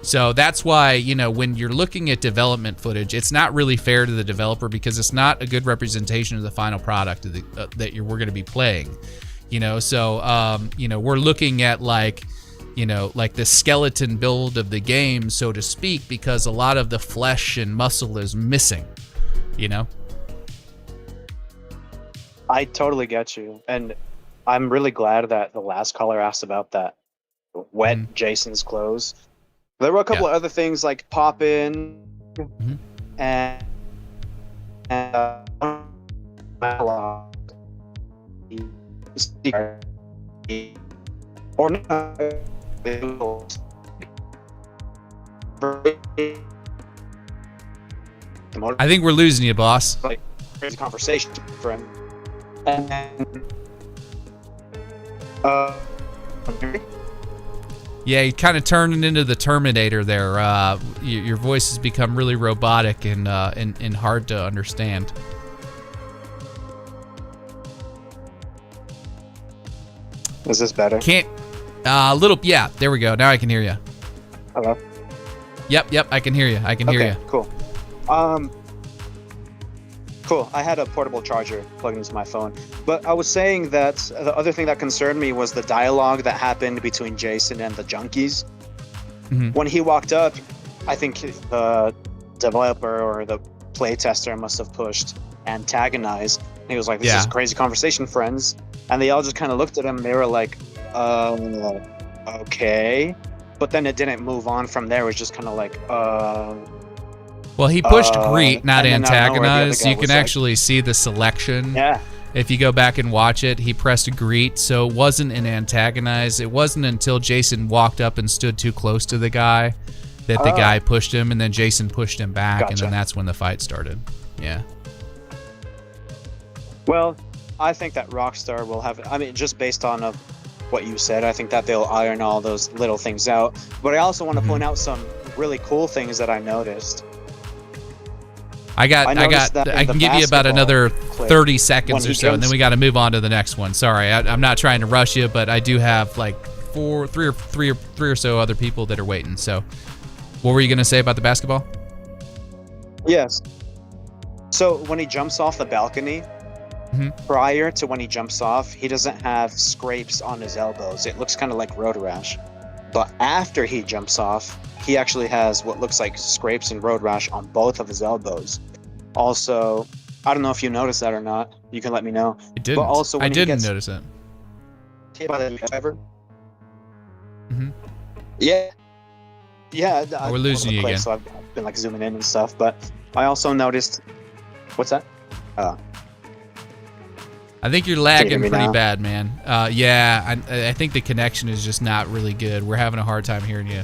So that's why, when you're looking at development footage, it's not really fair to the developer, because it's not a good representation of the final product that we're going to be playing. We're looking at like the skeleton build of the game, so to speak, because a lot of the flesh and muscle is missing, I totally get you. And I'm really glad that the last caller asked about that wet Jason's clothes. There were a couple of other things like pop in and or not. I think we're losing you, boss. Like crazy conversation, friend. And yeah, you kind of turning into the Terminator there. Your voice has become really robotic and hard to understand. Is this better? Yeah, there we go. Now I can hear you. Hello? Yep, I can hear you. I can hear you. Cool. Cool. I had a portable charger plugged into my phone. But I was saying that the other thing that concerned me was the dialogue that happened between Jason and the junkies. When he walked up, I think the developer or the playtester must have pushed antagonize. And he was like, this is a crazy conversation, friends. And they all just kind of looked at him. They were like, okay. But then it didn't move on from there. It was just kind of like, Well, he pushed greet, not antagonize. You can actually see the selection. Yeah. If you go back and watch it, he pressed greet, so it wasn't an antagonize. It wasn't until Jason walked up and stood too close to the guy that the guy pushed him, and then Jason pushed him back, and then that's when the fight started. Yeah. Well, I think that Rockstar will have, just based on what you said, I think that they'll iron all those little things out. But I also want to point out some really cool things that I noticed. I can give you about another 30 seconds or so, and then we got to move on to the next one. Sorry, I'm not trying to rush you, but I do have like three or so other people that are waiting. So, what were you going to say about the basketball? Yes. So when he jumps off the balcony, prior to when he jumps off, he doesn't have scrapes on his elbows. It looks kind of like road rash. But after he jumps off, he actually has what looks like scrapes and road rash on both of his elbows. Also, I don't know if you noticed that or not. You can let me know. I didn't. But also, when I didn't he gets notice it. hit by the driver. Mhm. Yeah. Yeah. Oh, we're losing you again. So I've been like zooming in and stuff. But I also noticed. What's that? I think you're Can you lagging hear me pretty now? bad, man. Yeah, I think the connection is just not really good. We're having a hard time hearing you.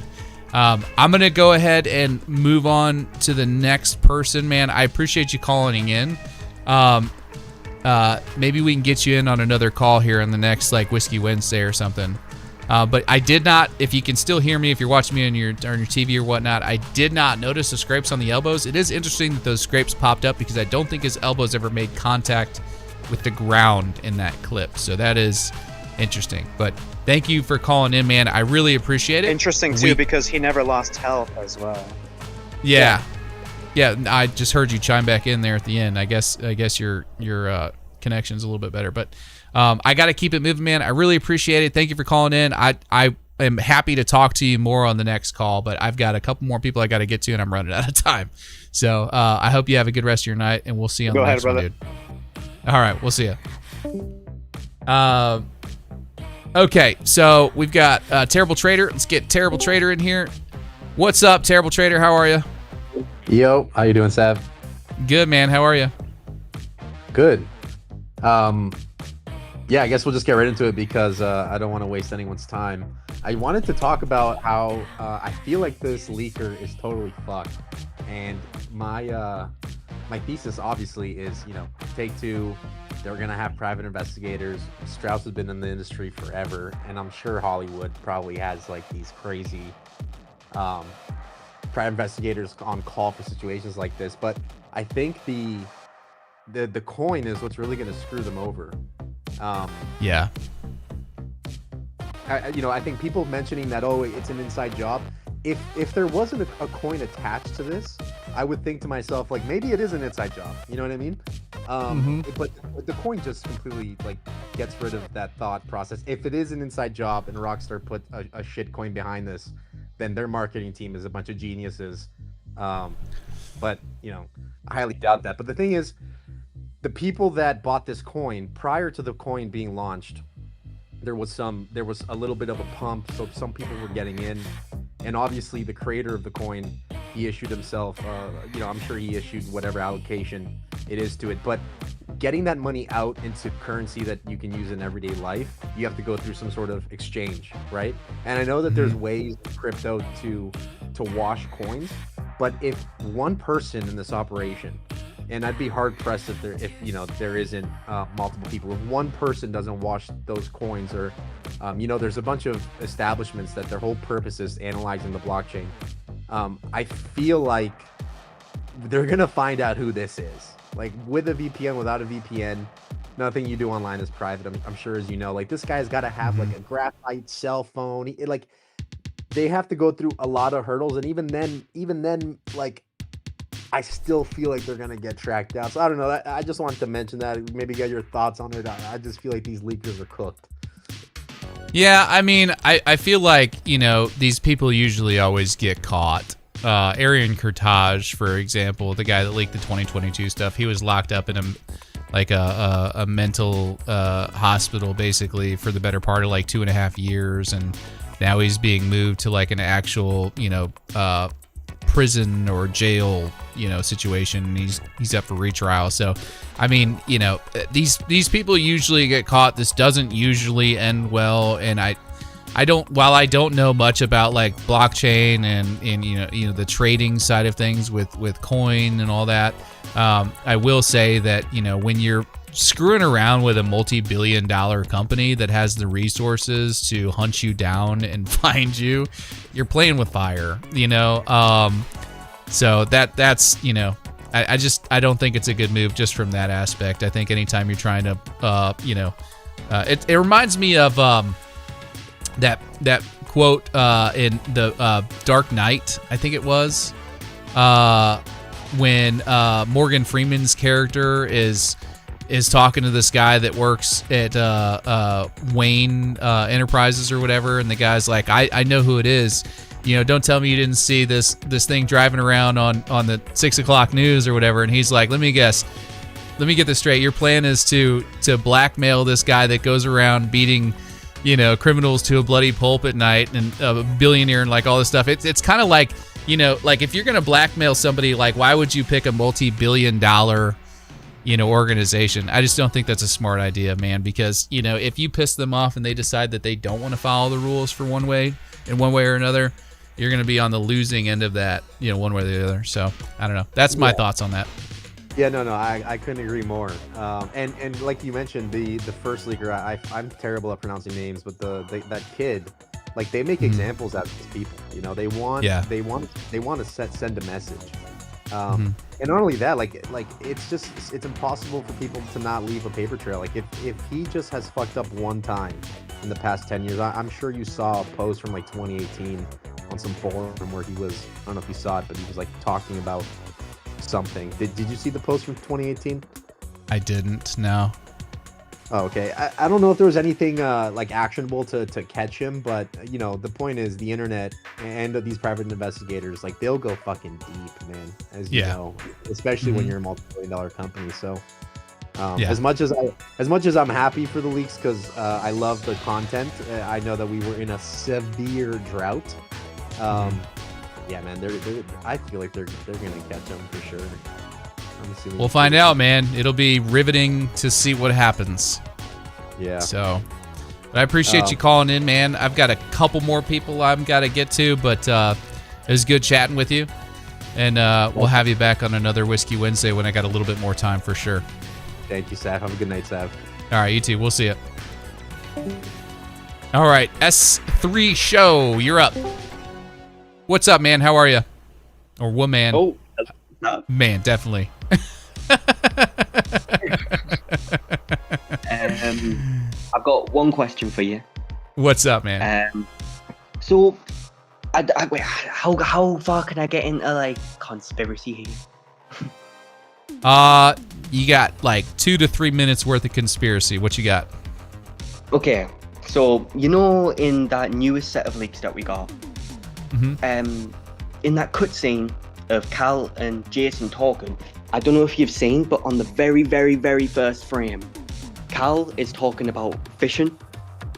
I'm going to go ahead and move on to the next person, man. I appreciate you calling in. Maybe we can get you in on another call here on the next, like, Whiskey Wednesday or something. But I did not, if you can still hear me, if you're watching me on your TV or whatnot, I did not notice the scrapes on the elbows. It is interesting that those scrapes popped up because I don't think his elbows ever made contact with the ground in that clip. So that is interesting. But thank you for calling in, man. I really appreciate it. Interesting too, because he never lost health as well. Yeah. I just heard you chime back in there at the end. I guess your connection's a little bit better, but I got to keep it moving, man. I really appreciate it. Thank you for calling in. I am happy to talk to you more on the next call, but I've got a couple more people I got to get to, and I'm running out of time. So I hope you have a good rest of your night, and we'll see you on the next one, dude. All right, we'll see you. Okay, so we've got Terrible Trader. Let's get Terrible Trader in here. What's up, Terrible Trader? How are you? Yo, how you doing, Sav? Good, man. How are you? Good. Yeah, I guess we'll just get right into it because I don't want to waste anyone's time. I wanted to talk about how I feel like this leaker is totally fucked, and my thesis obviously is, Take-Two, they're gonna have private investigators. Strauss has been in the industry forever, and I'm sure Hollywood probably has like these crazy private investigators on call for situations like this. But I think the coin is what's really gonna screw them over. Yeah. I think people mentioning that, oh, it's an inside job. If there wasn't a coin attached to this, I would think to myself, like, maybe it is an inside job. You know what I mean? But the coin just completely like gets rid of that thought process. If it is an inside job and Rockstar put a shit coin behind this, then their marketing team is a bunch of geniuses. But I highly doubt that. But the thing is, the people that bought this coin prior to the coin being launched, there was a little bit of a pump, so some people were getting in, and obviously the creator of the coin, he issued himself, I'm sure he issued whatever allocation it is to it, but getting that money out into currency that you can use in everyday life, you have to go through some sort of exchange, right? And I know that there's ways in crypto to wash coins, but if one person in this operation, and I'd be hard pressed if there isn't multiple people. If one person doesn't wash those coins, or there's a bunch of establishments that their whole purpose is analyzing the blockchain. I feel like they're gonna find out who this is. Like, with a VPN, without a VPN, nothing you do online is private. I'm sure, as you know, like, this guy's got to have like a graphite cell phone. They have to go through a lot of hurdles, and even then, like, I still feel like they're gonna get tracked down. So I don't know. I just wanted to mention that. Maybe get your thoughts on it. I just feel like these leakers are cooked. Yeah, I mean, I feel like, these people usually always get caught. Arian Kurtage, for example, the guy that leaked the 2022 stuff, he was locked up in a mental hospital basically for the better part of like 2.5 years, and now he's being moved to like an actual, prison or jail, situation, and he's up for retrial. So, I mean, these people usually get caught. This doesn't usually end well, and while I don't know much about like blockchain and the trading side of things with coin and all that, I will say that when you're screwing around with a multi-billion-dollar company that has the resources to hunt you down and find you, you're playing with fire, so that's I don't think it's a good move just from that aspect. I think anytime you're trying to it reminds me of that quote in the Dark Knight, I think it was, when Morgan Freeman's character is is talking to this guy that works at Wayne Enterprises or whatever, and the guy's like, I know who it is. You know, don't tell me you didn't see this thing driving around on the 6 o'clock news or whatever. And he's like, let me get this straight. Your plan is to blackmail this guy that goes around beating, you know, criminals to a bloody pulp at night, and a billionaire and like all this stuff. It's kind of like, you know, like if you're gonna blackmail somebody, like why would you pick a multi-billion-dollar, you know, organization? I just don't think that's a smart idea, man, because, you know, if you piss them off and they decide that they don't want to follow the rules for one way or another, you're going to be on the losing end of that, you know, one way or the other. So I don't know. That's my thoughts on that. Yeah, no, I couldn't agree more. And like you mentioned, the first leaker, I'm terrible at pronouncing names, but that kid, like they make examples out of these people. You know, they want to send a message. And not only that, like it's impossible for people to not leave a paper trail. Like if he just has fucked up one time in the past 10 years, I'm sure you saw a post from like 2018 on some forum where he was, I don't know if you saw it, but he was like talking about something. Did you see the post from 2018? I didn't, no. Oh, okay. I don't know if there was anything like actionable to catch him, but you know, the point is the internet and these private investigators, like they'll go fucking deep, man, as you know, especially when you're a multi-billion-dollar company. So as much as I'm happy for the leaks, because I love the content, I know that we were in a severe drought. Yeah, man, I feel like they're gonna catch them for sure. We'll find out, man. It'll be riveting to see what happens. Yeah. So, but I appreciate you calling in, man. I've got a couple more people I've got to get to, but it was good chatting with you. And we'll have you back on another Whiskey Wednesday when I got a little bit more time for sure. Thank you, Sav. Have a good night, Sav. All right, you too. We'll see you. All right, S3 Show, you're up. What's up, man? How are you? Or woman? Oh, man, definitely. I've got one question for you. What's up, man? So, wait, how far can I get into like conspiracy here? You got like 2 to 3 minutes worth of conspiracy. What you got? Okay, so you know, in that newest set of leaks that we got, in that cutscene of Cal and Jason talking, I don't know if you've seen, but on the very, very, very first frame, Cal is talking about fishing.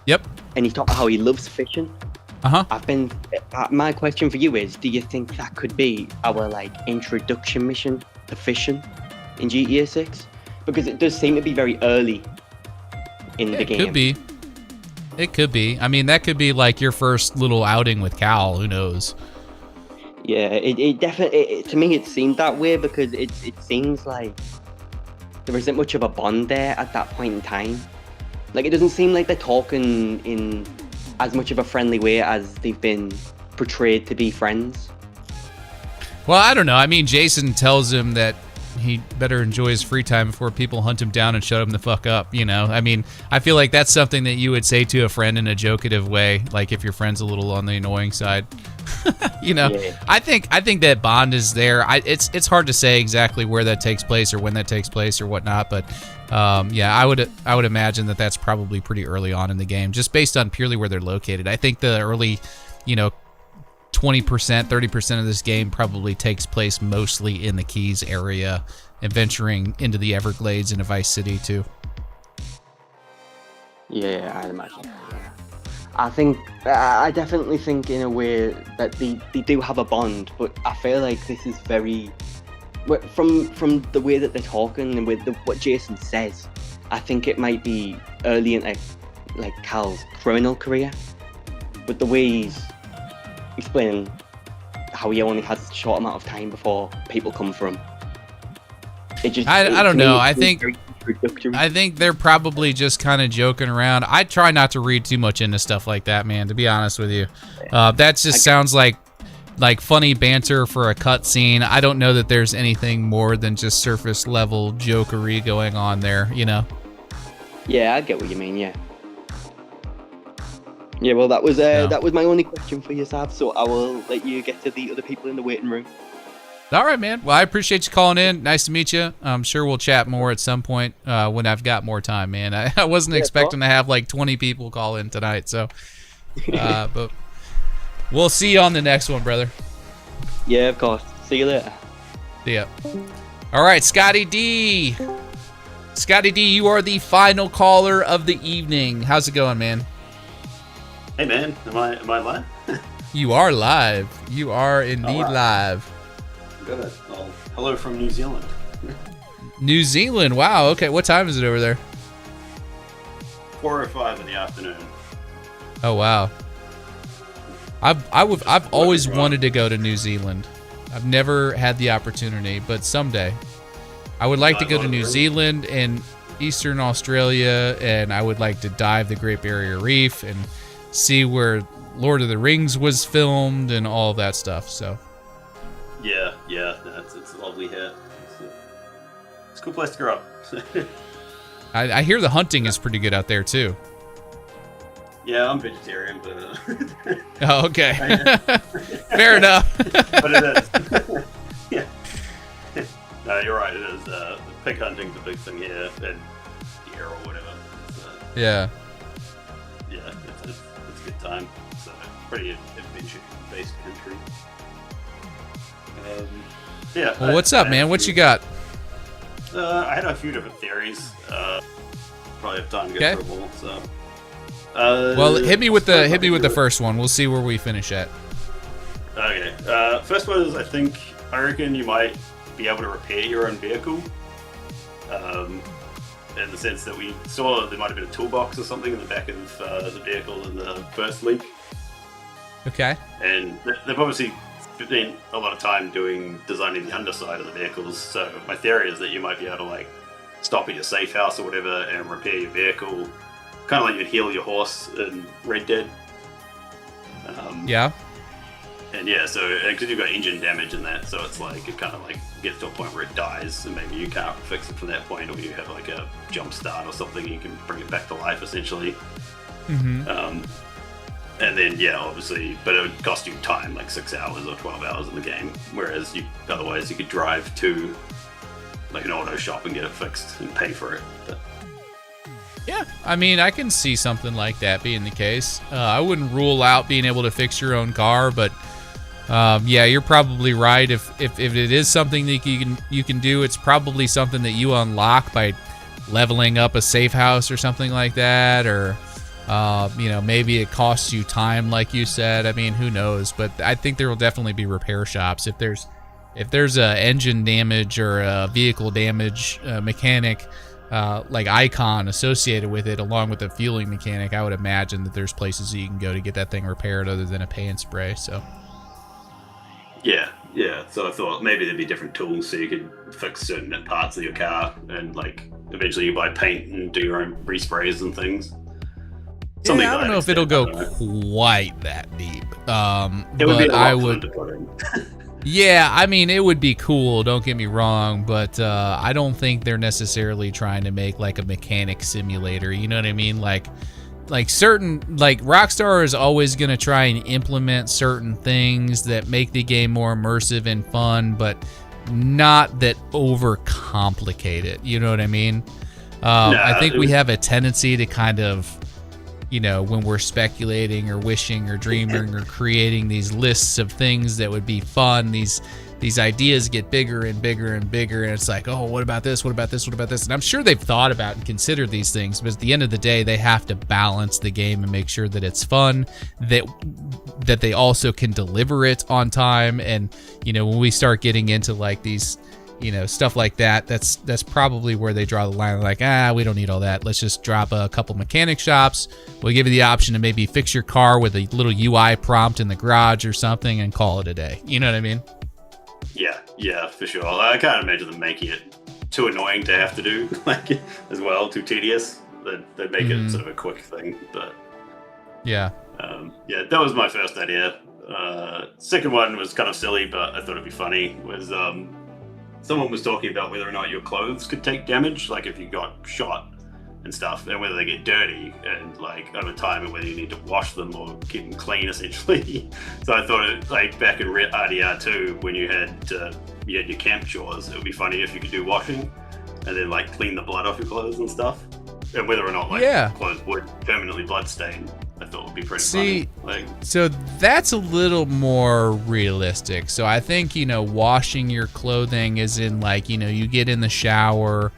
Yep. And he's talking how he loves fishing. My question for you is, do you think that could be our like introduction mission to fishing in GTA 6? Because it does seem to be very early in the game. Could be. It could be. I mean, that could be like your first little outing with Cal. Who knows? Yeah, it definitely, to me, it seemed that way because it seems like there isn't much of a bond there at that point in time. Like, it doesn't seem like they're talking in as much of a friendly way as they've been portrayed to be friends. Well, I don't know. I mean, Jason tells him that he better enjoy his free time before people hunt him down and shut him the fuck up, you know? I mean, I feel like that's something that you would say to a friend in a jokative way, like if your friend's a little on the annoying side. You know, yeah. I think that bond is there. It's hard to say exactly where that takes place or when that takes place or whatnot, but yeah, I would imagine that that's probably pretty early on in the game, just based on purely where they're located. I think the early, 20%, 30% of this game probably takes place mostly in the Keys area and venturing into the Everglades and Vice City too. Yeah, I'd imagine. I definitely think in a way that they do have a bond, but I feel like this is very, from the way that they're talking and with what Jason says, I think it might be early into like Cal's criminal career, with the way he's explaining how he only has a short amount of time before people come for him. I don't know. I think they're probably just kind of joking around. I try not to read too much into stuff like that, man, to be honest with you. That just sounds like funny banter for a cutscene. I don't know that there's anything more than just surface level jokery going on there, Yeah, I get what you mean, yeah. Yeah, well, that was my only question for you, Sav, so I will let you get to the other people in the waiting room. All right, man. Well, I appreciate you calling in. Nice to meet you. I'm sure we'll chat more at some point when I've got more time, man. I wasn't expecting to have like 20 people call in tonight, so but we'll see you on the next one, brother. Yeah, of course. See you later. See ya. All right, Scotty D. Scotty D, you are the final caller of the evening. How's it going, man? Hey, man. Am I live? You are live. You are indeed right. live. Good. Well, hello from New Zealand. New Zealand. Wow. Okay. What time is it over there? 4:05 in the afternoon. Oh wow. I've always wanted to go to New Zealand. I've never had the opportunity, but someday. I would like to go to New Zealand and Eastern Australia, and I would like to dive the Great Barrier Reef and see where Lord of the Rings was filmed and all of that stuff. So. Yeah, it's lovely here. It's a cool place to grow up. I hear the hunting is pretty good out there too. Yeah, I'm vegetarian, but Oh, okay. Fair enough. But it is. Yeah. No, you're right. It is. Pig hunting's a big thing here, and deer or whatever. Yeah. Yeah, it's a good time. It's a pretty adventure-based country. Yeah. Well, what's up, man? What you got? I had a few different theories. Probably have time to get through them all. So. Well, hit me with the first one. We'll see where we finish at. Okay. First one is I reckon you might be able to repair your own vehicle. In the sense that we saw there might have been a toolbox or something in the back of the vehicle in the first leak. Okay. And they've obviously spent a lot of time designing the underside of the vehicles. So my theory is that you might be able to like stop at your safe house or whatever and repair your vehicle, kind of like you'd heal your horse in Red Dead. Yeah. And yeah, so because you've got engine damage in that, so it's like it kind of like gets to a point where it dies, and maybe you can't fix it from that point, or you have like a jump start or something, you can bring it back to life essentially. Mm-hmm. And then yeah, obviously, but it would cost you time, like 6 hours or 12 hours in the game, whereas otherwise you could drive to like an auto shop and get it fixed and pay for it. But, yeah, I mean, I can see something like that being the case. I wouldn't rule out being able to fix your own car, but yeah, you're probably right. If it is something that you can do, it's probably something that you unlock by leveling up a safe house or something like that, or maybe it costs you time, like you said. I mean, who knows? But I think there will definitely be repair shops if there's a engine damage or a vehicle damage mechanic. Like icon associated with it, along with the fueling mechanic. I would imagine that there's places that you can go to get that thing repaired other than a pay and spray. So yeah. So I thought maybe there'd be different tools so you could fix certain parts of your car, and like eventually you buy paint and do your own resprays and things. Yeah, I don't know if it'll go quite that deep. It would be a lot would. to put in. Yeah, I mean, it would be cool, don't get me wrong, but I don't think they're necessarily trying to make like a mechanic simulator, you know what I mean? Like Rockstar is always going to try and implement certain things that make the game more immersive and fun, but not that overcomplicate it, you know what I mean? I think we have a tendency to kind of, when we're speculating or wishing or dreaming or creating these lists of things that would be fun, these ideas get bigger and bigger and bigger, and it's like, oh, what about this? What about this? What about this? And I'm sure they've thought about and considered these things, but at the end of the day, they have to balance the game and make sure that it's fun, that they also can deliver it on time. And, when we start getting into like these, stuff like that, that's probably where they draw the line. Like, we don't need all that. Let's just drop a couple mechanic shops. We'll give you the option to maybe fix your car with a little UI prompt in the garage or something and call it a day. You know what I mean? Yeah, for sure. I can't imagine them making it too annoying to have to do, like, as well, too tedious. They'd make it sort of a quick thing, but... Yeah. That was my first idea. Second one was kind of silly, but I thought it'd be funny, was... someone was talking about whether or not your clothes could take damage, like if you got shot and stuff, and whether they get dirty and like over time, and whether you need to wash them or keep them clean, essentially. So I thought, like back in RDR2, when you had your camp chores, it would be funny if you could do washing and then like clean the blood off your clothes and stuff, and whether or not like clothes would permanently bloodstained, I thought would be pretty funny. Like, so that's a little more realistic. So I think, washing your clothing is in like, you get in the shower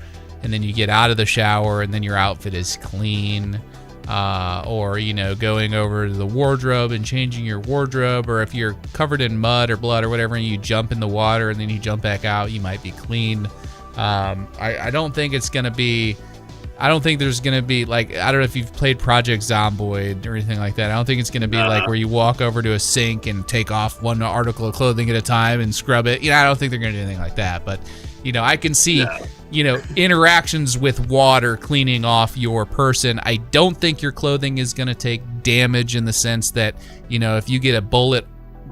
and then you get out of the shower and then your outfit is clean. Or, going over to the wardrobe and changing your wardrobe, or if you're covered in mud or blood or whatever and you jump in the water and then you jump back out, you might be clean. I don't think it's going to be, I don't think there's going to be like, I don't know if you've played Project Zomboid or anything like that. I don't think it's going to be like where you walk over to a sink and take off one article of clothing at a time and scrub it. I don't think they're going to do anything like that. But, I can see, interactions with water cleaning off your person. I don't think your clothing is going to take damage in the sense that, if you get a bullet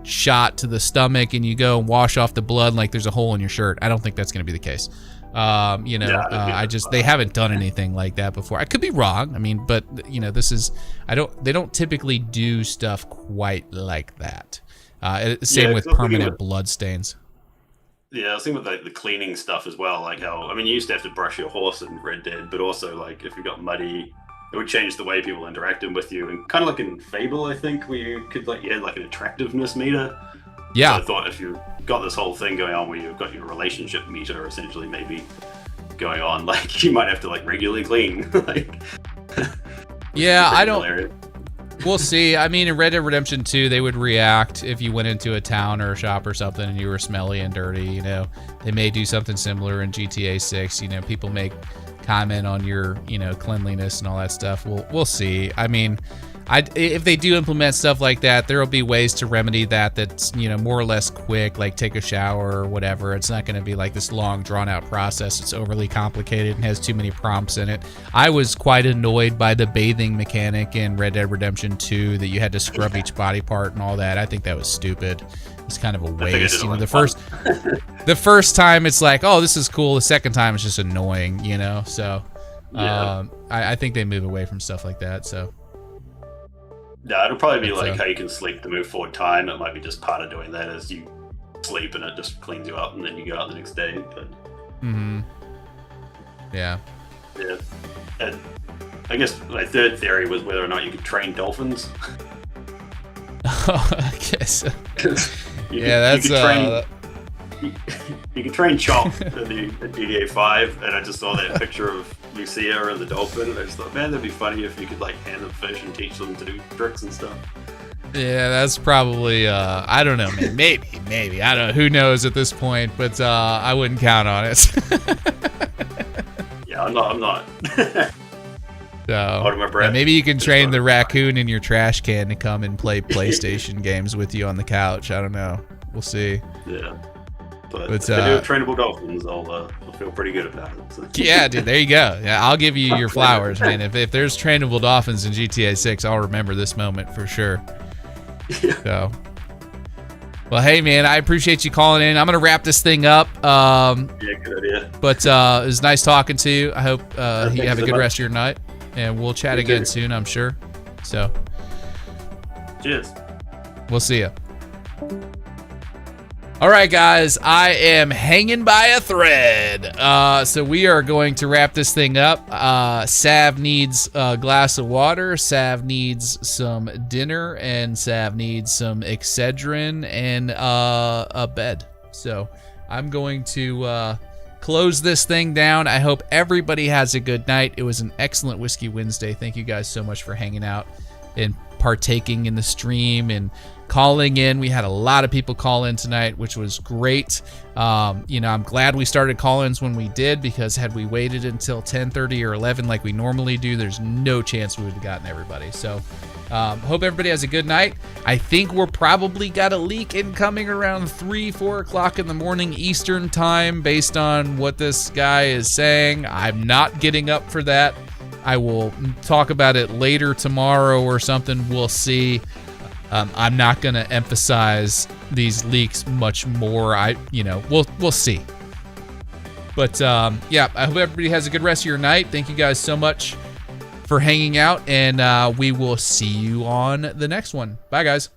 shot to the stomach and you go and wash off the blood like there's a hole in your shirt, I don't think that's going to be the case. They haven't done anything like that before. I could be wrong. I mean, but they don't typically do stuff quite like that. Same with permanent blood stains. Yeah, I was thinking with the cleaning stuff as well, like how, you used to have to brush your horse in Red Dead, but also like if you got muddy, it would change the way people interacted with you, and kind of like in Fable, I think, where you could like an attractiveness meter. Yeah. So I thought if you got this whole thing going on where you've got your relationship meter essentially maybe going on, like you might have to like regularly clean. We'll see. In Red Dead Redemption 2, they would react if you went into a town or a shop or something and you were smelly and dirty. They may do something similar in GTA 6. People make comment on your cleanliness and all that stuff. We'll see. If they do implement stuff like that, there will be ways to remedy that's more or less quick, like take a shower or whatever. It's not going to be like this long drawn out process. It's overly complicated and has too many prompts in it. I was quite annoyed by the bathing mechanic in Red Dead Redemption 2 that you had to scrub each body part and all that. I think that was stupid. It's kind of a waste. The first time it's like, oh, this is cool. The second time it's just annoying, So I think they move away from stuff like that. So. Yeah, it'll probably be like how you can sleep to move forward time. It might be just part of doing that as you sleep and it just cleans you up and then you go out the next day. But yeah. And I guess my third theory was whether or not you could train dolphins. I guess. You can train Chomp in GTA 5, and I just saw that picture of Lucia and the dolphin, and I just thought, man, that'd be funny if you could like hand them fish and teach them to do tricks and stuff. Yeah, that's probably, I don't know, man. Maybe. I don't know. Who knows at this point, but I wouldn't count on it. Yeah, I'm not. So, maybe you can train the raccoon in your trash can to come and play PlayStation games with you on the couch. I don't know. We'll see. Yeah. But if they do have trainable dolphins, I'll feel pretty good about it. So. Yeah, dude, there you go. Yeah, I'll give you your flowers, man. If there's trainable dolphins in GTA 6, I'll remember this moment for sure. Yeah. So, well, hey, man, I appreciate you calling in. I'm going to wrap this thing up. Yeah, good idea. But it was nice talking to you. I hope you have a good rest of your night. And we'll chat again soon, I'm sure. So, cheers. We'll see you. All right, guys, I am hanging by a thread. So we are going to wrap this thing up. Sav needs a glass of water. Sav needs some dinner. And Sav needs some Excedrin and a bed. So I'm going to close this thing down. I hope everybody has a good night. It was an excellent Whiskey Wednesday. Thank you guys so much for hanging out and partaking in the stream and calling in. We had a lot of people call in tonight, which was great. I'm glad we started call-ins when we did, because had we waited until 10:30 or 11 like we normally do, there's no chance we would have gotten everybody. So hope everybody has a good night. I think we're probably got a leak incoming around 3-4 o'clock in the morning Eastern time based on what this guy is saying. I'm not getting up for that. I will talk about it later tomorrow or something. We'll see. I'm not going to emphasize these leaks much more. We'll see. But yeah, I hope everybody has a good rest of your night. Thank you guys so much for hanging out, and we will see you on the next one. Bye, guys.